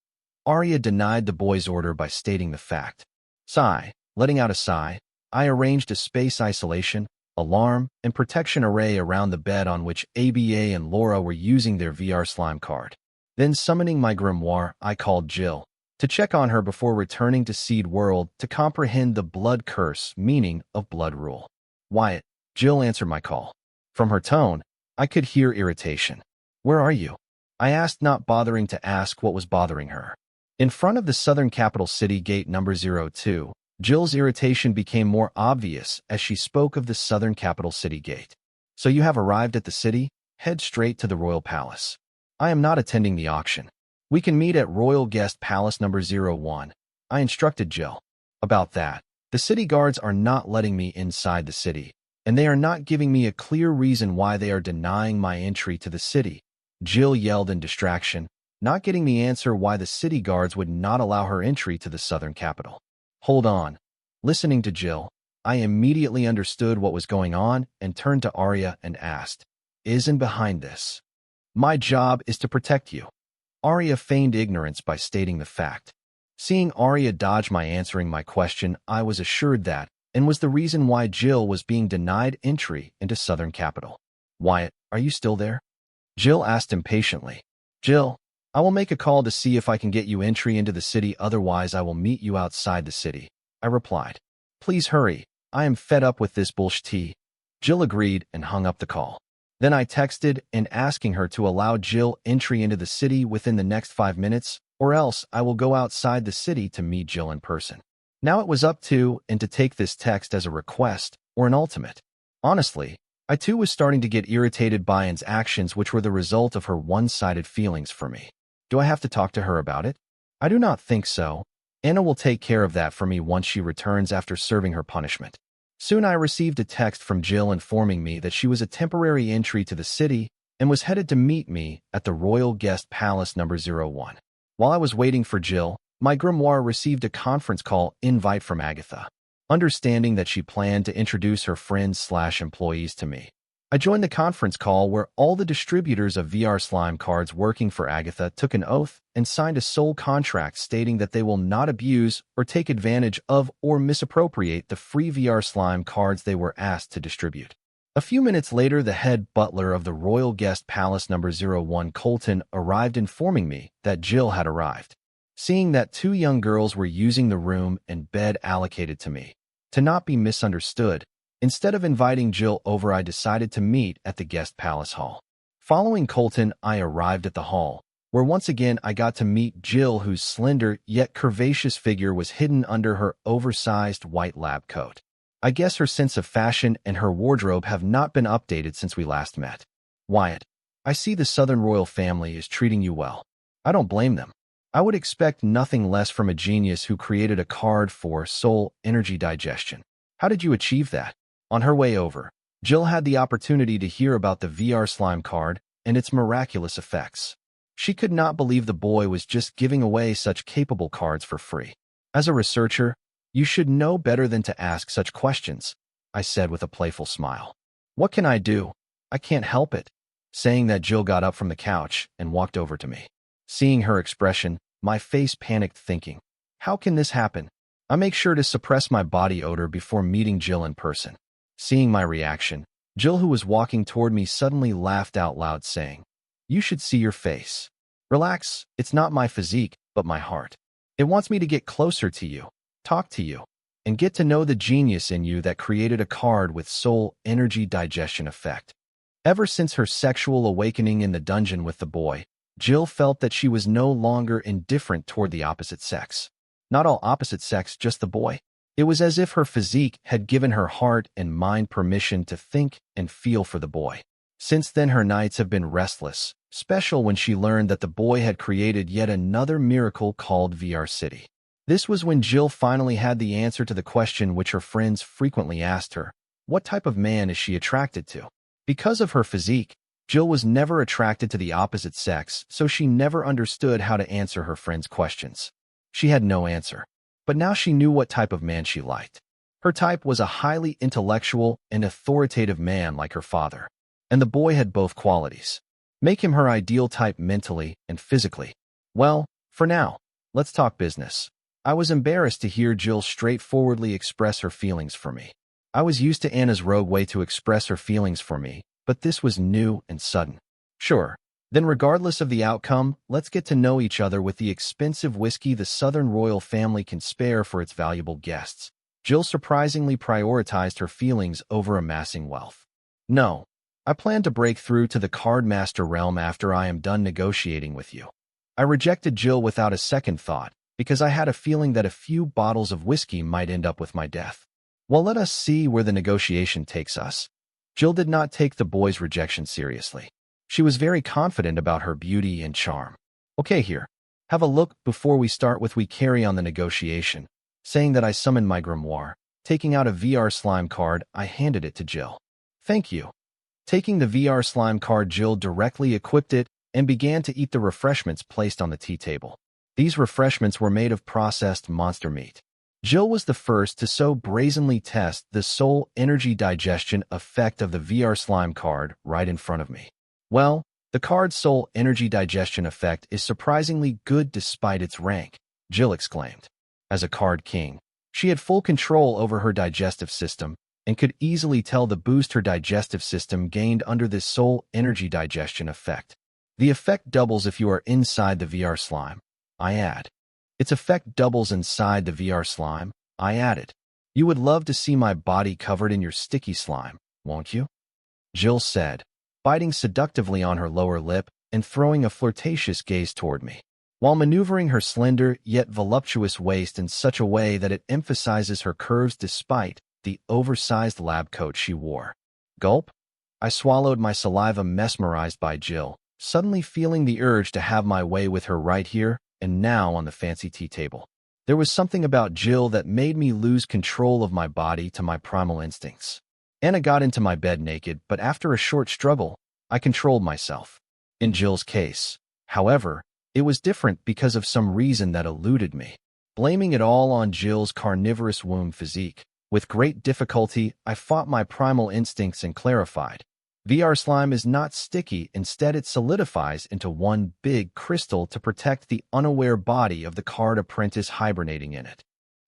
Arya denied the boy's order by stating the fact. Sigh, letting out a sigh, I arranged a space isolation, alarm, and protection array around the bed on which ABA and Laura were using their VR slime card. Then summoning my grimoire, I called Jill to check on her before returning to Seed World to comprehend the blood curse meaning of blood rule. "Wyatt," Jill answered my call. From her tone, I could hear irritation. "Where are you?" I asked, not bothering to ask what was bothering her. In front of the Southern Capital City Gate number 02, Jill's irritation became more obvious as she spoke of the Southern Capital City Gate. "So you have arrived at the city? Head straight to the Royal Palace. I am not attending the auction. We can meet at Royal Guest Palace number 01, I instructed Jill. About that, the city guards are not letting me inside the city, and they are not giving me a clear reason why they are denying my entry to the city, Jill yelled in distraction, not getting the answer why the city guards would not allow her entry to the Southern Capital. Hold on. Listening to Jill, I immediately understood what was going on and turned to Arya and asked, "Isn't behind this? My job is to protect you." Arya feigned ignorance by stating the fact. Seeing Arya dodge my answering my question, I was assured that, and was the reason why Jill was being denied entry into Southern Capital. "Wyatt, are you still there?" Jill asked impatiently. Jill, I will make a call to see if I can get you entry into the city, otherwise I will meet you outside the city, I replied. Please hurry, I am fed up with this bullshit. Jill agreed and hung up the call. Then I texted and asking her to allow Jill entry into the city within the next 5 minutes, or else I will go outside the city to meet Jill in person. Now it was up to and to take this text as a request or an ultimate. Honestly, I too was starting to get irritated by Anne's actions, which were the result of her one-sided feelings for me. Do I have to talk to her about it? I do not think so. Anna will take care of that for me once she returns after serving her punishment. Soon I received a text from Jill informing me that she was a temporary entry to the city and was headed to meet me at the Royal Guest Palace number 01. While I was waiting for Jill, my grimoire received a conference call invite from Agatha. Understanding that she planned to introduce her friends/employees to me, I joined the conference call where all the distributors of VR slime cards working for Agatha took an oath and signed a sole contract stating that they will not abuse or take advantage of or misappropriate the free VR slime cards they were asked to distribute. A few minutes later, the head butler of the Royal Guest Palace number 01, Colton, arrived informing me that Jill had arrived. Seeing that 2 young girls were using the room and bed allocated to me, to not be misunderstood, instead of inviting Jill over, I decided to meet at the Guest Palace Hall. Following Colton, I arrived at the hall, where once again I got to meet Jill, whose slender yet curvaceous figure was hidden under her oversized white lab coat. I guess her sense of fashion and her wardrobe have not been updated since we last met. Wyatt, I see the Southern royal family is treating you well. I don't blame them. I would expect nothing less from a genius who created a card for soul energy digestion. How did you achieve that? On her way over, Jill had the opportunity to hear about the VR slime card and its miraculous effects. She could not believe the boy was just giving away such capable cards for free. As a researcher, you should know better than to ask such questions, I said with a playful smile. What can I do? I can't help it. Saying that, Jill got up from the couch and walked over to me. Seeing her expression, my face panicked, thinking, how can this happen? I make sure to suppress my body odor before meeting Jill in person. Seeing my reaction, Jill, who was walking toward me, suddenly laughed out loud, saying, You should see your face. Relax, it's not my physique, but my heart. It wants me to get closer to you, talk to you, and get to know the genius in you that created a card with soul energy digestion effect. Ever since her sexual awakening in the dungeon with the boy, Jill felt that she was no longer indifferent toward the opposite sex. Not all opposite sex, just the boy. It was as if her physique had given her heart and mind permission to think and feel for the boy. Since then, her nights have been restless, special when she learned that the boy had created yet another miracle called VR City. This was when Jill finally had the answer to the question which her friends frequently asked her: what type of man is she attracted to? Because of her physique, Jill was never attracted to the opposite sex, so she never understood how to answer her friends' questions. She had no answer. But now she knew what type of man she liked. Her type was a highly intellectual and authoritative man like her father. And the boy had both qualities. Make him her ideal type mentally and physically. Well, for now, let's talk business. I was embarrassed to hear Jill straightforwardly express her feelings for me. I was used to Anna's rogue way to express her feelings for me, but this was new and sudden. Sure. Then regardless of the outcome, let's get to know each other with the expensive whiskey the Southern royal family can spare for its valuable guests. Jill surprisingly prioritized her feelings over amassing wealth. No, I plan to break through to the Cardmaster realm after I am done negotiating with you. I rejected Jill without a second thought, because I had a feeling that a few bottles of whiskey might end up with my death. Well, let us see where the negotiation takes us. Jill did not take the boy's rejection seriously. She was very confident about her beauty and charm. Okay, here. Have a look before we start with we carry on the negotiation. Saying that, I summoned my grimoire. Taking out a VR slime card, I handed it to Jill. Thank you. Taking the VR slime card, Jill directly equipped it and began to eat the refreshments placed on the tea table. These refreshments were made of processed monster meat. Jill was the first to so brazenly test the soul energy digestion effect of the VR slime card right in front of me. Well, the card's soul energy digestion effect is surprisingly good despite its rank, Jill exclaimed. As a card king, she had full control over her digestive system, and could easily tell the boost her digestive system gained under this soul energy digestion effect. The effect doubles if you are inside the VR slime, I add. Its effect doubles inside the VR slime, I added. You would love to see my body covered in your sticky slime, won't you? Jill said, biting seductively on her lower lip and throwing a flirtatious gaze toward me, while maneuvering her slender yet voluptuous waist in such a way that it emphasizes her curves despite the oversized lab coat she wore. Gulp. I swallowed my saliva, mesmerized by Jill, suddenly feeling the urge to have my way with her right here and now on the fancy tea table. There was something about Jill that made me lose control of my body to my primal instincts. Anna got into my bed naked, but after a short struggle, I controlled myself. In Jill's case, however, it was different because of some reason that eluded me. Blaming it all on Jill's carnivorous womb physique, with great difficulty, I fought my primal instincts and clarified. VR slime is not sticky, instead it solidifies into one big crystal to protect the unaware body of the card apprentice hibernating in it.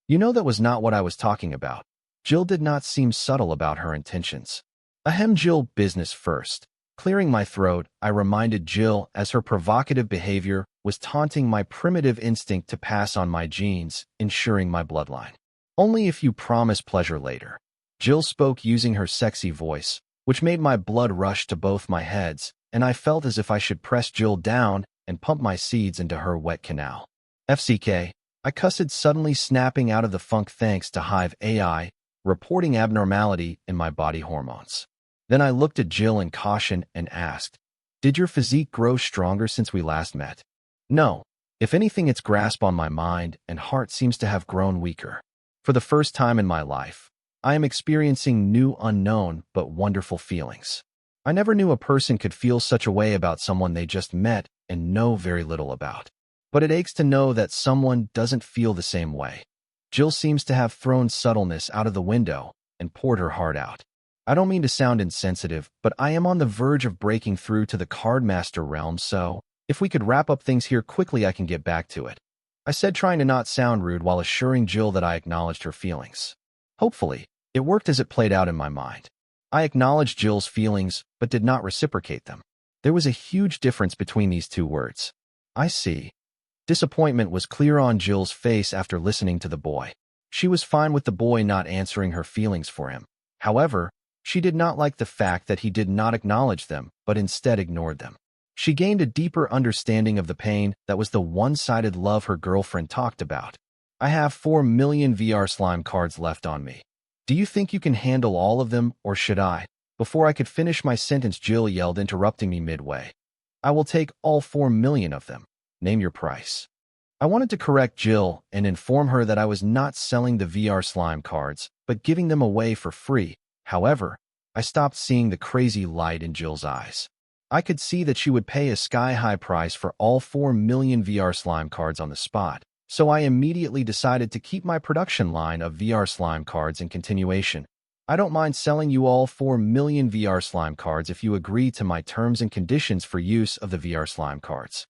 You know, that was not what I was talking about. Jill did not seem subtle about her intentions. Ahem, Jill, business first. Clearing my throat, I reminded Jill as her provocative behavior was taunting my primitive instinct to pass on my genes, ensuring my bloodline. Only if you promise pleasure later. Jill spoke using her sexy voice, which made my blood rush to both my heads, and I felt as if I should press Jill down and pump my seeds into her wet canal. FCK, I cussed, suddenly snapping out of the funk thanks to Hive AI, reporting abnormality in my body hormones. Then I looked at Jill in caution and asked, "Did your physique grow stronger since we last met?" "No. If anything, its grasp on my mind and heart seems to have grown weaker. For the first time in my life, I am experiencing new, unknown, but wonderful feelings. I never knew a person could feel such a way about someone they just met and know very little about. But it aches to know that someone doesn't feel the same way." Jill seems to have thrown subtleness out of the window and poured her heart out. I don't mean to sound insensitive, but I am on the verge of breaking through to the Cardmaster realm, so if we could wrap up things here quickly, I can get back to it, I said, trying to not sound rude while assuring Jill that I acknowledged her feelings. Hopefully, it worked as it played out in my mind. I acknowledged Jill's feelings, but did not reciprocate them. There was a huge difference between these two words. I see. Disappointment was clear on Jill's face after listening to the boy. She was fine with the boy not answering her feelings for him. However, she did not like the fact that he did not acknowledge them, but instead ignored them. She gained a deeper understanding of the pain that was the one-sided love her girlfriend talked about. I have 4 million VR slime cards left on me. Do you think you can handle all of them, or should I? Before I could finish my sentence, Jill yelled, interrupting me midway. I will take all 4 million of them. Name your price. I wanted to correct Jill and inform her that I was not selling the VR slime cards, but giving them away for free. However, I stopped seeing the crazy light in Jill's eyes. I could see that she would pay a sky-high price for all 4 million VR slime cards on the spot, so I immediately decided to keep my production line of VR slime cards in continuation. I don't mind selling you all 4 million VR slime cards if you agree to my terms and conditions for use of the VR slime cards.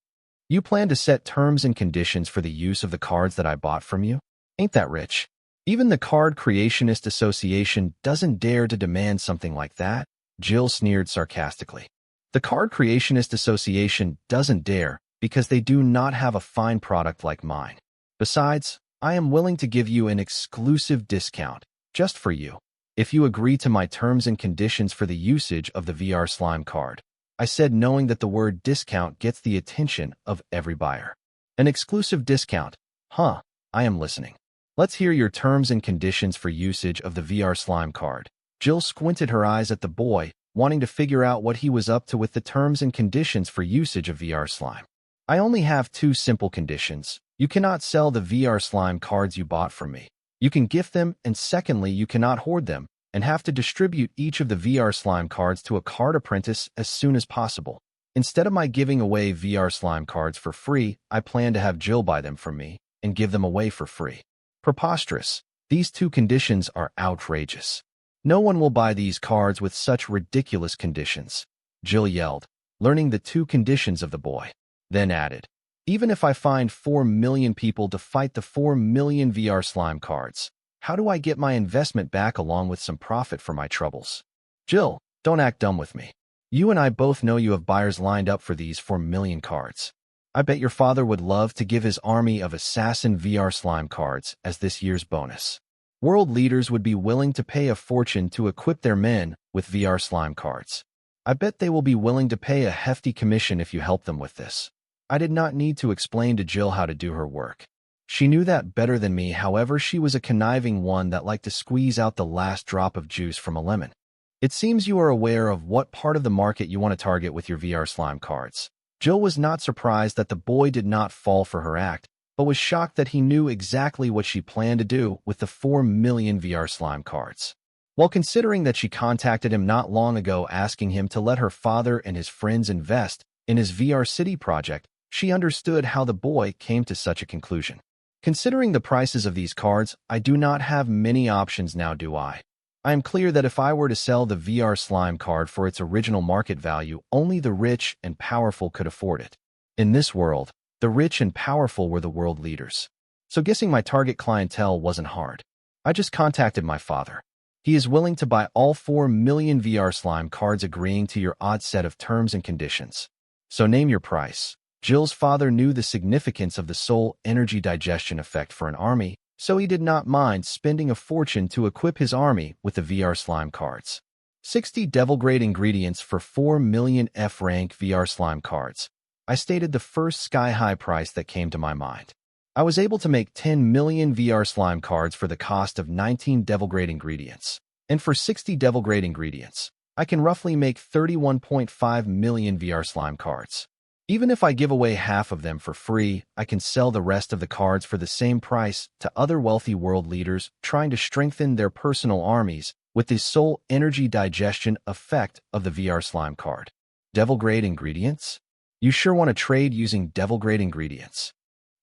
You plan to set terms and conditions for the use of the cards that I bought from you? Ain't that rich? Even the Card Creationist Association doesn't dare to demand something like that, Jill sneered sarcastically. The Card Creationist Association doesn't dare because they do not have a fine product like mine. Besides, I am willing to give you an exclusive discount, just for you, if you agree to my terms and conditions for the usage of the VR slime card, I said, knowing that the word discount gets the attention of every buyer. An exclusive discount? Huh, I am listening. Let's hear your terms and conditions for usage of the VR slime card. Jill squinted her eyes at the boy, wanting to figure out what he was up to with the terms and conditions for usage of VR slime. I only have 2 simple conditions. You cannot sell the VR slime cards you bought from me. You can gift them, and secondly, you cannot hoard them and have to distribute each of the VR slime cards to a card apprentice as soon as possible. Instead of my giving away VR slime cards for free, I plan to have Jill buy them from me and give them away for free. Preposterous. These 2 conditions are outrageous. No one will buy these cards with such ridiculous conditions, Jill yelled, learning the 2 conditions of the boy. Then added, even if I find 4 million people to fight the 4 million VR slime cards, How do I get my investment back along with some profit for my troubles? Jill, don't act dumb with me. You and I both know you have buyers lined up for these 4 million cards. I bet your father would love to give his army of assassin VR slime cards as this year's bonus. World leaders would be willing to pay a fortune to equip their men with VR slime cards. I bet they will be willing to pay a hefty commission if you help them with this. I did not need to explain to Jill how to do her work. She knew that better than me, however, she was a conniving one that liked to squeeze out the last drop of juice from a lemon. It seems you are aware of what part of the market you want to target with your VR slime cards. Jill was not surprised that the boy did not fall for her act, but was shocked that he knew exactly what she planned to do with the 4 million VR slime cards. While considering that she contacted him not long ago asking him to let her father and his friends invest in his VR City project, she understood how the boy came to such a conclusion. Considering the prices of these cards, I do not have many options now, do I? I am clear that if I were to sell the VR slime card for its original market value, only the rich and powerful could afford it. In this world, the rich and powerful were the world leaders. So guessing my target clientele wasn't hard. I just contacted my father. He is willing to buy all 4 million VR slime cards, agreeing to your odd set of terms and conditions. So name your price. Jill's father knew the significance of the soul energy digestion effect for an army, so he did not mind spending a fortune to equip his army with the VR slime cards. 60 devil-grade ingredients for 4 million F-rank VR slime cards. I stated the first sky-high price that came to my mind. I was able to make 10 million VR slime cards for the cost of 19 devil-grade ingredients. And for 60 devil-grade ingredients, I can roughly make 31.5 million VR slime cards. Even if I give away half of them for free, I can sell the rest of the cards for the same price to other wealthy world leaders trying to strengthen their personal armies with the soul energy digestion effect of the VR slime card. Devil-grade ingredients? You sure want to trade using devil-grade ingredients?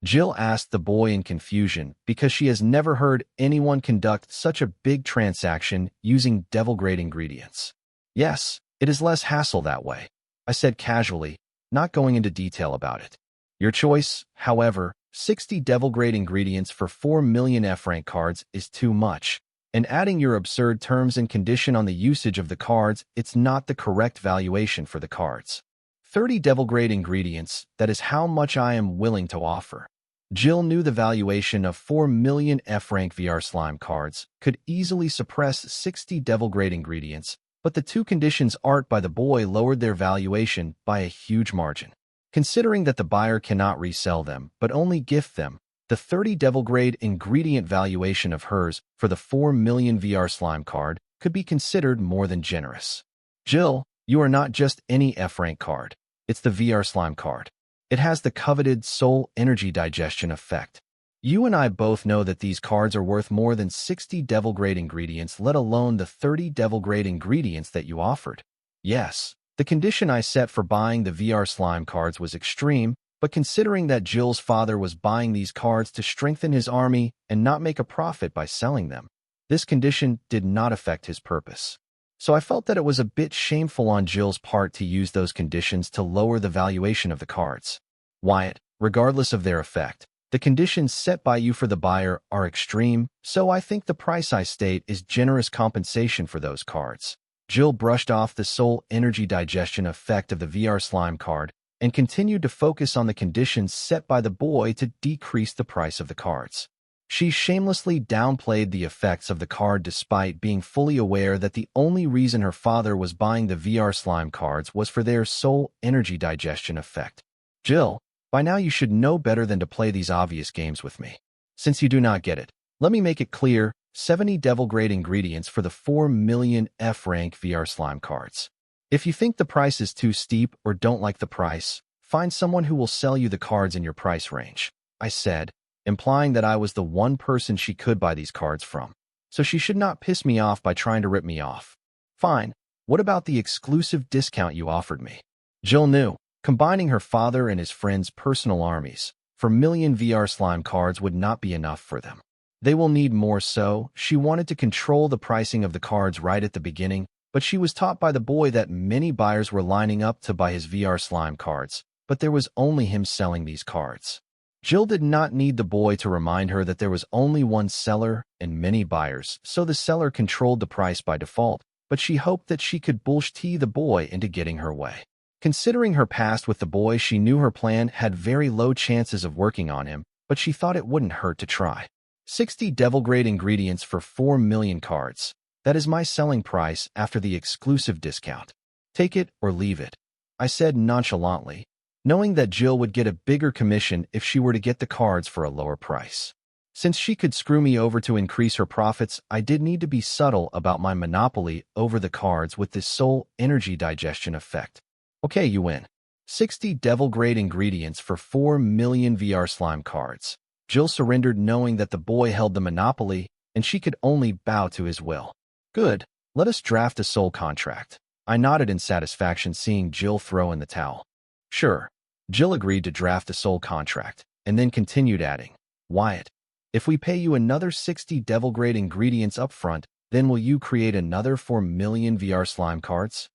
Jill asked the boy in confusion because she has never heard anyone conduct such a big transaction using devil-grade ingredients. Yes, it is less hassle that way, I said casually, not going into detail about it. Your choice, however, 60 devil-grade ingredients for 4 million F-rank cards is too much, and adding your absurd terms and condition on the usage of the cards, it's not the correct valuation for the cards. 30 devil-grade ingredients, that is how much I am willing to offer. Jill knew the valuation of 4 million F-rank VR slime cards could easily suppress 60 devil-grade ingredients, but the two conditions art by the boy lowered their valuation by a huge margin. Considering that the buyer cannot resell them, but only gift them, the 30 devil-grade ingredient valuation of hers for the 4 million VR slime card could be considered more than generous. Jill, you are not just any F-rank card. It's the VR slime card. It has the coveted soul energy digestion effect. You and I both know that these cards are worth more than 60 devil-grade ingredients, let alone the 30 devil-grade ingredients that you offered. Yes, the condition I set for buying the VR slime cards was extreme, but considering that Jill's father was buying these cards to strengthen his army and not make a profit by selling them, this condition did not affect his purpose. So I felt that it was a bit shameful on Jill's part to use those conditions to lower the valuation of the cards. Wyatt, regardless of their effect, the conditions set by you for the buyer are extreme, so I think the price I state is generous compensation for those cards. Jill brushed off the soul energy digestion effect of the VR slime card and continued to focus on the conditions set by the boy to decrease the price of the cards. She shamelessly downplayed the effects of the card despite being fully aware that the only reason her father was buying the VR slime cards was for their soul energy digestion effect. Jill, by now you should know better than to play these obvious games with me. Since you do not get it, let me make it clear, 70 devil-grade ingredients for the 4 million F-rank VR slime cards. If you think the price is too steep or don't like the price, find someone who will sell you the cards in your price range, I said, implying that I was the one person she could buy these cards from. So she should not piss me off by trying to rip me off. Fine, what about the exclusive discount you offered me? Jill knew. Combining her father and his friends' personal armies for million VR slime cards would not be enough for them. They will need more, so she wanted to control the pricing of the cards right at the beginning, but she was taught by the boy that many buyers were lining up to buy his VR slime cards, but there was only him selling these cards. Jill did not need the boy to remind her that there was only one seller and many buyers, so the seller controlled the price by default, but she hoped that she could bullshit the boy into getting her way. Considering her past with the boy, she knew her plan had very low chances of working on him, but she thought it wouldn't hurt to try. 60 devil-grade ingredients for 4 million cards. That is my selling price after the exclusive discount. Take it or leave it, I said nonchalantly, knowing that Jill would get a bigger commission if she were to get the cards for a lower price. Since she could screw me over to increase her profits, I did need to be subtle about my monopoly over the cards with this soul energy digestion effect. Okay, you win. 60 devil-grade ingredients for 4 million VR slime cards. Jill surrendered knowing that the boy held the monopoly and she could only bow to his will. Good, let us draft a soul contract. I nodded in satisfaction seeing Jill throw in the towel. Sure. Jill agreed to draft a soul contract, and then continued adding, Wyatt, if we pay you another 60 devil-grade ingredients up front, then will you create another 4 million VR slime cards?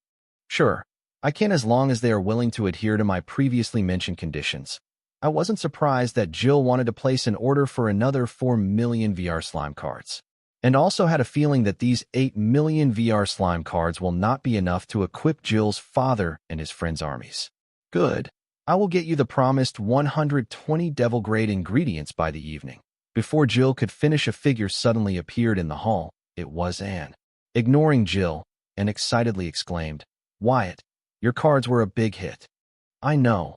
Sure. I can as long as they are willing to adhere to my previously mentioned conditions. I wasn't surprised that Jill wanted to place an order for another 4 million VR slime cards, and also had a feeling that these 8 million VR slime cards will not be enough to equip Jill's father and his friends' armies. Good. I will get you the promised 120 devil-grade ingredients by the evening. Before Jill could finish, a figure suddenly appeared in the hall. It was Anne. Ignoring Jill, Anne excitedly exclaimed, Wyatt, your cards were a big hit. I know.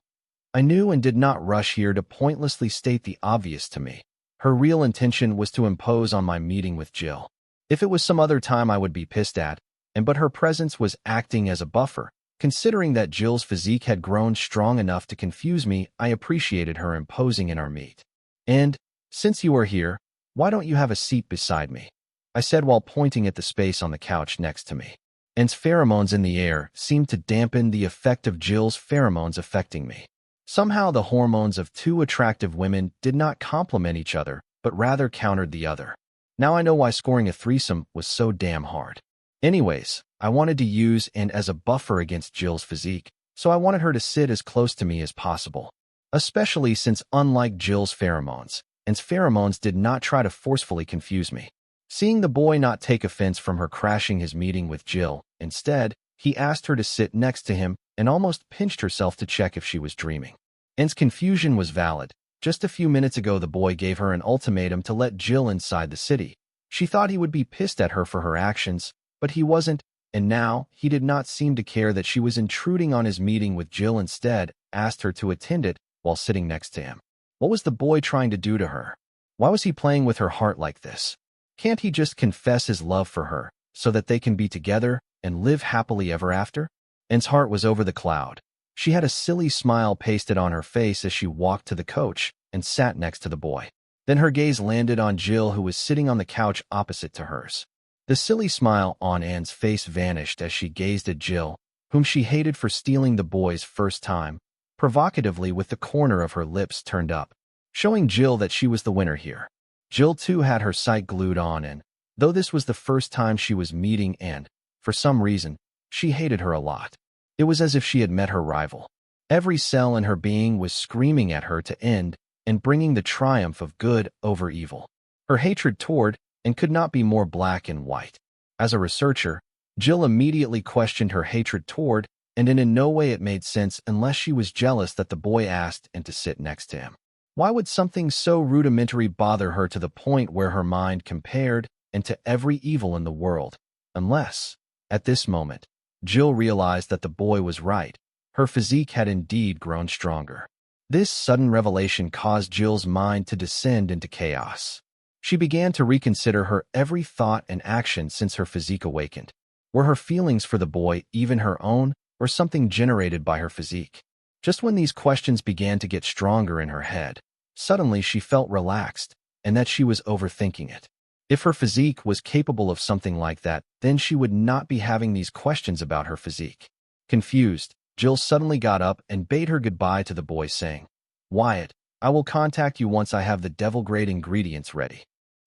I knew and did not rush here to pointlessly state the obvious to me. Her real intention was to impose on my meeting with Jill. If it was some other time I would be pissed at, but her presence was acting as a buffer. Considering that Jill's physique had grown strong enough to confuse me, I appreciated her imposing in our meet. And, since you are here, why don't you have a seat beside me? I said while pointing at the space on the couch next to me. Anne's pheromones in the air seemed to dampen the effect of Jill's pheromones affecting me. Somehow the hormones of two attractive women did not complement each other, but rather countered the other. Now I know why scoring a threesome was so damn hard. Anyways, I wanted to use Anne as a buffer against Jill's physique, so I wanted her to sit as close to me as possible. Especially since, unlike Jill's pheromones, Anne's pheromones did not try to forcefully confuse me. Seeing the boy not take offense from her crashing his meeting with Jill, instead, he asked her to sit next to him and almost pinched herself to check if she was dreaming. Anne's confusion was valid. Just a few minutes ago the boy gave her an ultimatum to let Jill inside the city. She thought he would be pissed at her for her actions, but he wasn't, and now he did not seem to care that she was intruding on his meeting with Jill. Instead, asked her to attend it while sitting next to him. What was the boy trying to do to her? Why was he playing with her heart like this? Can't he just confess his love for her, so that they can be together and live happily ever after? Anne's heart was over the cloud. She had a silly smile pasted on her face as she walked to the coach and sat next to the boy. Then her gaze landed on Jill, who was sitting on the couch opposite to hers. The silly smile on Anne's face vanished as she gazed at Jill, whom she hated for stealing the boy's first time, provocatively with the corner of her lips turned up, showing Jill that she was the winner here. Jill too had her sight glued on Anne, though this was the first time she was meeting Anne. For some reason, she hated her a lot. It was as if she had met her rival. Every cell in her being was screaming at her to end and bringing the triumph of good over evil. Her hatred toward and could not be more black and white. As a researcher, Jill immediately questioned her hatred toward, and in no way it made sense unless she was jealous that the boy asked and to sit next to him. Why would something so rudimentary bother her to the point where her mind compared and to every evil in the world? Unless, at this moment, Jill realized that the boy was right. Her physique had indeed grown stronger. This sudden revelation caused Jill's mind to descend into chaos. She began to reconsider her every thought and action since her physique awakened. Were her feelings for the boy even her own, or something generated by her physique? Just when these questions began to get stronger in her head, suddenly she felt relaxed, and that she was overthinking it. If her physique was capable of something like that, then she would not be having these questions about her physique. Confused, Jill suddenly got up and bade her goodbye to the boy, saying, "Wyatt, I will contact you once I have the devil-grade ingredients ready."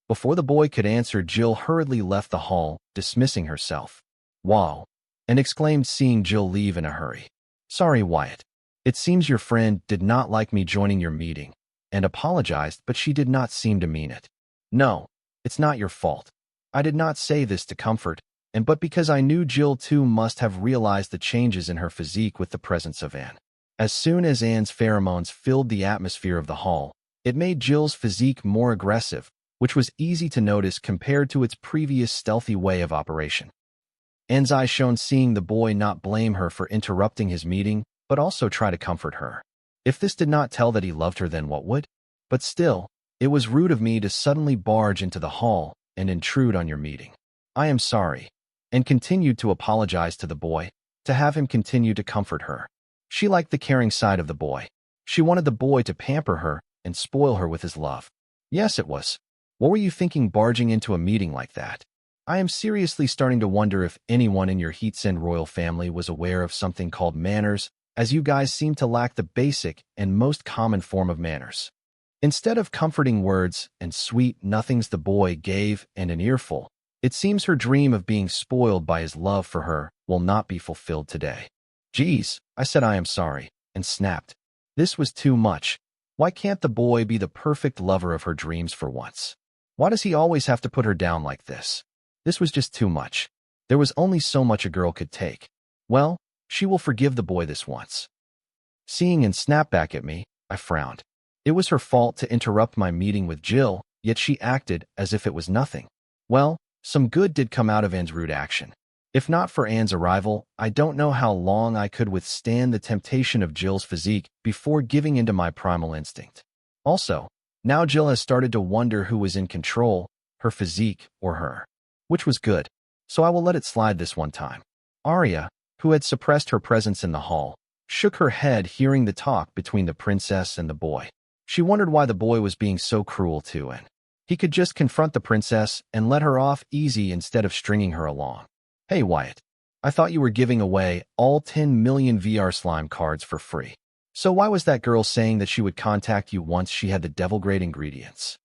Before the boy could answer, Jill hurriedly left the hall, dismissing herself. "Wow," and exclaimed, seeing Jill leave in a hurry. "Sorry, Wyatt. It seems your friend did not like me joining your meeting. and apologized, but she did not seem to mean it. No, it's not your fault. I did not say this to comfort, but because I knew Jill too must have realized the changes in her physique with the presence of Anne. As soon as Anne's pheromones filled the atmosphere of the hall, it made Jill's physique more aggressive, which was easy to notice compared to its previous stealthy way of operation. Anne's eyes shone, seeing the boy not blame her for interrupting his meeting, but also try to comfort her. If this did not tell that he loved her, then what would? But still, it was rude of me to suddenly barge into the hall and intrude on your meeting. I am sorry, and continued to apologize to the boy, to have him continue to comfort her. She liked the caring side of the boy. She wanted the boy to pamper her and spoil her with his love. Yes, it was. What were you thinking barging into a meeting like that? I am seriously starting to wonder if anyone in your Heatsend royal family was aware of something called manners, as you guys seem to lack the basic and most common form of manners. Instead of comforting words and sweet nothings the boy gave and an earful, it seems her dream of being spoiled by his love for her will not be fulfilled today. Geez, I said I am sorry, and snapped. This was too much. Why can't the boy be the perfect lover of her dreams for once? Why does he always have to put her down like this? This was just too much. There was only so much a girl could take. Well, she will forgive the boy this once. Seeing Anne snap back at me, I frowned. It was her fault to interrupt my meeting with Jill, yet she acted as if it was nothing. Well, some good did come out of Anne's rude action. If not for Anne's arrival, I don't know how long I could withstand the temptation of Jill's physique before giving into my primal instinct. Also, now Jill has started to wonder who was in control, her physique or her. Which was good, so I will let it slide this one time. Arya, who had suppressed her presence in the hall, shook her head hearing the talk between the princess and the boy. She wondered why the boy was being so cruel to Anne. He could just confront the princess and let her off easy instead of stringing her along. Hey Wyatt, I thought you were giving away all 10 million VR slime cards for free. So why was that girl saying that she would contact you once she had the devil-grade ingredients?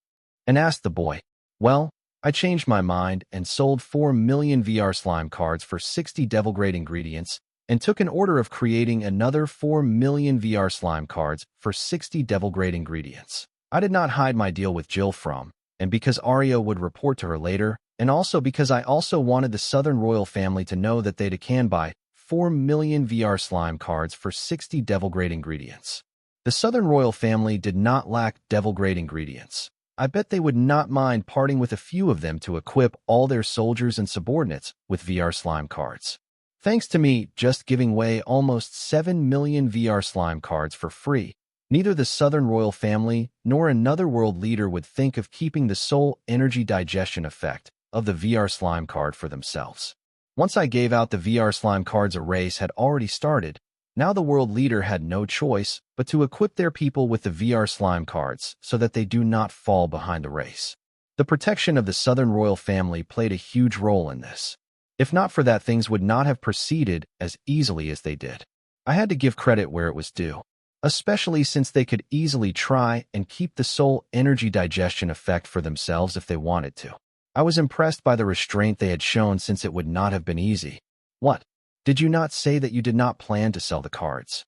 And asked the boy. Well, I changed my mind and sold 4 million VR slime cards for 60 devil-grade ingredients and took an order of creating another 4 million VR slime cards for 60 devil-grade ingredients. I did not hide my deal with Jill and because Arya would report to her later, and also because I also wanted the Southern royal family to know that they can buy 4 million VR slime cards for 60 devil-grade ingredients. The Southern royal family did not lack devil-grade ingredients. I bet they would not mind parting with a few of them to equip all their soldiers and subordinates with VR slime cards. Thanks to me just giving away almost 7 million VR slime cards for free, neither the Southern royal family nor another world leader would think of keeping the soul energy digestion effect of the VR slime card for themselves. Once I gave out the VR slime cards, a race had already started. Now the world leader had no choice but to equip their people with the VR slime cards so that they do not fall behind the race. The protection of the Southern royal family played a huge role in this. If not for that, things would not have proceeded as easily as they did. I had to give credit where it was due, especially since they could easily try and keep the soul energy digestion effect for themselves if they wanted to. I was impressed by the restraint they had shown, since it would not have been easy. What? Did you not say that you did not plan to sell the cards?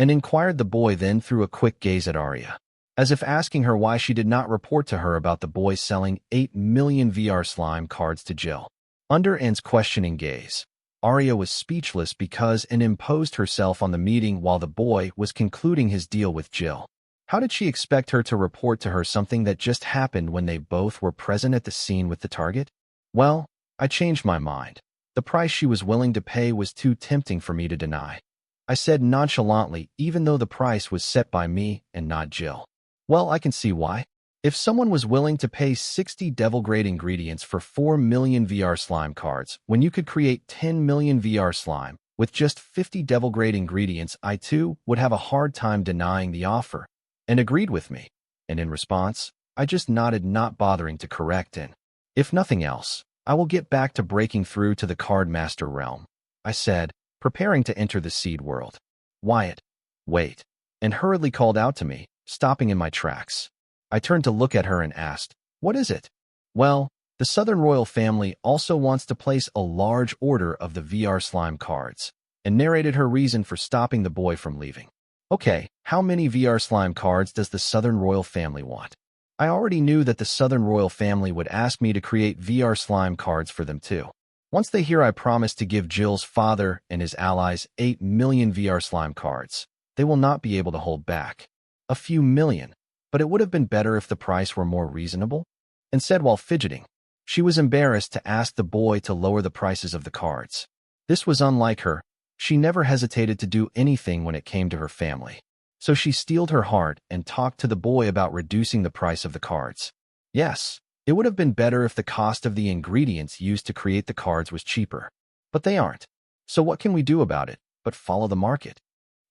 And inquired the boy, then threw a quick gaze at Arya, as if asking her why she did not report to her about the boy selling 8 million VR slime cards to Jill. Under Anne's questioning gaze, Arya was speechless because Anne imposed herself on the meeting while the boy was concluding his deal with Jill. How did she expect her to report to her something that just happened when they both were present at the scene with the target? Well, I changed my mind. The price she was willing to pay was too tempting for me to deny. I said nonchalantly, even though the price was set by me and not Jill. Well, I can see why. If someone was willing to pay 60 devil-grade ingredients for 4 million VR slime cards, when you could create 10 million VR slime with just 50 devil-grade ingredients, I too would have a hard time denying the offer, and agreed with me. And in response, I just nodded, not bothering to correct Anne. If nothing else, I will get back to breaking through to the card master realm, I said, preparing to enter the seed world. Wyatt, wait, and hurriedly called out to me, stopping in my tracks. I turned to look at her and asked, what is it? Well, the Southern royal family also wants to place a large order of the VR slime cards, and narrated her reason for stopping the boy from leaving. Okay, how many VR slime cards does the Southern Royal family want? I already knew that the Southern Royal family would ask me to create VR slime cards for them too. Once they hear I promised to give Jill's father and his allies 8 million VR slime cards, they will not be able to hold back. A few million, but it would have been better if the price were more reasonable. And said while fidgeting, she was embarrassed to ask the boy to lower the prices of the cards. This was unlike her. She never hesitated to do anything when it came to her family. So she steeled her heart and talked to the boy about reducing the price of the cards. Yes, it would have been better if the cost of the ingredients used to create the cards was cheaper. But they aren't. So what can we do about it but follow the market?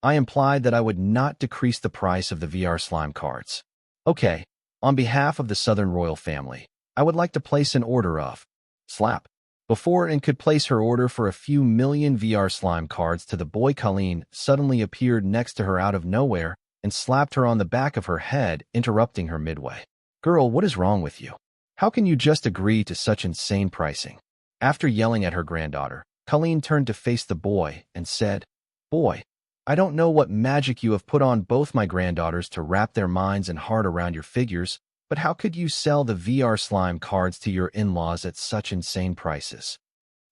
I implied that I would not decrease the price of the VR slime cards. Okay, on behalf of the Southern Royal family, I would like to place an order of slap. Before and could place her order for a few million VR slime cards to the boy, Colleen suddenly appeared next to her out of nowhere and slapped her on the back of her head, interrupting her midway. Girl, what is wrong with you? How can you just agree to such insane pricing? After yelling at her granddaughter, Colleen turned to face the boy and said, Boy, I don't know what magic you have put on both my granddaughters to wrap their minds and heart around your figures, but how could you sell the VR slime cards to your in-laws at such insane prices?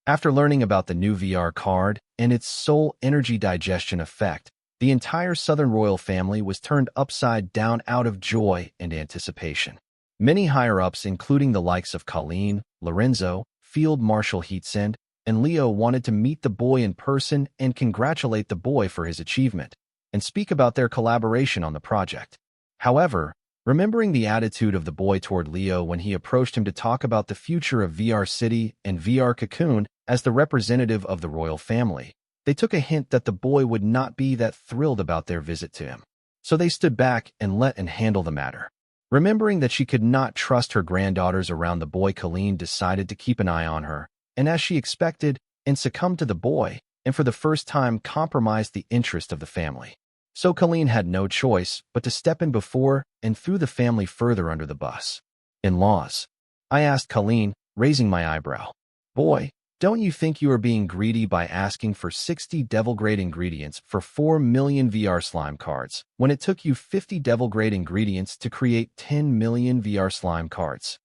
After learning about the new VR card and its soul energy digestion effect, the entire Southern Royal family was turned upside down out of joy and anticipation. Many higher-ups, including the likes of Colleen, Lorenzo, Field Marshal Heatsend, and Leo, wanted to meet the boy in person and congratulate the boy for his achievement, and speak about their collaboration on the project. However, remembering the attitude of the boy toward Leo when he approached him to talk about the future of VR City and VR Cocoon as the representative of the royal family, they took a hint that the boy would not be that thrilled about their visit to him. So they stood back and let him handle the matter. Remembering that she could not trust her granddaughters around the boy, Colleen decided to keep an eye on her, and as she expected, and succumbed to the boy, and for the first time compromised the interest of the family. So Colleen had no choice but to step in before and threw the family further under the bus. In-laws, I asked Colleen, raising my eyebrow. Boy, don't you think you are being greedy by asking for 60 devil-grade ingredients for 4 million VR slime cards, when it took you 50 devil-grade ingredients to create 10 million VR slime cards?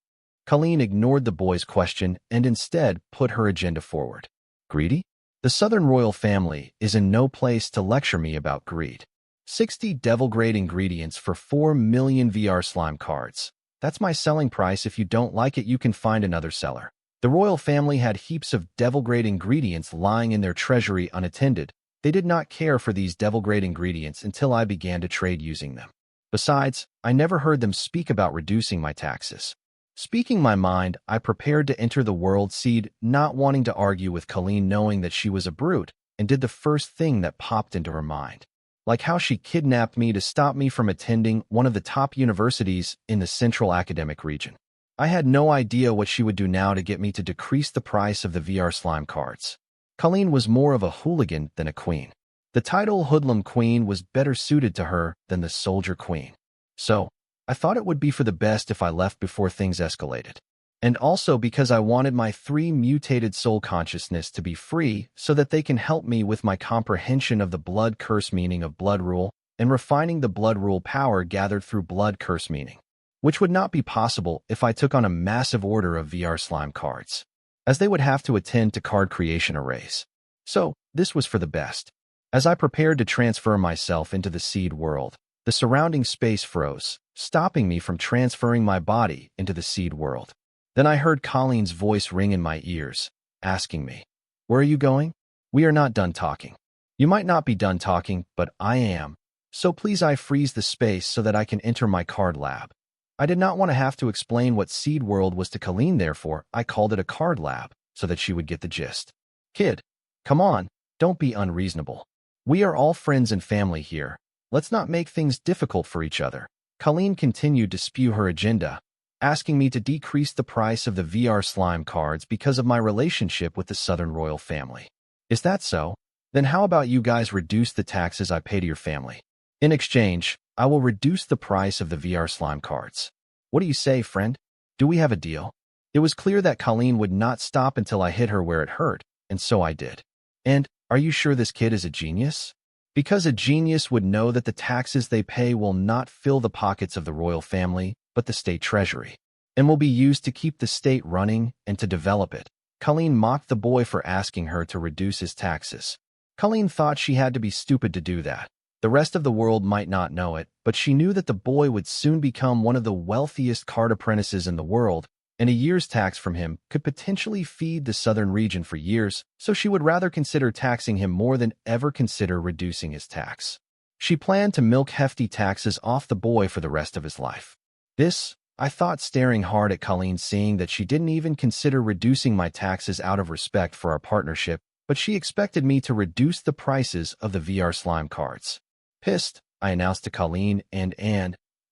Colleen ignored the boy's question and instead put her agenda forward. Greedy? The Southern Royal family is in no place to lecture me about greed. 60 devil-grade ingredients for 4 million VR slime cards. That's my selling price. If you don't like it, you can find another seller. The royal family had heaps of devil-grade ingredients lying in their treasury unattended. They did not care for these devil-grade ingredients until I began to trade using them. Besides, I never heard them speak about reducing my taxes. Speaking my mind, I prepared to enter the world seed, not wanting to argue with Colleen, knowing that she was a brute, and did the first thing that popped into her mind. Like how she kidnapped me to stop me from attending one of the top universities in the central academic region. I had no idea what she would do now to get me to decrease the price of the VR slime cards. Colleen was more of a hooligan than a queen. The title Hoodlum Queen was better suited to her than the Soldier Queen. So, I thought it would be for the best if I left before things escalated. And also because I wanted my 3 mutated soul consciousness to be free so that they can help me with my comprehension of the blood curse meaning of blood rule and refining the blood rule power gathered through blood curse meaning, which would not be possible if I took on a massive order of VR slime cards, as they would have to attend to card creation arrays. So, this was for the best. As I prepared to transfer myself into the seed world, the surrounding space froze, stopping me from transferring my body into the seed world. Then I heard Colleen's voice ring in my ears, asking me, "Where are you going?" "We are not done talking." "You might not be done talking, but I am. So please I freeze the space so that I can enter my card lab." I did not want to have to explain what seed world was to Colleen, therefore I called it a card lab so that she would get the gist. "Kid, come on, don't be unreasonable. We are all friends and family here. Let's not make things difficult for each other." Colleen continued to spew her agenda, asking me to decrease the price of the VR slime cards because of my relationship with the Southern Royal family. Is that so? Then how about you guys reduce the taxes I pay to your family? In exchange, I will reduce the price of the VR slime cards. What do you say, friend? Do we have a deal? It was clear that Colleen would not stop until I hit her where it hurt, and so I did. And, are you sure this kid is a genius? Because a genius would know that the taxes they pay will not fill the pockets of the royal family, but the state treasury, and will be used to keep the state running and to develop it. Colleen mocked the boy for asking her to reduce his taxes. Colleen thought she had to be stupid to do that. The rest of the world might not know it, but she knew that the boy would soon become one of the wealthiest card apprentices in the world, and a year's tax from him could potentially feed the southern region for years, so she would rather consider taxing him more than ever consider reducing his tax. She planned to milk hefty taxes off the boy for the rest of his life. This, I thought, staring hard at Colleen, seeing that she didn't even consider reducing my taxes out of respect for our partnership, but she expected me to reduce the prices of the VR slime cards. Pissed, I announced to Colleen, and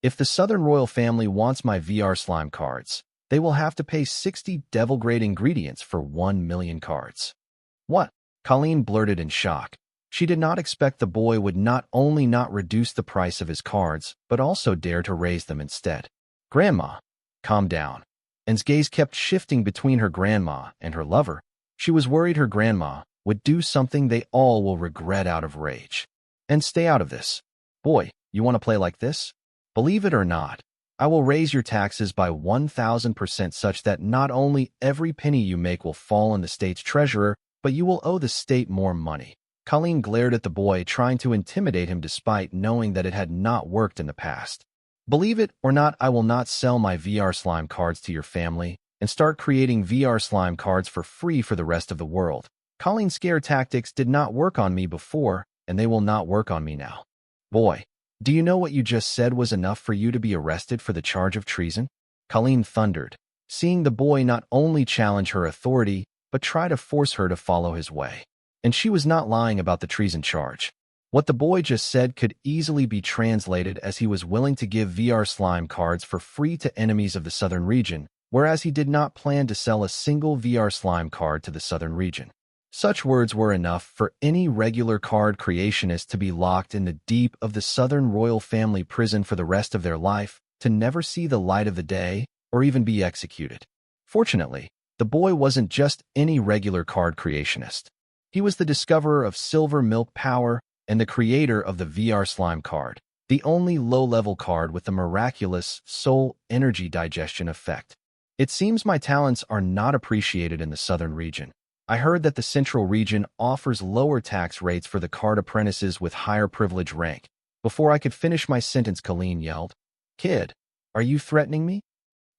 if the Southern Royal family wants my VR slime cards, they will have to pay 60 devil-grade ingredients for 1 million cards. What? Colleen blurted in shock. She did not expect the boy would not only not reduce the price of his cards, but also dare to raise them instead. Grandma, calm down. Anne's gaze kept shifting between her grandma and her lover. She was worried her grandma would do something they all will regret out of rage. And stay out of this. Boy, you want to play like this? Believe it or not, I will raise your taxes by 1,000% such that not only every penny you make will fall in the state's treasurer, but you will owe the state more money. Colleen glared at the boy, trying to intimidate him despite knowing that it had not worked in the past. Believe it or not, I will not sell my VR slime cards to your family and start creating VR slime cards for free for the rest of the world. Colleen's scare tactics did not work on me before, and they will not work on me now. Boy, do you know what you just said was enough for you to be arrested for the charge of treason? Colleen thundered, seeing the boy not only challenge her authority, but try to force her to follow his way. And she was not lying about the treason charge. What the boy just said could easily be translated as he was willing to give VR slime cards for free to enemies of the southern region, whereas he did not plan to sell a single VR slime card to the southern region. Such words were enough for any regular card creationist to be locked in the deep of the Southern Royal Family prison for the rest of their life, to never see the light of the day, or even be executed. Fortunately, the boy wasn't just any regular card creationist. He was the discoverer of Silver Milk Power and the creator of the VR Slime card, the only low-level card with the miraculous soul energy digestion effect. It seems my talents are not appreciated in the southern region. I heard that the central region offers lower tax rates for the card apprentices with higher privilege rank. Before I could finish my sentence, Colleen yelled, "Kid, are you threatening me?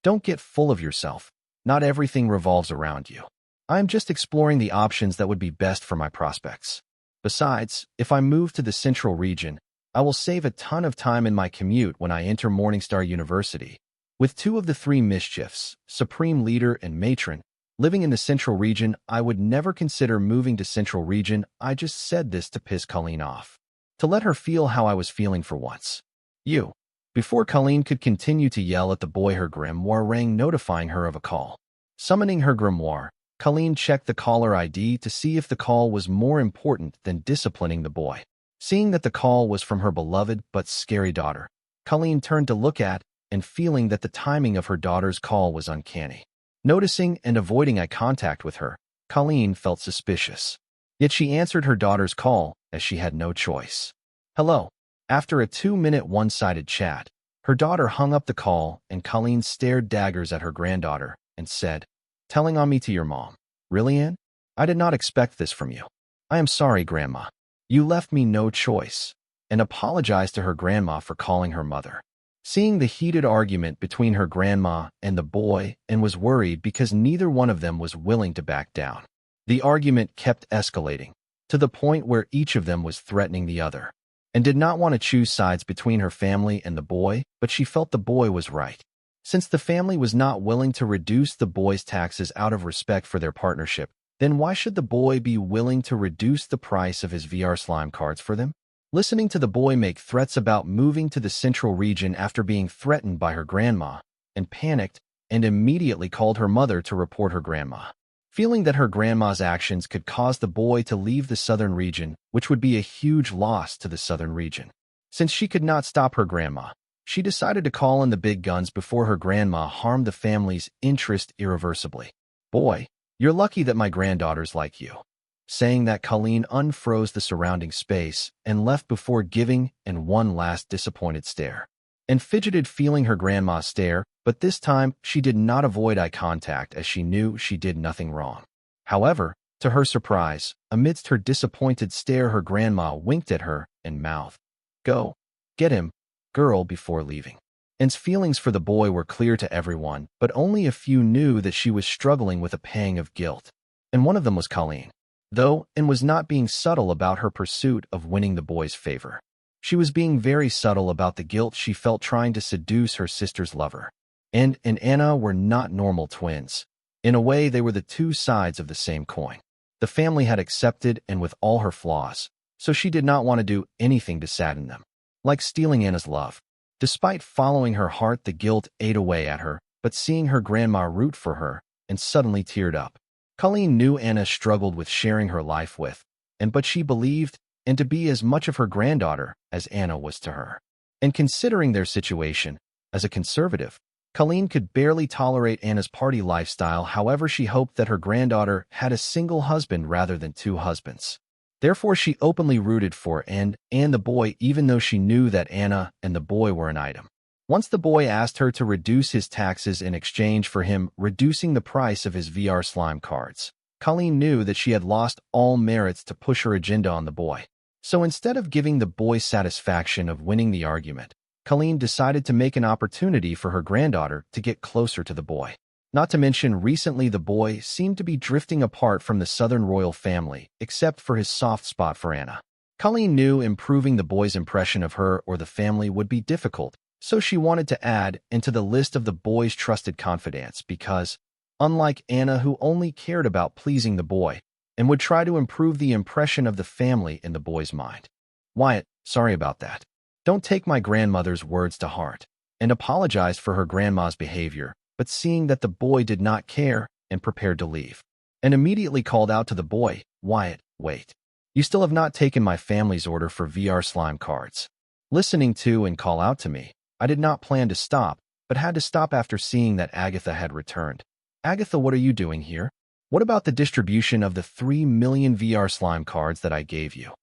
Don't get full of yourself. Not everything revolves around you. I'm just exploring the options that would be best for my prospects. Besides, if I move to the central region, I will save a ton of time in my commute when I enter Morningstar University. With two of the three mischiefs, Supreme Leader and Matron, living in the central region, I would never consider moving to central region. I just said this to piss Colleen off, to let her feel how I was feeling for once. You." Before Colleen could continue to yell at the boy, her grimoire rang, notifying her of a call. Summoning her grimoire, Colleen checked the caller ID to see if the call was more important than disciplining the boy. Seeing that the call was from her beloved but scary daughter, Colleen turned to look at and feeling that the timing of her daughter's call was uncanny. Noticing and avoiding eye contact with her, Colleen felt suspicious. Yet she answered her daughter's call as she had no choice. "Hello." After a 2-minute one-sided chat, her daughter hung up the call and Colleen stared daggers at her granddaughter and said, "Telling on me to your mom? Really, Anne? I did not expect this from you. I am sorry, Grandma. You left me no choice," and apologized to her grandma for calling her mother. Seeing the heated argument between her grandma and the boy, and was worried because neither one of them was willing to back down. The argument kept escalating, to the point where each of them was threatening the other, and did not want to choose sides between her family and the boy, but she felt the boy was right. Since the family was not willing to reduce the boy's taxes out of respect for their partnership, then why should the boy be willing to reduce the price of his VR slime cards for them? Listening to the boy make threats about moving to the central region after being threatened by her grandma, and panicked and immediately called her mother to report her grandma. Feeling that her grandma's actions could cause the boy to leave the southern region, which would be a huge loss to the southern region. Since she could not stop her grandma, she decided to call in the big guns before her grandma harmed the family's interest irreversibly. "Boy, you're lucky that my granddaughters like you. saying that Colleen unfroze the surrounding space and left before giving and one last disappointed stare. And fidgeted, feeling her grandma stare, but this time she did not avoid eye contact as she knew she did nothing wrong. However, to her surprise, amidst her disappointed stare, her grandma winked at her and mouthed, "Go, get him, girl," before leaving. Anne's feelings for the boy were clear to everyone, but only a few knew that she was struggling with a pang of guilt. And one of them was Colleen. Though Anne was not being subtle about her pursuit of winning the boy's favor. She was being very subtle about the guilt she felt trying to seduce her sister's lover. Anne and Anna were not normal twins. In a way, they were the two sides of the same coin. The family had accepted Anne with all her flaws, so she did not want to do anything to sadden them. Like stealing Anna's love. Despite following her heart, the guilt ate away at her, but seeing her grandma root for her, and suddenly teared up. Colleen knew Anna struggled with sharing her life with, but she believed Anne to be as much of her granddaughter as Anna was to her. And considering their situation, as a conservative, Colleen could barely tolerate Anna's party lifestyle. However, she hoped that her granddaughter had a single husband rather than two husbands. Therefore, she openly rooted for Anne and the boy, even though she knew that Anna and the boy were an item. Once the boy asked her to reduce his taxes in exchange for him reducing the price of his VR slime cards, Colleen knew that she had lost all merits to push her agenda on the boy. So instead of giving the boy satisfaction of winning the argument, Colleen decided to make an opportunity for her granddaughter to get closer to the boy. Not to mention, recently the boy seemed to be drifting apart from the Southern royal family, except for his soft spot for Anna. Colleen knew improving the boy's impression of her or the family would be difficult, so she wanted to add into the list of the boy's trusted confidants because, unlike Anna, who only cared about pleasing the boy, and would try to improve the impression of the family in the boy's mind. Wyatt, sorry about that. Don't take my grandmother's words to heart, and apologized for her grandma's behavior, but seeing that the boy did not care and prepared to leave, and immediately called out to the boy, "Wyatt, wait. You still have not taken my family's order for VR slime cards." Listening to and call out to me, I did not plan to stop, but had to stop after seeing that Agatha had returned. "Agatha, what are you doing here? What about the distribution of the 3 million VR slime cards that I gave you?"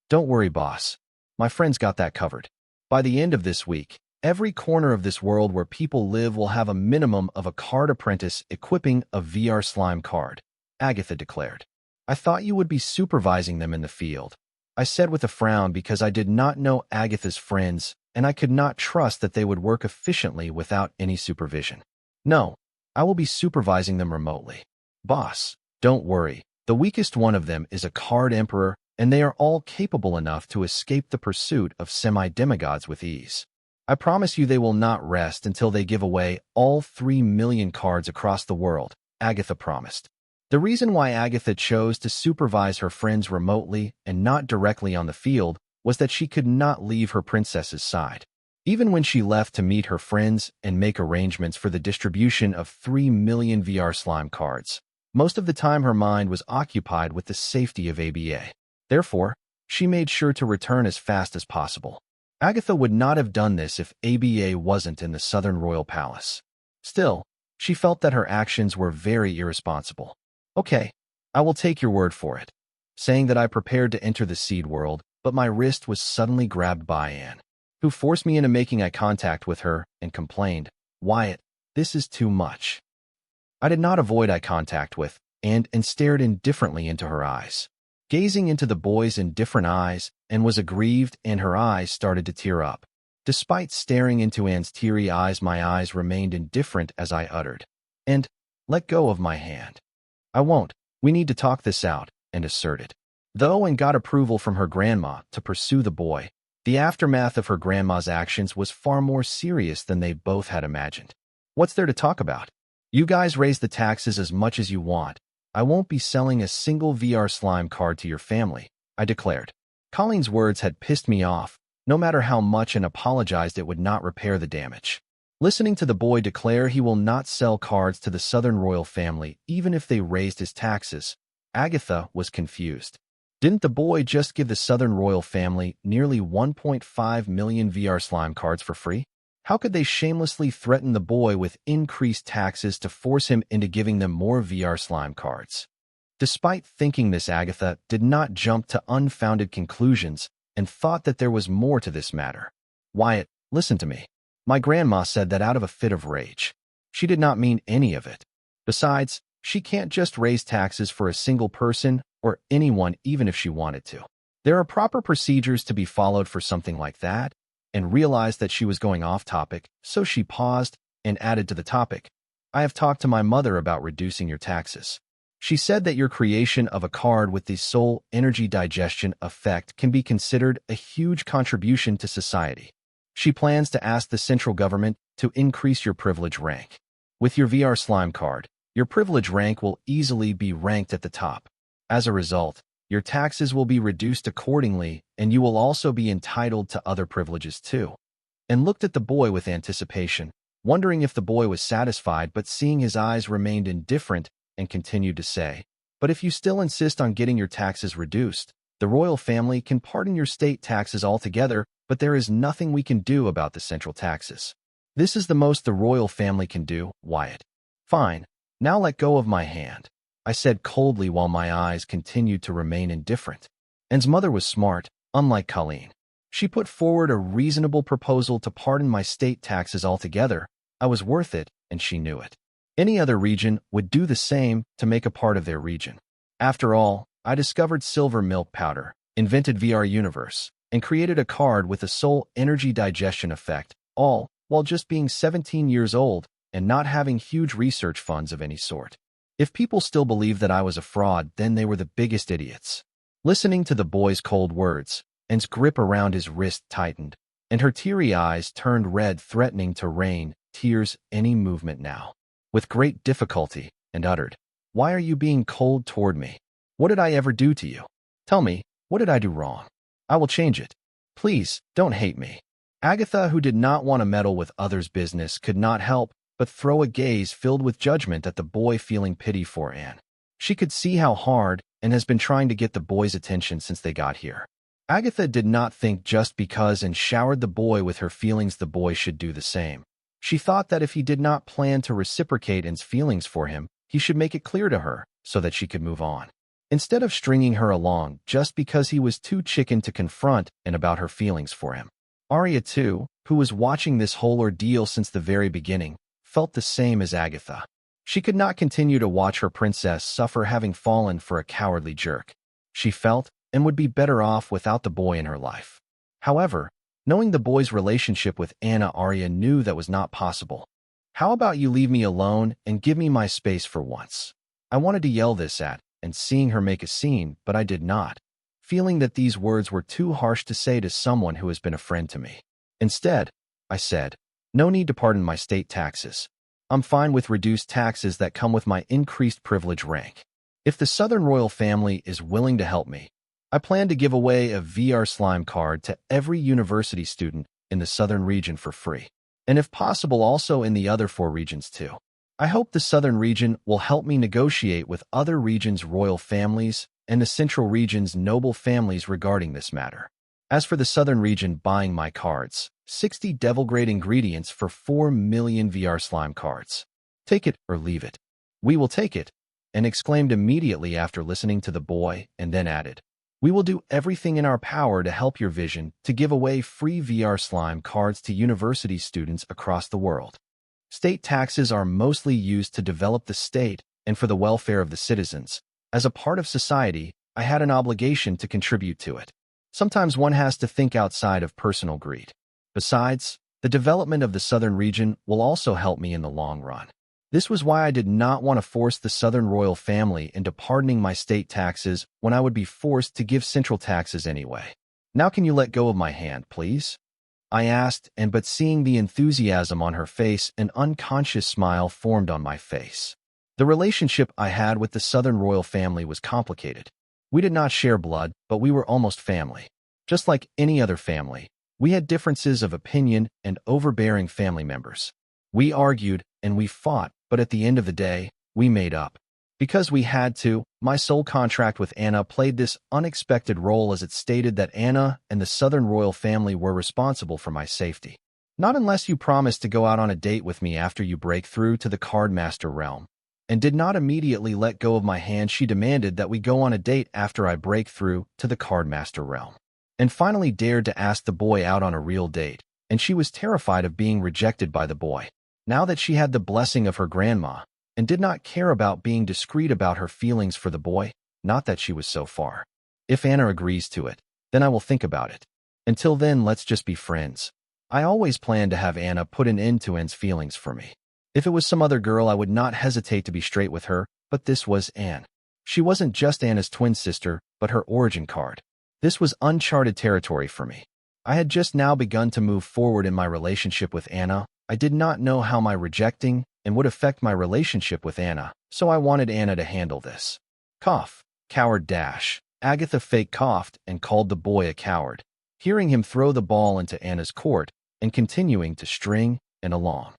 "Don't worry, boss. My friends got that covered. By the end of this week, every corner of this world where people live will have a minimum of a card apprentice equipping a VR slime card," Agatha declared. "I thought you would be supervising them in the field," I said with a frown because I did not know Agatha's friends and I could not trust that they would work efficiently without any supervision. "No, I will be supervising them remotely. Boss, don't worry. The weakest one of them is a card emperor, and they are all capable enough to escape the pursuit of semi-demigods with ease. I promise you they will not rest until they give away all 3 million cards across the world," Agatha promised. The reason why Agatha chose to supervise her friends remotely and not directly on the field was that she could not leave her princess's side. Even when she left to meet her friends and make arrangements for the distribution of 3 million VR slime cards, most of the time her mind was occupied with the safety of ABA. Therefore, she made sure to return as fast as possible. Agatha would not have done this if ABA wasn't in the Southern Royal Palace. Still, she felt that her actions were very irresponsible. "Okay, I will take your word for it," saying that I prepared to enter the seed world, but my wrist was suddenly grabbed by Anne, who forced me into making eye contact with her and complained, "Wyatt, this is too much." I did not avoid eye contact with Anne and stared indifferently into her eyes. Gazing into the boy's indifferent eyes, Anne was aggrieved and her eyes started to tear up. Despite staring into Anne's teary eyes, my eyes remained indifferent as I uttered, "And let go of my hand." "I won't. We need to talk this out," and asserted. Though Anne got approval from her grandma to pursue the boy, the aftermath of her grandma's actions was far more serious than they both had imagined. "What's there to talk about? You guys raise the taxes as much as you want. I won't be selling a single VR slime card to your family," I declared. Colleen's words had pissed me off. No matter how much Anne apologized, it would not repair the damage. Listening to the boy declare he will not sell cards to the Southern royal family even if they raised his taxes, Agatha was confused. Didn't the boy just give the Southern royal family nearly 1.5 million VR slime cards for free? How could they shamelessly threaten the boy with increased taxes to force him into giving them more VR slime cards? Despite thinking this, Agatha did not jump to unfounded conclusions and thought that there was more to this matter. Wyatt, listen to me. My grandma said that out of a fit of rage. She did not mean any of it. Besides, she can't just raise taxes for a single person or anyone even if she wanted to. There are proper procedures to be followed for something like that, and realized that she was going off topic, so she paused and added to the topic. I have talked to my mother about reducing your taxes. She said that your creation of a card with the soul energy digestion effect can be considered a huge contribution to society. She plans to ask the central government to increase your privilege rank. With your VR slime card, your privilege rank will easily be ranked at the top. As a result, your taxes will be reduced accordingly, and you will also be entitled to other privileges too. And looked at the boy with anticipation, wondering if the boy was satisfied, but seeing his eyes remained indifferent, and continued to say, but if you still insist on getting your taxes reduced, the royal family can pardon your state taxes altogether, but there is nothing we can do about the central taxes. This is the most the royal family can do, Wyatt. Fine, now let go of my hand, I said coldly while my eyes continued to remain indifferent. Anne's mother was smart, unlike Colleen. She put forward a reasonable proposal to pardon my state taxes altogether. I was worth it, and she knew it. Any other region would do the same to make a part of their region. After all, I discovered silver milk powder, invented VR Universe, and created a card with a soul energy digestion effect, all while just being 17 years old and not having huge research funds of any sort. If people still believed that I was a fraud, then they were the biggest idiots. Listening to the boy's cold words, Anne's grip around his wrist tightened, and her teary eyes turned red, threatening to rain tears any movement now. With great difficulty, and uttered, "Why are you being cold toward me? What did I ever do to you? Tell me, what did I do wrong? I will change it. Please, don't hate me." Agatha, who did not want to meddle with others' business, could not help but throw a gaze filled with judgment at the boy, feeling pity for Anne. She could see how hard Anne has been trying to get the boy's attention since they got here. Agatha did not think just because Anne showered the boy with her feelings, the boy should do the same. She thought that if he did not plan to reciprocate Anne's feelings for him, he should make it clear to her so that she could move on. Instead of stringing her along just because he was too chicken to confront Anne about her feelings for him. Arya, too, who was watching this whole ordeal since the very beginning, felt the same as Agatha. She could not continue to watch her princess suffer, having fallen for a cowardly jerk. She felt and would be better off without the boy in her life. However, knowing the boy's relationship with Anna, Arya knew that was not possible. "How about you leave me alone and give me my space for once?" I wanted to yell this at and seeing her make a scene, but I did not, feeling that these words were too harsh to say to someone who has been a friend to me. Instead, I said, "No need to pardon my state taxes. I'm fine with reduced taxes that come with my increased privilege rank. If the Southern royal family is willing to help me, I plan to give away a VR slime card to every university student in the Southern region for free, and if possible also in the other 4 regions too. I hope the Southern region will help me negotiate with other regions' royal families and the Central region's noble families regarding this matter. As for the Southern region buying my cards, 60 devil-grade ingredients for 4 million VR slime cards. Take it or leave it." "We will take it," and exclaimed immediately after listening to the boy, and then added, "We will do everything in our power to help your vision to give away free VR slime cards to university students across the world. State taxes are mostly used to develop the state and for the welfare of the citizens. As a part of society, I had an obligation to contribute to it. Sometimes one has to think outside of personal greed. Besides, the development of the Southern region will also help me in the long run. This was why I did not want to force the Southern royal family into pardoning my state taxes when I would be forced to give central taxes anyway. Now can you let go of my hand, please?" I asked, and but seeing the enthusiasm on her face, an unconscious smile formed on my face. The relationship I had with the Southern royal family was complicated. We did not share blood, but we were almost family. Just like any other family, we had differences of opinion and overbearing family members. We argued and we fought, but at the end of the day, we made up. Because we had to, my soul contract with Anna played this unexpected role, as it stated that Anna and the Southern royal family were responsible for my safety. "Not unless you promise to go out on a date with me after you break through to the Cardmaster realm." and did not immediately let go of my hand. She demanded that we go on a date after I break through to the cardmaster realm, and finally dared to ask the boy out on a real date, and she was terrified of being rejected by the boy. Now that she had the blessing of her grandma, and did not care about being discreet about her feelings for the boy, not that she was so far. If Anna agrees to it, then I will think about it. Until then, let's just be friends. I always planned to have Anna put an end to Anne's feelings for me. If it was some other girl, I would not hesitate to be straight with her, but this was Anne. She wasn't just Anna's twin sister, but her origin card. This was uncharted territory for me. I had just now begun to move forward in my relationship with Anna. I did not know how my rejecting and would affect my relationship with Anna, so I wanted Anna to handle this. Cough. Coward dash. Agatha fake coughed and called the boy a coward, hearing him throw the ball into Anna's court and continuing to string and along.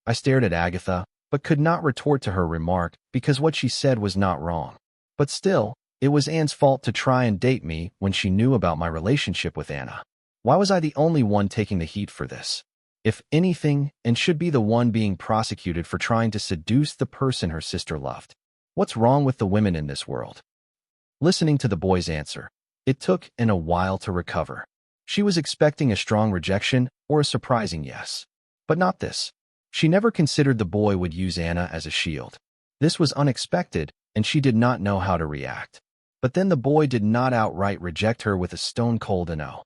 I stared at Agatha, but could not retort to her remark because what she said was not wrong. But still, it was Anne's fault to try and date me when she knew about my relationship with Anna. Why was I the only one taking the heat for this? If anything, and should be the one being prosecuted for trying to seduce the person her sister loved. What's wrong with the women in this world? Listening to the boy's answer, it took Anna a while to recover. She was expecting a strong rejection or a surprising yes. But not this. She never considered the boy would use Anna as a shield. This was unexpected, and she did not know how to react. But then the boy did not outright reject her with a stone-cold no.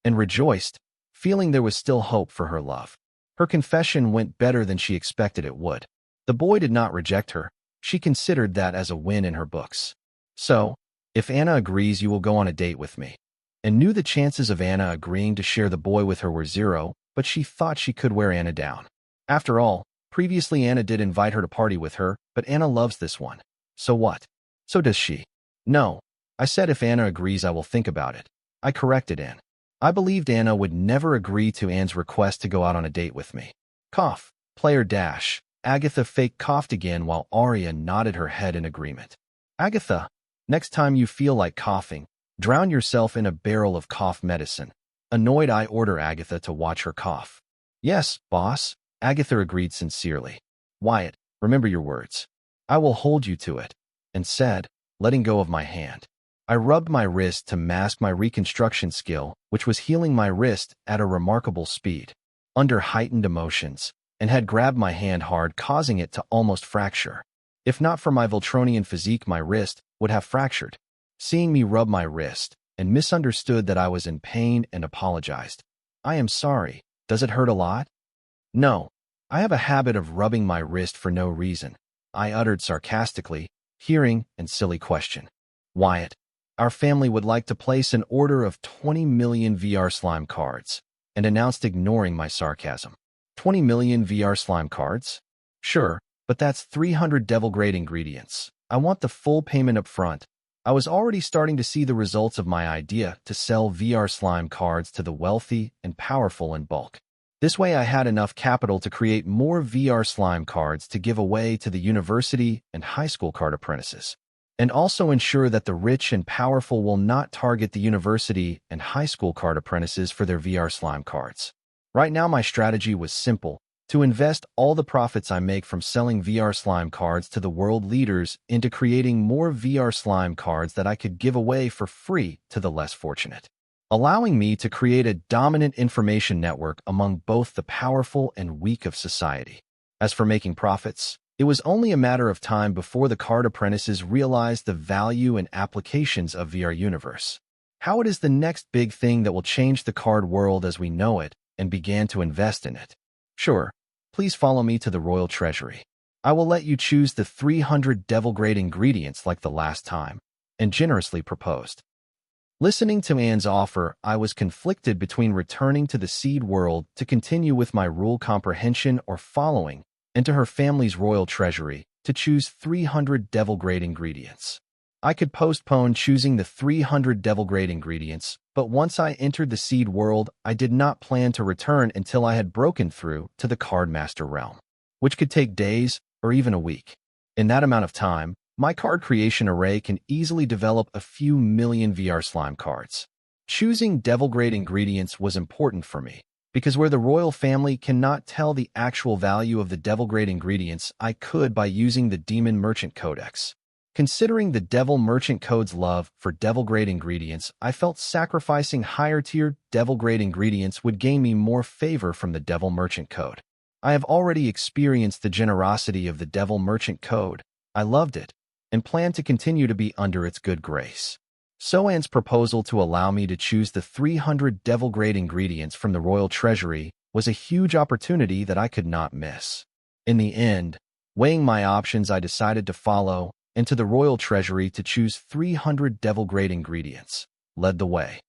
And rejoiced, feeling there was still hope for her love. Her confession went better than she expected it would. The boy did not reject her. She considered that as a win in her books. So, if Anna agrees, you will go on a date with me. And knew the chances of Anna agreeing to share the boy with her were zero, but she thought she could wear Anna down. After all, previously Anna did invite her to party with her, but Anna loves this one. So what? So does she. No. I said if Anna agrees, I will think about it. I corrected Anne. I believed Anna would never agree to Anne's request to go out on a date with me. Cough. Player dash. Agatha fake coughed again while Arya nodded her head in agreement. Agatha, next time you feel like coughing, drown yourself in a barrel of cough medicine. Annoyed, I order Agatha to watch her cough. Yes, boss, Agatha agreed sincerely. Wyatt, remember your words. I will hold you to it, and said, letting go of my hand. I rubbed my wrist to mask my reconstruction skill, which was healing my wrist at a remarkable speed, under heightened emotions, and had grabbed my hand hard, causing it to almost fracture. If not for my Voltronian physique, my wrist would have fractured. Seeing me rub my wrist, and misunderstood that I was in pain and apologized. I am sorry. Does it hurt a lot? No. I have a habit of rubbing my wrist for no reason, I uttered sarcastically, hearing an silly question. Wyatt, our family would like to place an order of 20 million VR slime cards, and announced, ignoring my sarcasm. 20 million VR slime cards? Sure, but that's 300 devil-grade ingredients. I want the full payment up front. I was already starting to see the results of my idea to sell VR slime cards to the wealthy and powerful in bulk. This way I had enough capital to create more VR slime cards to give away to the university and high school card apprentices, and also ensure that the rich and powerful will not target the university and high school card apprentices for their VR slime cards. Right now my strategy was simple, to invest all the profits I make from selling VR slime cards to the world leaders into creating more VR slime cards that I could give away for free to the less fortunate, allowing me to create a dominant information network among both the powerful and weak of society. As for making profits, it was only a matter of time before the card apprentices realized the value and applications of VR universe. How it is the next big thing that will change the card world as we know it, and began to invest in it. Sure, please follow me to the royal treasury. I will let you choose the 300 devil-grade ingredients like the last time, and generously proposed. Listening to Anne's offer, I was conflicted between returning to the seed world to continue with my rule comprehension or following into her family's royal treasury to choose 300 devil-grade ingredients. I could postpone choosing the 300 devil-grade ingredients, but once I entered the seed world, I did not plan to return until I had broken through to the cardmaster realm, which could take days or even a week. In that amount of time, my card creation array can easily develop a few million VR slime cards. Choosing devil-grade ingredients was important for me. Because where the royal family cannot tell the actual value of the devil-grade ingredients, I could by using the Demon Merchant Codex. Considering the Devil Merchant Code's love for devil-grade ingredients, I felt sacrificing higher-tier devil-grade ingredients would gain me more favor from the Devil Merchant Code. I have already experienced the generosity of the Devil Merchant Code. I loved it, and plan to continue to be under its good grace. Soan's proposal to allow me to choose the 300 devil-grade ingredients from the royal treasury was a huge opportunity that I could not miss. In the end, weighing my options, I decided to follow into the royal treasury to choose 300 devil-grade ingredients, led the way,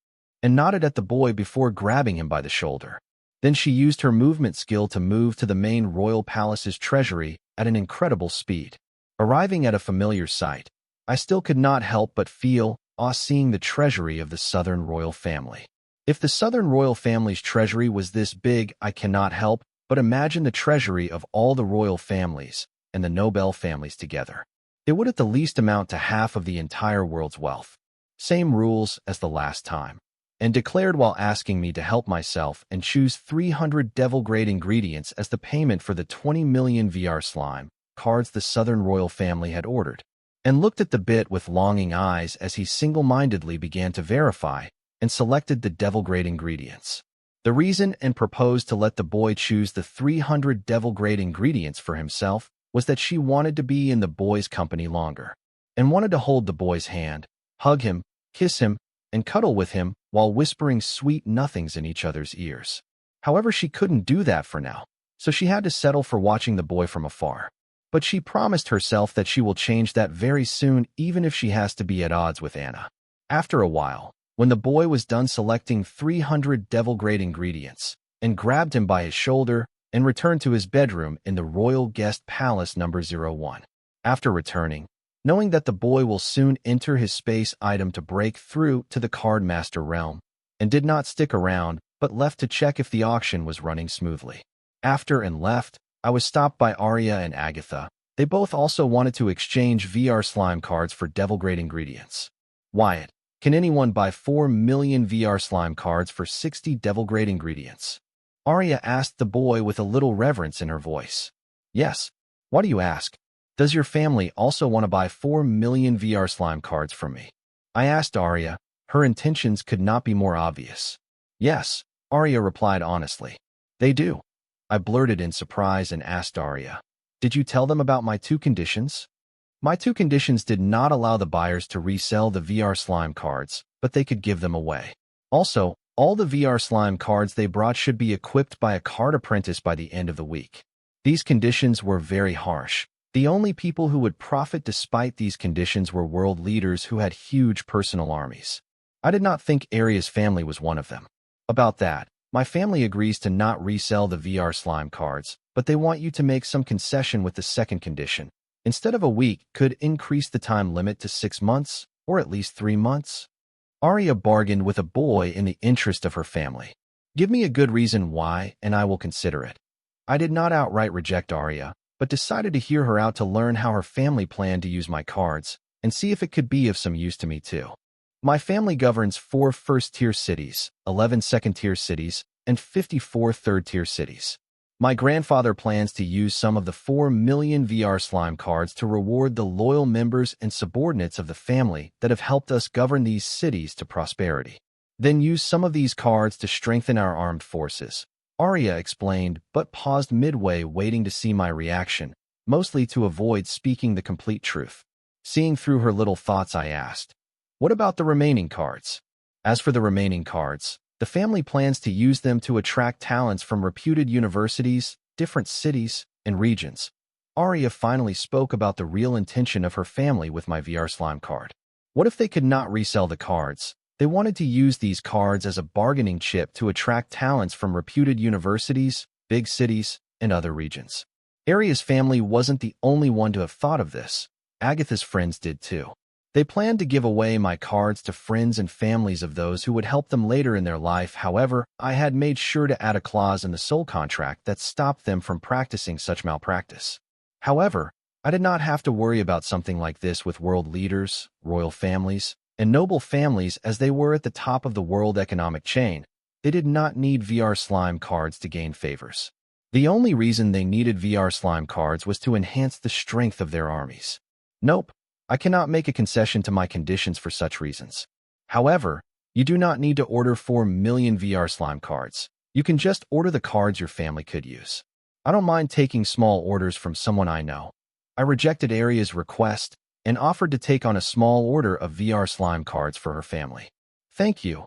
and nodded at the boy before grabbing him by the shoulder. Then she used her movement skill to move to the main royal palace's treasury at an incredible speed. Arriving at a familiar sight, I still could not help but feel awe seeing the treasury of the Southern royal family. If the Southern royal family's treasury was this big, I cannot help but imagine the treasury of all the royal families and the Nobel families together. It would at the least amount to half of the entire world's wealth. Same rules as the last time. And declared while asking me to help myself and choose 300 devil-grade ingredients as the payment for the 20 million VR slime cards the Southern royal family had ordered, and looked at the bit with longing eyes as he single-mindedly began to verify and selected the devil-grade ingredients. The reason and proposed to let the boy choose the 300 devil-grade ingredients for himself was that she wanted to be in the boy's company longer, and wanted to hold the boy's hand, hug him, kiss him, and cuddle with him while whispering sweet nothings in each other's ears. However, she couldn't do that for now, so she had to settle for watching the boy from afar. But she promised herself that she will change that very soon, even if she has to be at odds with Anna. After a while, when the boy was done selecting 300 devil-grade ingredients, and grabbed him by his shoulder and returned to his bedroom in the Royal Guest Palace number 01. After returning, knowing that the boy will soon enter his space item to break through to the Card Master realm, and did not stick around but left to check if the auction was running smoothly. After and left, I was stopped by Arya and Agatha. They both also wanted to exchange VR slime cards for devil-grade ingredients. Wyatt, can anyone buy 4 million VR slime cards for 60 devil-grade ingredients? Arya asked the boy with a little reverence in her voice. Yes. Why do you ask? Does your family also want to buy 4 million VR slime cards from me? I asked Arya. Her intentions could not be more obvious. Yes, Arya replied honestly. They do. I blurted in surprise and asked Arya, did you tell them about my 2 conditions? My 2 conditions did not allow the buyers to resell the VR slime cards, but they could give them away. Also, all the VR slime cards they brought should be equipped by a card apprentice by the end of the week. These conditions were very harsh. The only people who would profit despite these conditions were world leaders who had huge personal armies. I did not think Arya's family was one of them. About that, my family agrees to not resell the VR slime cards, but they want you to make some concession with the second condition. Instead of a week, could increase the time limit to 6 months, or at least 3 months. Arya bargained with a boy in the interest of her family. Give me a good reason why, and I will consider it. I did not outright reject Arya, but decided to hear her out to learn how her family planned to use my cards, and see if it could be of some use to me too. My family governs 4 first-tier cities, 11 second-tier cities, and 54 third-tier cities. My grandfather plans to use some of the 4 million VR slime cards to reward the loyal members and subordinates of the family that have helped us govern these cities to prosperity. Then use some of these cards to strengthen our armed forces. Arya explained, but paused midway waiting to see my reaction, mostly to avoid speaking the complete truth. Seeing through her little thoughts, I asked, what about the remaining cards? As for the remaining cards, the family plans to use them to attract talents from reputed universities, different cities, and regions. Arya finally spoke about the real intention of her family with my VR slime card. What if they could not resell the cards? They wanted to use these cards as a bargaining chip to attract talents from reputed universities, big cities, and other regions. Arya's family wasn't the only one to have thought of this. Agatha's friends did too. They planned to give away my cards to friends and families of those who would help them later in their life. However, I had made sure to add a clause in the soul contract that stopped them from practicing such malpractice. However, I did not have to worry about something like this with world leaders, royal families, and noble families, as they were at the top of the world economic chain. They did not need VR slime cards to gain favors. The only reason they needed VR slime cards was to enhance the strength of their armies. Nope, I cannot make a concession to my conditions for such reasons. However, you do not need to order 4 million VR slime cards. You can just order the cards your family could use. I don't mind taking small orders from someone I know. I rejected Aria's request and offered to take on a small order of VR slime cards for her family. Thank you.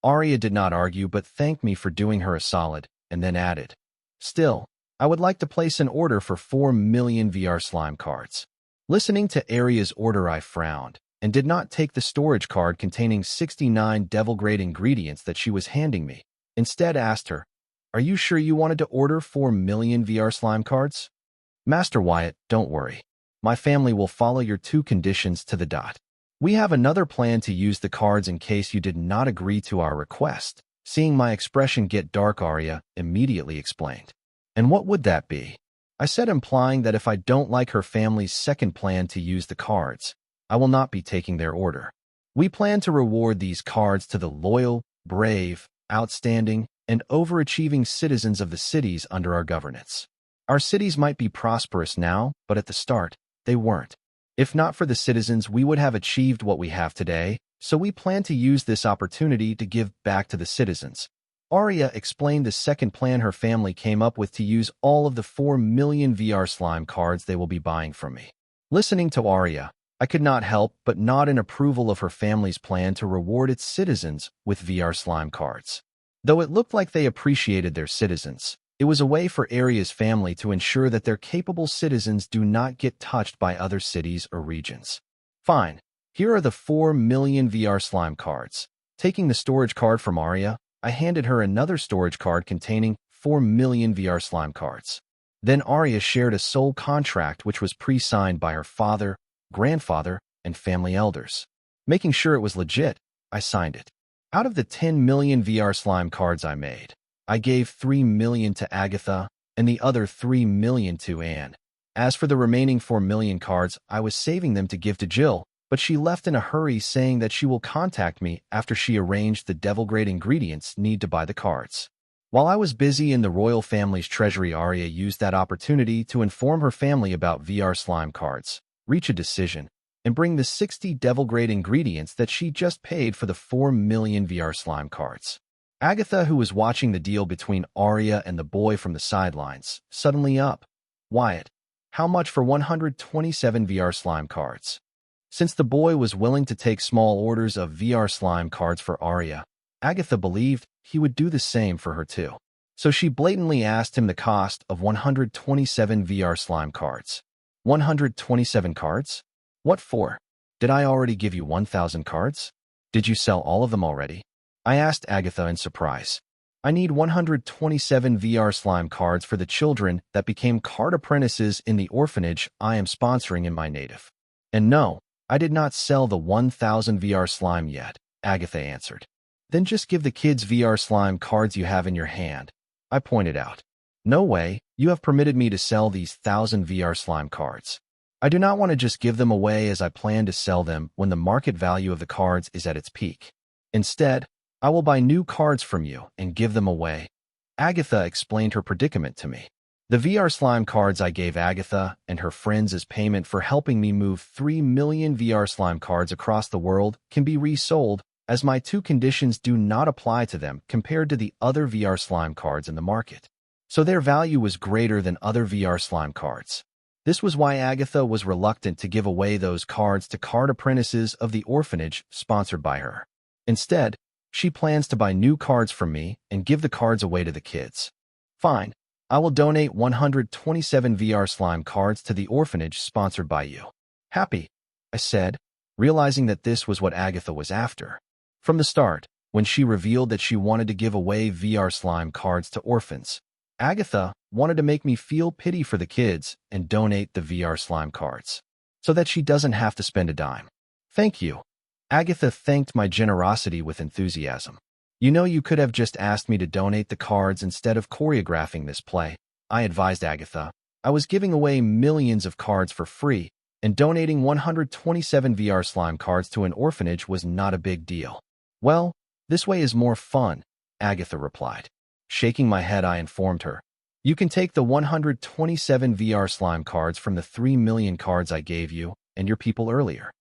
Aria did not argue but thanked me for doing her a solid, and then added, still, I would like to place an order for 4 million VR slime cards. Listening to Aria's order, I frowned and did not take the storage card containing 69 devil-grade ingredients that she was handing me. Instead asked her, are you sure you wanted to order 4 million VR slime cards? Master Wyatt, don't worry. My family will follow your 2 conditions to the dot. We have another plan to use the cards in case you did not agree to our request. Seeing my expression get dark, Aria immediately explained. And what would that be? I said, implying that if I don't like her family's second plan to use the cards, I will not be taking their order. We plan to reward these cards to the loyal, brave, outstanding, and overachieving citizens of the cities under our governance. Our cities might be prosperous now, but at the start, they weren't. If not for the citizens, we would have achieved what we have today, so we plan to use this opportunity to give back to the citizens. Aria explained the second plan her family came up with to use all of the 4 million VR slime cards they will be buying from me. Listening to Aria, I could not help but nod in approval of her family's plan to reward its citizens with VR slime cards. Though it looked like they appreciated their citizens, it was a way for Aria's family to ensure that their capable citizens do not get touched by other cities or regions. Fine, here are the 4 million VR slime cards. Taking the storage card from Aria, I handed her another storage card containing 4 million VR slime cards. Then Aria shared a soul contract which was pre-signed by her father, grandfather, and family elders. Making sure it was legit, I signed it. Out of the 10 million VR slime cards I made, I gave 3 million to Agatha and the other 3 million to Anne. As for the remaining 4 million cards, I was saving them to give to Jill, but she left in a hurry saying that she will contact me after she arranged the devil-grade ingredients need to buy the cards. While I was busy in the royal family's treasury, Aria used that opportunity to inform her family about VR slime cards, reach a decision, and bring the 60 devil-grade ingredients that she just paid for the 4 million VR slime cards. Agatha, who was watching the deal between Aria and the boy from the sidelines, suddenly up. Wyatt, how much for 127 VR slime cards? Since the boy was willing to take small orders of VR slime cards for Aria, Agatha believed he would do the same for her too. So she blatantly asked him the cost of 127 VR slime cards. 127 cards? What for? Did I already give you 1,000 cards? Did you sell all of them already? I asked Agatha in surprise. I need 127 VR slime cards for the children that became card apprentices in the orphanage I am sponsoring in my native. And no, I did not sell the 1,000 VR slime yet, Agatha answered. Then just give the kids VR slime cards you have in your hand, I pointed out. No way, you have permitted me to sell these 1,000 VR slime cards. I do not want to just give them away as I plan to sell them when the market value of the cards is at its peak. Instead, I will buy new cards from you and give them away. Agatha explained her predicament to me. The VR slime cards I gave Agatha and her friends as payment for helping me move 3 million VR slime cards across the world can be resold, as my 2 conditions do not apply to them compared to the other VR slime cards in the market. So their value was greater than other VR slime cards. This was why Agatha was reluctant to give away those cards to card apprentices of the orphanage sponsored by her. Instead, she plans to buy new cards from me and give the cards away to the kids. Fine, I will donate 127 VR slime cards to the orphanage sponsored by you. Happy, I said, realizing that this was what Agatha was after. From the start, when she revealed that she wanted to give away VR slime cards to orphans, Agatha wanted to make me feel pity for the kids and donate the VR slime cards, so that she doesn't have to spend a dime. Thank you. Agatha thanked my generosity with enthusiasm. You know, you could have just asked me to donate the cards instead of choreographing this play, I advised Agatha. I was giving away millions of cards for free, and donating 127 VR slime cards to an orphanage was not a big deal. Well, this way is more fun, Agatha replied. Shaking my head, I informed her. You can take the 127 VR slime cards from the 3 million cards I gave you and your people earlier.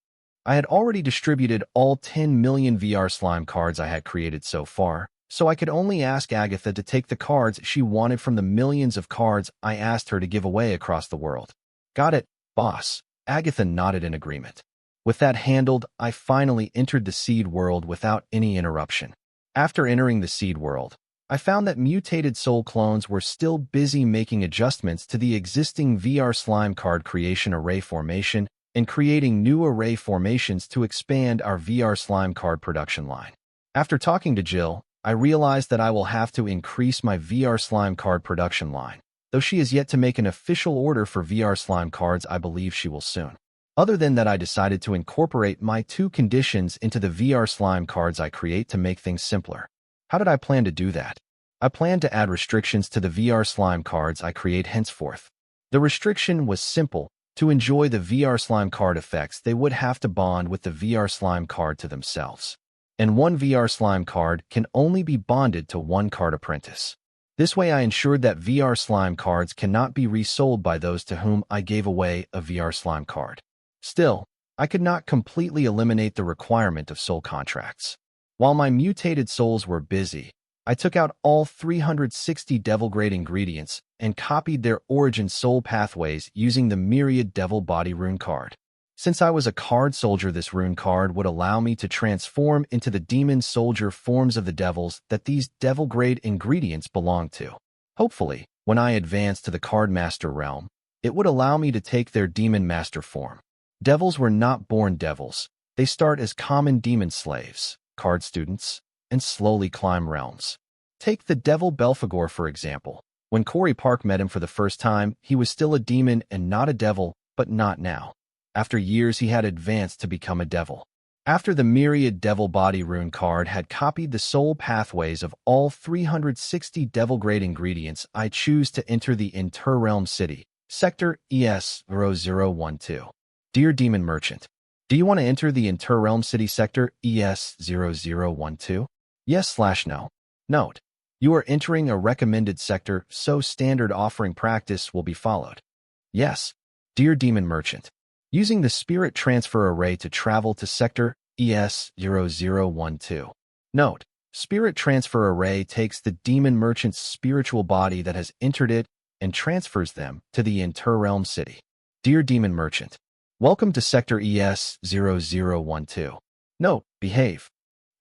I had already distributed all 10 million VR slime cards I had created so far, so I could only ask Agatha to take the cards she wanted from the millions of cards I asked her to give away across the world. Got it, boss. Agatha nodded in agreement. With that handled, I finally entered the seed world without any interruption. After entering the seed world, I found that mutated soul clones were still busy making adjustments to the existing VR slime card creation array formation and creating new array formations to expand our VR slime card production line. After talking to Jill, I realized that I will have to increase my VR slime card production line. Though she is yet to make an official order for VR slime cards, I believe she will soon. Other than that, I decided to incorporate my 2 conditions into the VR slime cards I create to make things simpler. How did I plan to do that? I planned to add restrictions to the VR slime cards I create henceforth. The restriction was simple. To enjoy the VR slime card effects, they would have to bond with the VR slime card to themselves. And one VR slime card can only be bonded to one card apprentice. This way I ensured that VR slime cards cannot be resold by those to whom I gave away a VR slime card. Still, I could not completely eliminate the requirement of soul contracts. While my mutated souls were busy, I took out all 360 devil-grade ingredients and copied their origin soul pathways using the Myriad Devil Body rune card. Since I was a card soldier, this rune card would allow me to transform into the demon soldier forms of the devils that these devil-grade ingredients belong to. Hopefully, when I advance to the card master realm, it would allow me to take their demon master form. Devils were not born devils. They start as common demon slaves, card students, and slowly climb realms. Take the devil Belphegor, for example. When Corey Park met him for the first time, he was still a demon and not a devil, but not now. After years, he had advanced to become a devil. After the Myriad Devil Body rune card had copied the soul pathways of all 360 devil-grade ingredients, I choose to enter the Interrealm City, Sector ES0012. Dear Demon Merchant, do you want to enter the Interrealm City Sector ES0012? Yes/no. Note: you are entering a recommended sector, so standard offering practice will be followed. Yes. Dear Demon Merchant, using the Spirit Transfer Array to travel to Sector ES0012. Note: Spirit Transfer Array takes the Demon Merchant's spiritual body that has entered it and transfers them to the Interrealm City. Dear Demon Merchant, welcome to Sector ES0012. Note: behave.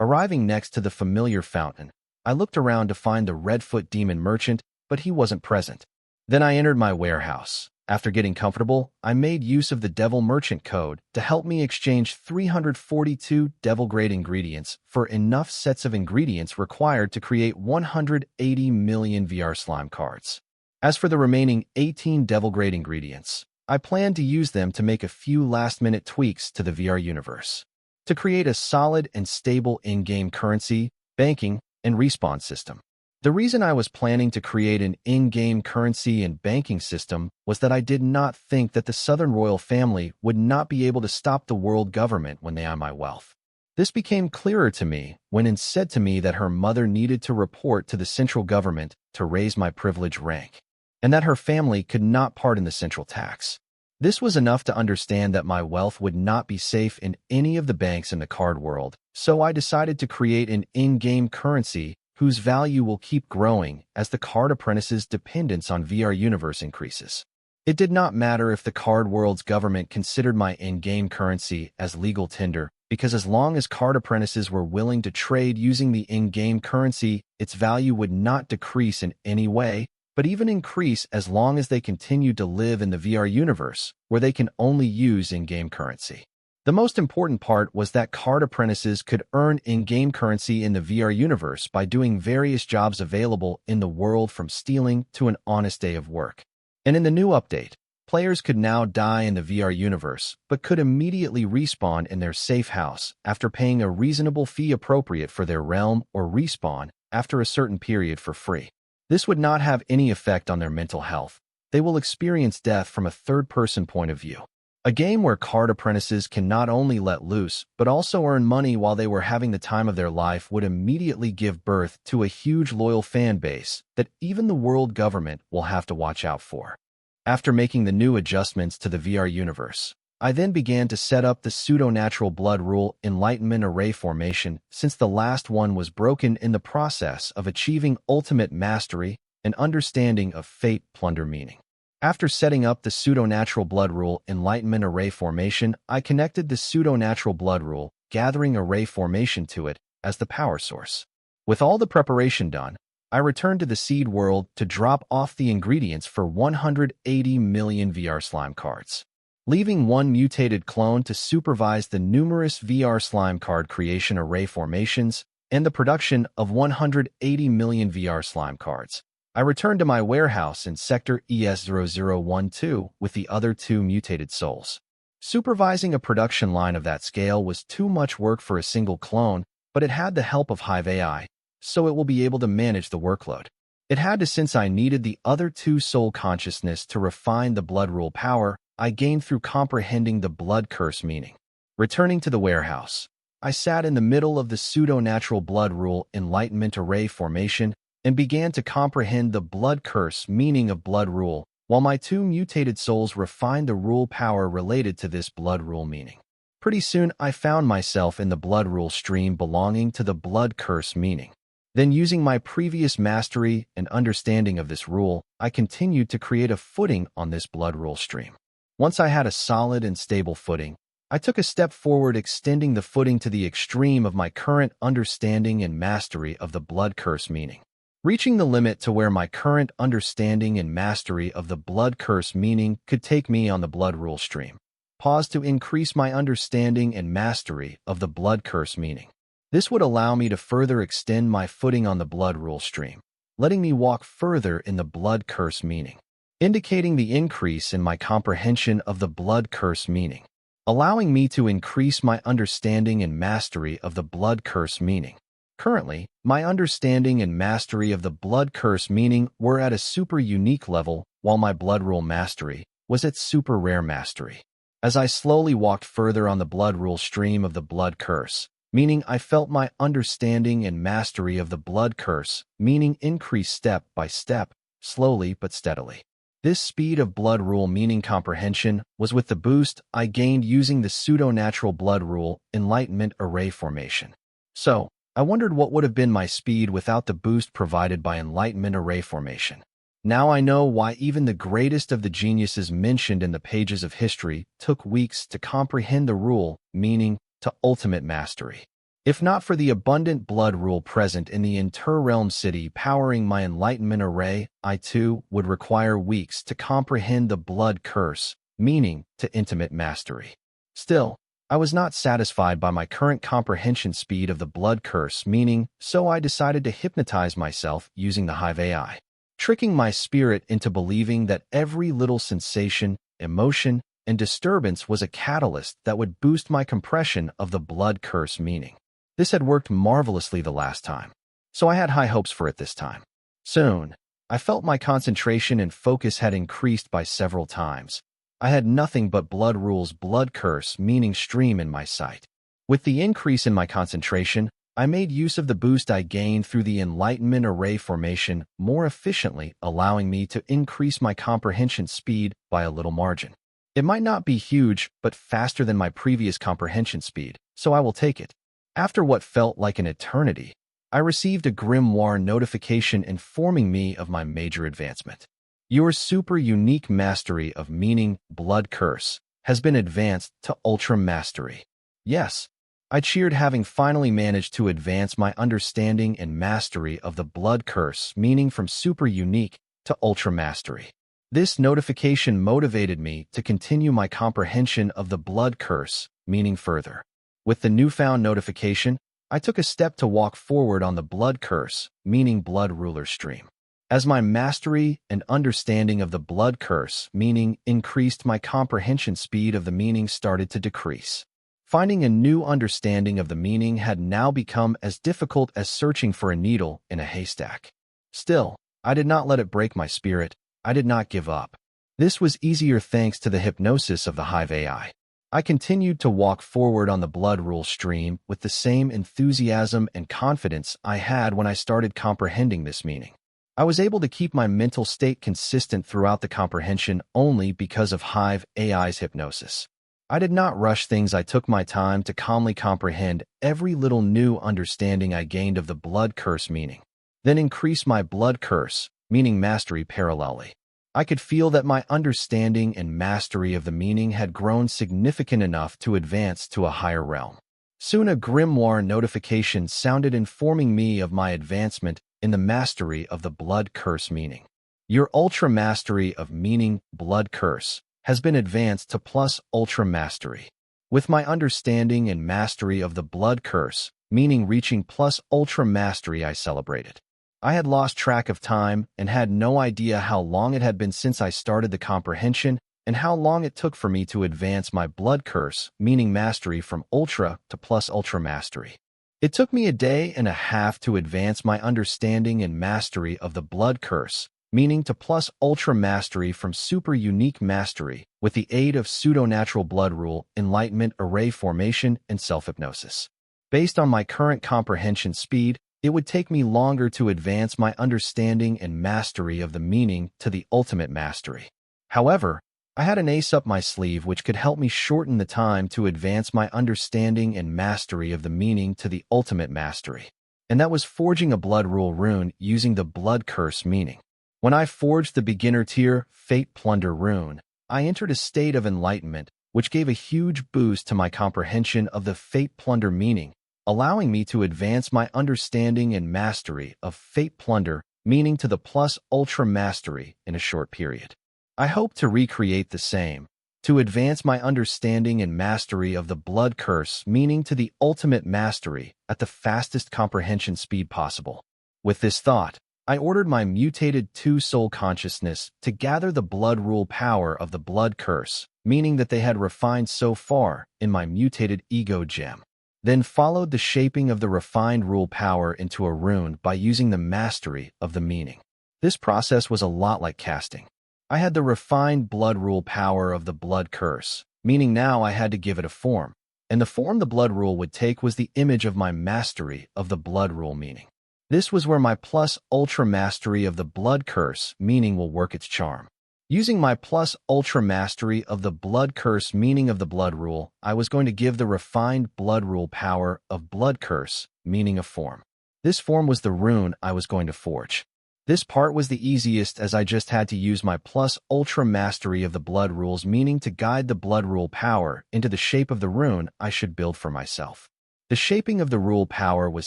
Arriving next to the familiar fountain, I looked around to find the Redfoot Demon Merchant, but he wasn't present. Then I entered my warehouse. After getting comfortable, I made use of the Devil Merchant code to help me exchange 342 devil-grade ingredients for enough sets of ingredients required to create 180 million VR slime cards. As for the remaining 18 devil-grade ingredients, I plan to use them to make a few last-minute tweaks to the VR universe, to create a solid and stable in-game currency, banking, and respawn system. The reason I was planning to create an in-game currency and banking system was that I did not think that the Southern royal family would not be able to stop the world government when they had my wealth. This became clearer to me when it said to me that her mother needed to report to the central government to raise my privilege rank, and that her family could not pardon the central tax. This was enough to understand that my wealth would not be safe in any of the banks in the card world, so I decided to create an in-game currency whose value will keep growing as the card apprentice's dependence on VR universe increases. It did not matter if the card world's government considered my in-game currency as legal tender, because as long as card apprentices were willing to trade using the in-game currency, its value would not decrease in any way, but even increase as long as they continued to live in the VR universe, where they can only use in-game currency. The most important part was that card apprentices could earn in-game currency in the VR universe by doing various jobs available in the world, from stealing to an honest day of work. And in the new update, players could now die in the VR universe, but could immediately respawn in their safe house after paying a reasonable fee appropriate for their realm, or respawn after a certain period for free. This would not have any effect on their mental health. They will experience death from a third-person point of view. A game where card apprentices can not only let loose, but also earn money while they were having the time of their life would immediately give birth to a huge loyal fan base that even the world government will have to watch out for. After making the new adjustments to the VR universe, I then began to set up the pseudo-natural blood rule Enlightenment Array formation since the last one was broken in the process of achieving ultimate mastery and understanding of fate plunder meaning. After setting up the pseudo-natural blood rule Enlightenment Array formation, I connected the pseudo-natural blood rule Gathering Array formation to it as the power source. With all the preparation done, I returned to the seed world to drop off the ingredients for 180 million VR slime cards, leaving one mutated clone to supervise the numerous VR slime card creation array formations and the production of 180 million VR slime cards. I returned to my warehouse in Sector ES0012 with the other two mutated souls. Supervising a production line of that scale was too much work for a single clone, but it had the help of Hive AI, so it will be able to manage the workload. It had to since I needed the other two soul consciousness to refine the blood rule power I gained through comprehending the blood curse meaning. Returning to the warehouse, I sat in the middle of the pseudo-natural blood rule Enlightenment Array formation and began to comprehend the blood curse meaning of blood rule, while my two mutated souls refined the rule power related to this blood rule meaning. Pretty soon, I found myself in the blood rule stream belonging to the blood curse meaning. Then, using my previous mastery and understanding of this rule, I continued to create a footing on this blood rule stream. Once I had a solid and stable footing, I took a step forward, extending the footing to the extreme of my current understanding and mastery of the blood curse meaning. Reaching the limit to where my current understanding and mastery of the blood curse meaning could take me on the blood rule stream. Pause to increase my understanding and mastery of the blood curse meaning. This would allow me to further extend my footing on the blood rule stream, letting me walk further in the blood curse meaning, indicating the increase in my comprehension of the blood curse meaning, allowing me to increase my understanding and mastery of the blood curse meaning. Currently, my understanding and mastery of the blood curse meaning were at a super unique level, while my blood rule mastery was at super rare mastery. As I slowly walked further on the blood rule stream of the blood curse, meaning I felt my understanding and mastery of the blood curse, meaning increase step by step, slowly but steadily. This speed of blood rule meaning comprehension was with the boost I gained using the pseudo-natural blood rule Enlightenment Array formation. So, I wondered what would have been my speed without the boost provided by Enlightenment Array formation. Now I know why even the greatest of the geniuses mentioned in the pages of history took weeks to comprehend the rule, meaning to ultimate mastery. If not for the abundant blood rule present in the Inter-Realm City powering my Enlightenment Array, I too would require weeks to comprehend the blood curse, meaning to intimate mastery. Still, I was not satisfied by my current comprehension speed of the blood curse meaning, so I decided to hypnotize myself using the Hive AI, tricking my spirit into believing that every little sensation, emotion, and disturbance was a catalyst that would boost my compression of the blood curse meaning. This had worked marvelously the last time, so I had high hopes for it this time. Soon, I felt my concentration and focus had increased by several times. I had nothing but blood rule's blood curse meaning stream in my sight. With the increase in my concentration, I made use of the boost I gained through the Enlightenment Array formation more efficiently, allowing me to increase my comprehension speed by a little margin. It might not be huge, but faster than my previous comprehension speed, so I will take it. After what felt like an eternity, I received a grimoire notification informing me of my major advancement. Your super unique mastery of meaning, blood curse, has been advanced to ultra mastery. Yes, I cheered, having finally managed to advance my understanding and mastery of the blood curse meaning from super unique to ultra mastery. This notification motivated me to continue my comprehension of the blood curse meaning further. With the newfound notification, I took a step to walk forward on the blood curse meaning blood ruler stream. As my mastery and understanding of the blood curse meaning increased, my comprehension speed of the meaning started to decrease. Finding a new understanding of the meaning had now become as difficult as searching for a needle in a haystack. Still, I did not let it break my spirit. I did not give up. This was easier thanks to the hypnosis of the Hive AI. I continued to walk forward on the blood rule stream with the same enthusiasm and confidence I had when I started comprehending this meaning. I was able to keep my mental state consistent throughout the comprehension only because of Hive AI's hypnosis. I did not rush things. I took my time to calmly comprehend every little new understanding I gained of the blood curse meaning, then increase my blood curse, meaning mastery parallelly. I could feel that my understanding and mastery of the meaning had grown significant enough to advance to a higher realm. Soon a grimoire notification sounded informing me of my advancement in the mastery of the blood curse meaning. Your ultra mastery of meaning blood curse has been advanced to plus ultra mastery. With my understanding and mastery of the blood curse, meaning reaching plus ultra mastery, I celebrated. I had lost track of time and had no idea how long it had been since I started the comprehension and how long it took for me to advance my blood curse, meaning mastery from ultra to plus ultra mastery. It took me a day and a half to advance my understanding and mastery of the blood curse, meaning to plus ultra mastery from super unique mastery with the aid of pseudo-natural blood rule, enlightenment, array formation, and self-hypnosis. Based on my current comprehension speed, it would take me longer to advance my understanding and mastery of the meaning to the ultimate mastery. However, I had an ace up my sleeve which could help me shorten the time to advance my understanding and mastery of the meaning to the ultimate mastery. And that was forging a blood rule rune using the blood curse meaning. When I forged the beginner tier Fate Plunder rune, I entered a state of enlightenment which gave a huge boost to my comprehension of the Fate Plunder meaning, allowing me to advance my understanding and mastery of Fate Plunder, meaning to the plus ultra mastery in a short period. I hope to recreate the same, to advance my understanding and mastery of the blood curse, meaning to the ultimate mastery at the fastest comprehension speed possible. With this thought, I ordered my mutated two-soul consciousness to gather the blood rule power of the blood curse, meaning that they had refined so far in my mutated ego gem. Then followed the shaping of the refined rule power into a rune by using the mastery of the meaning. This process was a lot like casting. I had the refined blood rule power of the blood curse, meaning now I had to give it a form, and the form the blood rule would take was the image of my mastery of the blood rule meaning. This was where my plus ultra mastery of the blood curse meaning will work its charm. Using my plus ultra mastery of the blood curse meaning of the blood rule, I was going to give the refined blood rule power of blood curse meaning a form. This form was the rune I was going to forge. This part was the easiest as I just had to use my plus ultra mastery of the blood rules meaning to guide the blood rule power into the shape of the rune I should build for myself. The shaping of the rule power was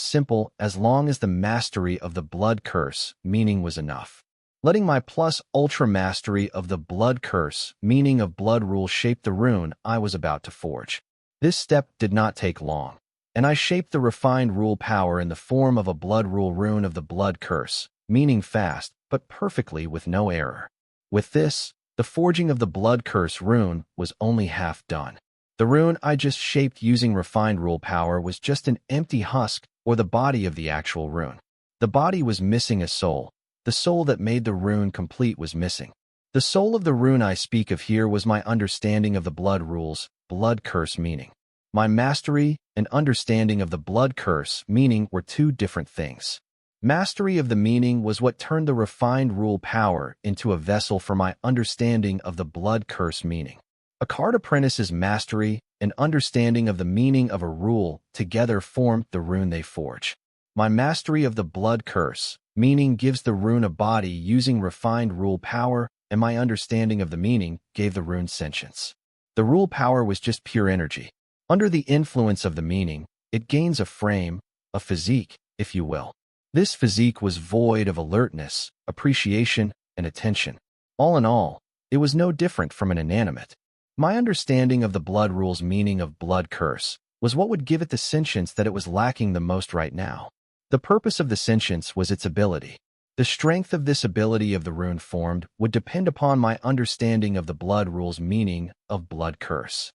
simple as long as the mastery of the blood curse meaning was enough. Letting my plus ultra mastery of the blood curse meaning of blood rule shape the rune I was about to forge. This step did not take long, and I shaped the refined rule power in the form of a blood rule rune of the blood curse, meaning fast, but perfectly with no error. With this, the forging of the blood curse rune was only half done. The rune I just shaped using refined rule power was just an empty husk or the body of the actual rune. The body was missing a soul. The soul that made the rune complete was missing. The soul of the rune I speak of here was my understanding of the blood rules, blood curse meaning. My mastery and understanding of the blood curse meaning were two different things. Mastery of the meaning was what turned the refined rule power into a vessel for my understanding of the blood curse meaning. A card apprentice's mastery and understanding of the meaning of a rule together form the rune they forge. My mastery of the blood curse meaning gives the rune a body using refined rule power, and my understanding of the meaning gave the rune sentience. The rule power was just pure energy. Under the influence of the meaning, it gains a frame, a physique, if you will. This physique was void of alertness, appreciation, and attention. All in all, it was no different from an inanimate. My understanding of the blood rule's meaning of blood curse was what would give it the sentience that it was lacking the most right now. The purpose of the sentience was its ability. The strength of this ability of the rune formed would depend upon my understanding of the blood rule's meaning of blood curse.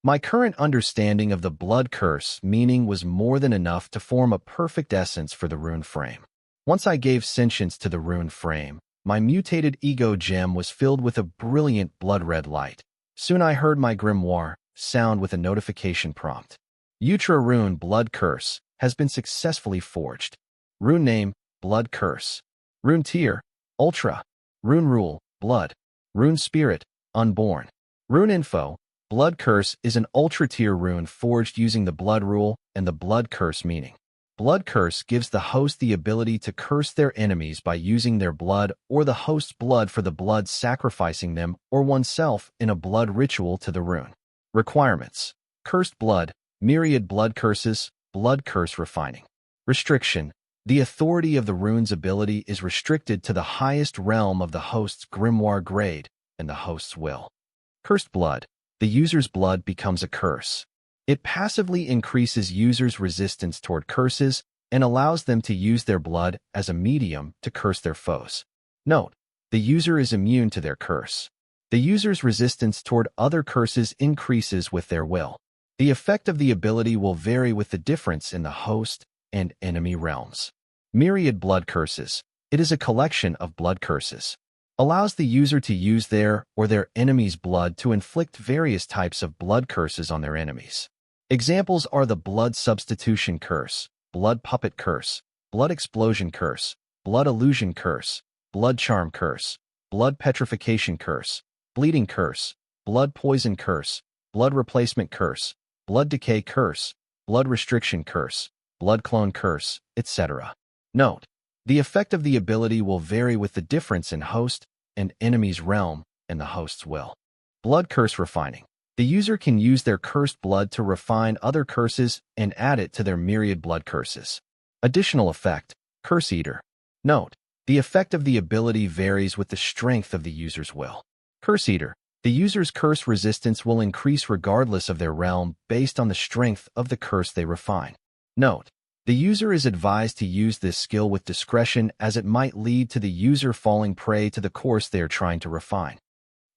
My current understanding of the blood curse meaning was more than enough to form a perfect essence for the rune frame. Once I gave sentience to the rune frame, my mutated ego gem was filled with a brilliant blood-red light. Soon I heard my grimoire sound with a notification prompt. Ultra Rune Blood Curse has been successfully forged. Rune name, Blood Curse. Rune tier, Ultra. Rune rule, Blood. Rune spirit, Unborn. Rune info, Blood Curse is an Ultra tier rune forged using the Blood rule and the Blood Curse meaning. Blood Curse gives the host the ability to curse their enemies by using their blood or the host's blood for the blood, sacrificing them or oneself in a blood ritual to the rune. Requirements: Cursed blood, myriad blood curses, blood curse refining. Restriction: the authority of the rune's ability is restricted to the highest realm of the host's grimoire grade and the host's will. Cursed blood: the user's blood becomes a curse. It passively increases users' resistance toward curses and allows them to use their blood as a medium to curse their foes. Note: the user is immune to their curse. The user's resistance toward other curses increases with their will. The effect of the ability will vary with the difference in the host and enemy realms. Myriad blood curses: it is a collection of blood curses. Allows the user to use their or their enemy's blood to inflict various types of blood curses on their enemies. Examples are the Blood Substitution Curse, Blood Puppet Curse, Blood Explosion Curse, Blood Illusion Curse, Blood Charm Curse, Blood Petrification Curse, Bleeding Curse, Blood Poison Curse, Blood Replacement Curse, Blood Decay Curse, Blood Restriction Curse, Blood Clone Curse, etc. Note: the effect of the ability will vary with the difference in host and enemy's realm and the host's will. Blood Curse Refining: the user can use their cursed blood to refine other curses and add it to their myriad blood curses. Additional effect: Curse Eater. Note: the effect of the ability varies with the strength of the user's will. Curse Eater: the user's curse resistance will increase regardless of their realm based on the strength of the curse they refine. Note: the user is advised to use this skill with discretion as it might lead to the user falling prey to the curse they are trying to refine.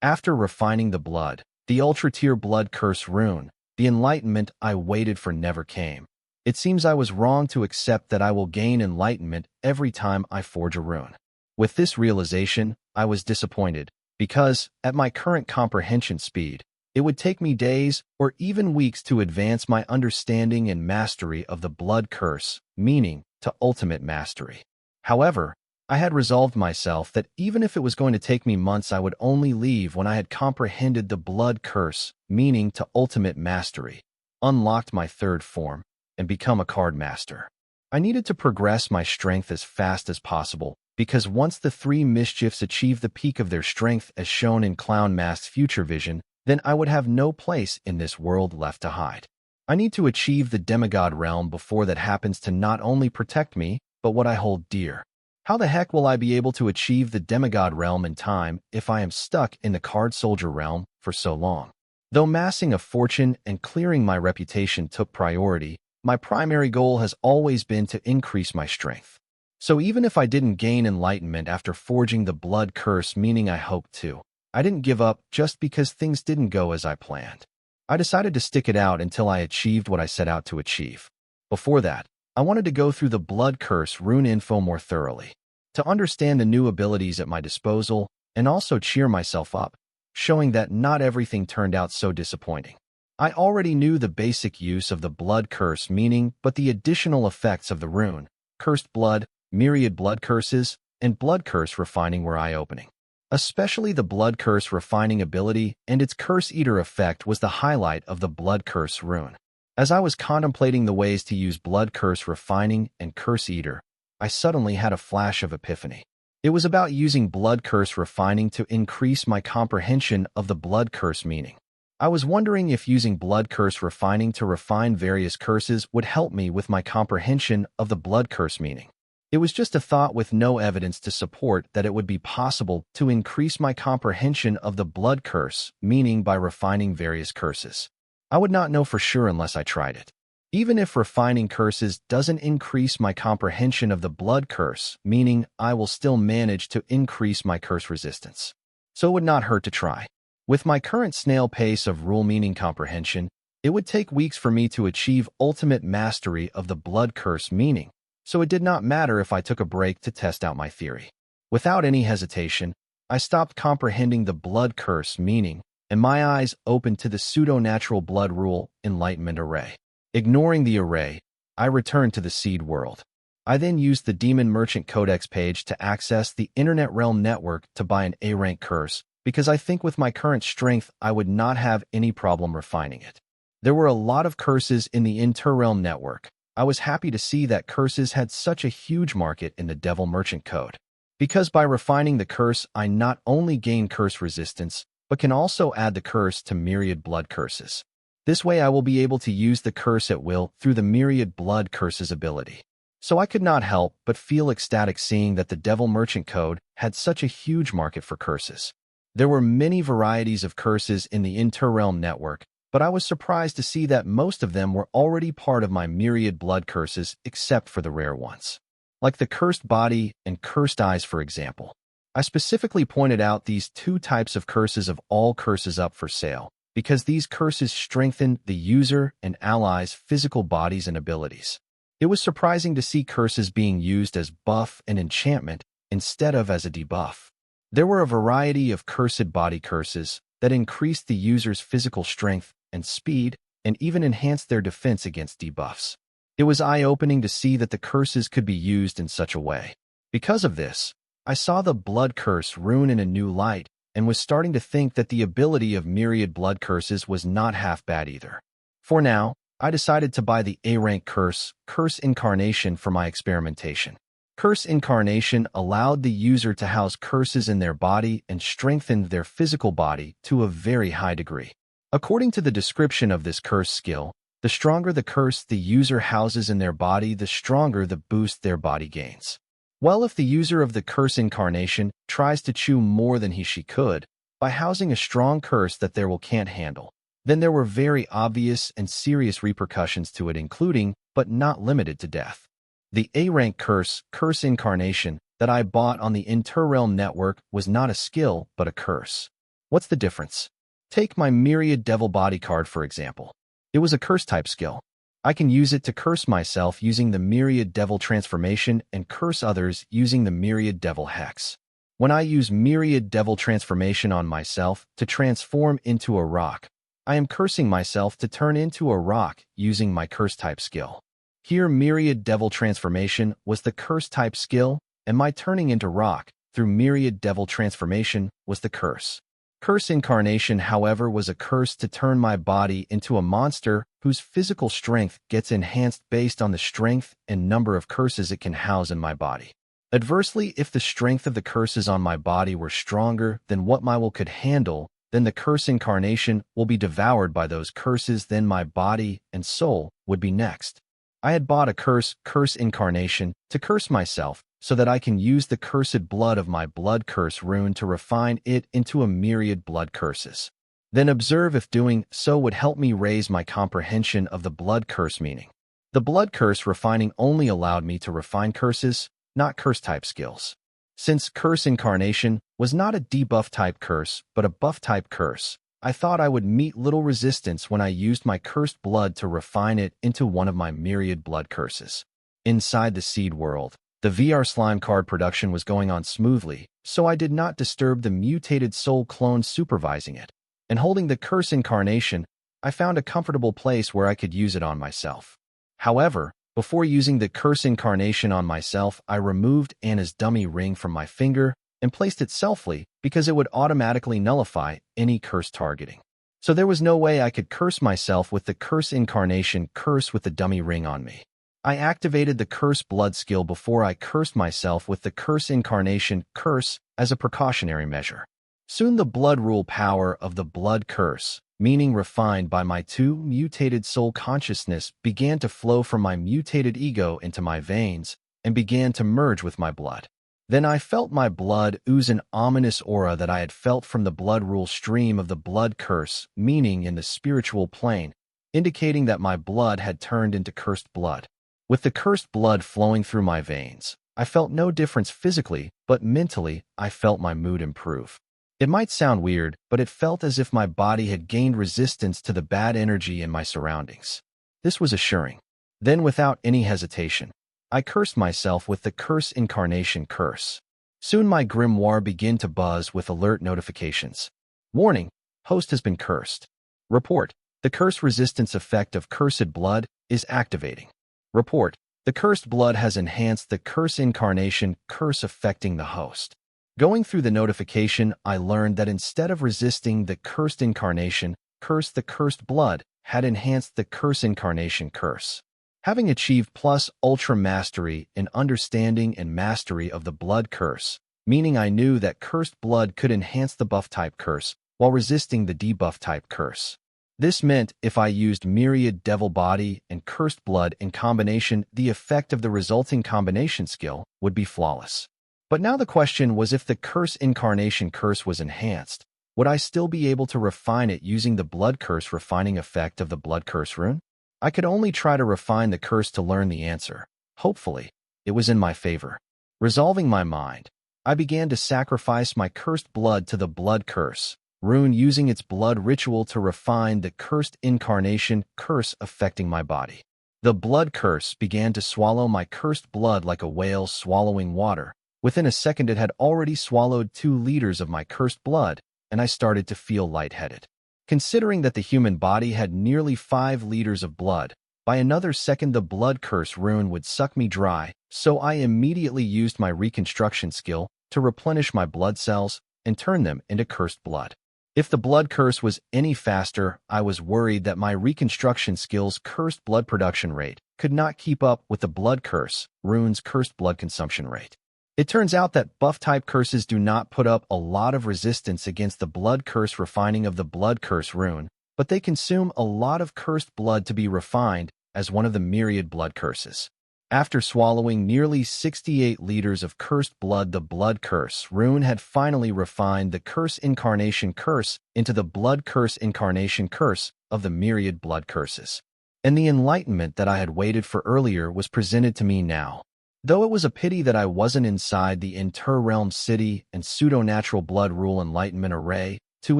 After refining the blood, the Ultra-tier Blood Curse rune, the enlightenment I waited for never came. It seems I was wrong to accept that I will gain enlightenment every time I forge a rune. With this realization, I was disappointed, because, at my current comprehension speed, it would take me days or even weeks to advance my understanding and mastery of the Blood Curse, meaning to ultimate mastery. However, I had resolved myself that even if it was going to take me months, I would only leave when I had comprehended the Blood Curse, meaning to ultimate mastery, unlocked my third form, and become a card master. I needed to progress my strength as fast as possible, because once the three mischiefs achieve the peak of their strength as shown in Clown Mask's future vision, then I would have no place in this world left to hide. I need to achieve the demigod realm before that happens to not only protect me, but what I hold dear. How the heck will I be able to achieve the demigod realm in time if I am stuck in the card soldier realm for so long? Though massing a fortune and clearing my reputation took priority, my primary goal has always been to increase my strength. So even if I didn't gain enlightenment after forging the Blood Curse, meaning I hoped to, I didn't give up just because things didn't go as I planned. I decided to stick it out until I achieved what I set out to achieve. Before that, I wanted to go through the Blood Curse rune info more thoroughly, to understand the new abilities at my disposal, and also cheer myself up, showing that not everything turned out so disappointing. I already knew the basic use of the Blood Curse meaning, but the additional effects of the rune, Cursed Blood, Myriad Blood Curses, and Blood Curse Refining were eye-opening. Especially the Blood Curse Refining ability and its Curse Eater effect was the highlight of the Blood Curse rune. As I was contemplating the ways to use Blood Curse Refining and Curse Eater, I suddenly had a flash of epiphany. It was about using Blood Curse Refining to increase my comprehension of the Blood Curse meaning. I was wondering if using Blood Curse Refining to refine various curses would help me with my comprehension of the Blood Curse meaning. It was just a thought with no evidence to support that it would be possible to increase my comprehension of the Blood Curse meaning by refining various curses. I would not know for sure unless I tried it. Even if refining curses doesn't increase my comprehension of the Blood Curse, meaning I will still manage to increase my curse resistance. So it would not hurt to try. With my current snail pace of rule meaning comprehension, it would take weeks for me to achieve ultimate mastery of the Blood Curse meaning, so it did not matter if I took a break to test out my theory. Without any hesitation, I stopped comprehending the blood curse meaning, and my eyes opened to the pseudo-natural blood rule enlightenment array. Ignoring the array, I returned to the seed world. I then used the Demon Merchant Codex page to access the Internet Realm network to buy an A-rank curse, because I think with my current strength I would not have any problem refining it. There were a lot of curses in the Inter-Realm network. I was happy to see that curses had such a huge market in the Devil Merchant Code. Because by refining the curse, I not only gain curse resistance, but can also add the curse to myriad blood curses. This way I will be able to use the curse at will through the myriad blood curses ability. So I could not help but feel ecstatic seeing that the Devil Merchant Code had such a huge market for curses. There were many varieties of curses in the Inter-Realm network, but I was surprised to see that most of them were already part of my myriad blood curses except for the rare ones. Like the cursed body and cursed eyes, for example. I specifically pointed out these two types of curses of all curses up for sale, because these curses strengthen the user and allies' physical bodies and abilities. It was surprising to see curses being used as buff and enchantment instead of as a debuff. There were a variety of cursed body curses that increased the user's physical strength and speed and even enhanced their defense against debuffs. It was eye-opening to see that the curses could be used in such a way. Because of this, I saw the blood curse rune in a new light and was starting to think that the ability of myriad blood curses was not half bad either. For now, I decided to buy the A-rank curse, Curse Incarnation, for my experimentation. Curse Incarnation allowed the user to house curses in their body and strengthened their physical body to a very high degree. According to the description of this curse skill, the stronger the curse the user houses in their body, the stronger the boost their body gains. Well, if the user of the Curse Incarnation tries to chew more than she could, by housing a strong curse that their will can't handle, then there were very obvious and serious repercussions to it, including, but not limited to, death. The A-rank curse, Curse Incarnation, that I bought on the Inter-Realm network was not a skill, but a curse. What's the difference? Take my Myriad Devil Body card, for example. It was a curse-type skill. I can use it to curse myself using the Myriad Devil Transformation and curse others using the Myriad Devil Hex. When I use Myriad Devil Transformation on myself to transform into a rock, I am cursing myself to turn into a rock using my curse-type skill. Here, Myriad Devil Transformation was the curse-type skill, and my turning into rock through Myriad Devil Transformation was the curse. Curse Incarnation, however, was a curse to turn my body into a monster whose physical strength gets enhanced based on the strength and number of curses it can house in my body. Adversely, if the strength of the curses on my body were stronger than what my will could handle, then the Curse Incarnation will be devoured by those curses, then my body and soul would be next. I had bought a Curse Incarnation to curse myself so that I can use the cursed blood of my blood curse rune to refine it into a myriad blood curses. Then observe if doing so would help me raise my comprehension of the blood curse meaning. The blood curse refining only allowed me to refine curses, not curse-type skills. Since Curse Incarnation was not a debuff-type curse, but a buff-type curse, I thought I would meet little resistance when I used my cursed blood to refine it into one of my myriad blood curses. Inside the seed world, the VR slime card production was going on smoothly, so I did not disturb the mutated soul clone supervising it. And holding the Curse Incarnation, I found a comfortable place where I could use it on myself. However, before using the Curse Incarnation on myself, I removed Anna's dummy ring from my finger and placed it selfly because it would automatically nullify any curse targeting. So there was no way I could curse myself with the Curse Incarnation curse with the dummy ring on me. I activated the Curse Blood skill before I cursed myself with the Curse Incarnation curse as a precautionary measure. Soon the blood rule power of the blood curse, meaning refined by my two mutated soul consciousness, began to flow from my mutated ego into my veins and began to merge with my blood. Then I felt my blood ooze an ominous aura that I had felt from the blood rule stream of the blood curse, meaning in the spiritual plane, indicating that my blood had turned into cursed blood. With the cursed blood flowing through my veins, I felt no difference physically, but mentally, I felt my mood improve. It might sound weird, but it felt as if my body had gained resistance to the bad energy in my surroundings. This was assuring. Then, without any hesitation, I cursed myself with the Curse Incarnation curse. Soon my grimoire began to buzz with alert notifications. Warning, host has been cursed. Report, the curse resistance effect of cursed blood is activating. Report, the cursed blood has enhanced the curse incarnation curse affecting the host. Going through the notification, I learned that instead of resisting the cursed incarnation curse, the cursed blood had enhanced the curse incarnation curse. Having achieved plus ultra mastery in understanding and mastery of the blood curse, meaning I knew that cursed blood could enhance the buff type curse while resisting the debuff type curse. This meant if I used myriad devil body and cursed blood in combination, the effect of the resulting combination skill would be flawless. But now the question was, if the curse incarnation curse was enhanced, would I still be able to refine it using the blood curse refining effect of the blood curse rune? I could only try to refine the curse to learn the answer. Hopefully, it was in my favor. Resolving my mind, I began to sacrifice my cursed blood to the blood curse rune, using its blood ritual to refine the cursed incarnation curse affecting my body. The blood curse began to swallow my cursed blood like a whale swallowing water. Within a second, it had already swallowed 2 liters of my cursed blood, and I started to feel lightheaded. Considering that the human body had nearly 5 liters of blood, by another second the blood curse rune would suck me dry, so I immediately used my reconstruction skill to replenish my blood cells and turn them into cursed blood. If the blood curse was any faster, I was worried that my reconstruction skill's cursed blood production rate could not keep up with the blood curse rune's cursed blood consumption rate. It turns out that buff-type curses do not put up a lot of resistance against the blood curse refining of the blood curse rune, but they consume a lot of cursed blood to be refined as one of the myriad blood curses. After swallowing nearly 68 liters of cursed blood, the blood curse rune had finally refined the curse incarnation curse into the blood curse incarnation curse of the myriad blood curses. And the enlightenment that I had waited for earlier was presented to me now. Though it was a pity that I wasn't inside the inter-realm city and pseudo-natural blood rule enlightenment array to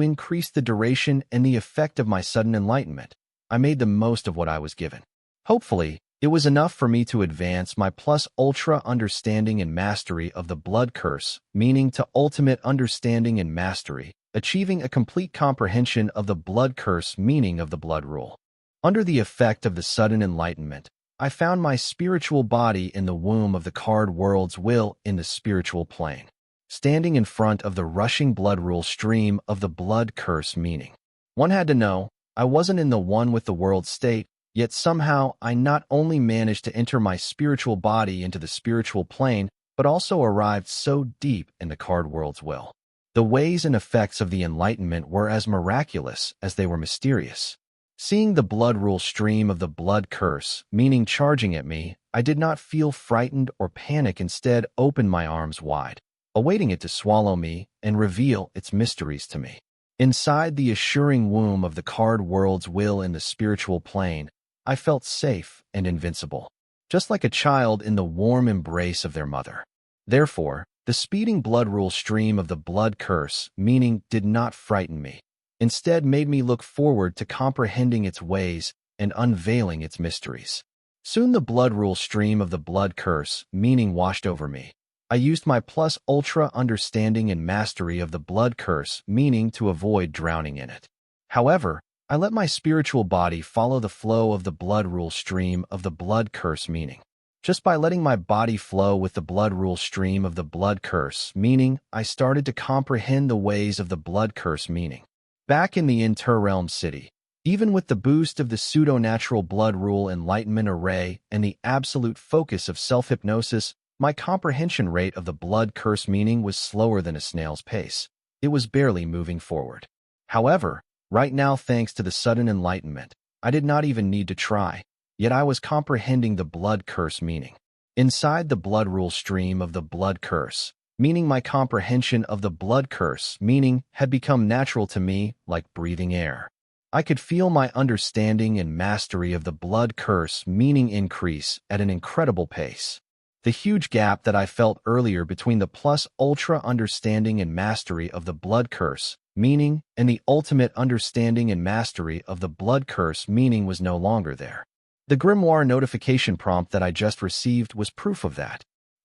increase the duration and the effect of my sudden enlightenment, I made the most of what I was given. Hopefully, it was enough for me to advance my plus ultra understanding and mastery of the blood curse, meaning to ultimate understanding and mastery, achieving a complete comprehension of the blood curse meaning of the blood rule. Under the effect of the sudden enlightenment, I found my spiritual body in the womb of the card world's will in the spiritual plane, standing in front of the rushing blood rule stream of the blood curse meaning. One had to know, I wasn't in the one with the world state, yet somehow I not only managed to enter my spiritual body into the spiritual plane, but also arrived so deep in the card world's will. The ways and effects of the enlightenment were as miraculous as they were mysterious. Seeing the blood rule stream of the blood curse, meaning charging at me, I did not feel frightened or panic, instead opened my arms wide, awaiting it to swallow me and reveal its mysteries to me. Inside the assuring womb of the card world's will in the spiritual plane, I felt safe and invincible, just like a child in the warm embrace of their mother. Therefore, the speeding blood rule stream of the blood curse, meaning, did not frighten me. Instead, made me look forward to comprehending its ways and unveiling its mysteries. Soon the blood rule stream of the blood curse, meaning, washed over me. I used my plus ultra understanding and mastery of the blood curse, meaning, to avoid drowning in it. However, I let my spiritual body follow the flow of the blood rule stream of the blood curse meaning. Just by letting my body flow with the blood rule stream of the blood curse meaning, I started to comprehend the ways of the blood curse meaning. Back in the inter-realm city, even with the boost of the pseudo-natural blood rule enlightenment array and the absolute focus of self-hypnosis, my comprehension rate of the blood curse meaning was slower than a snail's pace. It was barely moving forward. However, right now, thanks to the sudden enlightenment, I did not even need to try, yet I was comprehending the blood curse meaning. Inside the blood rule stream of the blood curse, meaning, my comprehension of the blood curse meaning had become natural to me like breathing air. I could feel my understanding and mastery of the blood curse meaning increase at an incredible pace. The huge gap that I felt earlier between the plus ultra understanding and mastery of the blood curse meaning and the ultimate understanding and mastery of the blood curse meaning was no longer there. The grimoire notification prompt that I just received was proof of that.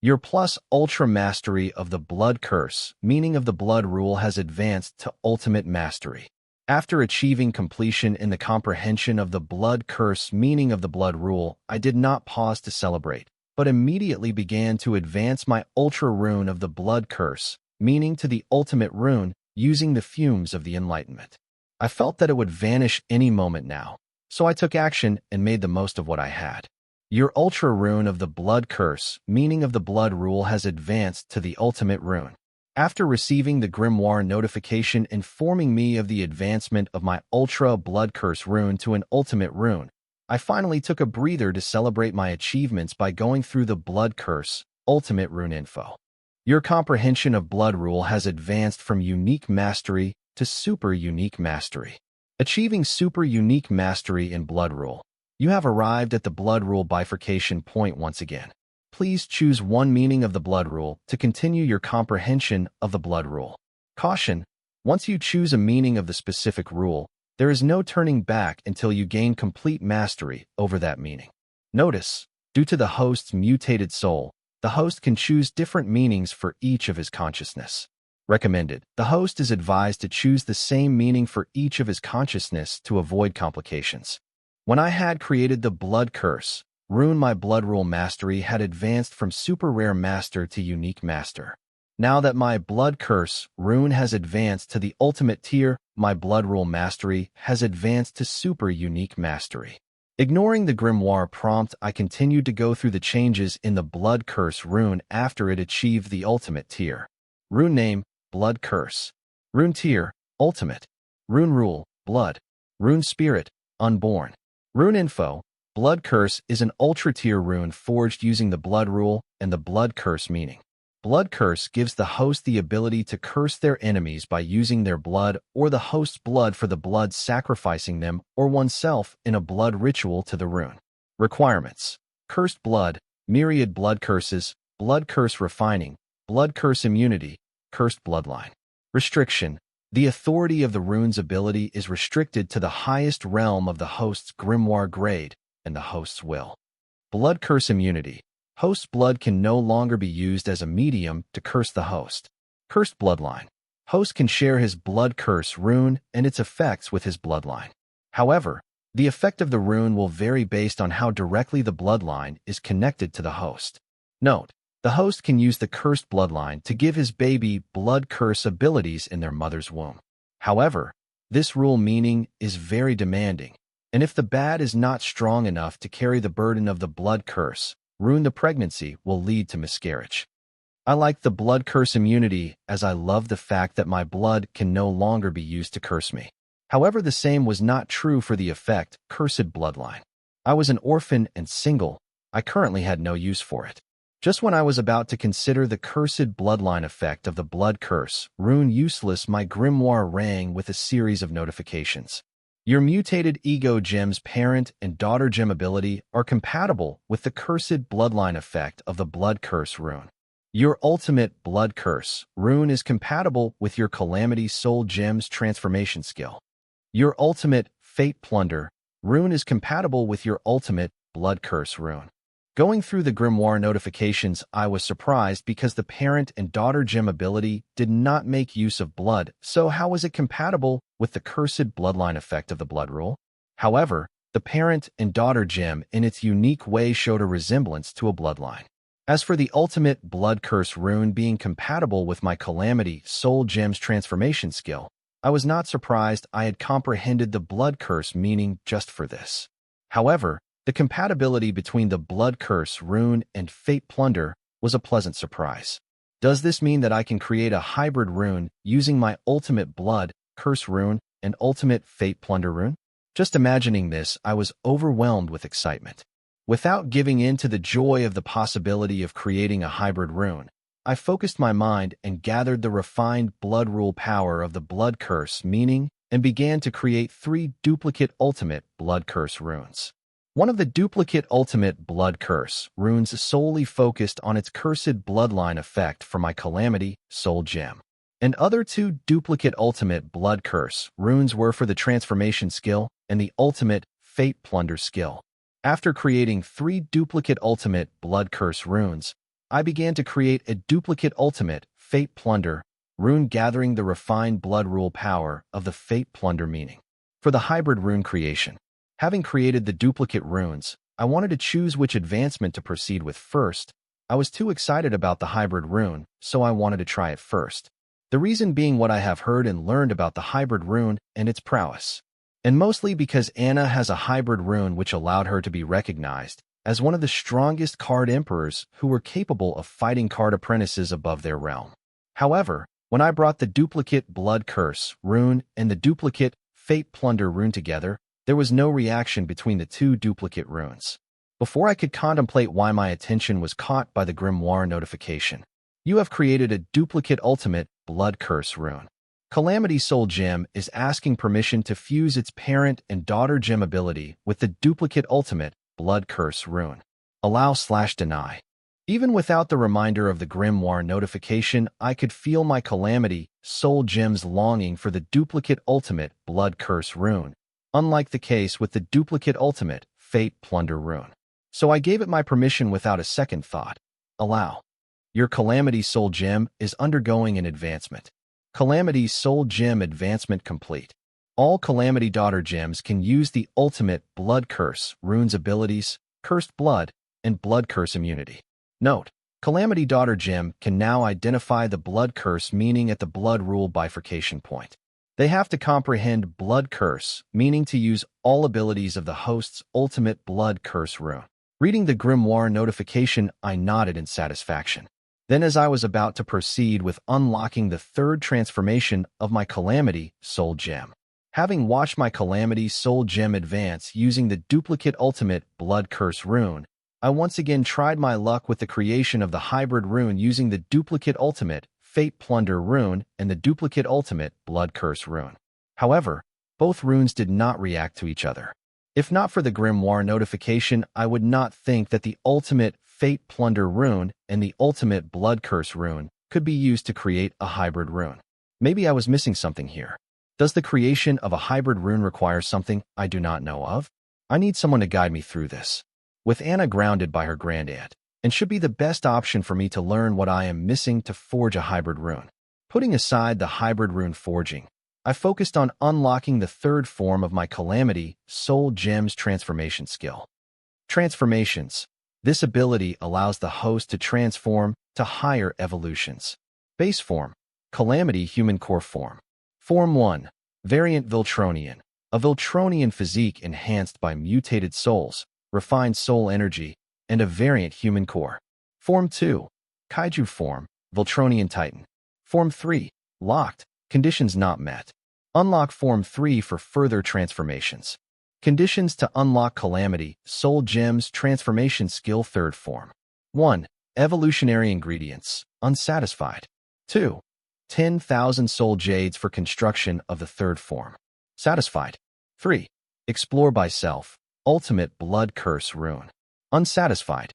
Your plus ultra mastery of the blood curse, meaning of the blood rule, has advanced to ultimate mastery. After achieving completion in the comprehension of the blood curse, meaning of the blood rule, I did not pause to celebrate, but immediately began to advance my ultra rune of the blood curse, meaning to the ultimate rune, using the fumes of the enlightenment. I felt that it would vanish any moment now, so I took action and made the most of what I had. Your ultra rune of the blood curse, meaning of the blood rule, has advanced to the ultimate rune. After receiving the grimoire notification informing me of the advancement of my ultra blood curse rune to an ultimate rune, I finally took a breather to celebrate my achievements by going through the blood curse ultimate rune info. Your comprehension of blood rule has advanced from unique mastery to super unique mastery. Achieving super unique mastery in blood rule, you have arrived at the blood rule bifurcation point once again. Please choose one meaning of the blood rule to continue your comprehension of the blood rule. Caution: once you choose a meaning of the specific rule, there is no turning back until you gain complete mastery over that meaning. Notice, due to the host's mutated soul, the host can choose different meanings for each of his consciousness. Recommended: the host is advised to choose the same meaning for each of his consciousness to avoid complications. When I had created the blood curse rune, my blood rule mastery had advanced from super rare master to unique master. Now that my blood curse rune has advanced to the ultimate tier, my blood rule mastery has advanced to super unique mastery. Ignoring the grimoire prompt, I continued to go through the changes in the blood curse rune after it achieved the ultimate tier. Rune name: blood curse. Rune tier: ultimate. Rune rule: blood. Rune spirit: unborn. Rune info: blood curse is an ultra-tier rune forged using the blood rule and the blood curse meaning. Blood curse gives the host the ability to curse their enemies by using their blood or the host's blood for the blood, sacrificing them or oneself in a blood ritual to the rune. Requirements: cursed blood, myriad blood curses, blood curse refining, blood curse immunity, cursed bloodline. Restriction: the authority of the rune's ability is restricted to the highest realm of the host's grimoire grade and the host's will. Blood curse immunity: host's blood can no longer be used as a medium to curse the host. Cursed bloodline: host can share his blood curse rune and its effects with his bloodline. However, the effect of the rune will vary based on how directly the bloodline is connected to the host. Note: the host can use the cursed bloodline to give his baby blood curse abilities in their mother's womb. However, this rule meaning is very demanding, and if the bad is not strong enough to carry the burden of the blood curse rune, the pregnancy will lead to miscarriage. I like the blood curse immunity as I love the fact that my blood can no longer be used to curse me. However, the same was not true for the effect cursed bloodline. I was an orphan and single. I currently had no use for it. Just when I was about to consider the cursed bloodline effect of the blood curse rune useless, my grimoire rang with a series of notifications. Your mutated ego gem's parent and daughter gem ability are compatible with the cursed bloodline effect of the blood curse rune. Your ultimate blood curse rune is compatible with your calamity soul gem's transformation skill. Your ultimate fate plunder rune is compatible with your ultimate blood curse rune. Going through the grimoire notifications, I was surprised because the parent and daughter gem ability did not make use of blood, so how was it compatible with the cursed bloodline effect of the blood rule? However, the parent and daughter gem in its unique way showed a resemblance to a bloodline. As for the ultimate blood curse rune being compatible with my calamity soul gem's transformation skill, I was not surprised. I had comprehended the blood curse meaning just for this. However, the compatibility between the blood curse rune and fate plunder was a pleasant surprise. Does this mean that I can create a hybrid rune using my ultimate blood curse rune and ultimate fate plunder rune? Just imagining this, I was overwhelmed with excitement. Without giving in to the joy of the possibility of creating a hybrid rune, I focused my mind and gathered the refined blood rule power of the blood curse meaning and began to create 3 duplicate ultimate blood curse runes. One of the duplicate ultimate blood curse runes solely focused on its cursed bloodline effect for my calamity soul gem, and other 2 duplicate ultimate blood curse runes were for the transformation skill and the ultimate fate plunder skill. After creating 3 duplicate ultimate blood curse runes, I began to create a duplicate ultimate, Fate Plunder, rune gathering the refined blood rule power of the Fate Plunder meaning. For the hybrid rune creation, having created the duplicate runes, I wanted to choose which advancement to proceed with first. I was too excited about the hybrid rune, so I wanted to try it first. The reason being what I have heard and learned about the hybrid rune and its prowess. And mostly because Anna has a hybrid rune which allowed her to be recognized as one of the strongest card emperors who were capable of fighting card apprentices above their realm. However, when I brought the duplicate Blood Curse rune and the duplicate Fate Plunder rune together, there was no reaction between the two duplicate runes. Before I could contemplate why my attention was caught by the grimoire notification. You have created a duplicate ultimate Blood Curse rune. Calamity Soul Gem is asking permission to fuse its parent and daughter gem ability with the duplicate ultimate Blood Curse rune. Allow/deny. Even without the reminder of the grimoire notification, I could feel my Calamity Soul Gem's longing for the duplicate ultimate Blood Curse rune, unlike the case with the duplicate ultimate Fate Plunder rune. So I gave it my permission without a second thought. Allow. Your Calamity Soul Gem is undergoing an advancement. Calamity Soul Gem advancement complete. All Calamity Daughter gems can use the ultimate Blood Curse rune's abilities, Cursed Blood, and Blood Curse immunity. Note: Calamity Daughter gem can now identify the Blood Curse meaning at the Blood Rule bifurcation point. They have to comprehend Blood Curse, meaning to use all abilities of the host's ultimate Blood Curse rune. Reading the grimoire notification, I nodded in satisfaction. Then as I was about to proceed with unlocking the third transformation of my Calamity Soul Gem. Having watched my Calamity Soul Gem advance using the duplicate ultimate Blood Curse rune, I once again tried my luck with the creation of the hybrid rune using the duplicate ultimate Fate Plunder rune and the duplicate ultimate Blood Curse rune. However, both runes did not react to each other. If not for the grimoire notification, I would not think that the ultimate Fate Plunder rune and the ultimate Blood Curse rune could be used to create a hybrid rune. Maybe I was missing something here. Does the creation of a hybrid rune require something I do not know of? I need someone to guide me through this. With Anna grounded by her grandaunt, and should be the best option for me to learn what I am missing to forge a hybrid rune. Putting aside the hybrid rune forging, I focused on unlocking the third form of my Calamity Soul Gem's transformation skill. Transformations. This ability allows the host to transform to higher evolutions. Base form: Calamity Human Core Form. Form 1. Variant Viltronian. A Viltronian physique enhanced by mutated souls, refined soul energy, and a variant human core. Form 2. Kaiju Form. Viltronian Titan. Form 3. Locked. Conditions not met. Unlock Form 3 for further transformations. Conditions to unlock Calamity Soul Gem's transformation skill third form. 1. Evolutionary ingredients. Unsatisfied. 2. 10,000 soul jades for construction of the third form. Satisfied. 3. Explore by self. Ultimate Blood Curse rune. Unsatisfied.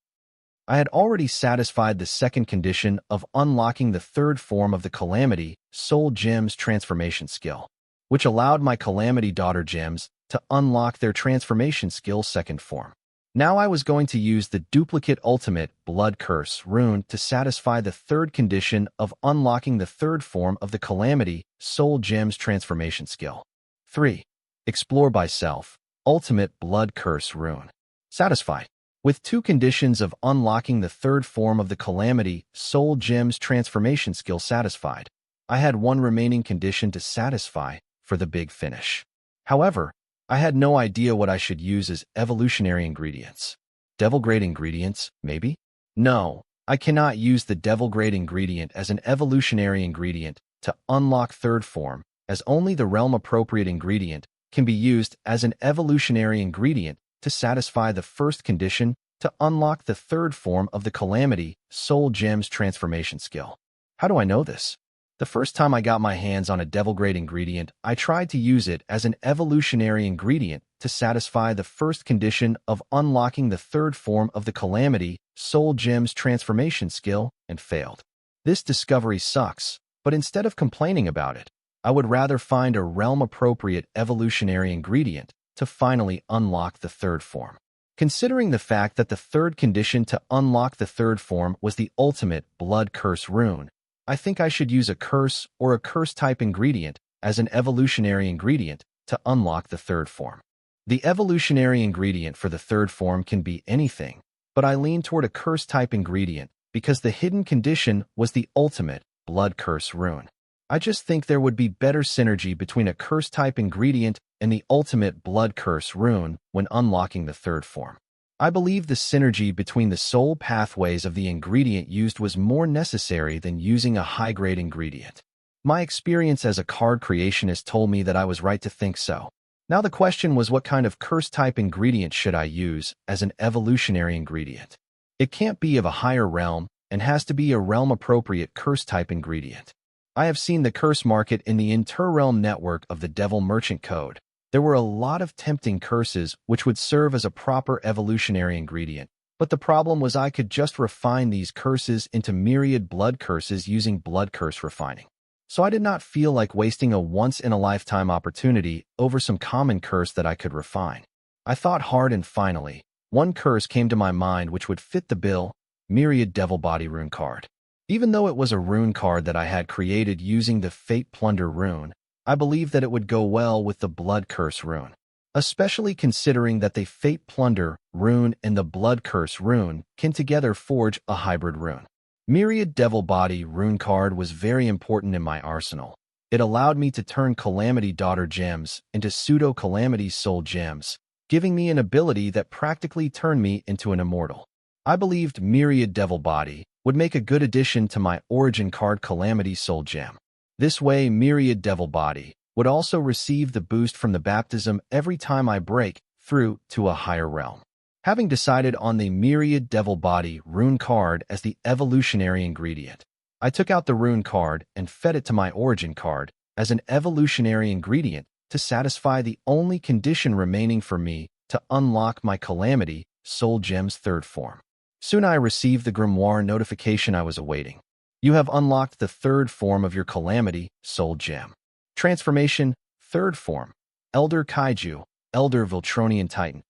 I had already satisfied the second condition of unlocking the third form of the Calamity Soul Gem's transformation skill, which allowed my Calamity Daughter gems to unlock their transformation skill second form. Now I was going to use the duplicate ultimate Blood Curse rune to satisfy the third condition of unlocking the third form of the Calamity Soul Gem's transformation skill. 3. Explore by self. Ultimate Blood Curse rune. Satisfied. With two conditions of unlocking the third form of the Calamity Soul Gem's transformation skill satisfied, I had one remaining condition to satisfy for the big finish. However, I had no idea what I should use as evolutionary ingredients. Devil Grade ingredients, maybe? No, I cannot use the Devil Grade ingredient as an evolutionary ingredient to unlock third form, as only the realm-appropriate ingredient can be used as an evolutionary ingredient to satisfy the first condition to unlock the third form of the Calamity Soul Gem's transformation skill. How do I know this? The first time I got my hands on a Devil Grade ingredient, I tried to use it as an evolutionary ingredient to satisfy the first condition of unlocking the third form of the Calamity Soul Gem's transformation skill and failed. This discovery sucks, but instead of complaining about it, I would rather find a realm-appropriate evolutionary ingredient to finally unlock the third form. Considering the fact that the third condition to unlock the third form was the ultimate blood curse rune, I think I should use a curse or a curse-type ingredient as an evolutionary ingredient to unlock the third form. The evolutionary ingredient for the third form can be anything, but I lean toward a curse-type ingredient because the hidden condition was the ultimate blood curse rune. I just think there would be better synergy between a curse-type ingredient and the ultimate blood curse rune when unlocking the third form. I believe the synergy between the soul pathways of the ingredient used was more necessary than using a high-grade ingredient. My experience as a card creationist told me that I was right to think so. Now the question was, what kind of curse-type ingredient should I use as an evolutionary ingredient? It can't be of a higher realm and has to be a realm-appropriate curse-type ingredient. I have seen the curse market in the inter-realm network of the Devil Merchant Code. There were a lot of tempting curses which would serve as a proper evolutionary ingredient, but the problem was I could just refine these curses into myriad blood curses using blood curse refining. So I did not feel like wasting a once-in-a-lifetime opportunity over some common curse that I could refine. I thought hard and finally, one curse came to my mind which would fit the bill: Myriad Devil Body Rune card. Even though it was a rune card that I had created using the Fate Plunder rune, I believe that it would go well with the Blood Curse rune, especially considering that the Fate Plunder rune and the Blood Curse rune can together forge a hybrid rune. Myriad Devil Body rune card was very important in my arsenal. It allowed me to turn Calamity Daughter gems into pseudo-Calamity Soul gems, giving me an ability that practically turned me into an immortal. I believed Myriad Devil Body would make a good addition to my origin card Calamity Soul Gem. This way, Myriad Devil Body would also receive the boost from the baptism every time I break through to a higher realm. Having decided on the Myriad Devil Body rune card as the evolutionary ingredient, I took out the rune card and fed it to my origin card as an evolutionary ingredient to satisfy the only condition remaining for me to unlock my Calamity Soul Gem's third form. Soon I received the grimoire notification I was awaiting. You have unlocked the third form of your Calamity Soul Gem. Transformation, third form, Elder Kaiju, Elder Voltronian Titan.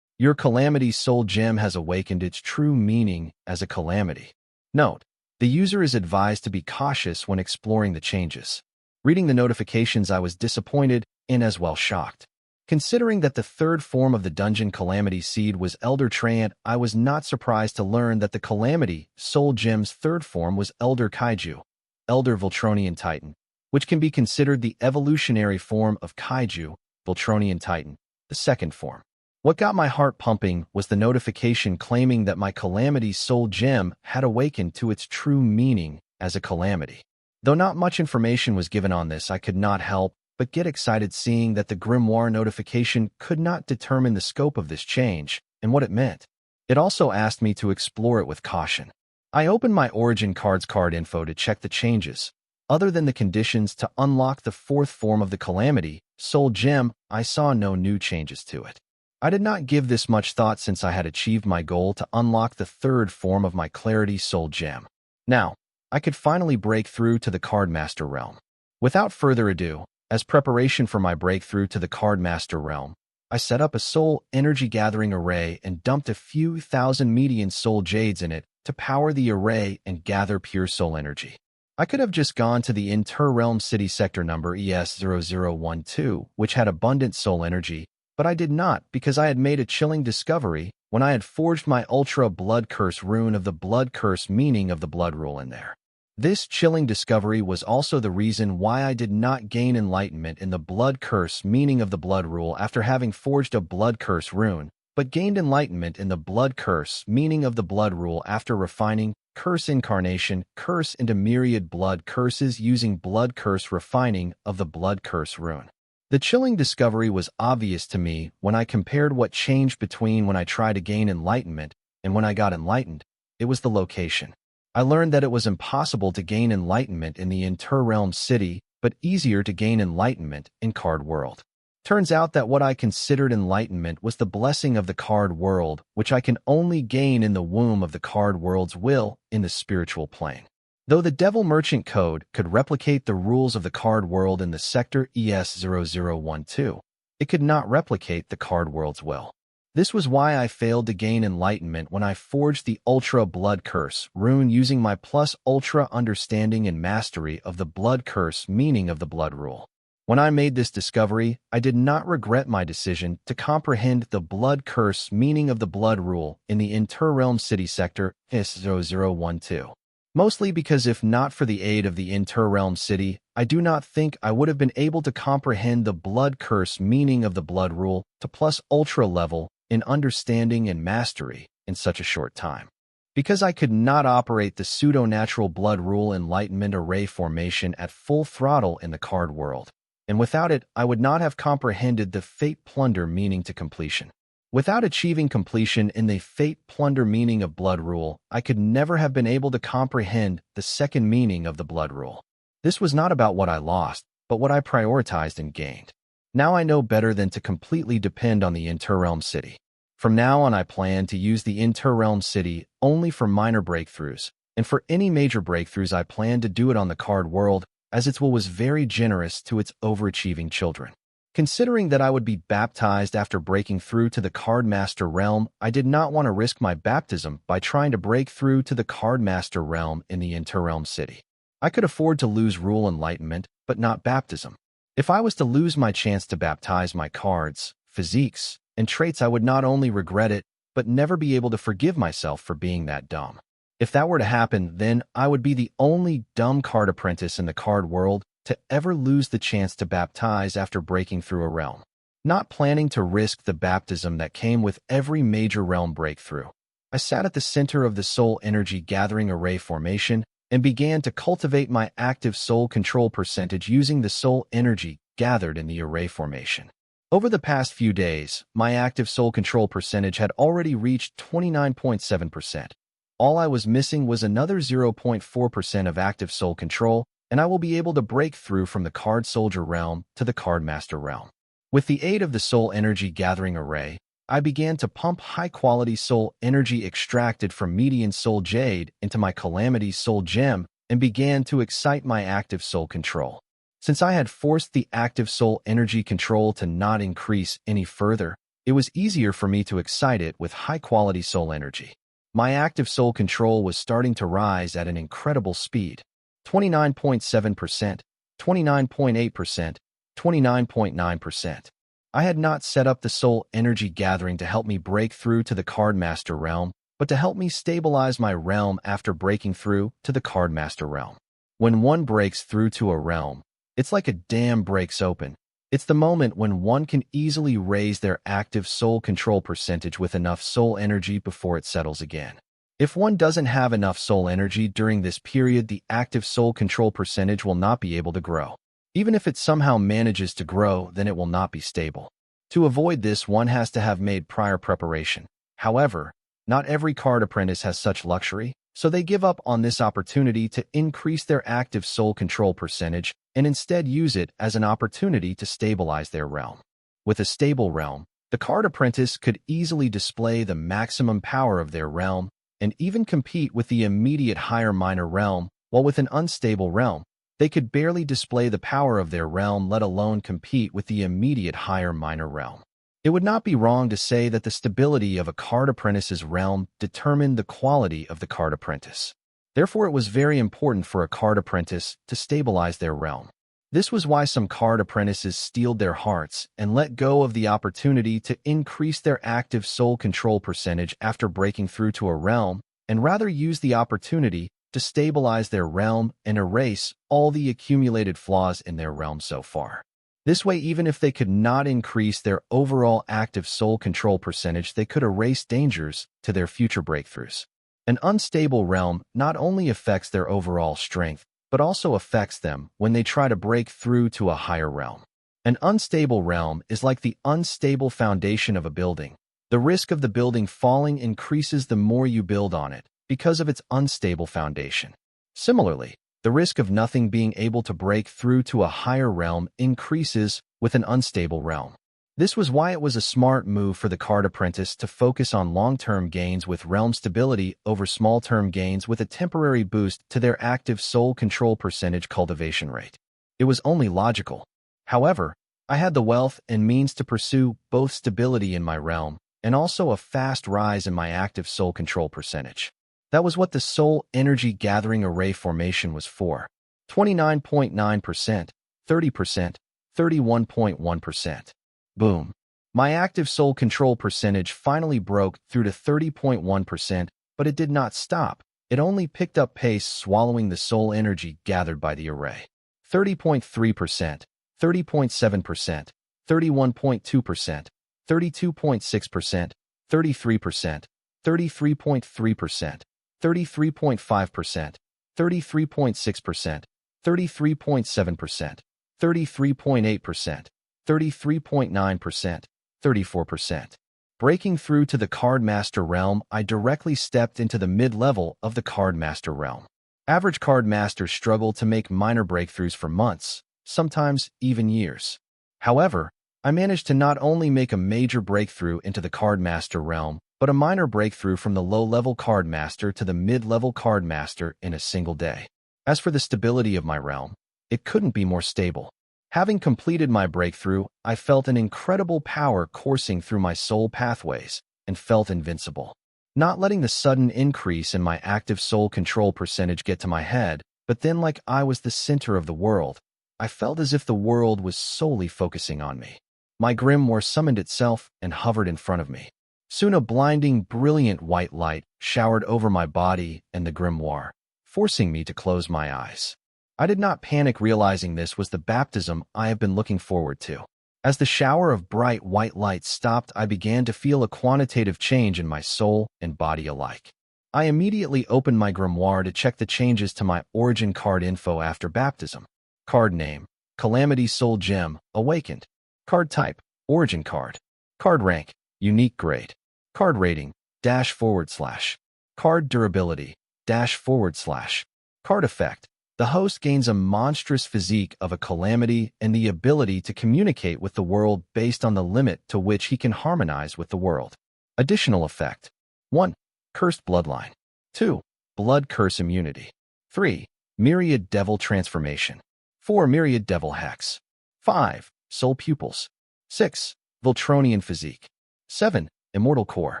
Your Calamity Soul Gem has awakened its true meaning as a calamity. Note: the user is advised to be cautious when exploring the changes. Reading the notifications, I was disappointed and as well shocked. Considering that the third form of the dungeon Calamity Seed was Elder Treant, I was not surprised to learn that the Calamity Soul Gem's third form was Elder Kaiju, Elder Voltronian Titan, which can be considered the evolutionary form of Kaiju, Voltronian Titan, the second form. What got my heart pumping was the notification claiming that my Calamity Soul Gem had awakened to its true meaning as a calamity. Though not much information was given on this, I could not help but get excited seeing that the grimoire notification could not determine the scope of this change and what it meant. It also asked me to explore it with caution. I opened my origin card's card info to check the changes. Other than the conditions to unlock the fourth form of the Calamity Soul Gem, I saw no new changes to it. I did not give this much thought since I had achieved my goal to unlock the third form of my Clarity Soul Gem. Now, I could finally break through to the Card Master realm. Without further ado, as preparation for my breakthrough to the Card Master realm, I set up a soul energy gathering array and dumped a few thousand median soul jades in it to power the array and gather pure soul energy. I could have just gone to the inter-realm city sector number ES0012, which had abundant soul energy, but I did not because I had made a chilling discovery when I had forged my Ultra Blood Curse rune of the Blood Curse meaning of the Blood Rule in there. This chilling discovery was also the reason why I did not gain enlightenment in the Blood Curse meaning of the Blood Rule after having forged a Blood Curse rune, but gained enlightenment in the Blood Curse meaning of the Blood Rule after refining Curse Incarnation Curse into myriad blood curses using Blood Curse refining of the Blood Curse rune. The chilling discovery was obvious to me when I compared what changed between when I tried to gain enlightenment and when I got enlightened. It was the location. I learned that it was impossible to gain enlightenment in the inter-realm city, but easier to gain enlightenment in Card World. Turns out that what I considered enlightenment was the blessing of the Card World, which I can only gain in the womb of the Card World's will in the spiritual plane. Though the Devil Merchant Code could replicate the rules of the Card World in the sector ES0012, it could not replicate the Card World's will. This was why I failed to gain enlightenment when I forged the Ultra Blood Curse rune using my plus Ultra understanding and mastery of the Blood Curse meaning of the Blood Rule. When I made this discovery, I did not regret my decision to comprehend the Blood Curse meaning of the Blood Rule in the Interrealm City Sector S0012. Mostly because if not for the aid of the Interrealm City, I do not think I would have been able to comprehend the Blood Curse meaning of the Blood Rule to plus Ultra level in understanding and mastery in such a short time. Because I could not operate the pseudo-natural Blood Rule Enlightenment Array formation at full throttle in the card world, and without it I would not have comprehended the Fate Plunder meaning to completion. Without achieving completion in the Fate Plunder meaning of Blood Rule, I could never have been able to comprehend the second meaning of the Blood Rule. This was not about what I lost, but what I prioritized and gained. Now I know better than to completely depend on the Interrealm City. From now on I plan to use the Interrealm City only for minor breakthroughs, and for any major breakthroughs I plan to do it on the card world, as its will was very generous to its overachieving children. Considering that I would be baptized after breaking through to the Card Master realm, I did not want to risk my baptism by trying to break through to the Card Master realm in the Interrealm City. I could afford to lose rule enlightenment, but not baptism. If I was to lose my chance to baptize my cards, physiques, and traits, I would not only regret it, but never be able to forgive myself for being that dumb. If that were to happen, then I would be the only dumb card apprentice in the card world to ever lose the chance to baptize after breaking through a realm. Not planning to risk the baptism that came with every major realm breakthrough, I sat at the center of the soul energy gathering array formation and began to cultivate my active soul control percentage using the soul energy gathered in the array formation. Over the past few days, my active soul control percentage had already reached 29.7%. All I was missing was another 0.4% of active soul control, and I will be able to break through from the Card Soldier realm to the Card Master realm. With the aid of the Soul Energy Gathering Array, I began to pump high-quality soul energy extracted from Median Soul Jade into my Calamity Soul Gem and began to excite my active soul control. Since I had forced the active soul energy control to not increase any further, it was easier for me to excite it with high-quality soul energy. My active soul control was starting to rise at an incredible speed. 29.7%, 29.8%, 29.9%. I had not set up the soul energy gathering to help me break through to the Card Master realm, but to help me stabilize my realm after breaking through to the Card Master realm. When one breaks through to a realm, it's like a dam breaks open. It's the moment when one can easily raise their active soul control percentage with enough soul energy before it settles again. If one doesn't have enough soul energy during this period, the active soul control percentage will not be able to grow. Even if it somehow manages to grow, then it will not be stable. To avoid this, one has to have made prior preparation. However, not every card apprentice has such luxury, so they give up on this opportunity to increase their active soul control percentage and instead use it as an opportunity to stabilize their realm. With a stable realm, the card apprentice could easily display the maximum power of their realm and even compete with the immediate higher minor realm, while with an unstable realm, they could barely display the power of their realm, let alone compete with the immediate higher minor realm. It would not be wrong to say that the stability of a card apprentice's realm determined the quality of the card apprentice. Therefore, it was very important for a card apprentice to stabilize their realm. This was why some card apprentices steeled their hearts and let go of the opportunity to increase their active soul control percentage after breaking through to a realm, and rather use the opportunity to stabilize their realm and erase all the accumulated flaws in their realm so far. This way, even if they could not increase their overall active soul control percentage, they could erase dangers to their future breakthroughs. An unstable realm not only affects their overall strength, but also affects them when they try to break through to a higher realm. An unstable realm is like the unstable foundation of a building. The risk of the building falling increases the more you build on it because of its unstable foundation. Similarly, the risk of nothing being able to break through to a higher realm increases with an unstable realm. This was why it was a smart move for the card apprentice to focus on long-term gains with realm stability over small-term gains with a temporary boost to their active soul control percentage cultivation rate. It was only logical. However, I had the wealth and means to pursue both stability in my realm and also a fast rise in my active soul control percentage. That was what the soul energy gathering array formation was for. 29.9%, 30%, 31.1%. Boom. My active soul control percentage finally broke through to 30.1%, but it did not stop. It only picked up pace, swallowing the soul energy gathered by the array. 30.3%, 30.7%, 31.2%, 32.6%, 33%, 33.3%, 33.5%, 33.6%, 33.7%, 33.8%, 33.9%, 34%. Breaking through to the Card Master realm, I directly stepped into the mid-level of the Card Master realm. Average Card Masters struggle to make minor breakthroughs for months, sometimes even years. However, I managed to not only make a major breakthrough into the Card Master realm, but a minor breakthrough from the low-level Card Master to the mid-level Card Master in a single day. As for the stability of my realm, it couldn't be more stable. Having completed my breakthrough, I felt an incredible power coursing through my soul pathways and felt invincible. Not letting the sudden increase in my active soul control percentage get to my head, but then like I was the center of the world, I felt as if the world was solely focusing on me. My grimoire summoned itself and hovered in front of me. Soon a blinding, brilliant white light showered over my body and the grimoire, forcing me to close my eyes. I did not panic, realizing this was the baptism I have been looking forward to. As the shower of bright white light stopped, I began to feel a quantitative change in my soul and body alike. I immediately opened my grimoire to check the changes to my origin card info after baptism. Card name: Calamity Soul Gem, Awakened. Card type: Origin card. Card rank: Unique grade. Card rating: //. Card durability: //. Card effect: the host gains a monstrous physique of a calamity and the ability to communicate with the world based on the limit to which he can harmonize with the world. Additional effect: 1. Cursed bloodline. 2. Blood curse immunity. 3. Myriad devil transformation. 4. Myriad devil hex. 5. Soul pupils. 6. Voltronian physique. 7. Immortal core.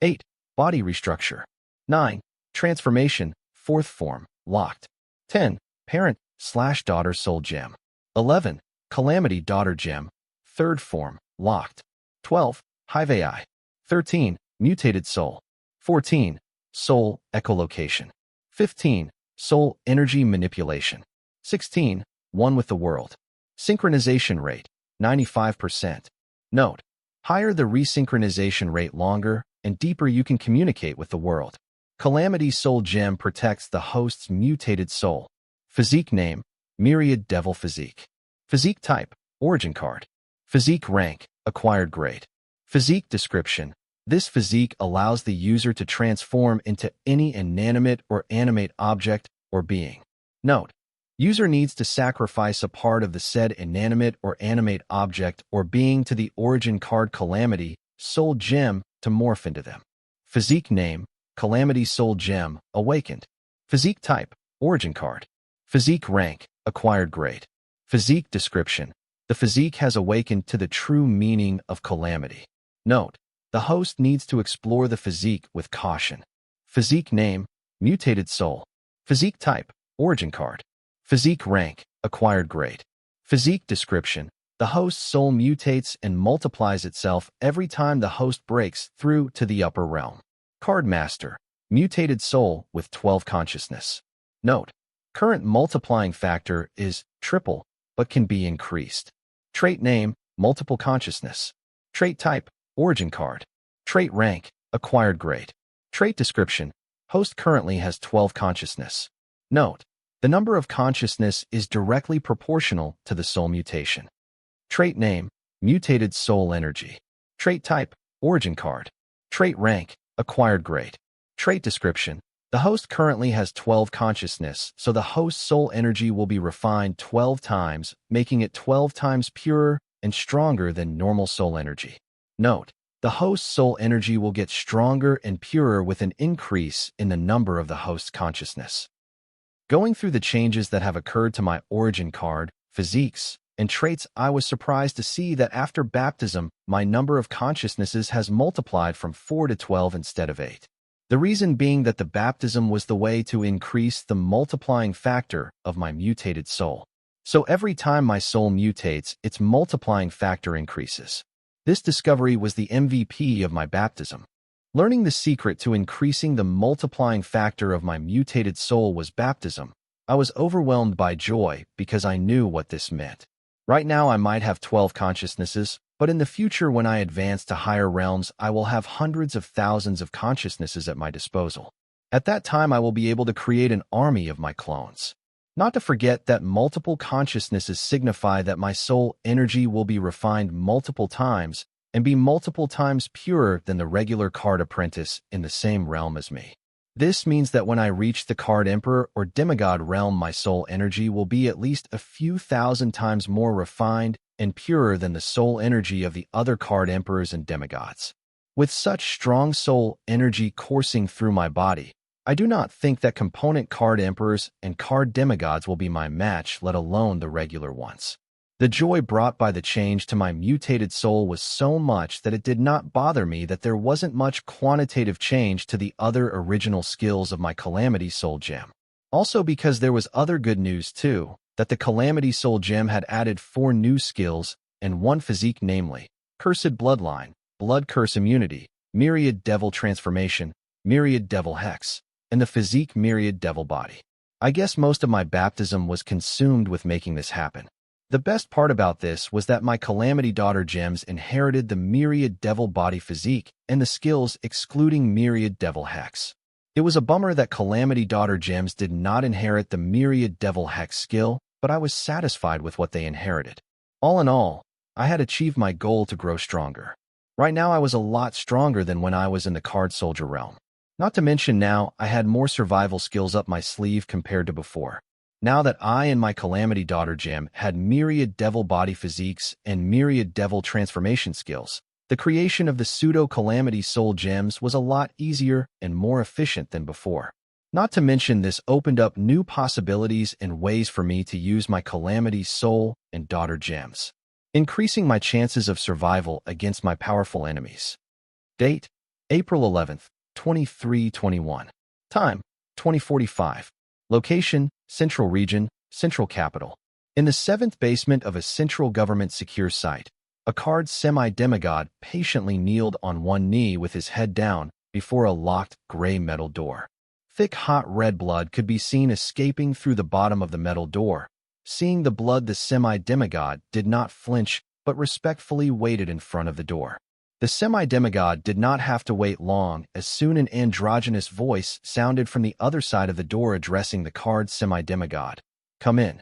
8. Body restructure. 9. Transformation, 4th form, locked. 10. Parent/daughter soul gem. 11. Calamity daughter gem, 3rd form, locked. 12. Hive AI. 13. Mutated soul. 14. Soul echolocation. 15. Soul energy manipulation. 16. One with the world. Synchronization rate: 95%. Note: higher the resynchronization rate, longer and deeper you can communicate with the world. Calamity Soul Gem protects the host's mutated soul. Physique name: Myriad Devil Physique. Physique type: Origin card. Physique rank: Acquired grade. Physique description: this physique allows the user to transform into any inanimate or animate object or being. Note: user needs to sacrifice a part of the said inanimate or animate object or being to the origin card Calamity Soul Gem to morph into them. Physique name: Calamity Soul Gem, Awakened. Physique type: Origin card. Physique rank: Acquired grade. Physique description: the physique has awakened to the true meaning of calamity. Note: the host needs to explore the physique with caution. Physique name: Mutated soul. Physique type: Origin card. Physique rank: Acquired grade. Physique description: the host's soul mutates and multiplies itself every time the host breaks through to the upper realm. Card Master: Mutated soul with 12 consciousness. Note: current multiplying factor is triple, but can be increased. Trait name: Multiple consciousness. Trait type: Origin card. Trait rank: Acquired grade. Trait description: host currently has 12 consciousness. Note: the number of consciousness is directly proportional to the soul mutation. Trait name: Mutated soul energy. Trait type: Origin card. Trait rank: Acquired grade. Trait description: the host currently has 12 consciousness, so the host's soul energy will be refined 12 times, making it 12 times purer and stronger than normal soul energy. Note: the host's soul energy will get stronger and purer with an increase in the number of the host's consciousness. Going through the changes that have occurred to my origin card, physiques, and traits. I was surprised to see that after baptism, my number of consciousnesses has multiplied from 4 to 12 instead of 8. The reason being that the baptism was the way to increase the multiplying factor of my mutated soul. So every time my soul mutates, its multiplying factor increases. This discovery was the MVP of my baptism. Learning the secret to increasing the multiplying factor of my mutated soul was baptism. I was overwhelmed by joy because I knew what this meant. Right now I might have 12 consciousnesses, but in the future when I advance to higher realms, I will have hundreds of thousands of consciousnesses at my disposal. At that time I will be able to create an army of my clones. Not to forget that multiple consciousnesses signify that my soul energy will be refined multiple times and be multiple times purer than the regular card apprentice in the same realm as me. This means that when I reach the card emperor or demigod realm, my soul energy will be at least a few thousand times more refined and purer than the soul energy of the other card emperors and demigods. With such strong soul energy coursing through my body, I do not think that component card emperors and card demigods will be my match, let alone the regular ones. The joy brought by the change to my mutated soul was so much that it did not bother me that there wasn't much quantitative change to the other original skills of my Calamity Soul Gem. Also because there was other good news too, that the Calamity Soul Gem had added 4 new skills and 1 physique, namely, Cursed Bloodline, Blood Curse Immunity, Myriad Devil Transformation, Myriad Devil Hex, and the physique Myriad Devil Body. I guess most of my baptism was consumed with making this happen. The best part about this was that my Calamity Daughter gems inherited the Myriad Devil Body physique and the skills excluding Myriad Devil Hex. It was a bummer that Calamity Daughter gems did not inherit the Myriad Devil Hex skill, but I was satisfied with what they inherited. All in all, I had achieved my goal to grow stronger. Right now I was a lot stronger than when I was in the Card Soldier realm. Not to mention now, I had more survival skills up my sleeve compared to before. Now that I and my Calamity Daughter gem had Myriad Devil Body physiques and Myriad Devil Transformation skills, the creation of the Pseudo-Calamity Soul gems was a lot easier and more efficient than before. Not to mention this opened up new possibilities and ways for me to use my Calamity Soul and Daughter gems, increasing my chances of survival against my powerful enemies. Date: April 11th, 2321. Time: 2045. Location: Central Region, Central Capital. In the 7th basement of a central government secure site, a card semi-demigod patiently kneeled on one knee with his head down before a locked gray metal door. Thick hot red blood could be seen escaping through the bottom of the metal door. Seeing the blood, the semi-demigod did not flinch but respectfully waited in front of the door. The semi-demigod did not have to wait long, as soon an androgynous voice sounded from the other side of the door addressing the card semi-demigod. "Come in."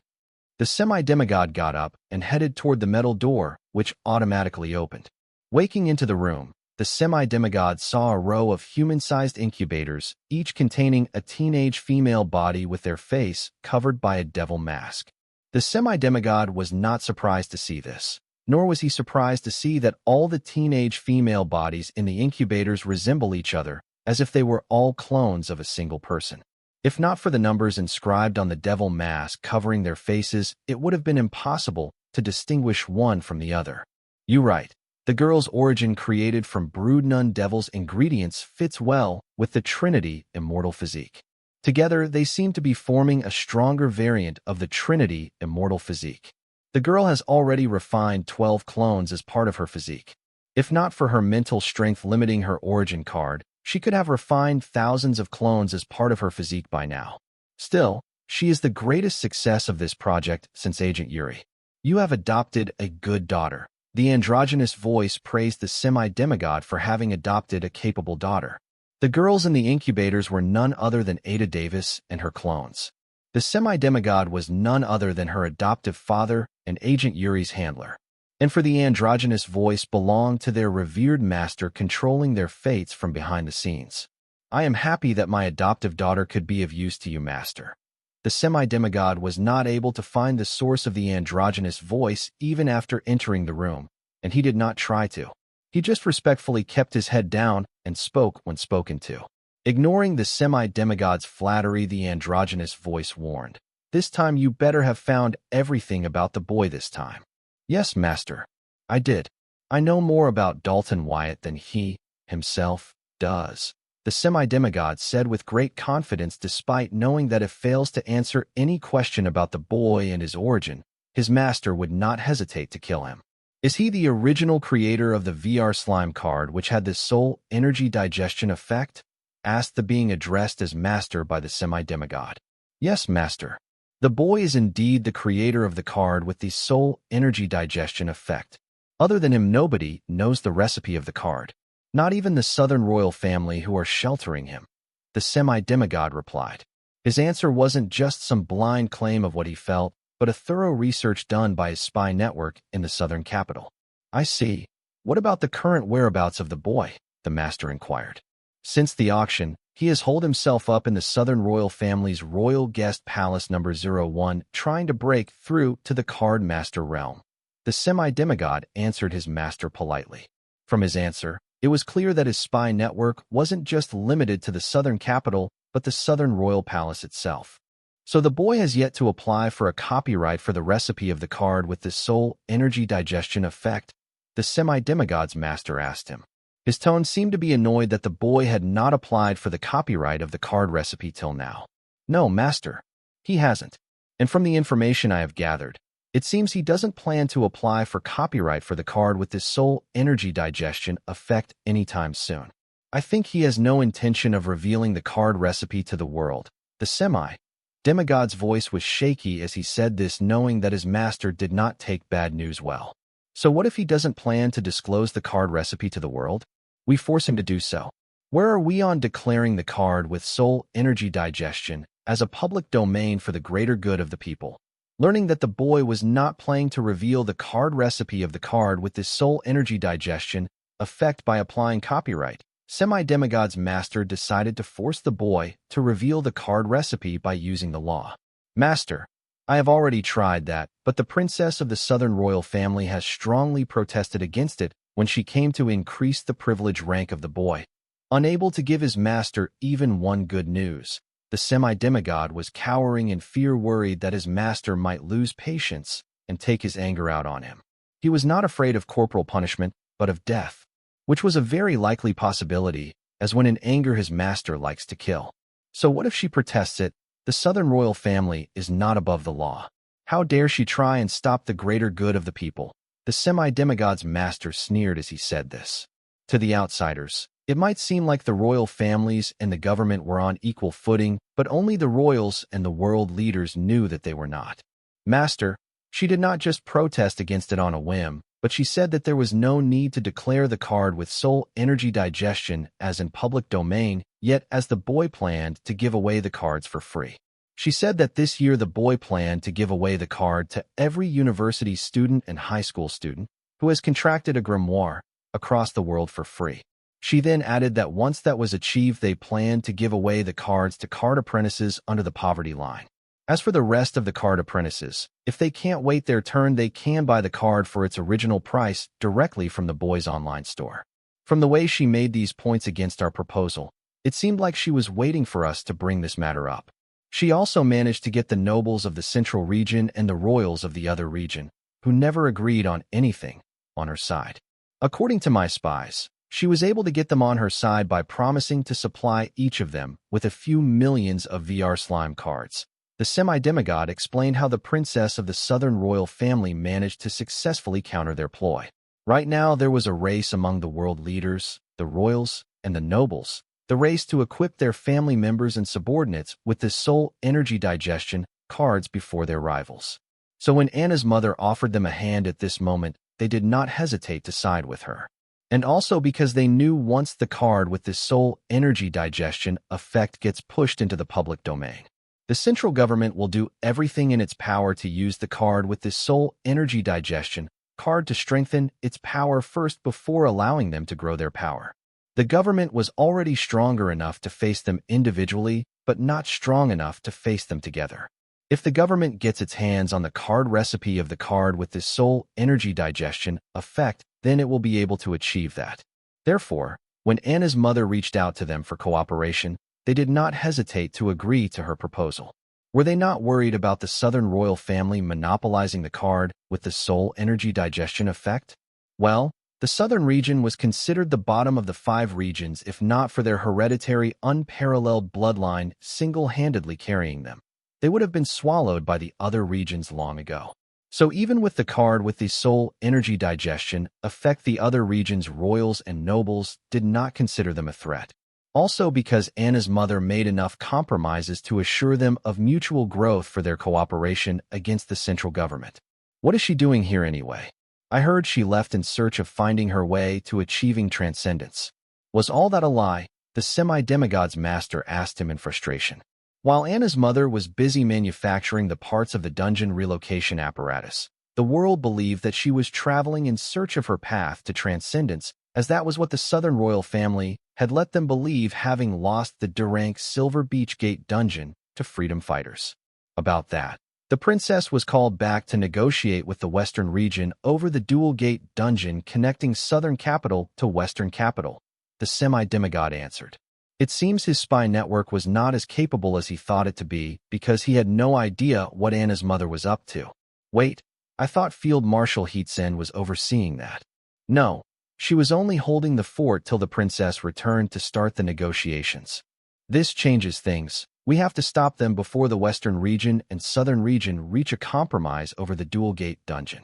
The semi-demigod got up and headed toward the metal door, which automatically opened. Waking into the room, the semi-demigod saw a row of human-sized incubators, each containing a teenage female body with their face covered by a devil mask. The semi-demigod was not surprised to see this. Nor was he surprised to see that all the teenage female bodies in the incubators resemble each other, as if they were all clones of a single person. If not for the numbers inscribed on the devil mask covering their faces, it would have been impossible to distinguish one from the other. "You right. The girl's origin created from Brood Nun Devil's ingredients fits well with the Trinity Immortal physique. Together, they seem to be forming a stronger variant of the Trinity Immortal physique. The girl has already refined 12 clones as part of her physique. If not for her mental strength limiting her origin card, she could have refined thousands of clones as part of her physique by now. Still, she is the greatest success of this project since Agent Yuri. You have adopted a good daughter." The androgynous voice praised the semi-demigod for having adopted a capable daughter. The girls in the incubators were none other than Ada Davis and her clones. The semi-demigod was none other than her adoptive father and Agent Yuri's handler. And for the androgynous voice belonged to their revered master controlling their fates from behind the scenes. "I am happy that my adoptive daughter could be of use to you, master." The semi-demigod was not able to find the source of the androgynous voice even after entering the room, and he did not try to. He just respectfully kept his head down and spoke when spoken to. Ignoring the semi-demigod's flattery, the androgynous voice warned, This time you better have found everything about the boy this time. Yes, master. I did. I know more about Dalton Wyatt than he, himself, does. The semi-demigod said with great confidence despite knowing that if fails to answer any question about the boy and his origin, his master would not hesitate to kill him. Is he the original creator of the VR slime card which had the soul energy digestion effect? Asked the being addressed as master by the semi-demigod. Yes, master. The boy is indeed the creator of the card with the soul energy digestion effect. Other than him, nobody knows the recipe of the card. Not even the Southern royal family who are sheltering him. The semi-demigod replied. His answer wasn't just some blind claim of what he felt, but a thorough research done by his spy network in the southern capital. I see. What about the current whereabouts of the boy? The master inquired. Since the auction, he has holed himself up in the Southern royal family's royal guest palace number 01, trying to break through to the card master realm. The semi-demigod answered his master politely. From his answer, it was clear that his spy network wasn't just limited to the southern capital, but the southern royal palace itself. So the boy has yet to apply for a copyright for the recipe of the card with the soul energy digestion effect? The semi-demigod's master asked him. His tone seemed to be annoyed that the boy had not applied for the copyright of the card recipe till now. No, master. He hasn't. And from the information I have gathered, it seems he doesn't plan to apply for copyright for the card with this soul energy digestion effect anytime soon. I think he has no intention of revealing the card recipe to the world. The semi-demigod's voice was shaky as he said this, knowing that his master did not take bad news well. So what if he doesn't plan to disclose the card recipe to the world? We force him to do so. Where are we on declaring the card with soul energy digestion as a public domain for the greater good of the people? Learning that the boy was not planning to reveal the card recipe of the card with this soul energy digestion effect by applying copyright, semi-demigod's master decided to force the boy to reveal the card recipe by using the law. Master, I have already tried that, but the princess of the Southern royal family has strongly protested against it when she came to increase the privilege rank of the boy. Unable to give his master even one good news, the semi-demigod was cowering in fear, worried that his master might lose patience and take his anger out on him. He was not afraid of corporal punishment, but of death, which was a very likely possibility, as when in anger his master likes to kill. So what if she protests it? The Southern royal family is not above the law. How dare she try and stop the greater good of the people? The semi-demigod's master sneered as he said this. To the outsiders, it might seem like the royal families and the government were on equal footing, but only the royals and the world leaders knew that they were not. Master, she did not just protest against it on a whim, but she said that there was no need to declare the card with soul energy digestion as in public domain, yet as the boy planned to give away the cards for free. She said that this year the boy planned to give away the card to every university student and high school student who has contracted a grimoire across the world for free. She then added that once that was achieved, they planned to give away the cards to card apprentices under the poverty line. As for the rest of the card apprentices, if they can't wait their turn, they can buy the card for its original price directly from the boy's online store. From the way she made these points against our proposal, it seemed like she was waiting for us to bring this matter up. She also managed to get the nobles of the central region and the royals of the other region, who never agreed on anything, on her side. According to my spies, she was able to get them on her side by promising to supply each of them with a few millions of VR slime cards. The semi-demigod explained how the princess of the Southern royal family managed to successfully counter their ploy. Right now, there was a race among the world leaders, the royals, and the nobles. The race to equip their family members and subordinates with the soul energy digestion cards before their rivals. So when Anna's mother offered them a hand at this moment, they did not hesitate to side with her. And also because they knew once the card with the soul energy digestion effect gets pushed into the public domain, the central government will do everything in its power to use the card with the soul energy digestion card to strengthen its power first before allowing them to grow their power. The government was already stronger enough to face them individually, but not strong enough to face them together. If the government gets its hands on the card recipe of the card with the soul energy digestion effect, then it will be able to achieve that. Therefore, when Anna's mother reached out to them for cooperation, they did not hesitate to agree to her proposal. Were they not worried about the Southern royal family monopolizing the card with the soul energy digestion effect? Well, the Southern region was considered the bottom of the 5 regions if not for their hereditary, unparalleled bloodline single-handedly carrying them. They would have been swallowed by the other regions long ago. So even with the card with the soul energy digestion effect, the other regions' royals and nobles did not consider them a threat. Also because Anna's mother made enough compromises to assure them of mutual growth for their cooperation against the central government. What is she doing here anyway? I heard she left in search of finding her way to achieving transcendence. Was all that a lie? The semi-demigod's master asked him in frustration. While Anna's mother was busy manufacturing the parts of the dungeon relocation apparatus, the world believed that she was traveling in search of her path to transcendence, as that was what the Southern royal family had let them believe, having lost the Durrank Silver Beach Gate dungeon to freedom fighters. About that, the princess was called back to negotiate with the Western region over the dual gate dungeon connecting Southern capital to Western capital. The semi-demigod answered. It seems his spy network was not as capable as he thought it to be because he had no idea what Anna's mother was up to. Wait, I thought Field Marshal Heatsen was overseeing that. No, she was only holding the fort till the princess returned to start the negotiations. This changes things. We have to stop them before the Western region and Southern region reach a compromise over the dual gate dungeon.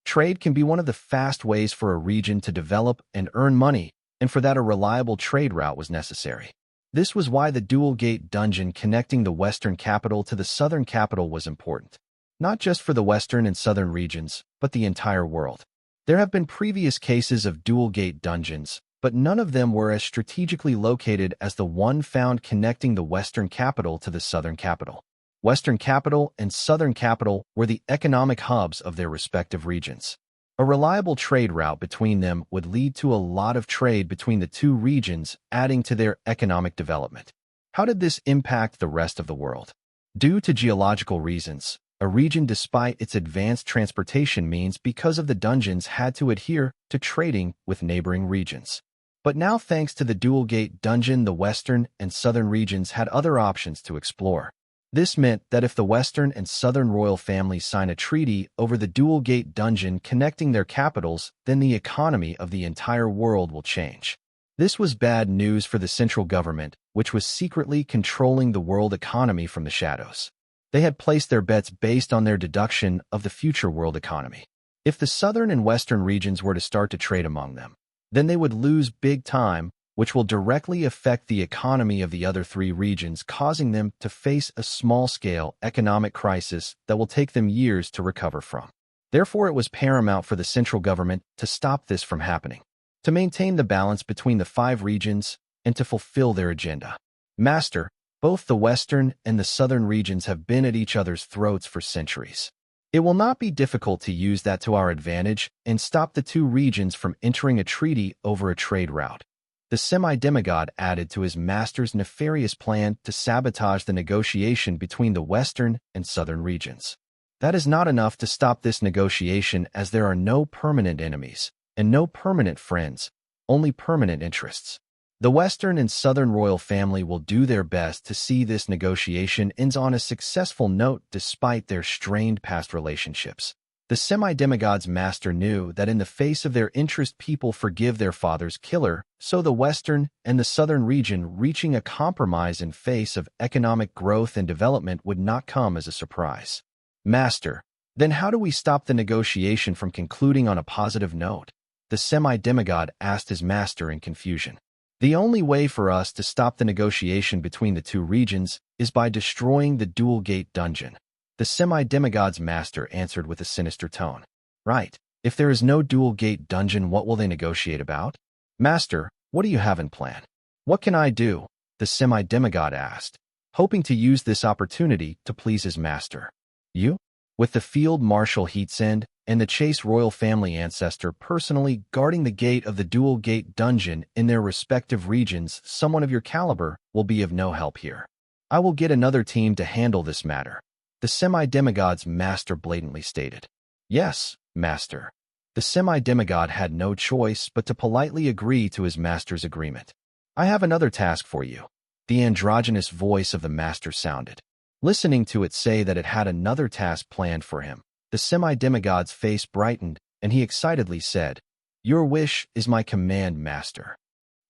Trade can be one of the fast ways for a region to develop and earn money, and for that a reliable trade route was necessary. This was why the dual gate dungeon connecting the Western capital to the Southern capital was important. Not just for the Western and Southern regions, but the entire world. There have been previous cases of dual gate dungeons, but none of them were as strategically located as the one found connecting the Western capital to the Southern capital. Western capital and Southern capital were the economic hubs of their respective regions. A reliable trade route between them would lead to a lot of trade between the two regions, adding to their economic development. How did this impact the rest of the world? Due to geological reasons, a region, despite its advanced transportation means because of the dungeons, had to adhere to trading with neighboring regions. But now, thanks to the dual gate dungeon, the Western and Southern regions had other options to explore. This meant that if the Western and Southern royal families sign a treaty over the dual gate dungeon connecting their capitals, then the economy of the entire world will change. This was bad news for the central government, which was secretly controlling the world economy from the shadows. They had placed their bets based on their deduction of the future world economy. If the Southern and Western regions were to start to trade among them, then they would lose big time, which will directly affect the economy of the other 3 regions, causing them to face a small-scale economic crisis that will take them years to recover from. Therefore, it was paramount for the central government to stop this from happening, to maintain the balance between the 5 regions, and to fulfill their agenda. Master, both the Western and the Southern regions have been at each other's throats for centuries. It will not be difficult to use that to our advantage and stop the 2 regions from entering a treaty over a trade route. The semi-demigod added to his master's nefarious plan to sabotage the negotiation between the Western and Southern regions. That is not enough to stop this negotiation, as there are no permanent enemies and no permanent friends, only permanent interests. The Western and Southern royal family will do their best to see this negotiation ends on a successful note despite their strained past relationships. The semi-demigod's master knew that in the face of their interest, people forgive their father's killer, so the Western and the Southern region reaching a compromise in face of economic growth and development would not come as a surprise. Master, then how do we stop the negotiation from concluding on a positive note? The semi-demigod asked his master in confusion. The only way for us to stop the negotiation between the 2 regions is by destroying the dual gate dungeon. The semi-demigod's master answered with a sinister tone. Right. If there is no dual gate dungeon, what will they negotiate about? Master, what do you have in plan? What can I do? The semi-demigod asked, hoping to use this opportunity to please his master. You? With the Field Marshal Heatsen and the Chase royal family ancestor personally guarding the gate of the dual gate dungeon in their respective regions, someone of your caliber will be of no help here. I will get another team to handle this matter. The semi-demigod's master blatantly stated. Yes, master. The semi-demigod had no choice but to politely agree to his master's agreement. I have another task for you. The androgynous voice of the master sounded. Listening to it say that it had another task planned for him, the semi-demigod's face brightened, and he excitedly said, "Your wish is my command, Master.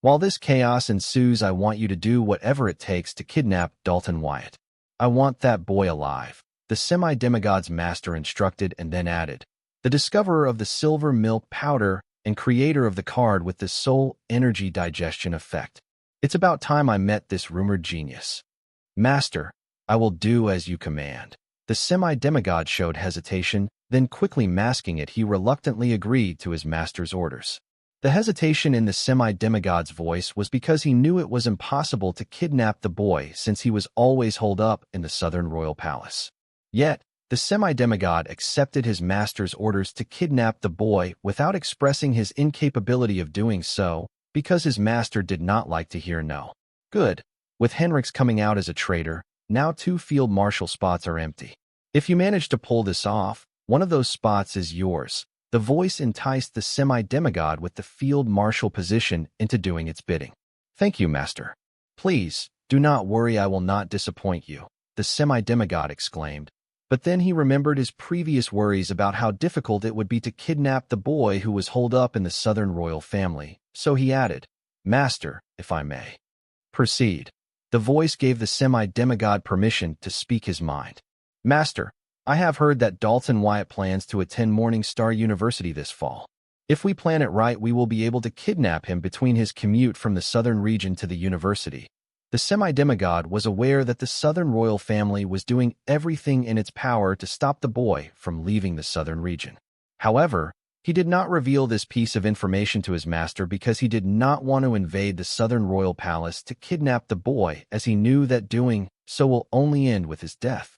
While this chaos ensues, I want you to do whatever it takes to kidnap Dalton Wyatt. I want that boy alive," the semi-demigod's master instructed and then added, "The discoverer of the silver milk powder and creator of the card with the soul energy digestion effect. It's about time I met this rumored genius. Master, I will do as you command." The semi-demigod showed hesitation, then quickly masking it, he reluctantly agreed to his master's orders. The hesitation in the semi-demigod's voice was because he knew it was impossible to kidnap the boy since he was always holed up in the southern royal palace. Yet, the semi-demigod accepted his master's orders to kidnap the boy without expressing his incapability of doing so, because his master did not like to hear no. Good. With Henrix coming out as a traitor, now 2 field marshal spots are empty. If you manage to pull this off, one of those spots is yours. The voice enticed the semi-demigod with the field marshal position into doing its bidding. "Thank you, Master. Please, do not worry, I will not disappoint you," the semi-demigod exclaimed. But then he remembered his previous worries about how difficult it would be to kidnap the boy who was holed up in the southern royal family, so he added, "Master, if I may." "Proceed." The voice gave the semi-demigod permission to speak his mind. "Master, I have heard that Dalton Wyatt plans to attend Morning Star University this fall. If we plan it right, we will be able to kidnap him between his commute from the southern region to the university." The semi-demigod was aware that the southern royal family was doing everything in its power to stop the boy from leaving the southern region. However, he did not reveal this piece of information to his master because he did not want to invade the southern royal palace to kidnap the boy, as he knew that doing so will only end with his death.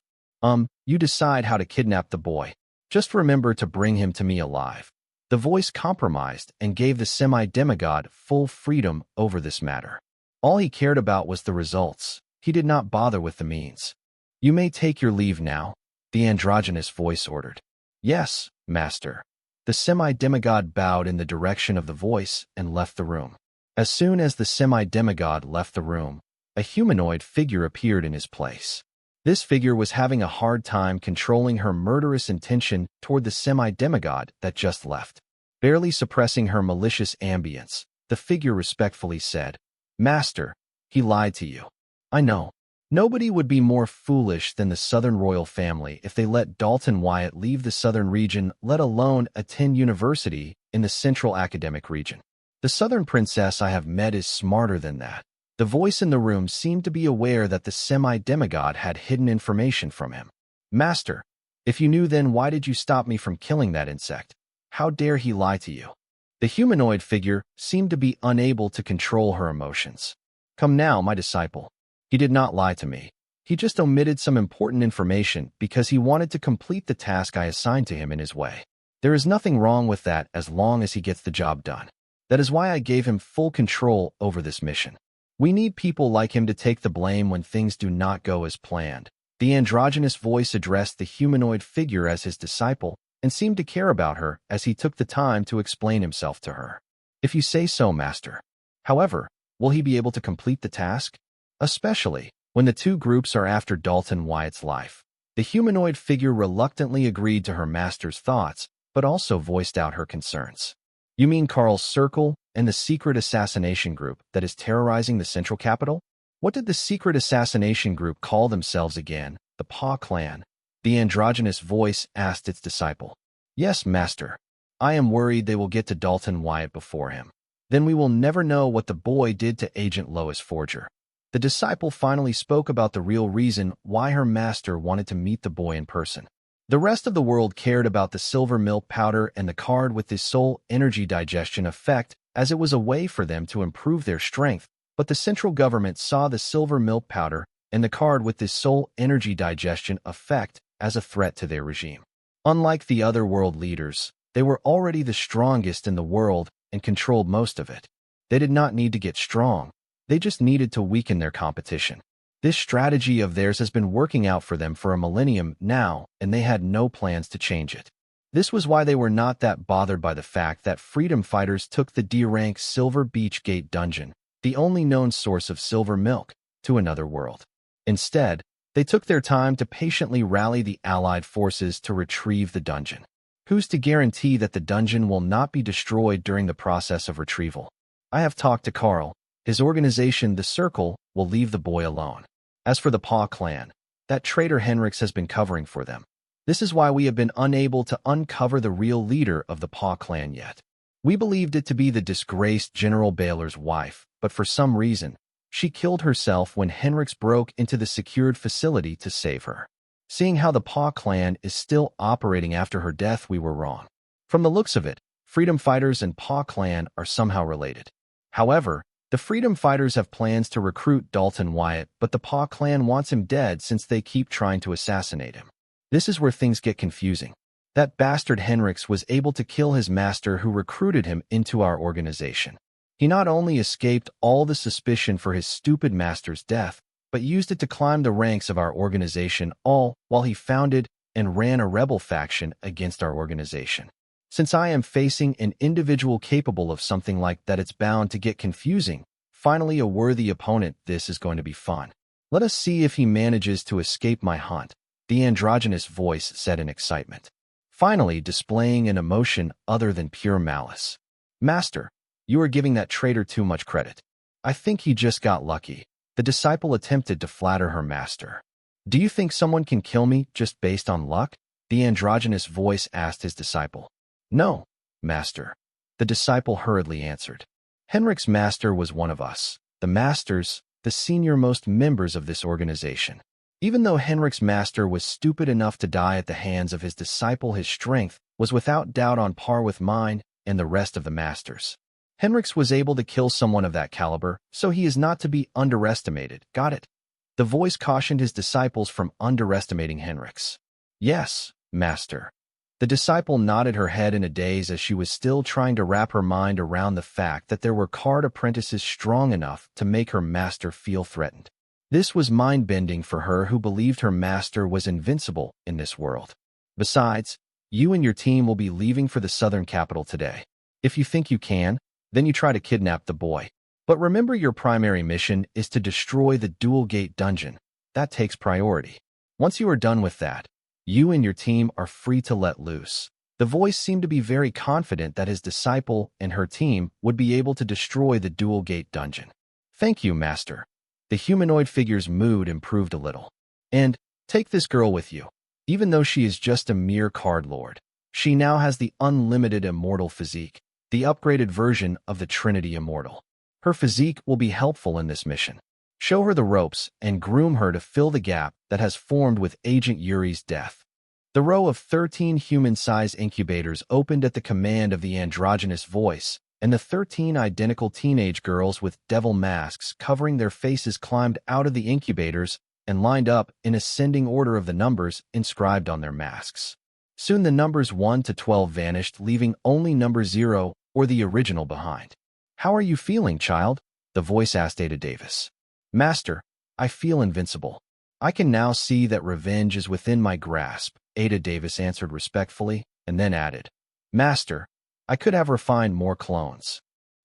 You decide how to kidnap the boy. Just remember to bring him to me alive." The voice compromised and gave the semi-demigod full freedom over this matter. All he cared about was the results. He did not bother with the means. "You may take your leave now," the androgynous voice ordered. "Yes, Master." The semi-demigod bowed in the direction of the voice and left the room. As soon as the semi-demigod left the room, a humanoid figure appeared in his place. This figure was having a hard time controlling her murderous intention toward the semi-demigod that just left. Barely suppressing her malicious ambience, the figure respectfully said, "Master, he lied to you. I know. Nobody would be more foolish than the southern royal family if they let Dalton Wyatt leave the southern region, let alone attend university in the central academic region. The southern princess I have met is smarter than that." The voice in the room seemed to be aware that the semi-demigod had hidden information from him. "Master, if you knew, then why did you stop me from killing that insect? How dare he lie to you?" The humanoid figure seemed to be unable to control her emotions. "Come now, my disciple. He did not lie to me. He just omitted some important information because he wanted to complete the task I assigned to him in his way. There is nothing wrong with that as long as he gets the job done. That is why I gave him full control over this mission. We need people like him to take the blame when things do not go as planned." The androgynous voice addressed the humanoid figure as his disciple and seemed to care about her as he took the time to explain himself to her. "If you say so, Master. However, will he be able to complete the task? Especially when the 2 groups are after Dalton Wyatt's life." The humanoid figure reluctantly agreed to her master's thoughts, but also voiced out her concerns. "You mean Carl's Circle and the secret assassination group that is terrorizing the central capital? What did the secret assassination group call themselves again? The Paw Clan?" The androgynous voice asked its disciple. "Yes, Master. I am worried they will get to Dalton Wyatt before him. Then we will never know what the boy did to Agent Lois Forger." The disciple finally spoke about the real reason why her master wanted to meet the boy in person. The rest of the world cared about the silver milk powder and the card with the soul energy digestion effect, as it was a way for them to improve their strength, but the central government saw the silver milk powder and the card with the soul energy digestion effect as a threat to their regime. Unlike the other world leaders, they were already the strongest in the world and controlled most of it. They did not need to get strong. They just needed to weaken their competition. This strategy of theirs has been working out for them for a millennium now, and they had no plans to change it. This was why they were not that bothered by the fact that freedom fighters took the D-rank Silver Beach Gate dungeon, the only known source of silver milk, to another world. Instead, They took their time to patiently rally the Allied forces to retrieve the dungeon. Who's to guarantee that the dungeon will not be destroyed during the process of retrieval? I have talked to Carl. His organization, the Circle, will leave the boy alone. As for the Paw clan, that traitor Henrix has been covering for them. This is why we have been unable to uncover the real leader of the Paw clan yet. We believed it to be the disgraced General Baylor's wife, but for some reason, she killed herself when Henrix broke into the secured facility to save her. Seeing how the Paw clan is still operating after her death, we were wrong. From the looks of it, Freedom Fighters and Paw clan are somehow related. However, the Freedom Fighters have plans to recruit Dalton Wyatt, but the Paw clan wants him dead since they keep trying to assassinate him. This is where things get confusing. That bastard Henrix was able to kill his master who recruited him into our organization. He not only escaped all the suspicion for his stupid master's death, but used it to climb the ranks of our organization, all while he founded and ran a rebel faction against our organization. Since I am facing an individual capable of something like that, it's bound to get confusing. Finally, a worthy opponent. This is going to be fun. Let us see if he manages to escape my hunt, the androgynous voice said in excitement, finally displaying an emotion other than pure malice. Master, you are giving that traitor too much credit. I think he just got lucky. The disciple attempted to flatter her master. Do you think someone can kill me just based on luck? The androgynous voice asked his disciple. No, master. The disciple hurriedly answered. Henrix's master was one of us, the masters, the senior-most members of this organization. Even though Henrix's master was stupid enough to die at the hands of his disciple, his strength was without doubt on par with mine and the rest of the masters. Henrix was able to kill someone of that caliber, so he is not to be underestimated. Got it? The voice cautioned his disciples from underestimating Henrix. Yes, master. The disciple nodded her head in a daze as she was still trying to wrap her mind around the fact that there were card apprentices strong enough to make her master feel threatened. This was mind-bending for her, who believed her master was invincible in this world. Besides, you and your team will be leaving for the southern capital today. If you think you can, then you try to kidnap the boy. But remember, your primary mission is to destroy the dual gate dungeon. That takes priority. Once you are done with that, you and your team are free to let loose. The voice seemed to be very confident that his disciple and her team would be able to destroy the dual gate dungeon. Thank you, master. The humanoid figure's mood improved a little. And take this girl with you. Even though she is just a mere card lord, she now has the unlimited immortal physique, the upgraded version of the Trinity Immortal. Her physique will be helpful in this mission. Show her the ropes and groom her to fill the gap that has formed with Agent Yuri's death. The row of 13 human-sized incubators opened at the command of the androgynous voice, and the 13 identical teenage girls with devil masks covering their faces climbed out of the incubators and lined up in ascending order of the numbers inscribed on their masks. Soon the numbers 1 to 12 vanished, leaving only number 0, or the original, behind. How are you feeling, child? The voice asked Ada Davis. Master, I feel invincible. I can now see that revenge is within my grasp, Ada Davis answered respectfully, and then added, Master, I could have refined more clones.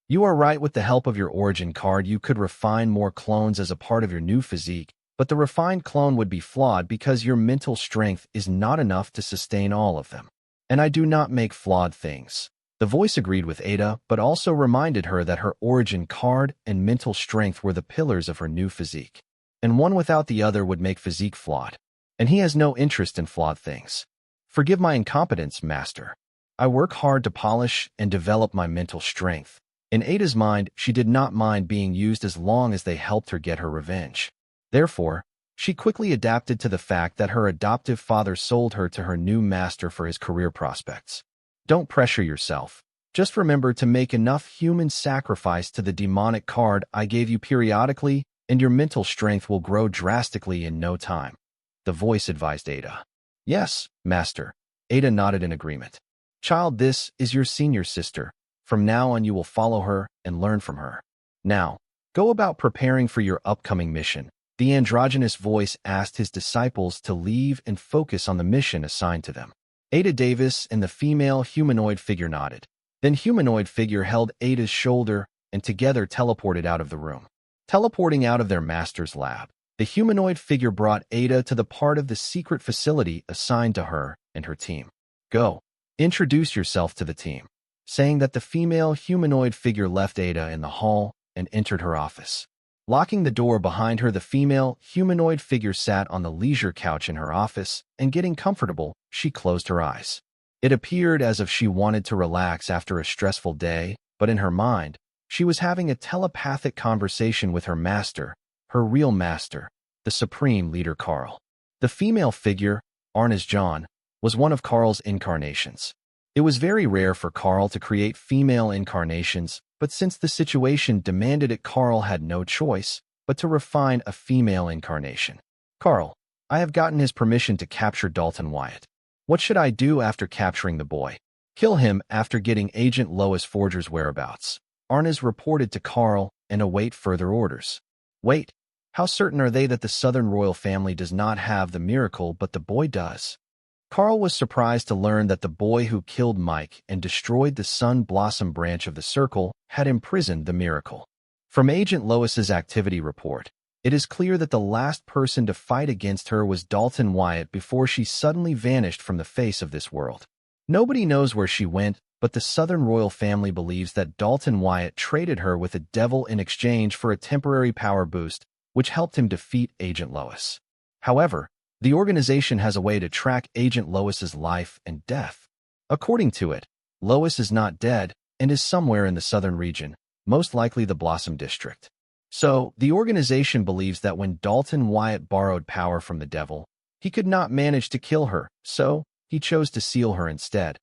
You are right. With the help of your origin card, you could refine more clones as a part of your new physique, but the refined clone would be flawed because your mental strength is not enough to sustain all of them. And I do not make flawed things. The voice agreed with Ada, but also reminded her that her origin card and mental strength were the pillars of her new physique, and one without the other would make physique flawed. And he has no interest in flawed things. Forgive my incompetence, master. I work hard to polish and develop my mental strength. In Ada's mind, she did not mind being used as long as they helped her get her revenge. Therefore, she quickly adapted to the fact that her adoptive father sold her to her new master for his career prospects. Don't pressure yourself. Just remember to make enough human sacrifice to the demonic card I gave you periodically, and your mental strength will grow drastically in no time. The voice advised Ada. Yes, master. Ada nodded in agreement. Child, this is your senior sister. From now on you will follow her and learn from her. Now, go about preparing for your upcoming mission. The androgynous voice asked his disciples to leave and focus on the mission assigned to them. Ada Davis and the female humanoid figure nodded. Then humanoid figure held Ada's shoulder and together teleported out of the room. Teleporting out of their master's lab, The humanoid figure brought Ada to the part of the secret facility assigned to her and her team. Go. Introduce yourself to the team. Saying that the female humanoid figure left Ada in the hall and entered her office. Locking the door behind her, the female humanoid figure sat on the leisure couch in her office, and getting comfortable, she closed her eyes. It appeared as if she wanted to relax after a stressful day, but in her mind, she was having a telepathic conversation with her master, her real master, the supreme leader Carl. The female figure, Arna's John, was one of Carl's incarnations. It was very rare for Carl to create female incarnations, but since the situation demanded it, Carl had no choice but to refine a female incarnation. Carl, I have gotten his permission to capture Dalton Wyatt. What should I do after capturing the boy? Kill him after getting Agent Lois Forger's whereabouts. Arna's reported to Carl and await further orders. Wait, how certain are they that the Southern royal family does not have the miracle but the boy does? Carl was surprised to learn that the boy who killed Mike and destroyed the Sun Blossom branch of the Circle had imprisoned the miracle. From Agent Lois's activity report, it is clear that the last person to fight against her was Dalton Wyatt before she suddenly vanished from the face of this world. Nobody knows where she went, but the Southern royal family believes that Dalton Wyatt traded her with a devil in exchange for a temporary power boost, which helped him defeat Agent Lois. However, the organization has a way to track Agent Lois's life and death. According to it, Lois is not dead and is somewhere in the southern region, most likely the Blossom District. So, the organization believes that when Dalton Wyatt borrowed power from the devil, he could not manage to kill her, so he chose to seal her instead.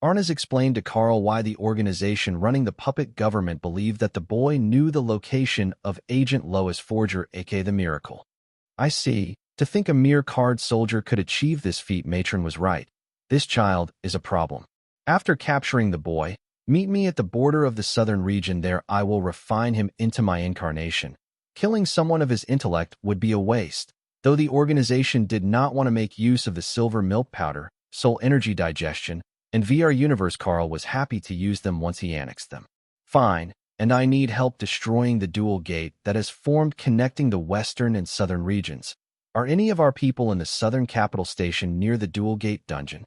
Arna's explained to Carl why the organization running the puppet government believed that the boy knew the location of Agent Lois Forger, aka the Miracle. I see. To think a mere card soldier could achieve this feat, Matron was right. This child is a problem. After capturing the boy, meet me at the border of the southern region. There I will refine him into my incarnation. Killing someone of his intellect would be a waste. Though the organization did not want to make use of the silver milk powder, soul energy digestion, and VR universe, Carl was happy to use them once he annexed them. Fine, and I need help destroying the dual gate that has formed connecting the western and southern regions. Are any of our people in the southern capital station near the dual gate dungeon?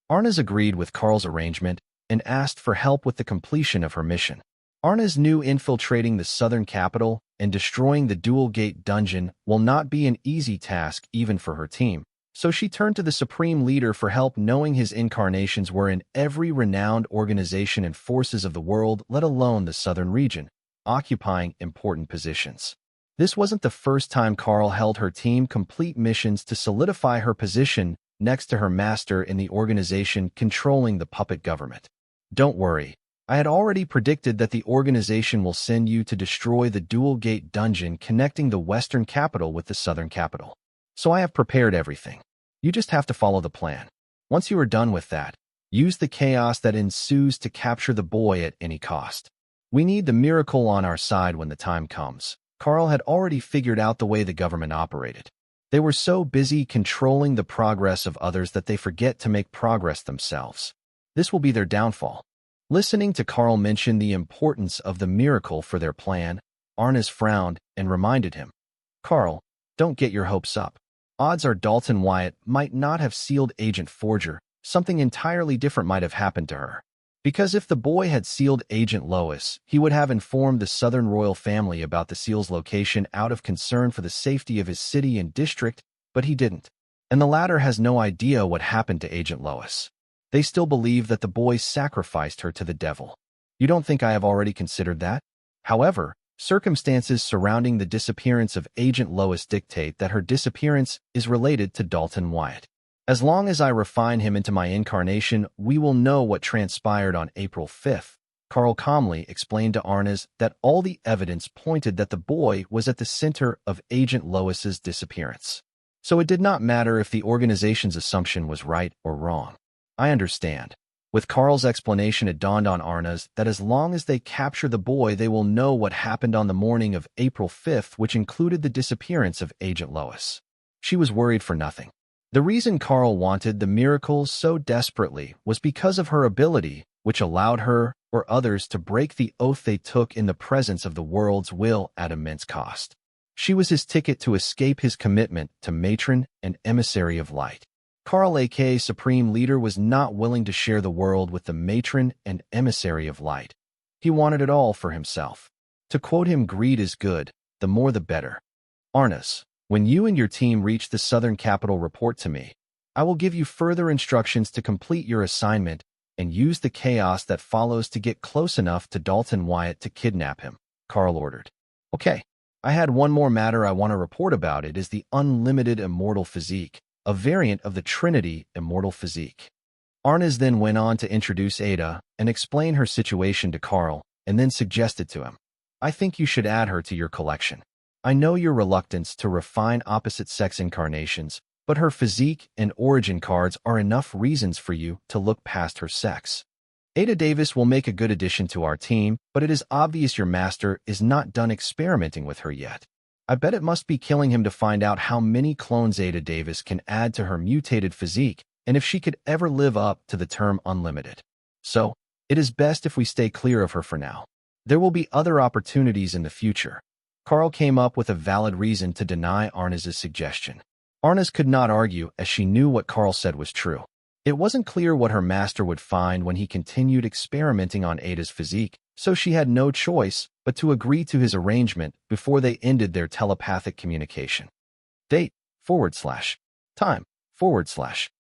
Arna's agreed with Carl's arrangement and asked for help with the completion of her mission. Arna's knew infiltrating the southern capital and destroying the dual gate dungeon will not be an easy task even for her team, so she turned to the supreme leader for help, knowing his incarnations were in every renowned organization and forces of the world, let alone the southern region, occupying important positions. This wasn't the first time Carl held her team complete missions to solidify her position next to her master in the organization controlling the puppet government. Don't worry, I had already predicted that the organization will send you to destroy the dual gate dungeon connecting the western capital with the southern capital. So I have prepared everything. You just have to follow the plan. Once you are done with that, use the chaos that ensues to capture the boy at any cost. We need the miracle on our side when the time comes. Carl had already figured out the way the government operated. They were so busy controlling the progress of others that they forget to make progress themselves. This will be their downfall. Listening to Carl mention the importance of the miracle for their plan, Arna's frowned and reminded him, Carl, don't get your hopes up. Odds are Dalton Wyatt might not have sealed Agent Forger. Something entirely different might have happened to her. Because if the boy had sealed Agent Lois, he would have informed the Southern royal family about the seal's location out of concern for the safety of his city and district, but he didn't. And the latter has no idea what happened to Agent Lois. They still believe that the boy sacrificed her to the devil. You don't think I have already considered that? However, circumstances surrounding the disappearance of Agent Lois dictate that her disappearance is related to Dalton Wyatt. As long as I refine him into my incarnation, we will know what transpired on April 5th. Carl calmly explained to Arnas that all the evidence pointed that the boy was at the center of Agent Lois's disappearance. So it did not matter if the organization's assumption was right or wrong. I understand. With Carl's explanation, it dawned on Arnas that as long as they capture the boy, they will know what happened on the morning of April 5th, which included the disappearance of Agent Lois. She was worried for nothing. The reason Carl wanted the miracle so desperately was because of her ability, which allowed her or others to break the oath they took in the presence of the world's will at immense cost. She was his ticket to escape his commitment to matron and emissary of light. Carl, aka Supreme Leader, was not willing to share the world with the matron and emissary of light. He wanted it all for himself. To quote him, "Greed is good, the more the better." Arnas, when you and your team reach the southern capital, report to me. I will give you further instructions to complete your assignment and use the chaos that follows to get close enough to Dalton Wyatt to kidnap him, Carl ordered. Okay, I had one more matter I want to report about. It is the unlimited immortal physique, a variant of the Trinity immortal physique. Arnas then went on to introduce Ada and explain her situation to Carl, and then suggested to him, "I think you should add her to your collection. I know your reluctance to refine opposite-sex incarnations, but her physique and origin cards are enough reasons for you to look past her sex. Ada Davis will make a good addition to our team, but it is obvious your master is not done experimenting with her yet. I bet it must be killing him to find out how many clones Ada Davis can add to her mutated physique and if she could ever live up to the term unlimited. So, it is best if we stay clear of her for now. There will be other opportunities in the future." Carl came up with a valid reason to deny Arnas's suggestion. Arnas could not argue, as she knew what Carl said was true. It wasn't clear what her master would find when he continued experimenting on Ada's physique, so she had no choice but to agree to his arrangement before they ended their telepathic communication. Date, /time,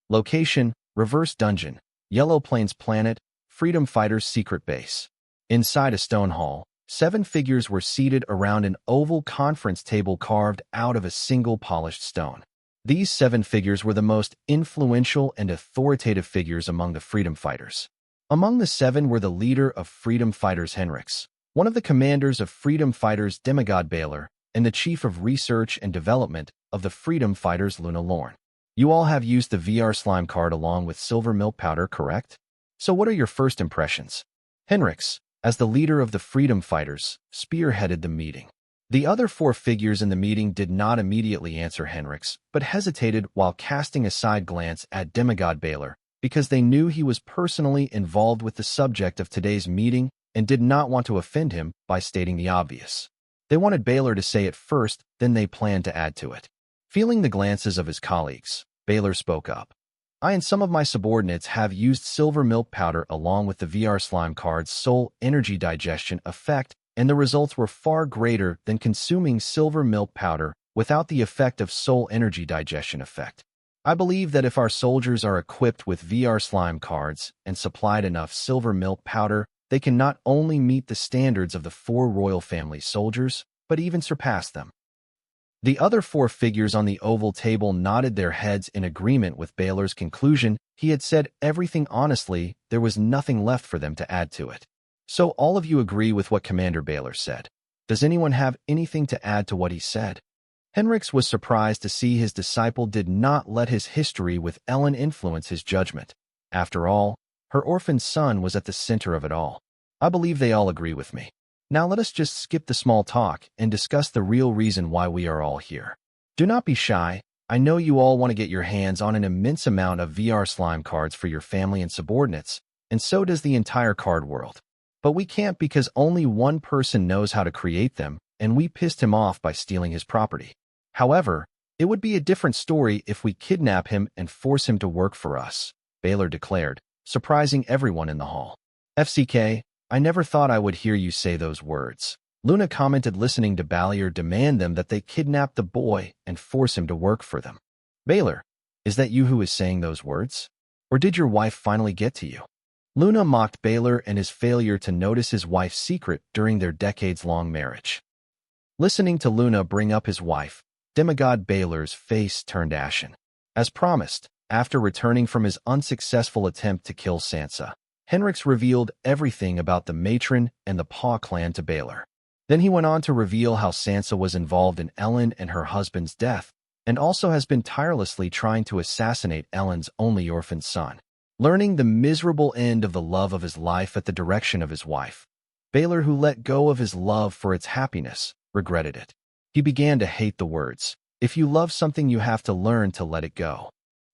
location, Reverse Dungeon, Yellow Plains Planet, Freedom Fighters Secret Base. Inside a stone hall, 7 figures were seated around an oval conference table carved out of a single polished stone. These 7 figures were the most influential and authoritative figures among the Freedom Fighters. Among the 7 were the leader of Freedom Fighters Henrix, one of the commanders of Freedom Fighters Demigod Baylor, and the chief of research and development of the Freedom Fighters Luna Lorne. You all have used the VR slime card along with silver milk powder, correct? So what are your first impressions? Henrix, as the leader of the Freedom Fighters, spearheaded the meeting. The other 4 figures in the meeting did not immediately answer Henrix, but hesitated while casting a side glance at Demigod Baylor, because they knew he was personally involved with the subject of today's meeting and did not want to offend him by stating the obvious. They wanted Baylor to say it first, then they planned to add to it. Feeling the glances of his colleagues, Baylor spoke up. I and some of my subordinates have used silver milk powder along with the VR slime card's soul energy digestion effect, and the results were far greater than consuming silver milk powder without the effect of soul energy digestion effect. I believe that if our soldiers are equipped with VR slime cards and supplied enough silver milk powder, they can not only meet the standards of the 4 royal family soldiers, but even surpass them. The other 4 figures on the oval table nodded their heads in agreement with Baylor's conclusion. He had said everything honestly, there was nothing left for them to add to it. So all of you agree with what Commander Baylor said. Does anyone have anything to add to what he said? Henrix was surprised to see his disciple did not let his history with Ellen influence his judgment. After all, her orphaned son was at the center of it all. I believe they all agree with me. Now let us just skip the small talk and discuss the real reason why we are all here. Do not be shy. I know you all want to get your hands on an immense amount of VR slime cards for your family and subordinates, and so does the entire card world. But we can't because only one person knows how to create them, and we pissed him off by stealing his property. However, it would be a different story if we kidnap him and force him to work for us, Baylor declared, surprising everyone in the hall. FCK, I never thought I would hear you say those words. Luna commented, listening to Baylor demand them that they kidnap the boy and force him to work for them. Baylor, is that you who is saying those words? Or did your wife finally get to you? Luna mocked Baylor and his failure to notice his wife's secret during their decades-long marriage. Listening to Luna bring up his wife, Demigod Baylor's face turned ashen. As promised, after returning from his unsuccessful attempt to kill Sansa, Henrix revealed everything about the matron and the Paw clan to Baylor. Then he went on to reveal how Sansa was involved in Ellen and her husband's death, and also has been tirelessly trying to assassinate Ellen's only orphaned son. Learning the miserable end of the love of his life at the direction of his wife, Baylor, who let go of his love for its happiness, regretted it. He began to hate the words, "If you love something, you have to learn to let it go."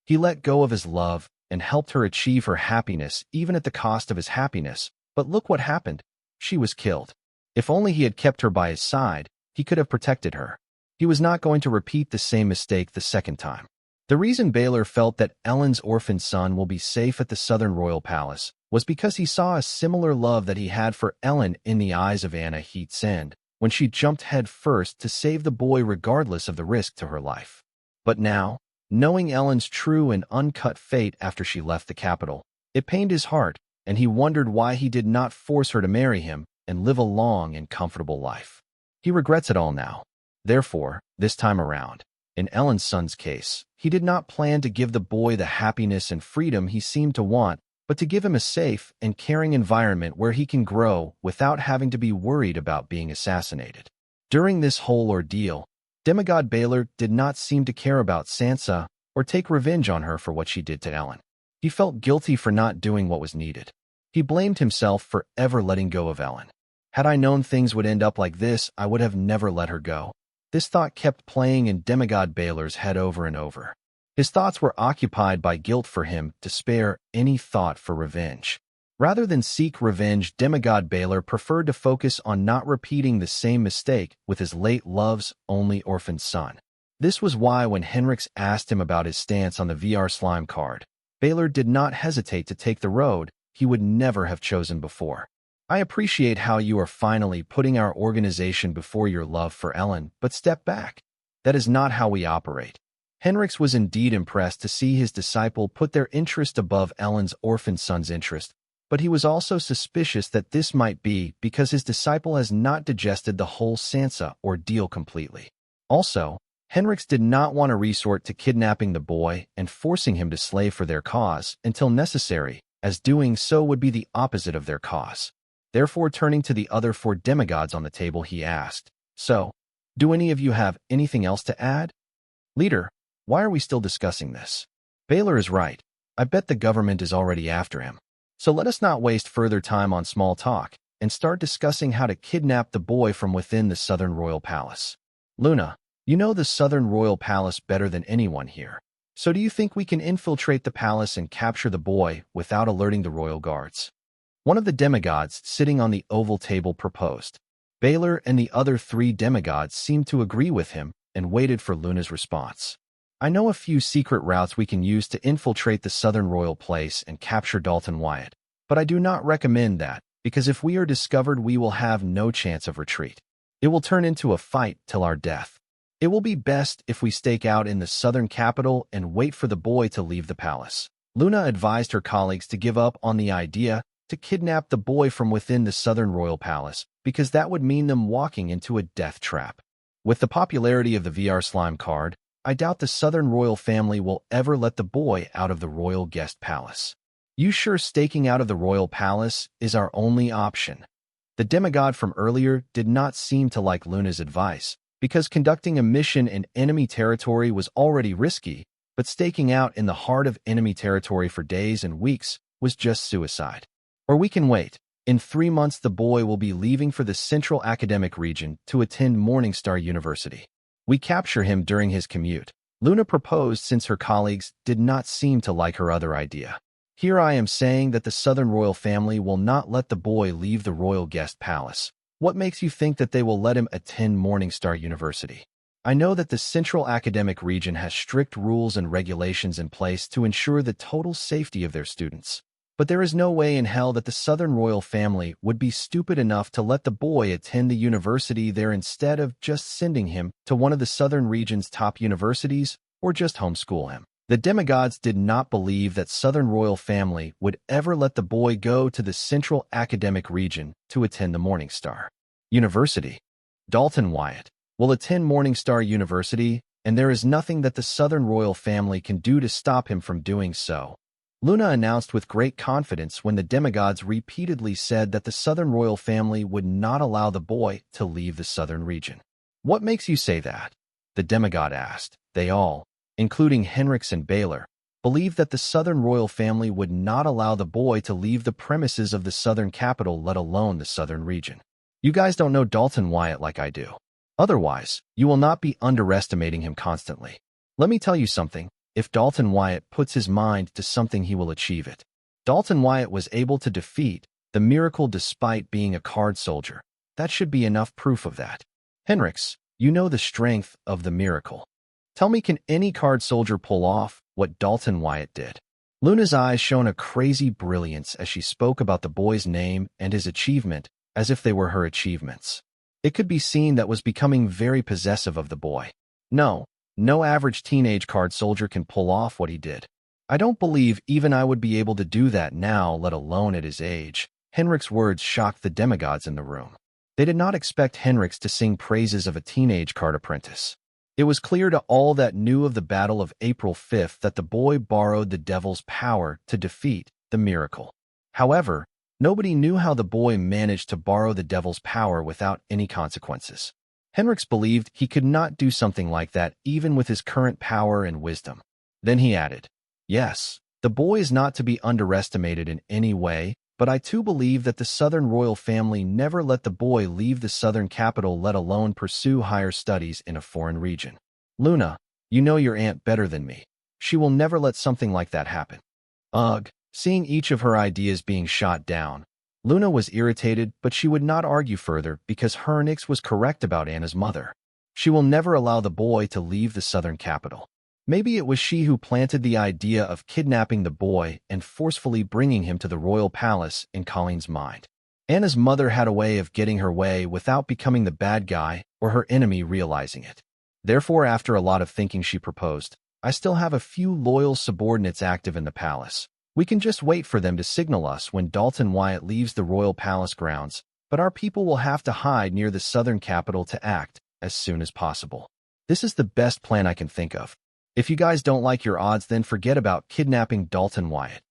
He let go of his love and helped her achieve her happiness even at the cost of his happiness, but look what happened. She was killed. If only he had kept her by his side, he could have protected her. He was not going to repeat the same mistake the second time. The reason Baylor felt that Ellen's orphaned son will be safe at the Southern Royal Palace was because he saw a similar love that he had for Ellen in the eyes of Anna Heat-Sand when she jumped head first to save the boy regardless of the risk to her life. But now, knowing Ellen's true and uncut fate after she left the capital, it pained his heart, and he wondered why he did not force her to marry him and live a long and comfortable life. He regrets it all now. Therefore, this time around, in Ellen's son's case, he did not plan to give the boy the happiness and freedom he seemed to want, but to give him a safe and caring environment where he can grow without having to be worried about being assassinated. During this whole ordeal, Demigod Baylor did not seem to care about Sansa or take revenge on her for what she did to Ellen. He felt guilty for not doing what was needed. He blamed himself for ever letting go of Ellen. Had I known things would end up like this, I would have never let her go. This thought kept playing in Demigod Baylor's head over and over. His thoughts were occupied by guilt for him to spare any thought for revenge. Rather than seek revenge, Demigod Baylor preferred to focus on not repeating the same mistake with his late love's only orphaned son. This was why when Henrix asked him about his stance on the VR slime card, Baylor did not hesitate to take the road he would never have chosen before. I appreciate how you are finally putting our organization before your love for Ellen, but step back. That is not how we operate. Henrix was indeed impressed to see his disciple put their interest above Ellen's orphaned son's interest, but he was also suspicious that this might be because his disciple has not digested the whole Sansa ordeal completely. Also, Henrix did not want to resort to kidnapping the boy and forcing him to slave for their cause until necessary, as doing so would be the opposite of their cause. Therefore, turning to the other 4 demigods on the table, he asked, "So, do any of you have anything else to add?" "Leader, why are we still discussing this? Baylor is right. I bet the government is already after him. So let us not waste further time on small talk and start discussing how to kidnap the boy from within the Southern Royal Palace. Luna, you know the Southern Royal Palace better than anyone here. So do you think we can infiltrate the palace and capture the boy without alerting the royal guards?" One of the demigods sitting on the oval table proposed. Baylor and the other 3 demigods seemed to agree with him and waited for Luna's response. "I know a few secret routes we can use to infiltrate the Southern Royal Place and capture Dalton Wyatt, but I do not recommend that, because if we are discovered we will have no chance of retreat. It will turn into a fight till our death. It will be best if we stake out in the southern capital and wait for the boy to leave the palace." Luna advised her colleagues to give up on the idea to kidnap the boy from within the Southern Royal Palace, because that would mean them walking into a death trap. With the popularity of the VR slime card, I doubt the Southern Royal family will ever let the boy out of the Royal Guest Palace. You sure staking out of the Royal Palace is our only option? The demigod from earlier did not seem to like Luna's advice, because conducting a mission in enemy territory was already risky, but staking out in the heart of enemy territory for days and weeks was just suicide. Or we can wait. In 3 months the boy will be leaving for the Central Academic Region to attend Morningstar University. We capture him during his commute, Luna proposed, since her colleagues did not seem to like her other idea. Here I am saying that the Southern Royal family will not let the boy leave the Royal Guest Palace. What makes you think that they will let him attend Morningstar University? I know that the Central Academic Region has strict rules and regulations in place to ensure the total safety of their students. But there is no way in hell that the Southern Royal family would be stupid enough to let the boy attend the university there instead of just sending him to one of the Southern region's top universities or just homeschool him. The demigods did not believe that Southern Royal family would ever let the boy go to the Central Academic Region to attend the Morningstar University. Dalton Wyatt will attend Morningstar University, and there is nothing that the Southern Royal family can do to stop him from doing so, Luna announced with great confidence when the demigods repeatedly said that the Southern Royal family would not allow the boy to leave the Southern region. "What makes you say that?" the demigod asked. They all, including Henrix and Baylor, believed that the Southern Royal family would not allow the boy to leave the premises of the Southern capital, let alone the Southern region. "You guys don't know Dalton Wyatt like I do. Otherwise, you will not be underestimating him constantly. Let me tell you something. If Dalton Wyatt puts his mind to something, he will achieve it." Dalton Wyatt was able to defeat the miracle despite being a card soldier. That should be enough proof of that. "Henrix, You know the strength of the miracle. Tell me, can any card soldier pull off what Dalton Wyatt did? Luna's eyes shone a crazy brilliance as she spoke about the boy's name and his achievement as if they were her achievements. It could be seen that was becoming very possessive of the boy. No average teenage card soldier can pull off what he did. I don't believe even I would be able to do that now, let alone at his age. Henrik's words shocked the demigods in the room. They did not expect Henrix to sing praises of a teenage card apprentice. It was clear to all that knew of the Battle of April 5th that the boy borrowed the devil's power to defeat the miracle. However, nobody knew how the boy managed to borrow the devil's power without any consequences. Henrix believed he could not do something like that even with his current power and wisdom. Then he added, "Yes, the boy is not to be underestimated in any way, but I too believe that the Southern royal family never let the boy leave the Southern capital, let alone pursue higher studies in a foreign region. Luna, you know your aunt better than me. She will never let something like that happen." Ugh, seeing each of her ideas being shot down, Luna was irritated, but she would not argue further because Hernix was correct about Anna's mother. She will never allow the boy to leave the Southern capital. Maybe it was she who planted the idea of kidnapping the boy and forcefully bringing him to the royal palace in Colleen's mind. Anna's mother had a way of getting her way without becoming the bad guy or her enemy realizing it. Therefore, after a lot of thinking, she proposed, "I still have a few loyal subordinates active in the palace. We can just wait for them to signal us when Dalton Wyatt leaves the royal palace grounds, but our people will have to hide near the Southern capital to act as soon as possible. This is the best plan I can think of. If you guys don't like your odds, then forget about kidnapping Dalton Wyatt."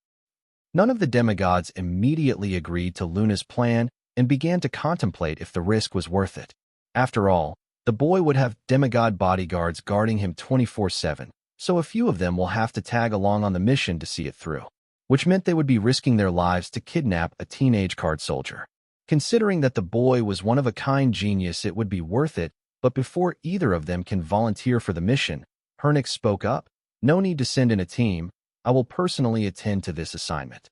None of the demigods immediately agreed to Luna's plan and began to contemplate if the risk was worth it. After all, the boy would have demigod bodyguards guarding him 24/7, so a few of them will have to tag along on the mission to see it through, which meant they would be risking their lives to kidnap a teenage card soldier. Considering that the boy was one-of-a-kind genius, it would be worth it, but before either of them can volunteer for the mission, Hernix spoke up, "No need to send in a team. I will personally attend to this assignment.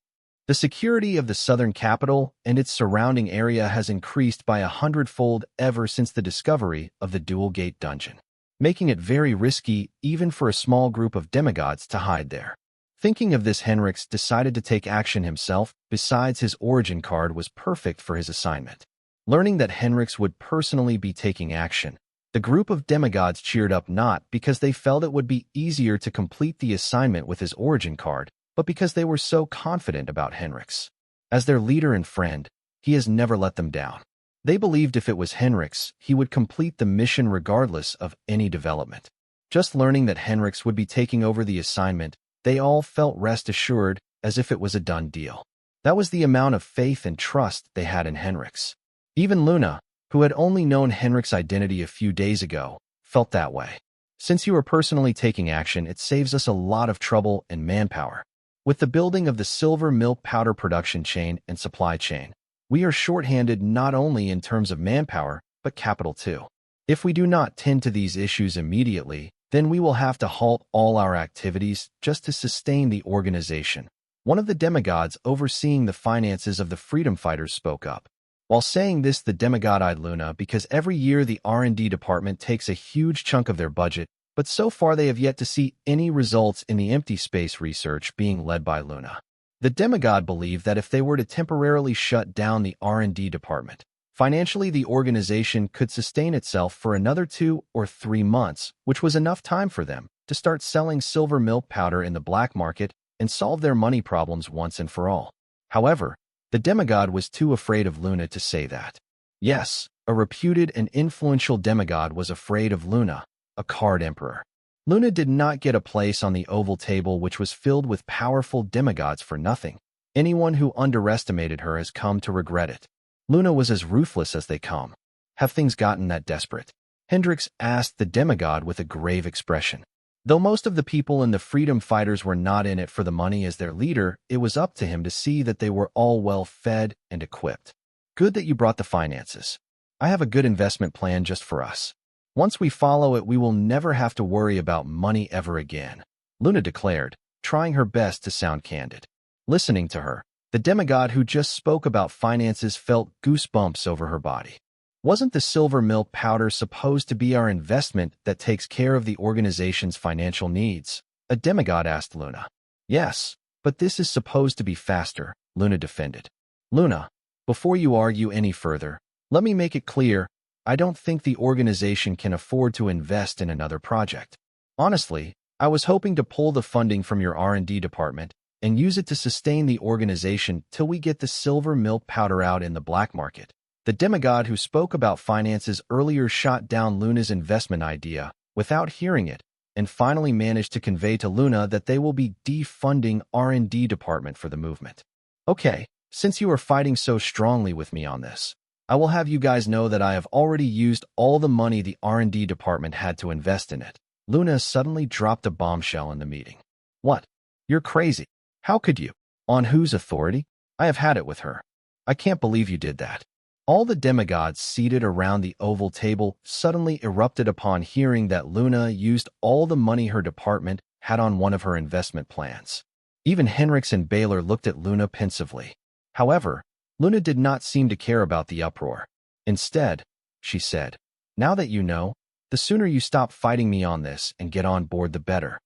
The security of the Southern capital and its surrounding area has increased by 100-fold ever since the discovery of the Dual Gate dungeon, making it very risky even for a small group of demigods to hide there." Thinking of this, Henrix decided to take action himself. Besides, his origin card was perfect for his assignment. Learning that Henrix would personally be taking action, the group of demigods cheered up, not because they felt it would be easier to complete the assignment with his origin card, but because they were so confident about Henrix. As their leader and friend, he has never let them down. They believed if it was Henrix, he would complete the mission regardless of any development. Just learning that Henrix would be taking over the assignment, they all felt rest assured as if it was a done deal. That was the amount of faith and trust they had in Henrix. Even Luna, who had only known Henrix's identity a few days ago, felt that way. "Since you are personally taking action, it saves us a lot of trouble and manpower. With the building of the silver milk powder production chain and supply chain, we are shorthanded not only in terms of manpower, but capital too. If we do not tend to these issues immediately, then we will have to halt all our activities just to sustain the organization." One of the demigods overseeing the finances of the freedom fighters spoke up. While saying this, the demigod eyed Luna because every year the R&D department takes a huge chunk of their budget, but so far they have yet to see any results in the empty space research being led by Luna. The demigod believed that if they were to temporarily shut down the R&D department, financially the organization could sustain itself for another 2 or 3 months, which was enough time for them to start selling silver milk powder in the black market and solve their money problems once and for all. However, the demigod was too afraid of Luna to say that. Yes, a reputed and influential demigod was afraid of Luna, a card emperor. Luna did not get a place on the oval table, which was filled with powerful demigods, for nothing. Anyone who underestimated her has come to regret it. Luna was as ruthless as they come. Have things gotten that desperate? Hendrix asked the demigod with a grave expression. Though most of the people in the freedom fighters were not in it for the money as their leader, it was up to him to see that they were all well fed and equipped. "Good that you brought the finances. I have a good investment plan just for us. Once we follow it, we will never have to worry about money ever again," Luna declared, trying her best to sound candid. Listening to her, the demigod who just spoke about finances felt goosebumps over her body. Wasn't the silver milk powder supposed to be our investment that takes care of the organization's financial needs? A demigod asked Luna. Yes, but this is supposed to be faster, Luna defended. Luna, before you argue any further, let me make it clear, I don't think the organization can afford to invest in another project. Honestly, I was hoping to pull the funding from your R&D department and use it to sustain the organization till we get the silver milk powder out in the black market. The demigod who spoke about finances earlier shot down Luna's investment idea without hearing it, and finally managed to convey to Luna that they will be defunding R&D department for the movement. Okay, since you are fighting so strongly with me on this, I will have you guys know that I have already used all the money the R&D department had to invest in it. Luna suddenly dropped a bombshell in the meeting. What? You're crazy. How could you? On whose authority? I have had it with her. I can't believe you did that. All the demigods seated around the oval table suddenly erupted upon hearing that Luna used all the money her department had on one of her investment plans. Even Henrix and Baylor looked at Luna pensively. However, Luna did not seem to care about the uproar. Instead, she said, now that you know, the sooner you stop fighting me on this and get on board the better.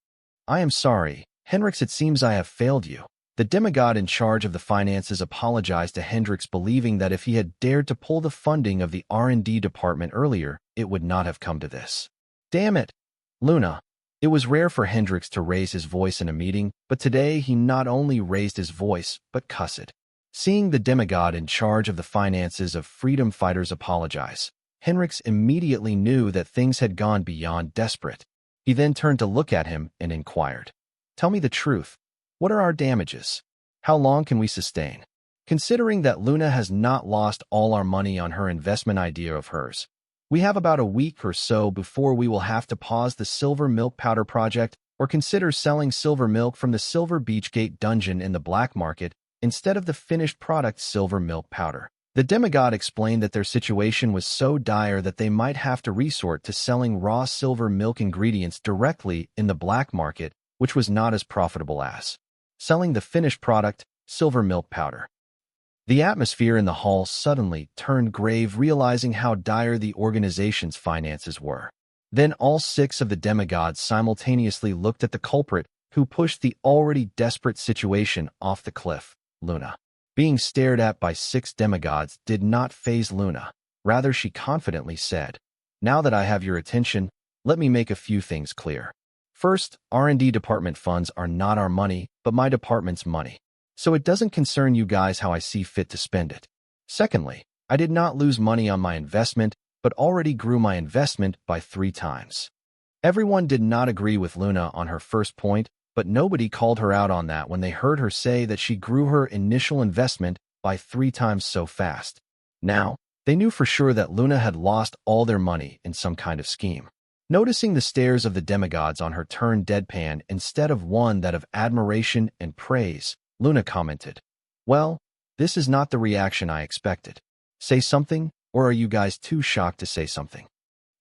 I am sorry, Henrix, it seems I have failed you. The demigod in charge of the finances apologized to Hendrix, believing that if he had dared to pull the funding of the R&D department earlier, it would not have come to this. Damn it, Luna. It was rare for Hendrix to raise his voice in a meeting, but today he not only raised his voice, but cussed. Seeing the demigod in charge of the finances of freedom fighters apologize, Hendrix immediately knew that things had gone beyond desperate. He then turned to look at him and inquired, tell me the truth. What are our damages? How long can we sustain? Considering that Luna has not lost all our money on her investment idea of hers, we have about a week or so before we will have to pause the silver milk powder project or consider selling silver milk from the Silver Beach Gate dungeon in the black market instead of the finished product silver milk powder. The demigod explained that their situation was so dire that they might have to resort to selling raw silver milk ingredients directly in the black market, which was not as profitable as selling the finished product, silver milk powder. The atmosphere in the hall suddenly turned grave, realizing how dire the organization's finances were. Then all 6 of the demigods simultaneously looked at the culprit who pushed the already desperate situation off the cliff, Luna. Being stared at by 6 demigods did not faze Luna. Rather, she confidently said, now that I have your attention, let me make a few things clear. First, R&D department funds are not our money, but my department's money. So it doesn't concern you guys how I see fit to spend it. Secondly, I did not lose money on my investment, but already grew my investment by 3 times. Everyone did not agree with Luna on her first point, but nobody called her out on that when they heard her say that she grew her initial investment by 3 times so fast. Now, they knew for sure that Luna had lost all their money in some kind of scheme. Noticing the stares of the demigods on her turned deadpan instead of one that of admiration and praise, Luna commented, well, this is not the reaction I expected. Say something, or are you guys too shocked to say something?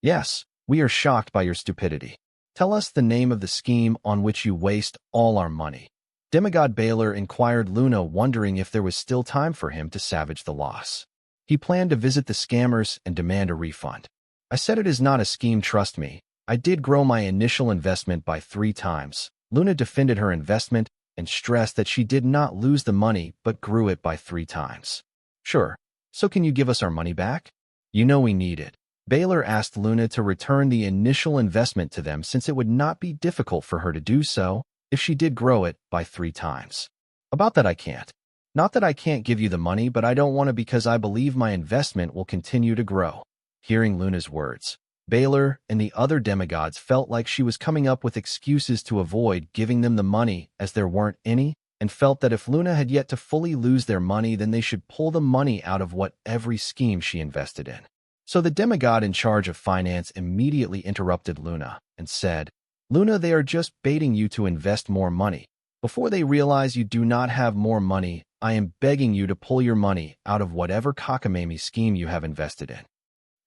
Yes, we are shocked by your stupidity. Tell us the name of the scheme on which you waste all our money. Demigod Baylor inquired Luna, wondering if there was still time for him to salvage the loss. He planned to visit the scammers and demand a refund. I said it is not a scheme, trust me. I did grow my initial investment by 3 times. Luna defended her investment and stressed that she did not lose the money but grew it by 3 times. Sure, so can you give us our money back? You know we need it. Baylor asked Luna to return the initial investment to them since it would not be difficult for her to do so if she did grow it by 3 times. About that I can't. Not that I can't give you the money, but I don't want to because I believe my investment will continue to grow. Hearing Luna's words, Baylor and the other demigods felt like she was coming up with excuses to avoid giving them the money as there weren't any, and felt that if Luna had yet to fully lose their money, then they should pull the money out of every scheme she invested in. So the demigod in charge of finance immediately interrupted Luna and said, Luna, they are just baiting you to invest more money. Before they realize you do not have more money, I am begging you to pull your money out of whatever cockamamie scheme you have invested in.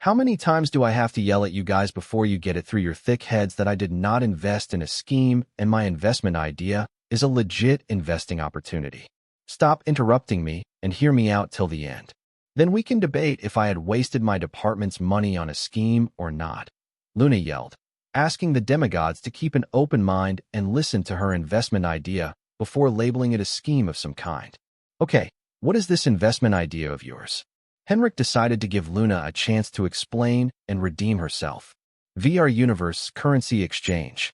How many times do I have to yell at you guys before you get it through your thick heads that I did not invest in a scheme and my investment idea is a legit investing opportunity? Stop interrupting me and hear me out till the end. Then we can debate if I had wasted my department's money on a scheme or not, Luna yelled, asking the demigods to keep an open mind and listen to her investment idea before labeling it a scheme of some kind. Okay, what is this investment idea of yours? Henrik decided to give Luna a chance to explain and redeem herself. VR Universe Currency Exchange.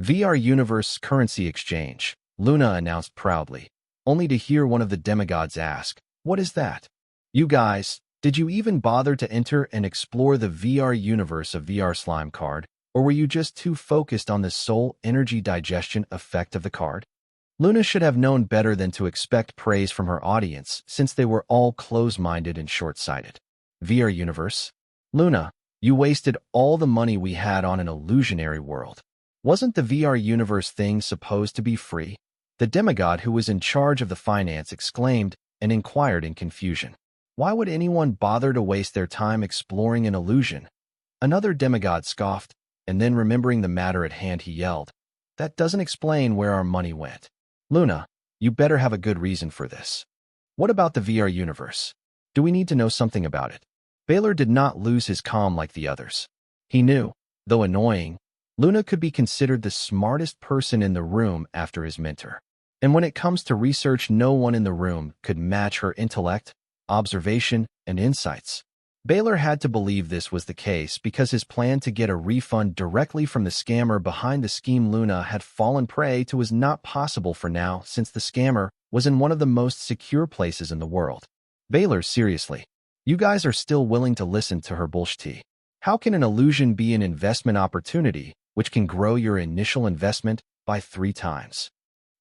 VR Universe Currency Exchange, Luna announced proudly, only to hear one of the demigods ask, "What is that? You guys, did you even bother to enter and explore the VR universe of VR Slime card, or were you just too focused on the soul energy digestion effect of the card?" Luna should have known better than to expect praise from her audience, since they were all close-minded and short-sighted. VR universe? Luna, you wasted all the money we had on an illusionary world. Wasn't the VR universe thing supposed to be free? The demigod who was in charge of the finance exclaimed and inquired in confusion. Why would anyone bother to waste their time exploring an illusion? Another demigod scoffed, and then remembering the matter at hand he yelled, "That doesn't explain where our money went. Luna, you better have a good reason for this. What about the VR universe? Do we need to know something about it?" Baylor did not lose his calm like the others. He knew, though annoying, Luna could be considered the smartest person in the room after his mentor. And when it comes to research, no one in the room could match her intellect, observation, and insights. Baylor had to believe this was the case because his plan to get a refund directly from the scammer behind the scheme Luna had fallen prey to was not possible for now, since the scammer was in one of the most secure places in the world. Baylor, seriously, you guys are still willing to listen to her bullshit? How can an illusion be an investment opportunity which can grow your initial investment by 3 times?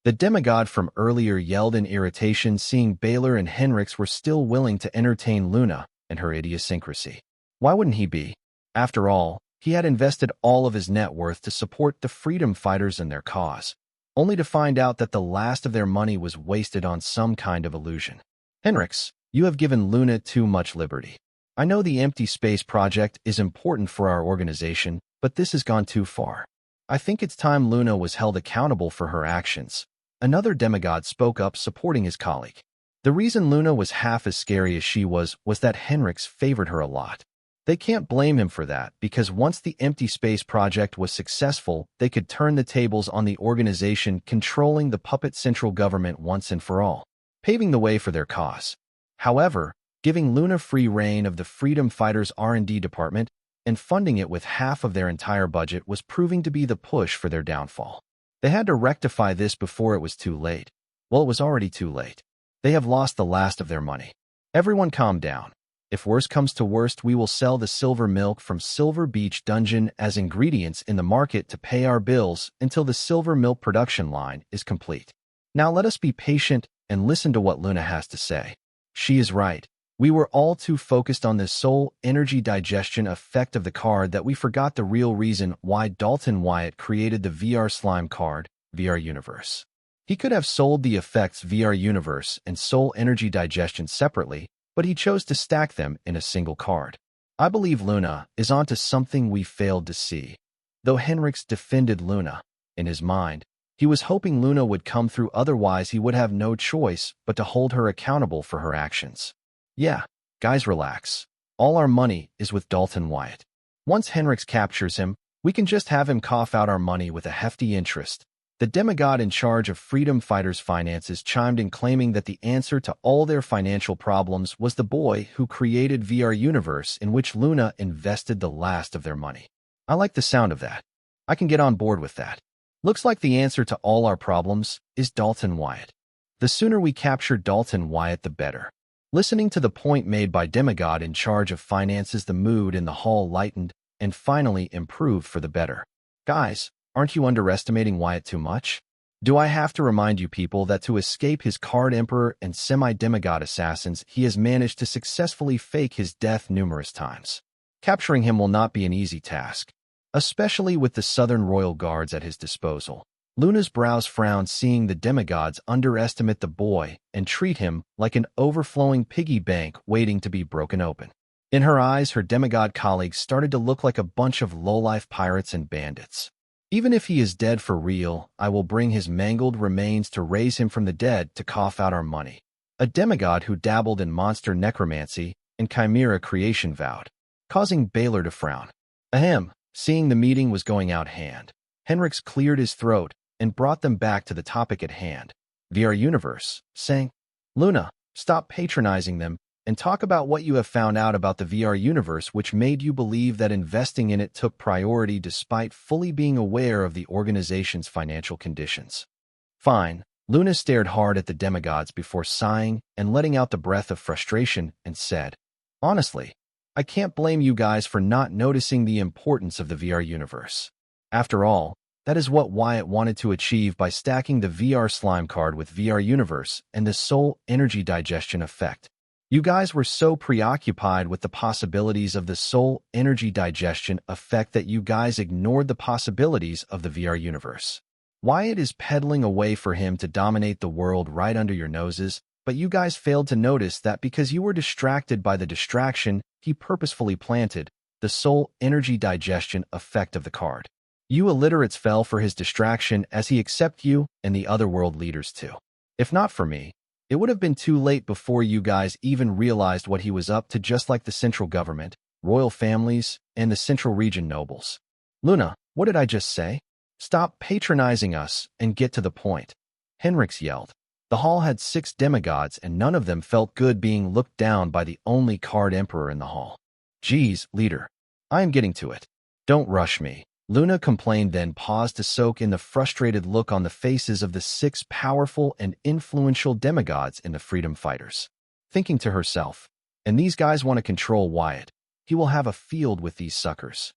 The demigod from earlier yelled in irritation, seeing Baylor and Henriks were still willing to entertain Luna and her idiosyncrasy. Why wouldn't he be? After all, he had invested all of his net worth to support the freedom fighters and their cause, only to find out that the last of their money was wasted on some kind of illusion. Henriks, you have given Luna too much liberty. I know the empty space project is important for our organization, but this has gone too far. I think it's time Luna was held accountable for her actions. Another demigod spoke up, supporting his colleague. The reason Luna was half as scary as she was that Henriks favored her a lot. They can't blame him for that, because once the empty space project was successful, they could turn the tables on the organization controlling the puppet central government once and for all, paving the way for their cause. However, giving Luna free reign of the Freedom Fighters R&D department and funding it with half of their entire budget was proving to be the push for their downfall. They had to rectify this before it was too late. Well, it was already too late. They have lost the last of their money. Everyone calm down. If worst comes to worst, we will sell the silver milk from Silver Beach Dungeon as ingredients in the market to pay our bills until the silver milk production line is complete. Now let us be patient and listen to what Luna has to say. She is right. We were all too focused on the soul energy digestion effect of the card that we forgot the real reason why Dalton Wyatt created the VR Slime card, VR Universe. He could have sold the effects VR Universe and soul energy digestion separately, but he chose to stack them in a single card. I believe Luna is onto something we failed to see. Though Henriks defended Luna, in his mind, he was hoping Luna would come through, otherwise he would have no choice but to hold her accountable for her actions. Yeah, guys, relax. All our money is with Dalton Wyatt. Once Henriks captures him, we can just have him cough out our money with a hefty interest. The demigod in charge of Freedom Fighters' finances chimed in, claiming that the answer to all their financial problems was the boy who created VR Universe, in which Luna invested the last of their money. I like the sound of that. I can get on board with that. Looks like the answer to all our problems is Dalton Wyatt. The sooner we capture Dalton Wyatt, the better. Listening to the point made by demigod in charge of finances, the mood in the hall lightened and finally improved for the better. Guys, aren't you underestimating Wyatt too much? Do I have to remind you people that to escape his card emperor and semi-demigod assassins, he has managed to successfully fake his death numerous times? Capturing him will not be an easy task, especially with the Southern Royal Guards at his disposal. Luna's brows frowned, seeing the demigods underestimate the boy and treat him like an overflowing piggy bank waiting to be broken open. In her eyes, her demigod colleagues started to look like a bunch of lowlife pirates and bandits. Even if he is dead for real, I will bring his mangled remains to raise him from the dead to cough out our money. A demigod who dabbled in monster necromancy and chimera creation vowed, causing Baylor to frown. Ahem, seeing the meeting was going out hand, Henrix cleared his throat and brought them back to the topic at hand. VR Universe, saying, Luna, stop patronizing them and talk about what you have found out about the VR universe which made you believe that investing in it took priority despite fully being aware of the organization's financial conditions. Fine. Luna stared hard at the demigods before sighing and letting out the breath of frustration and said, Honestly, I can't blame you guys for not noticing the importance of the VR universe. After all, that is what Wyatt wanted to achieve by stacking the VR slime card with VR universe and the soul energy digestion effect. You guys were so preoccupied with the possibilities of the soul energy digestion effect that you guys ignored the possibilities of the VR universe. Wyatt is peddling a way for him to dominate the world right under your noses, but you guys failed to notice that because you were distracted by the distraction he purposefully planted, the soul energy digestion effect of the card. You illiterates fell for his distraction as he accepted you and the other world leaders too. If not for me, it would have been too late before you guys even realized what he was up to, just like the central government, royal families, and the central region nobles. Luna, what did I just say? Stop patronizing us and get to the point, Henrix yelled. The hall had 6 demigods and none of them felt good being looked down by the only card emperor in the hall. Geez, leader. I am getting to it. Don't rush me, Luna complained, then paused to soak in the frustrated look on the faces of the 6 powerful and influential demigods in the freedom fighters. Thinking to herself, and these guys want to control Wyatt. He will have a field with these suckers.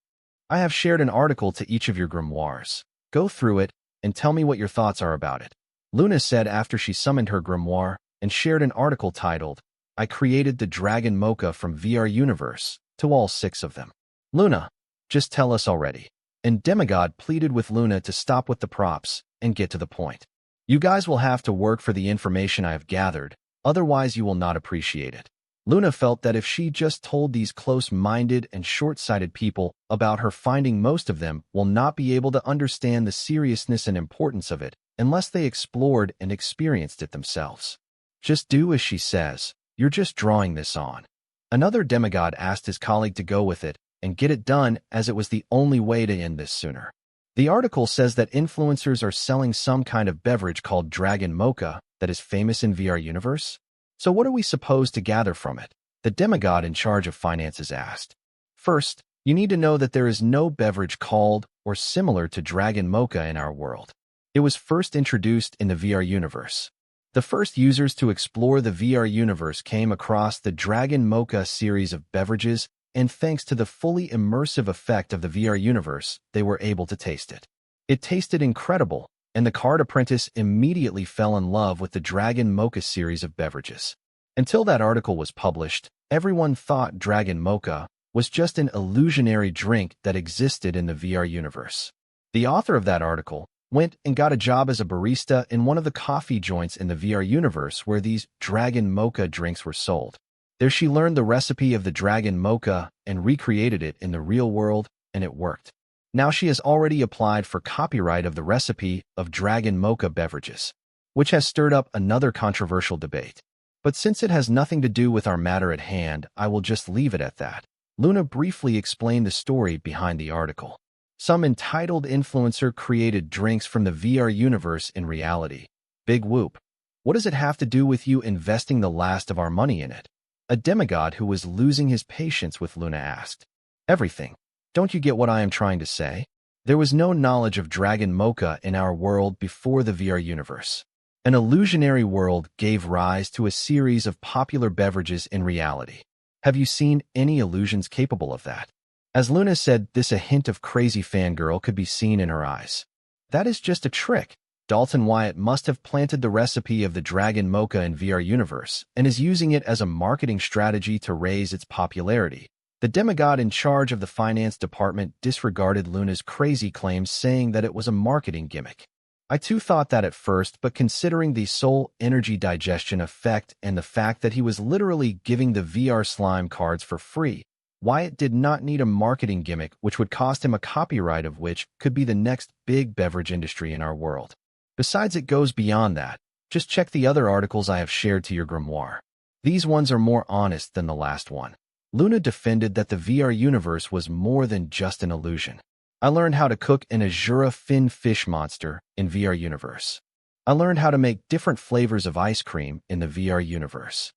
I have shared an article to each of your grimoires. Go through it and tell me what your thoughts are about it, Luna said after she summoned her grimoire and shared an article titled, I created the Dragon Mocha from VR Universe, to all 6 of them. Luna, just tell us already. And Demigod pleaded with Luna to stop with the props and get to the point. You guys will have to work for the information I have gathered, otherwise you will not appreciate it. Luna felt that if she just told these close-minded and short-sighted people about her finding, most of them will not be able to understand the seriousness and importance of it unless they explored and experienced it themselves. Just do as she says. You're just drawing this on. Another demigod asked his colleague to go with it and get it done, as it was the only way to end this sooner. The article says that influencers are selling some kind of beverage called Dragon Mocha that is famous in VR Universe. So what are we supposed to gather from it? The demigod in charge of finances asked. First, you need to know that there is no beverage called or similar to Dragon Mocha in our world. It was first introduced in the VR Universe. The first users to explore the VR Universe came across the Dragon Mocha series of beverages, and thanks to the fully immersive effect of the VR Universe, they were able to taste it. It tasted incredible, and the card apprentice immediately fell in love with the Dragon Mocha series of beverages. Until that article was published, everyone thought Dragon Mocha was just an illusionary drink that existed in the VR universe. The author of that article went and got a job as a barista in one of the coffee joints in the VR universe where these Dragon Mocha drinks were sold. There she learned the recipe of the Dragon Mocha and recreated it in the real world, and it worked. Now she has already applied for copyright of the recipe of Dragon Mocha beverages, which has stirred up another controversial debate. But since it has nothing to do with our matter at hand, I will just leave it at that. Luna briefly explained the story behind the article. Some entitled influencer created drinks from the VR universe in reality. Big whoop. What does it have to do with you investing the last of our money in it? A demigod who was losing his patience with Luna asked. Everything. Don't you get what I am trying to say? There was no knowledge of Dragon Mocha in our world before the VR universe. An illusionary world gave rise to a series of popular beverages in reality. Have you seen any illusions capable of that? As Luna said this, a hint of crazy fangirl could be seen in her eyes. That is just a trick. Dalton Wyatt must have planted the recipe of the Dragon Mocha in VR universe and is using it as a marketing strategy to raise its popularity. The demigod in charge of the finance department disregarded Luna's crazy claims, saying that it was a marketing gimmick. I too thought that at first, but considering the soul energy digestion effect and the fact that he was literally giving the VR slime cards for free, Wyatt did not need a marketing gimmick which would cost him a copyright of which could be the next big beverage industry in our world. Besides, it goes beyond that. Just check the other articles I have shared to your grimoire. These ones are more honest than the last one. Luna defended that the VR universe was more than just an illusion. I learned how to cook an Azura fin fish monster in VR universe. I learned how to make different flavors of ice cream in the VR universe.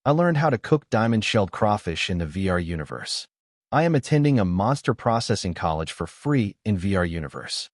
I learned how to cook diamond-shelled crawfish in the VR universe. I am attending a monster processing college for free in VR universe.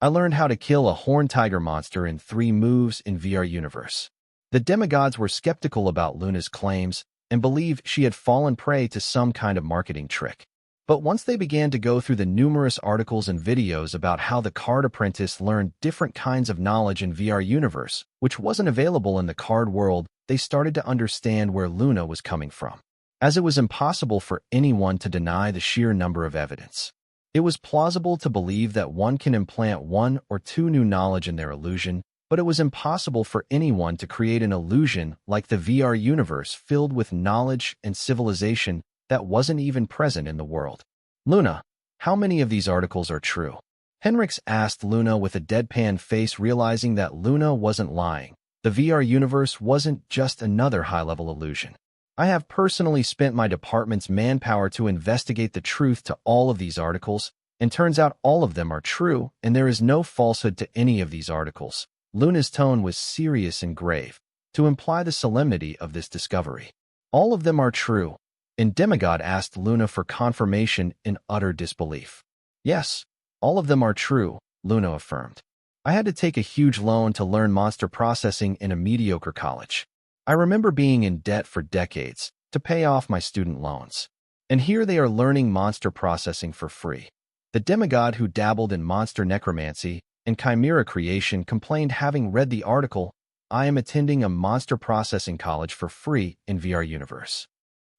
I learned how to kill a horned tiger monster in 3 moves in VR universe. The demigods were skeptical about Luna's claims and believed she had fallen prey to some kind of marketing trick. But once they began to go through the numerous articles and videos about how the card apprentice learned different kinds of knowledge in VR universe, which wasn't available in the card world, they started to understand where Luna was coming from. As it was impossible for anyone to deny the sheer number of evidence. It was plausible to believe that one can implant 1 or 2 new knowledge in their illusion, but it was impossible for anyone to create an illusion like the VR universe filled with knowledge and civilization that wasn't even present in the world. Luna, how many of these articles are true? Henrix asked Luna with a deadpan face, realizing that Luna wasn't lying. The VR universe wasn't just another high-level illusion. I have personally spent my department's manpower to investigate the truth to all of these articles, and turns out all of them are true, and there is no falsehood to any of these articles. Luna's tone was serious and grave, to imply the solemnity of this discovery. All of them are true. And Demigod asked Luna for confirmation in utter disbelief. Yes, all of them are true, Luna affirmed. I had to take a huge loan to learn monster processing in a mediocre college. I remember being in debt for decades to pay off my student loans. And here they are learning monster processing for free. The demigod who dabbled in monster necromancy and chimera creation complained, having read the article, "I am attending a monster processing college for free in VR universe."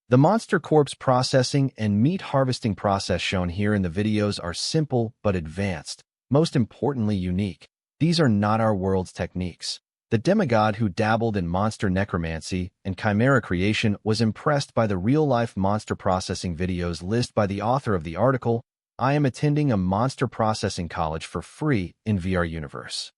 The monster corpse processing and meat harvesting process shown here in the videos are simple but advanced, most importantly unique. These are not our world's techniques. The demigod who dabbled in monster necromancy and chimera creation was impressed by the real-life monster processing videos listed by the author of the article, "I am attending a monster processing college for free in VR universe."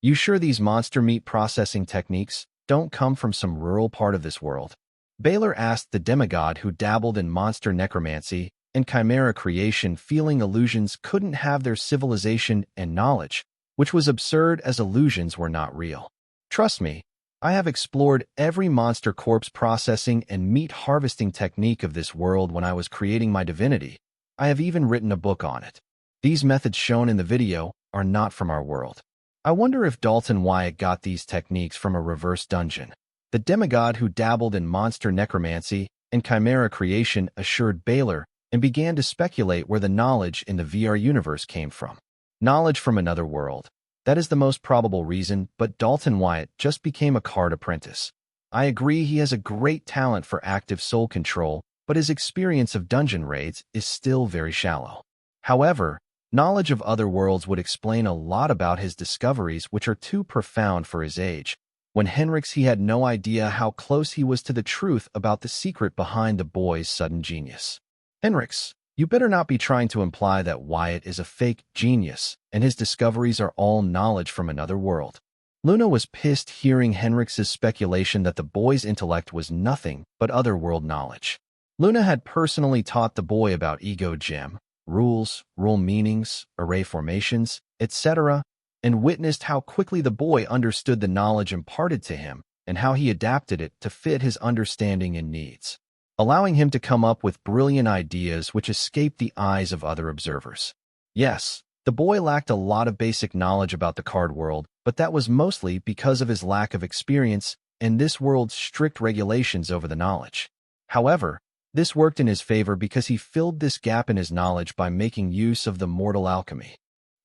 You sure these monster meat processing techniques don't come from some rural part of this world? Baylor asked the demigod who dabbled in monster necromancy and chimera creation, feeling illusions couldn't have their civilization and knowledge, which was absurd as illusions were not real. Trust me, I have explored every monster corpse processing and meat harvesting technique of this world when I was creating my divinity. I have even written a book on it. These methods shown in the video are not from our world. I wonder if Dalton Wyatt got these techniques from a reverse dungeon. The demigod who dabbled in monster necromancy and chimera creation assured Baylor and began to speculate where the knowledge in the VR universe came from. Knowledge from another world. That is the most probable reason, but Dalton Wyatt just became a card apprentice. I agree he has a great talent for active soul control, but his experience of dungeon raids is still very shallow. However, knowledge of other worlds would explain a lot about his discoveries, which are too profound for his age. When Henrix, he had no idea how close he was to the truth about the secret behind the boy's sudden genius. Henrix, you better not be trying to imply that Wyatt is a fake genius and his discoveries are all knowledge from another world. Luna was pissed hearing Henrix's speculation that the boy's intellect was nothing but otherworld knowledge. Luna had personally taught the boy about ego gem, rules, rule meanings, array formations, etc., and witnessed how quickly the boy understood the knowledge imparted to him and how he adapted it to fit his understanding and needs, allowing him to come up with brilliant ideas which escaped the eyes of other observers. Yes, the boy lacked a lot of basic knowledge about the card world, but that was mostly because of his lack of experience and this world's strict regulations over the knowledge. However, this worked in his favor because he filled this gap in his knowledge by making use of the mortal alchemy.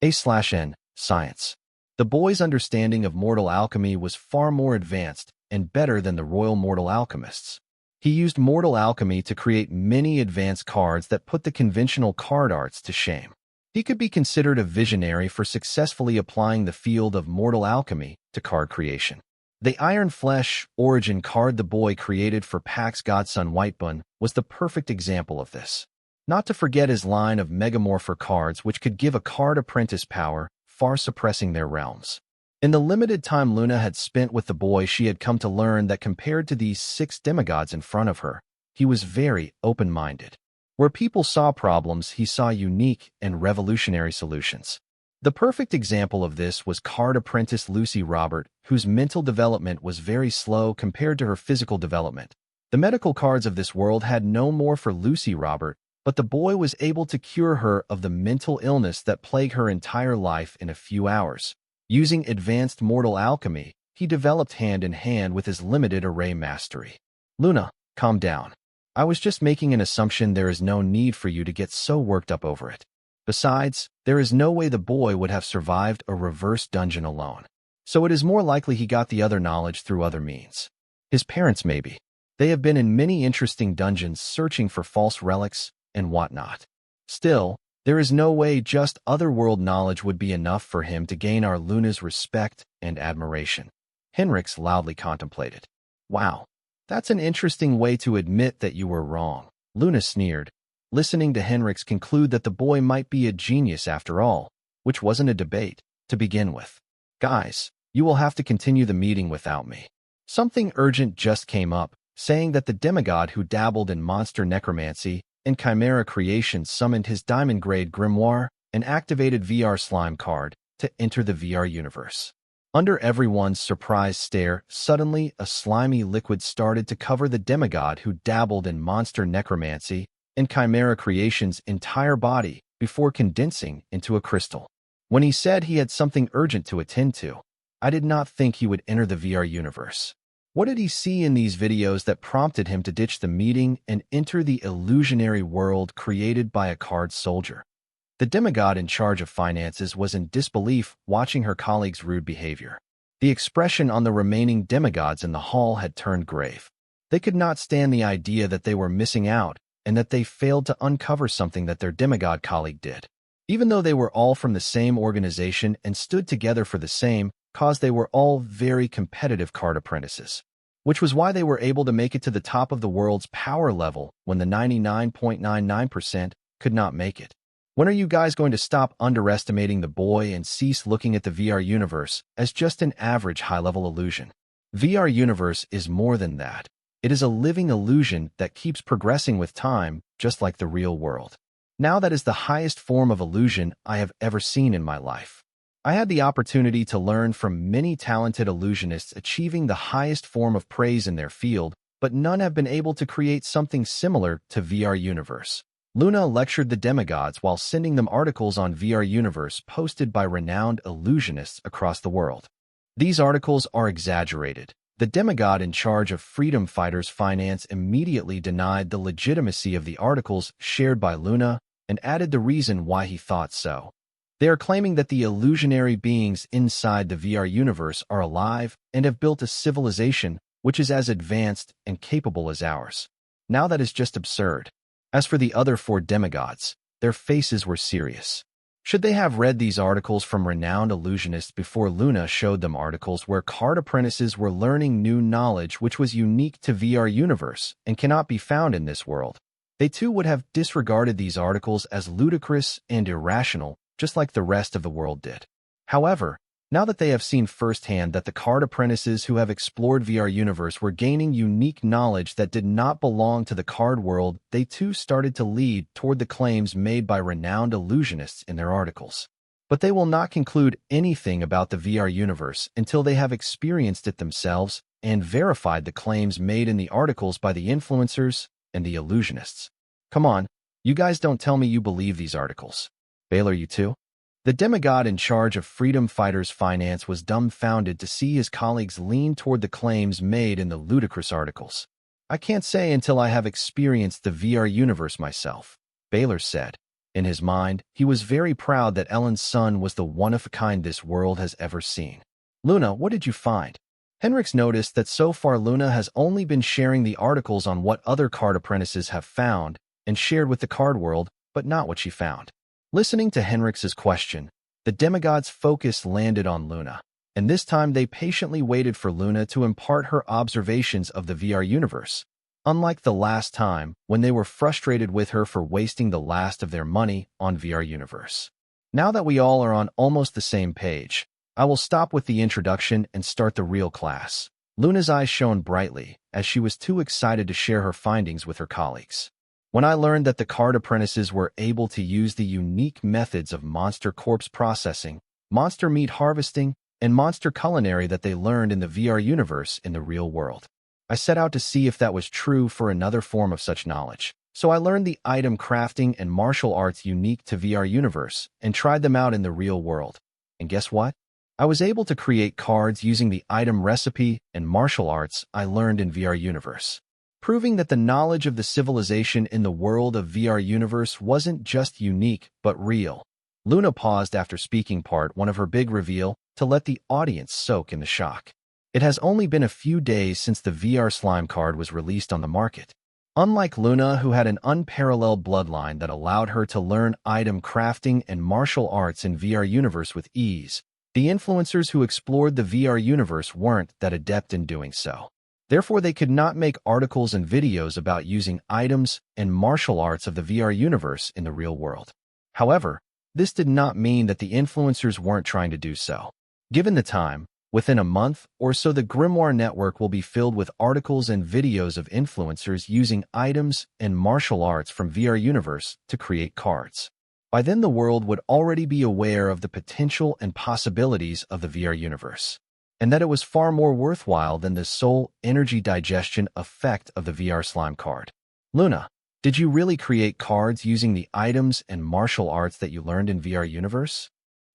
A/N. Science. The boy's understanding of mortal alchemy was far more advanced and better than the royal mortal alchemists. He used mortal alchemy to create many advanced cards that put the conventional card arts to shame. He could be considered a visionary for successfully applying the field of mortal alchemy to card creation. The Iron Flesh origin card the boy created for Pax Godson Whitebun was the perfect example of this. Not to forget his line of megamorpher cards which could give a card apprentice power, far suppressing their realms. In the limited time Luna had spent with the boy, she had come to learn that compared to these 6 demigods in front of her, he was very open-minded. Where people saw problems, he saw unique and revolutionary solutions. The perfect example of this was card apprentice Lucy Robert, whose mental development was very slow compared to her physical development. The medical cards of this world had no more for Lucy Robert, but the boy was able to cure her of the mental illness that plagued her entire life in a few hours. Using advanced mortal alchemy, he developed hand in hand with his limited array mastery. Luna, calm down. I was just making an assumption. There is no need for you to get so worked up over it. Besides, there is no way the boy would have survived a reverse dungeon alone. So it is more likely he got the other knowledge through other means. His parents maybe. They have been in many interesting dungeons searching for false relics and whatnot. Still, there is no way just otherworld knowledge would be enough for him to gain our Luna's respect and admiration. Henrix loudly contemplated. Wow, that's an interesting way to admit that you were wrong. Luna sneered, listening to Henrix conclude that the boy might be a genius after all, which wasn't a debate to begin with. Guys, you will have to continue the meeting without me. Something urgent just came up, saying that the demigod who dabbled in monster necromancy and chimera creation summoned his diamond-grade grimoire and activated VR slime card to enter the VR universe. Under everyone's surprised stare, suddenly a slimy liquid started to cover the demigod who dabbled in monster necromancy and chimera creation's entire body before condensing into a crystal. When he said he had something urgent to attend to, I did not think he would enter the VR universe. What did he see in these videos that prompted him to ditch the meeting and enter the illusionary world created by a card soldier? The demigod in charge of finances was in disbelief watching her colleague's rude behavior. The expression on the remaining demigods in the hall had turned grave. They could not stand the idea that they were missing out and that they failed to uncover something that their demigod colleague did. Even though they were all from the same organization and stood together for the same cause, they were all very competitive card apprentices, which was why they were able to make it to the top of the world's power level when the 99.99% could not make it. When are you guys going to stop underestimating the boy and cease looking at the VR universe as just an average high-level illusion? VR universe is more than that. It is a living illusion that keeps progressing with time, just like the real world. Now that is the highest form of illusion I have ever seen in my life. I had the opportunity to learn from many talented illusionists achieving the highest form of praise in their field, but none have been able to create something similar to VR universe. Luna lectured the demigods while sending them articles on VR universe posted by renowned illusionists across the world. These articles are exaggerated. The demigod in charge of freedom fighters' finance immediately denied the legitimacy of the articles shared by Luna and added the reason why he thought so. They are claiming that the illusionary beings inside the VR universe are alive and have built a civilization which is as advanced and capable as ours. Now that is just absurd. As for the other 4 demigods, their faces were serious. Should they have read these articles from renowned illusionists before Luna showed them articles where card apprentices were learning new knowledge which was unique to VR universe and cannot be found in this world? They too would have disregarded these articles as ludicrous and irrational, just like the rest of the world did. However, now that they have seen firsthand that the card apprentices who have explored VR universe were gaining unique knowledge that did not belong to the card world, they too started to lead toward the claims made by renowned illusionists in their articles. But they will not conclude anything about the VR universe until they have experienced it themselves and verified the claims made in the articles by the influencers and the illusionists. Come on, you guys don't tell me you believe these articles. Baylor, you too? The demigod in charge of freedom fighters' finance was dumbfounded to see his colleagues lean toward the claims made in the ludicrous articles. I can't say until I have experienced the VR universe myself, Baylor said. In his mind, he was very proud that Ellen's son was the one-of-a-kind this world has ever seen. Luna, what did you find? Henrix noticed that so far Luna has only been sharing the articles on what other card apprentices have found and shared with the card world, but not what she found. Listening to Henrix's question, the demigod's focus landed on Luna, and this time they patiently waited for Luna to impart her observations of the VR universe. Unlike the last time, when they were frustrated with her for wasting the last of their money on VR universe. Now that we all are on almost the same page, I will stop with the introduction and start the real class. Luna's eyes shone brightly, as she was too excited to share her findings with her colleagues. When I learned that the card apprentices were able to use the unique methods of monster corpse processing, monster meat harvesting, and monster culinary that they learned in the VR universe in the real world, I set out to see if that was true for another form of such knowledge. So I learned the item crafting and martial arts unique to VR universe and tried them out in the real world. And guess what? I was able to create cards using the item recipe and martial arts I learned in VR universe, proving that the knowledge of the civilization in the world of VR universe wasn't just unique but real. Luna paused after speaking part one of her big reveal to let the audience soak in the shock. It has only been a few days since the VR slime card was released on the market. Unlike Luna, who had an unparalleled bloodline that allowed her to learn item crafting and martial arts in VR universe with ease, the influencers who explored the VR universe weren't that adept in doing so. Therefore, they could not make articles and videos about using items and martial arts of the VR universe in the real world. However, this did not mean that the influencers weren't trying to do so. Given the time, within a month or so, the Grimoire network will be filled with articles and videos of influencers using items and martial arts from VR universe to create cards. By then, the world would already be aware of the potential and possibilities of the VR universe, and that it was far more worthwhile than the soul energy digestion effect of the VR slime card. Luna, did you really create cards using the items and martial arts that you learned in VR universe?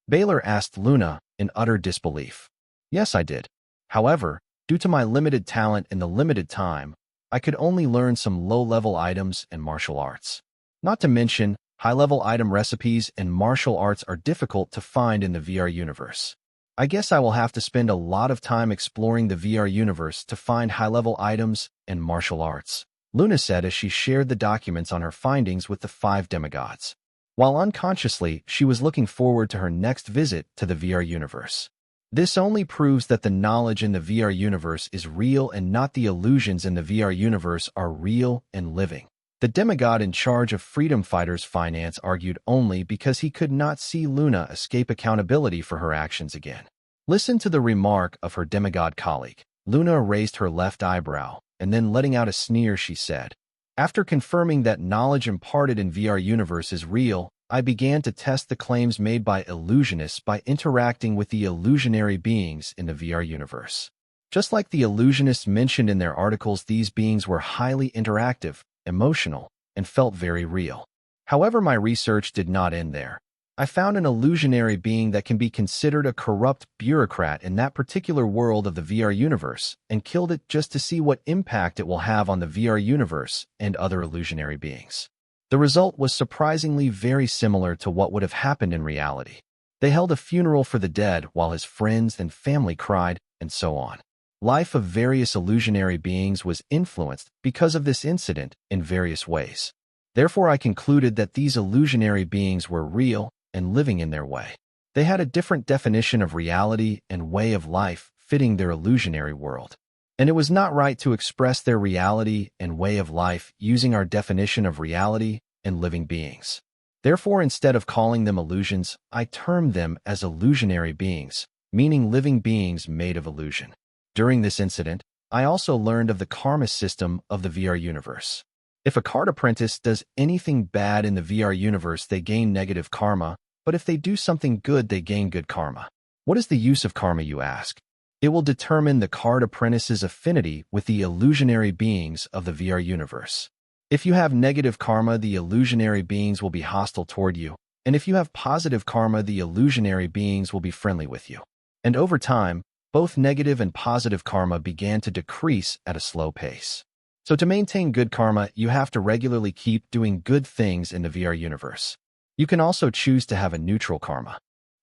Baylor asked Luna in utter disbelief. Yes, I did. However, due to my limited talent and the limited time, I could only learn some low-level items and martial arts. Not to mention, high-level item recipes and martial arts are difficult to find in the VR universe. I guess I will have to spend a lot of time exploring the VR universe to find high-level items and martial arts, Luna said as she shared the documents on her findings with the 5 demigods. While unconsciously, she was looking forward to her next visit to the VR universe. This only proves that the knowledge in the VR universe is real and not the illusions in the VR universe are real and living. The demigod in charge of Freedom Fighters Finance argued only because he could not see Luna escape accountability for her actions again. Listen to the remark of her demigod colleague. Luna raised her left eyebrow, and then letting out a sneer, she said, "After confirming that knowledge imparted in VR universe is real, I began to test the claims made by illusionists by interacting with the illusionary beings in the VR universe. Just like the illusionists mentioned in their articles, these beings were highly interactive, emotional, and felt very real. However, my research did not end there. I found an illusionary being that can be considered a corrupt bureaucrat in that particular world of the VR universe and killed it just to see what impact it will have on the VR universe and other illusionary beings. The result was surprisingly very similar to what would have happened in reality. They held a funeral for the dead while his friends and family cried, and so on. Life of various illusionary beings was influenced because of this incident in various ways. Therefore, I concluded that these illusionary beings were real and living in their way. They had a different definition of reality and way of life fitting their illusionary world. And it was not right to express their reality and way of life using our definition of reality and living beings. Therefore, instead of calling them illusions, I termed them as illusionary beings, meaning living beings made of illusion. During this incident, I also learned of the karma system of the VR universe. If a card apprentice does anything bad in the VR universe, they gain negative karma, but if they do something good, they gain good karma. What is the use of karma, you ask? It will determine the card apprentice's affinity with the illusionary beings of the VR universe. If you have negative karma, the illusionary beings will be hostile toward you, and if you have positive karma, the illusionary beings will be friendly with you. And over time, both negative and positive karma began to decrease at a slow pace. So to maintain good karma, you have to regularly keep doing good things in the VR universe. You can also choose to have a neutral karma.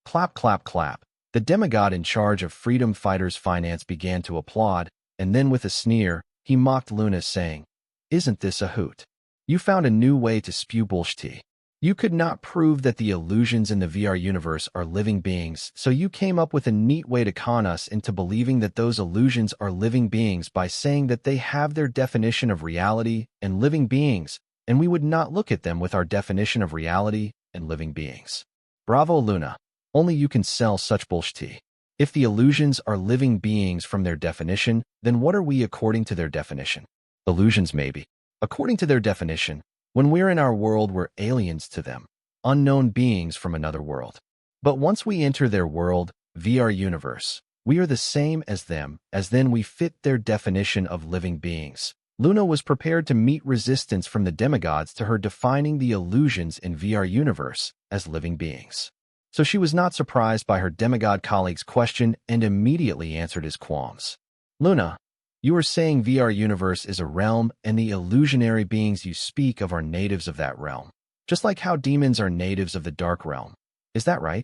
Clap, clap, clap. The demigod in charge of Freedom Fighters Finance began to applaud, and then with a sneer, he mocked Luna, saying, "Isn't this a hoot? You found a new way to spew bullshit. You could not prove that the illusions in the VR universe are living beings, so you came up with a neat way to con us into believing that those illusions are living beings by saying that they have their definition of reality and living beings, and we would not look at them with our definition of reality and living beings. Bravo, Luna. Only you can sell such bullshit." If the illusions are living beings from their definition, then what are we according to their definition? Illusions maybe. According to their definition, when we're in our world, we're aliens to them, unknown beings from another world. But once we enter their world, VR universe, we are the same as them, as then we fit their definition of living beings. Luna was prepared to meet resistance from the demigods to her defining the illusions in VR universe as living beings. So she was not surprised by her demigod colleague's question and immediately answered his qualms. Luna, you are saying VR universe is a realm and the illusionary beings you speak of are natives of that realm, just like how demons are natives of the dark realm. Is that right?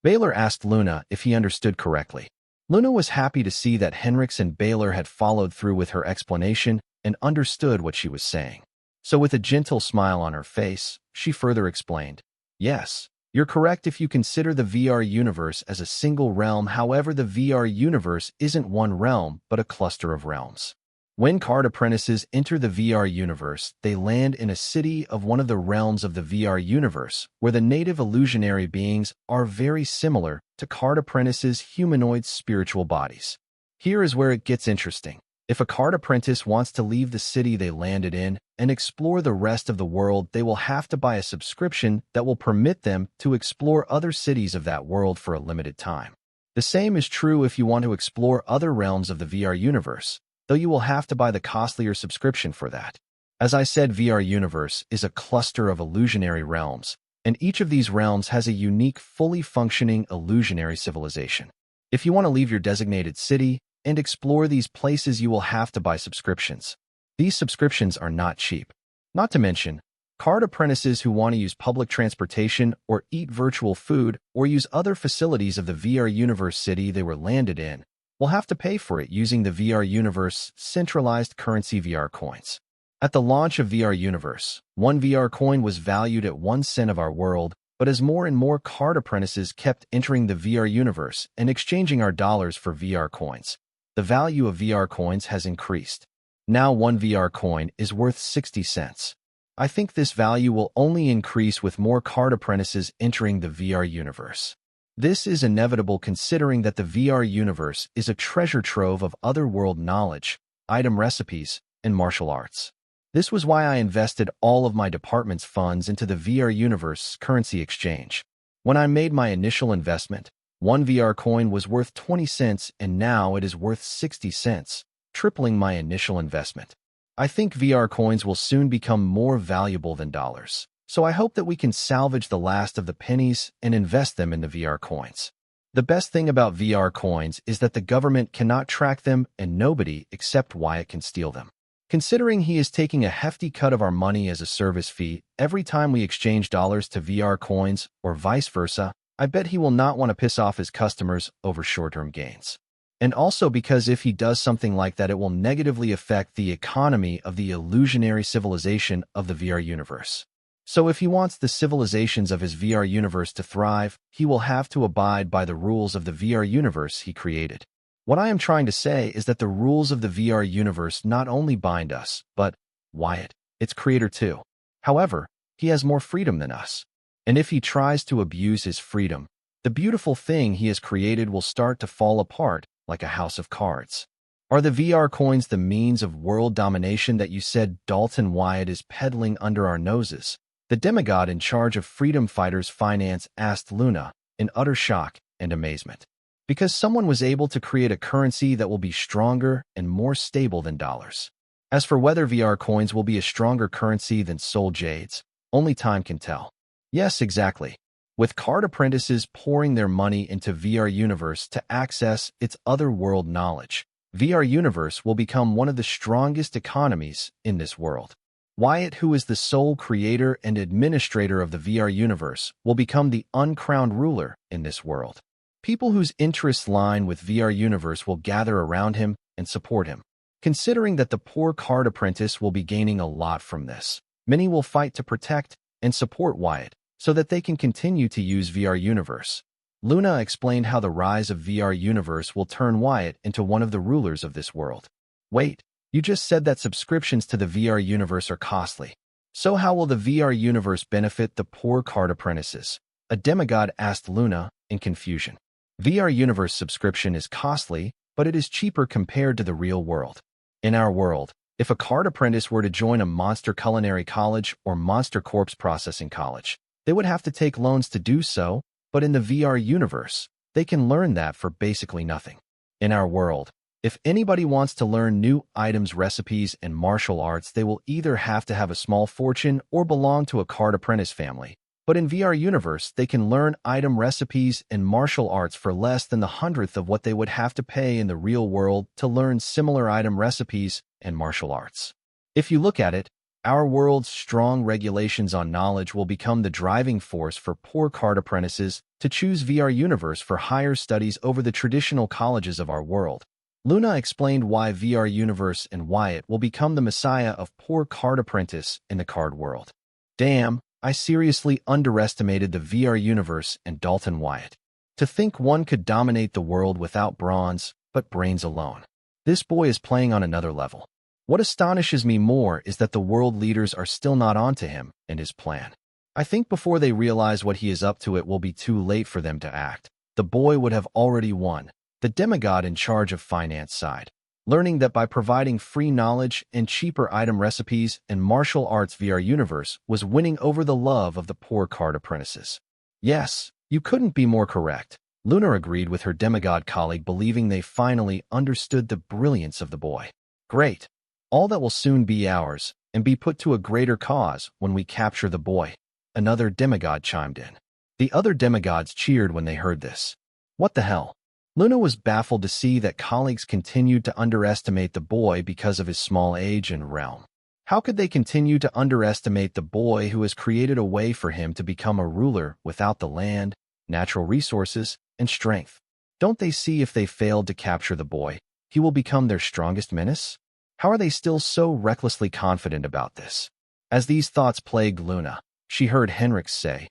Baylor asked Luna if he understood correctly. Luna was happy to see that Henrix and Baylor had followed through with her explanation and understood what she was saying. So with a gentle smile on her face, she further explained, yes, you're correct if you consider the VR universe as a single realm. However, the VR universe isn't one realm, but a cluster of realms. When card apprentices enter the VR universe, they land in a city of one of the realms of the VR universe, where the native illusionary beings are very similar to card apprentices' humanoid spiritual bodies. Here is where it gets interesting. If a card apprentice wants to leave the city they landed in and explore the rest of the world, they will have to buy a subscription that will permit them to explore other cities of that world for a limited time. The same is true if you want to explore other realms of the VR universe, though you will have to buy the costlier subscription for that. As I said, VR universe is a cluster of illusionary realms, and each of these realms has a unique, fully functioning illusionary civilization. If you want to leave your designated city and explore these places, you will have to buy subscriptions. These subscriptions are not cheap. Not to mention, card apprentices who want to use public transportation or eat virtual food or use other facilities of the VR universe city they were landed in will have to pay for it using the VR universe centralized currency VR coins. At the launch of VR universe, one VR coin was valued at 1 cent of our world, but as more and more card apprentices kept entering the VR universe and exchanging our dollars for VR coins, the value of VR coins has increased. Now 1 VR coin is worth 60 cents. I think this value will only increase with more card apprentices entering the VR universe. This is inevitable considering that the VR universe is a treasure trove of otherworld knowledge, item recipes, and martial arts. This was why I invested all of my department's funds into the VR universe currency exchange. When I made my initial investment, 1 VR coin was worth 20 cents and now it is worth 60 cents, tripling my initial investment. I think VR coins will soon become more valuable than dollars. So I hope that we can salvage the last of the pennies and invest them in the VR coins. The best thing about VR coins is that the government cannot track them and nobody except Wyatt can steal them. Considering he is taking a hefty cut of our money as a service fee every time we exchange dollars to VR coins or vice versa, I bet he will not want to piss off his customers over short-term gains. And also because if he does something like that, it will negatively affect the economy of the illusionary civilization of the VR universe. So if he wants the civilizations of his VR universe to thrive, he will have to abide by the rules of the VR universe he created. What I am trying to say is that the rules of the VR universe not only bind us, but Wyatt, its creator too. However, he has more freedom than us. And if he tries to abuse his freedom, the beautiful thing he has created will start to fall apart like a house of cards. Are the VR coins the means of world domination that you said Dalton Wyatt is peddling under our noses? The demigod in charge of freedom fighters' finance asked Luna in utter shock and amazement. Because someone was able to create a currency that will be stronger and more stable than dollars. As for whether VR coins will be a stronger currency than soul jades, only time can tell. Yes, exactly. With card apprentices pouring their money into VR universe to access its otherworld knowledge, VR universe will become one of the strongest economies in this world. Wyatt, who is the sole creator and administrator of the VR universe, will become the uncrowned ruler in this world. People whose interests line with VR universe will gather around him and support him. Considering that the poor card apprentice will be gaining a lot from this, many will fight to protect and support Wyatt so that they can continue to use VR universe. Luna explained how the rise of VR universe will turn Wyatt into one of the rulers of this world. Wait. You just said that subscriptions to the VR universe are costly. So how will the VR universe benefit the poor card apprentices? A demigod asked Luna in confusion. VR universe subscription is costly, but it is cheaper compared to the real world. In our world, if a card apprentice were to join a monster culinary college or monster corpse processing college, they would have to take loans to do so, but in the VR universe, they can learn that for basically nothing. In our world, if anybody wants to learn new items, recipes, and martial arts, they will either have to have a small fortune or belong to a card apprentice family. But in VR universe, they can learn item recipes and martial arts for less than the 100th of what they would have to pay in the real world to learn similar item recipes and martial arts. If you look at it, our world's strong regulations on knowledge will become the driving force for poor card apprentices to choose VR universe for higher studies over the traditional colleges of our world. Luna explained why VR universe and Wyatt will become the messiah of poor card apprentice in the card world. Damn, I seriously underestimated the VR universe and Dalton Wyatt. To think one could dominate the world without bronze, but brains alone. This boy is playing on another level. What astonishes me more is that the world leaders are still not onto him and his plan. I think before they realize what he is up to, it will be too late for them to act. The boy would have already won. The demigod in charge of finance side, learning that by providing free knowledge and cheaper item recipes and martial arts, VR universe was winning over the love of the poor card apprentices. Yes, you couldn't be more correct. Luna agreed with her demigod colleague, believing they finally understood the brilliance of the boy. Great. All that will soon be ours and be put to a greater cause when we capture the boy. Another demigod chimed in. The other demigods cheered when they heard this. What the hell? Luna was baffled to see that colleagues continued to underestimate the boy because of his small age and realm. How could they continue to underestimate the boy who has created a way for him to become a ruler without the land, natural resources, and strength? Don't they see if they failed to capture the boy, he will become their strongest menace? How are they still so recklessly confident about this? As these thoughts plagued Luna, she heard Henrix say,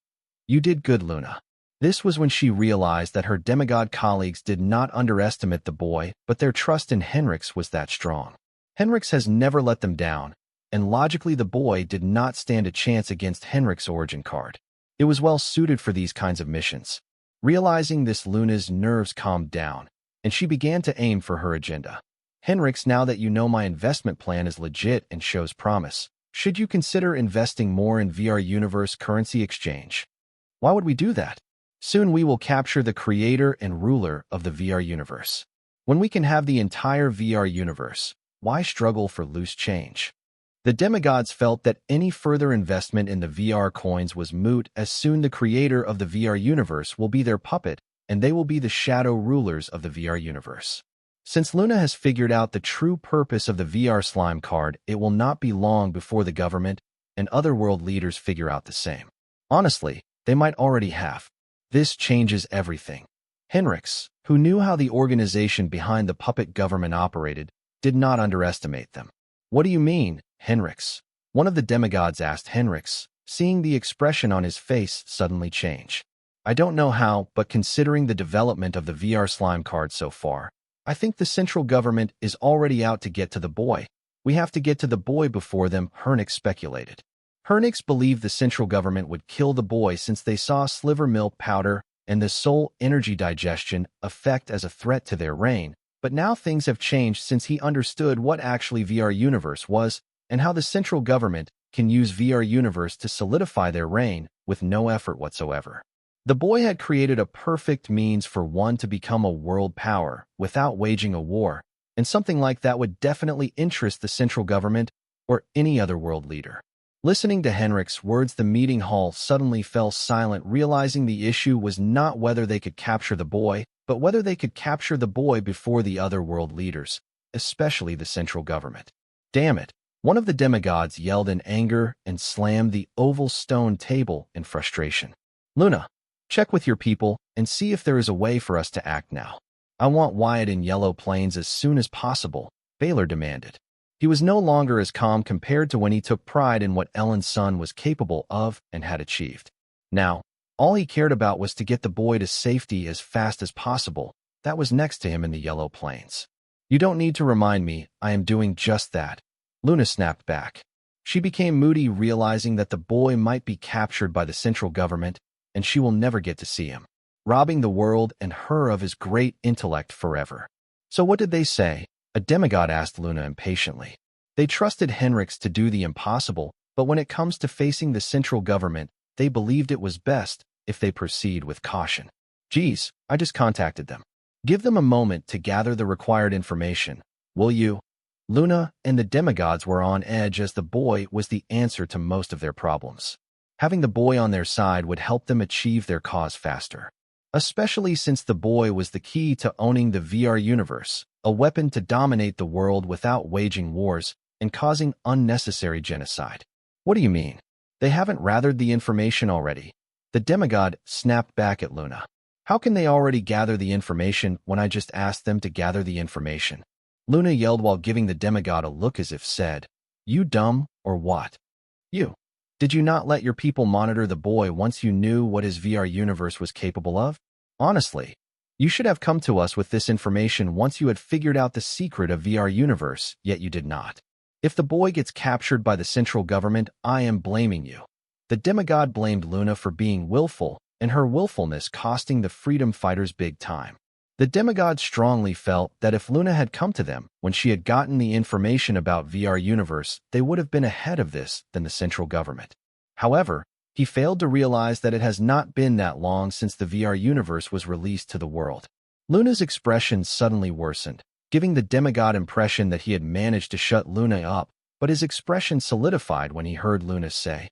"You did good, Luna." This was when she realized that her demigod colleagues did not underestimate the boy, but their trust in Henrix was that strong. Henrix has never let them down, and logically the boy did not stand a chance against Henrix's origin card. It was well suited for these kinds of missions. Realizing this, Luna's nerves calmed down, and she began to aim for her agenda. Henrix, now that you know my investment plan is legit and shows promise, should you consider investing more in VR universe currency exchange? Why would we do that? Soon we will capture the creator and ruler of the VR universe. When we can have the entire VR universe, why struggle for loose change? The demigods felt that any further investment in the VR coins was moot, as soon the creator of the VR universe will be their puppet, and they will be the shadow rulers of the VR universe. Since Luna has figured out the true purpose of the VR slime card, it will not be long before the government and other world leaders figure out the same. Honestly, they might already have. This changes everything. Henrix, who knew how the organization behind the puppet government operated, did not underestimate them. What do you mean, Henrix? One of the demigods asked Henrix, seeing the expression on his face suddenly change. I don't know how, but considering the development of the VR slime card so far, I think the central government is already out to get to the boy. We have to get to the boy before them, Hernix speculated. Hernix believed the central government would kill the boy since they saw sliver milk powder and the soul energy digestion effect as a threat to their reign, but now things have changed since he understood what actually VR universe was and how the central government can use VR universe to solidify their reign with no effort whatsoever. The boy had created a perfect means for one to become a world power without waging a war, and something like that would definitely interest the central government or any other world leader. Listening to Henrix's words, the meeting hall suddenly fell silent, realizing the issue was not whether they could capture the boy, but whether they could capture the boy before the other world leaders, especially the central government. Damn it! One of the demigods yelled in anger and slammed the oval stone table in frustration. Luna, check with your people and see if there is a way for us to act now. I want Wyatt in Yellow Plains as soon as possible, Baylor demanded. He was no longer as calm compared to when he took pride in what Ellen's son was capable of and had achieved. Now, all he cared about was to get the boy to safety as fast as possible. That was next to him in the Yellow Plains. You don't need to remind me, I am doing just that. Luna snapped back. She became moody, realizing that the boy might be captured by the central government, and she will never get to see him. robbing the world and her of his great intellect forever. So what did they say? A demigod asked Luna impatiently. They trusted Henrix to do the impossible, but when it comes to facing the central government, they believed it was best if they proceed with caution. Geez, I just contacted them. Give them a moment to gather the required information, will you? Luna and the demigods were on edge as the boy was the answer to most of their problems. Having the boy on their side would help them achieve their cause faster. Especially since the boy was the key to owning the VR universe, a weapon to dominate the world without waging wars and causing unnecessary genocide. What do you mean? They haven't gathered the information already? The demigod snapped back at Luna. How can they already gather the information when I just asked them to gather the information? Luna yelled while giving the demigod a look as if said, You dumb, or what? You. Did you not let your people monitor the boy once you knew what his VR universe was capable of? Honestly, you should have come to us with this information once you had figured out the secret of VR universe, yet you did not. If the boy gets captured by the central government, I am blaming you. The demigod blamed Luna for being willful, and her willfulness costing the freedom fighters big time. The demigod strongly felt that if Luna had come to them when she had gotten the information about VR universe, they would have been ahead of this than the central government. However, he failed to realize that it has not been that long since the VR universe was released to the world. Luna's expression suddenly worsened, giving the demigod impression that he had managed to shut Luna up, but his expression solidified when he heard Luna say,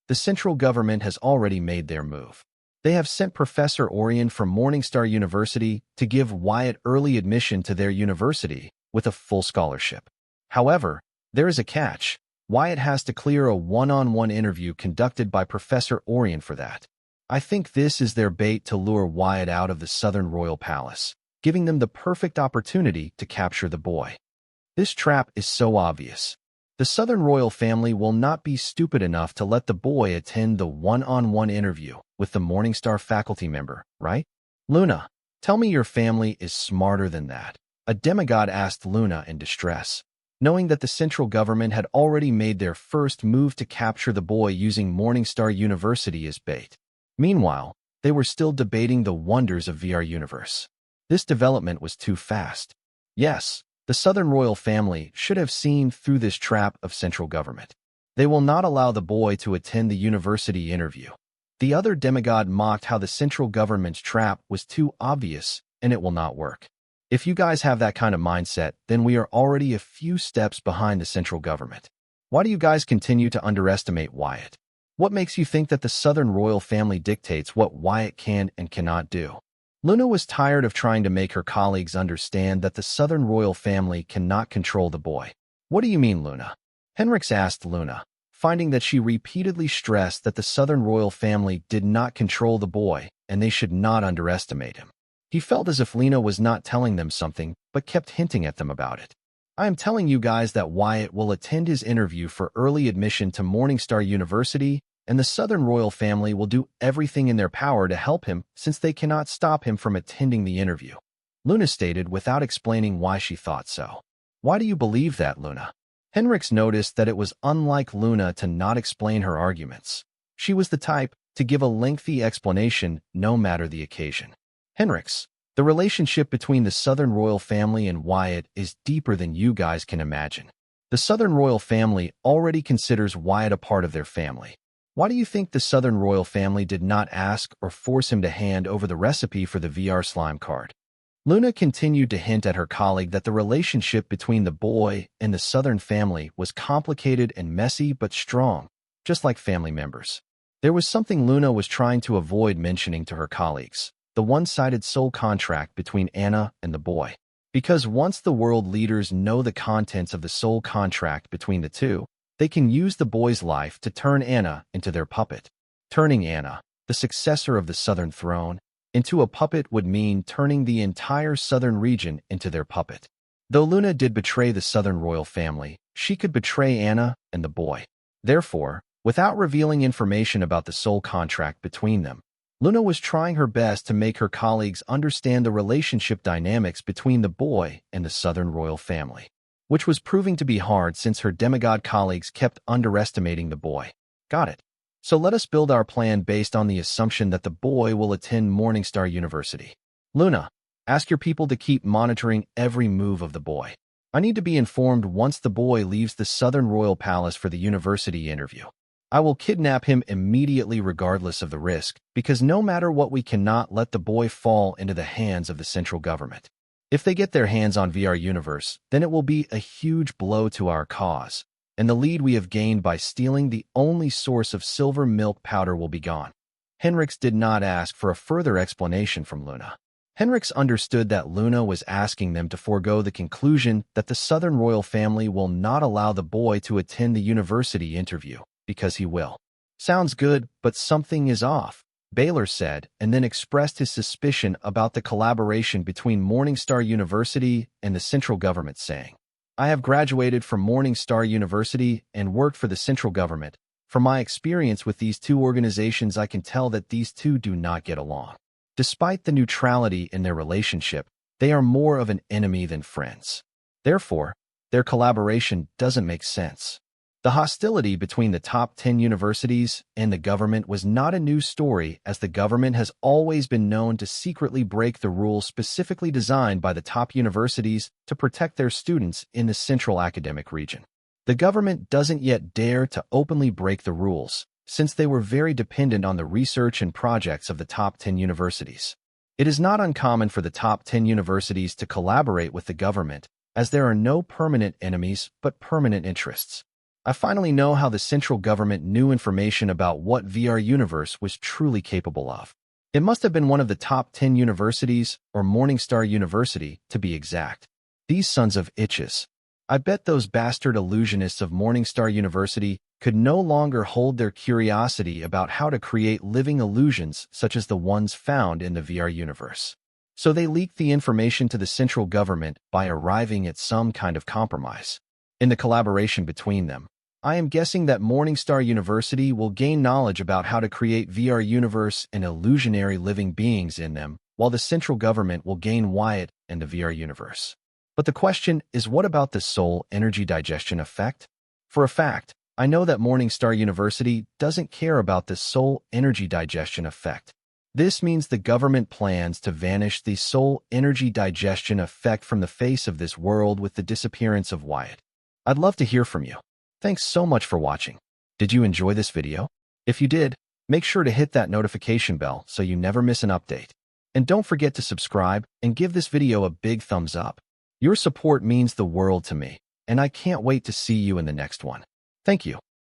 The central government has already made their move. They have sent Professor Orion from Morningstar University to give Wyatt early admission to their university with a full scholarship. However, there is a catch. Wyatt has to clear a one-on-one interview conducted by Professor Orion for that. I think this is their bait to lure Wyatt out of the Southern Royal Palace, giving them the perfect opportunity to capture the boy. This trap is so obvious. The Southern Royal family will not be stupid enough to let the boy attend the one-on-one interview with the Morningstar faculty member, right? Luna, tell me your family is smarter than that. A demigod asked Luna in distress, knowing that the central government had already made their first move to capture the boy using Morningstar University as bait. Meanwhile, they were still debating the wonders of VR universe. This development was too fast. Yes, the Southern Royal family should have seen through this trap of central government. They will not allow the boy to attend the university interview. The other demigod mocked how the central government's trap was too obvious and it will not work. If you guys have that kind of mindset, then we are already a few steps behind the central government. Why do you guys continue to underestimate Wyatt? What makes you think that the Southern Royal family dictates what Wyatt can and cannot do? Luna was tired of trying to make her colleagues understand that the Southern Royal family cannot control the boy. What do you mean, Luna? Henrix asked Luna, finding that she repeatedly stressed that the Southern Royal family did not control the boy and they should not underestimate him. He felt as if Luna was not telling them something, but kept hinting at them about it. I am telling you guys that Wyatt will attend his interview for early admission to Morningstar University, and the Southern Royal family will do everything in their power to help him since they cannot stop him from attending the interview. Luna stated without explaining why she thought so. Why do you believe that, Luna? Henrix noticed that it was unlike Luna to not explain her arguments. She was the type to give a lengthy explanation no matter the occasion. Henrix, the relationship between the Southern Royal family and Wyatt is deeper than you guys can imagine. The Southern Royal family already considers Wyatt a part of their family. Why do you think the Southern Royal family did not ask or force him to hand over the recipe for the VR slime card? Luna continued to hint at her colleague that the relationship between the boy and the Southern family was complicated and messy but strong, just like family members. There was something Luna was trying to avoid mentioning to her colleagues, the one-sided soul contract between Anna and the boy. Because once the world leaders know the contents of the soul contract between the two, they can use the boy's life to turn Anna into their puppet. Turning Anna, the successor of the Southern throne, into a puppet would mean turning the entire Southern region into their puppet. Though Luna did betray the Southern Royal family, she could betray Anna and the boy. Therefore, without revealing information about the soul contract between them, Luna was trying her best to make her colleagues understand the relationship dynamics between the boy and the Southern Royal family, which was proving to be hard since her demigod colleagues kept underestimating the boy. Got it. So let us build our plan based on the assumption that the boy will attend Morningstar University. Luna, ask your people to keep monitoring every move of the boy. I need to be informed once the boy leaves the Southern Royal Palace for the university interview. I will kidnap him immediately regardless of the risk, because no matter what, we cannot let the boy fall into the hands of the central government. If they get their hands on VR Universe, then it will be a huge blow to our cause, and the lead we have gained by stealing the only source of silver milk powder will be gone. Henrix did not ask for a further explanation from Luna. Henrix understood that Luna was asking them to forego the conclusion that the Southern royal family will not allow the boy to attend the university interview, because he will. Sounds good, but something is off, Baylor said, and then expressed his suspicion about the collaboration between Morningstar University and the central government, saying, I have graduated from Morningstar University and worked for the central government. From my experience with these two organizations, I can tell that these two do not get along. Despite the neutrality in their relationship, they are more of an enemy than friends. Therefore, their collaboration doesn't make sense. The hostility between the top 10 universities and the government was not a new story, as the government has always been known to secretly break the rules specifically designed by the top universities to protect their students in the central academic region. The government doesn't yet dare to openly break the rules, since they were very dependent on the research and projects of the top 10 universities. It is not uncommon for the top 10 universities to collaborate with the government, as there are no permanent enemies but permanent interests. I finally know how the central government knew information about what VR Universe was truly capable of. It must have been one of the top 10 universities, or Morningstar University, to be exact. These sons of itches. I bet those bastard illusionists of Morningstar University could no longer hold their curiosity about how to create living illusions such as the ones found in the VR universe. So they leaked the information to the central government by arriving at some kind of compromise. In the collaboration between them, I am guessing that Morningstar University will gain knowledge about how to create VR universe and illusionary living beings in them, while the central government will gain Wyatt and the VR universe. But the question is, what about the soul energy digestion effect? For a fact, I know that Morningstar University doesn't care about the soul energy digestion effect. This means the government plans to vanish the soul energy digestion effect from the face of this world with the disappearance of Wyatt. I'd love to hear from you. Thanks so much for watching. Did you enjoy this video? If you did, make sure to hit that notification bell so you never miss an update. And don't forget to subscribe and give this video a big thumbs up. Your support means the world to me, and I can't wait to see you in the next one. Thank you.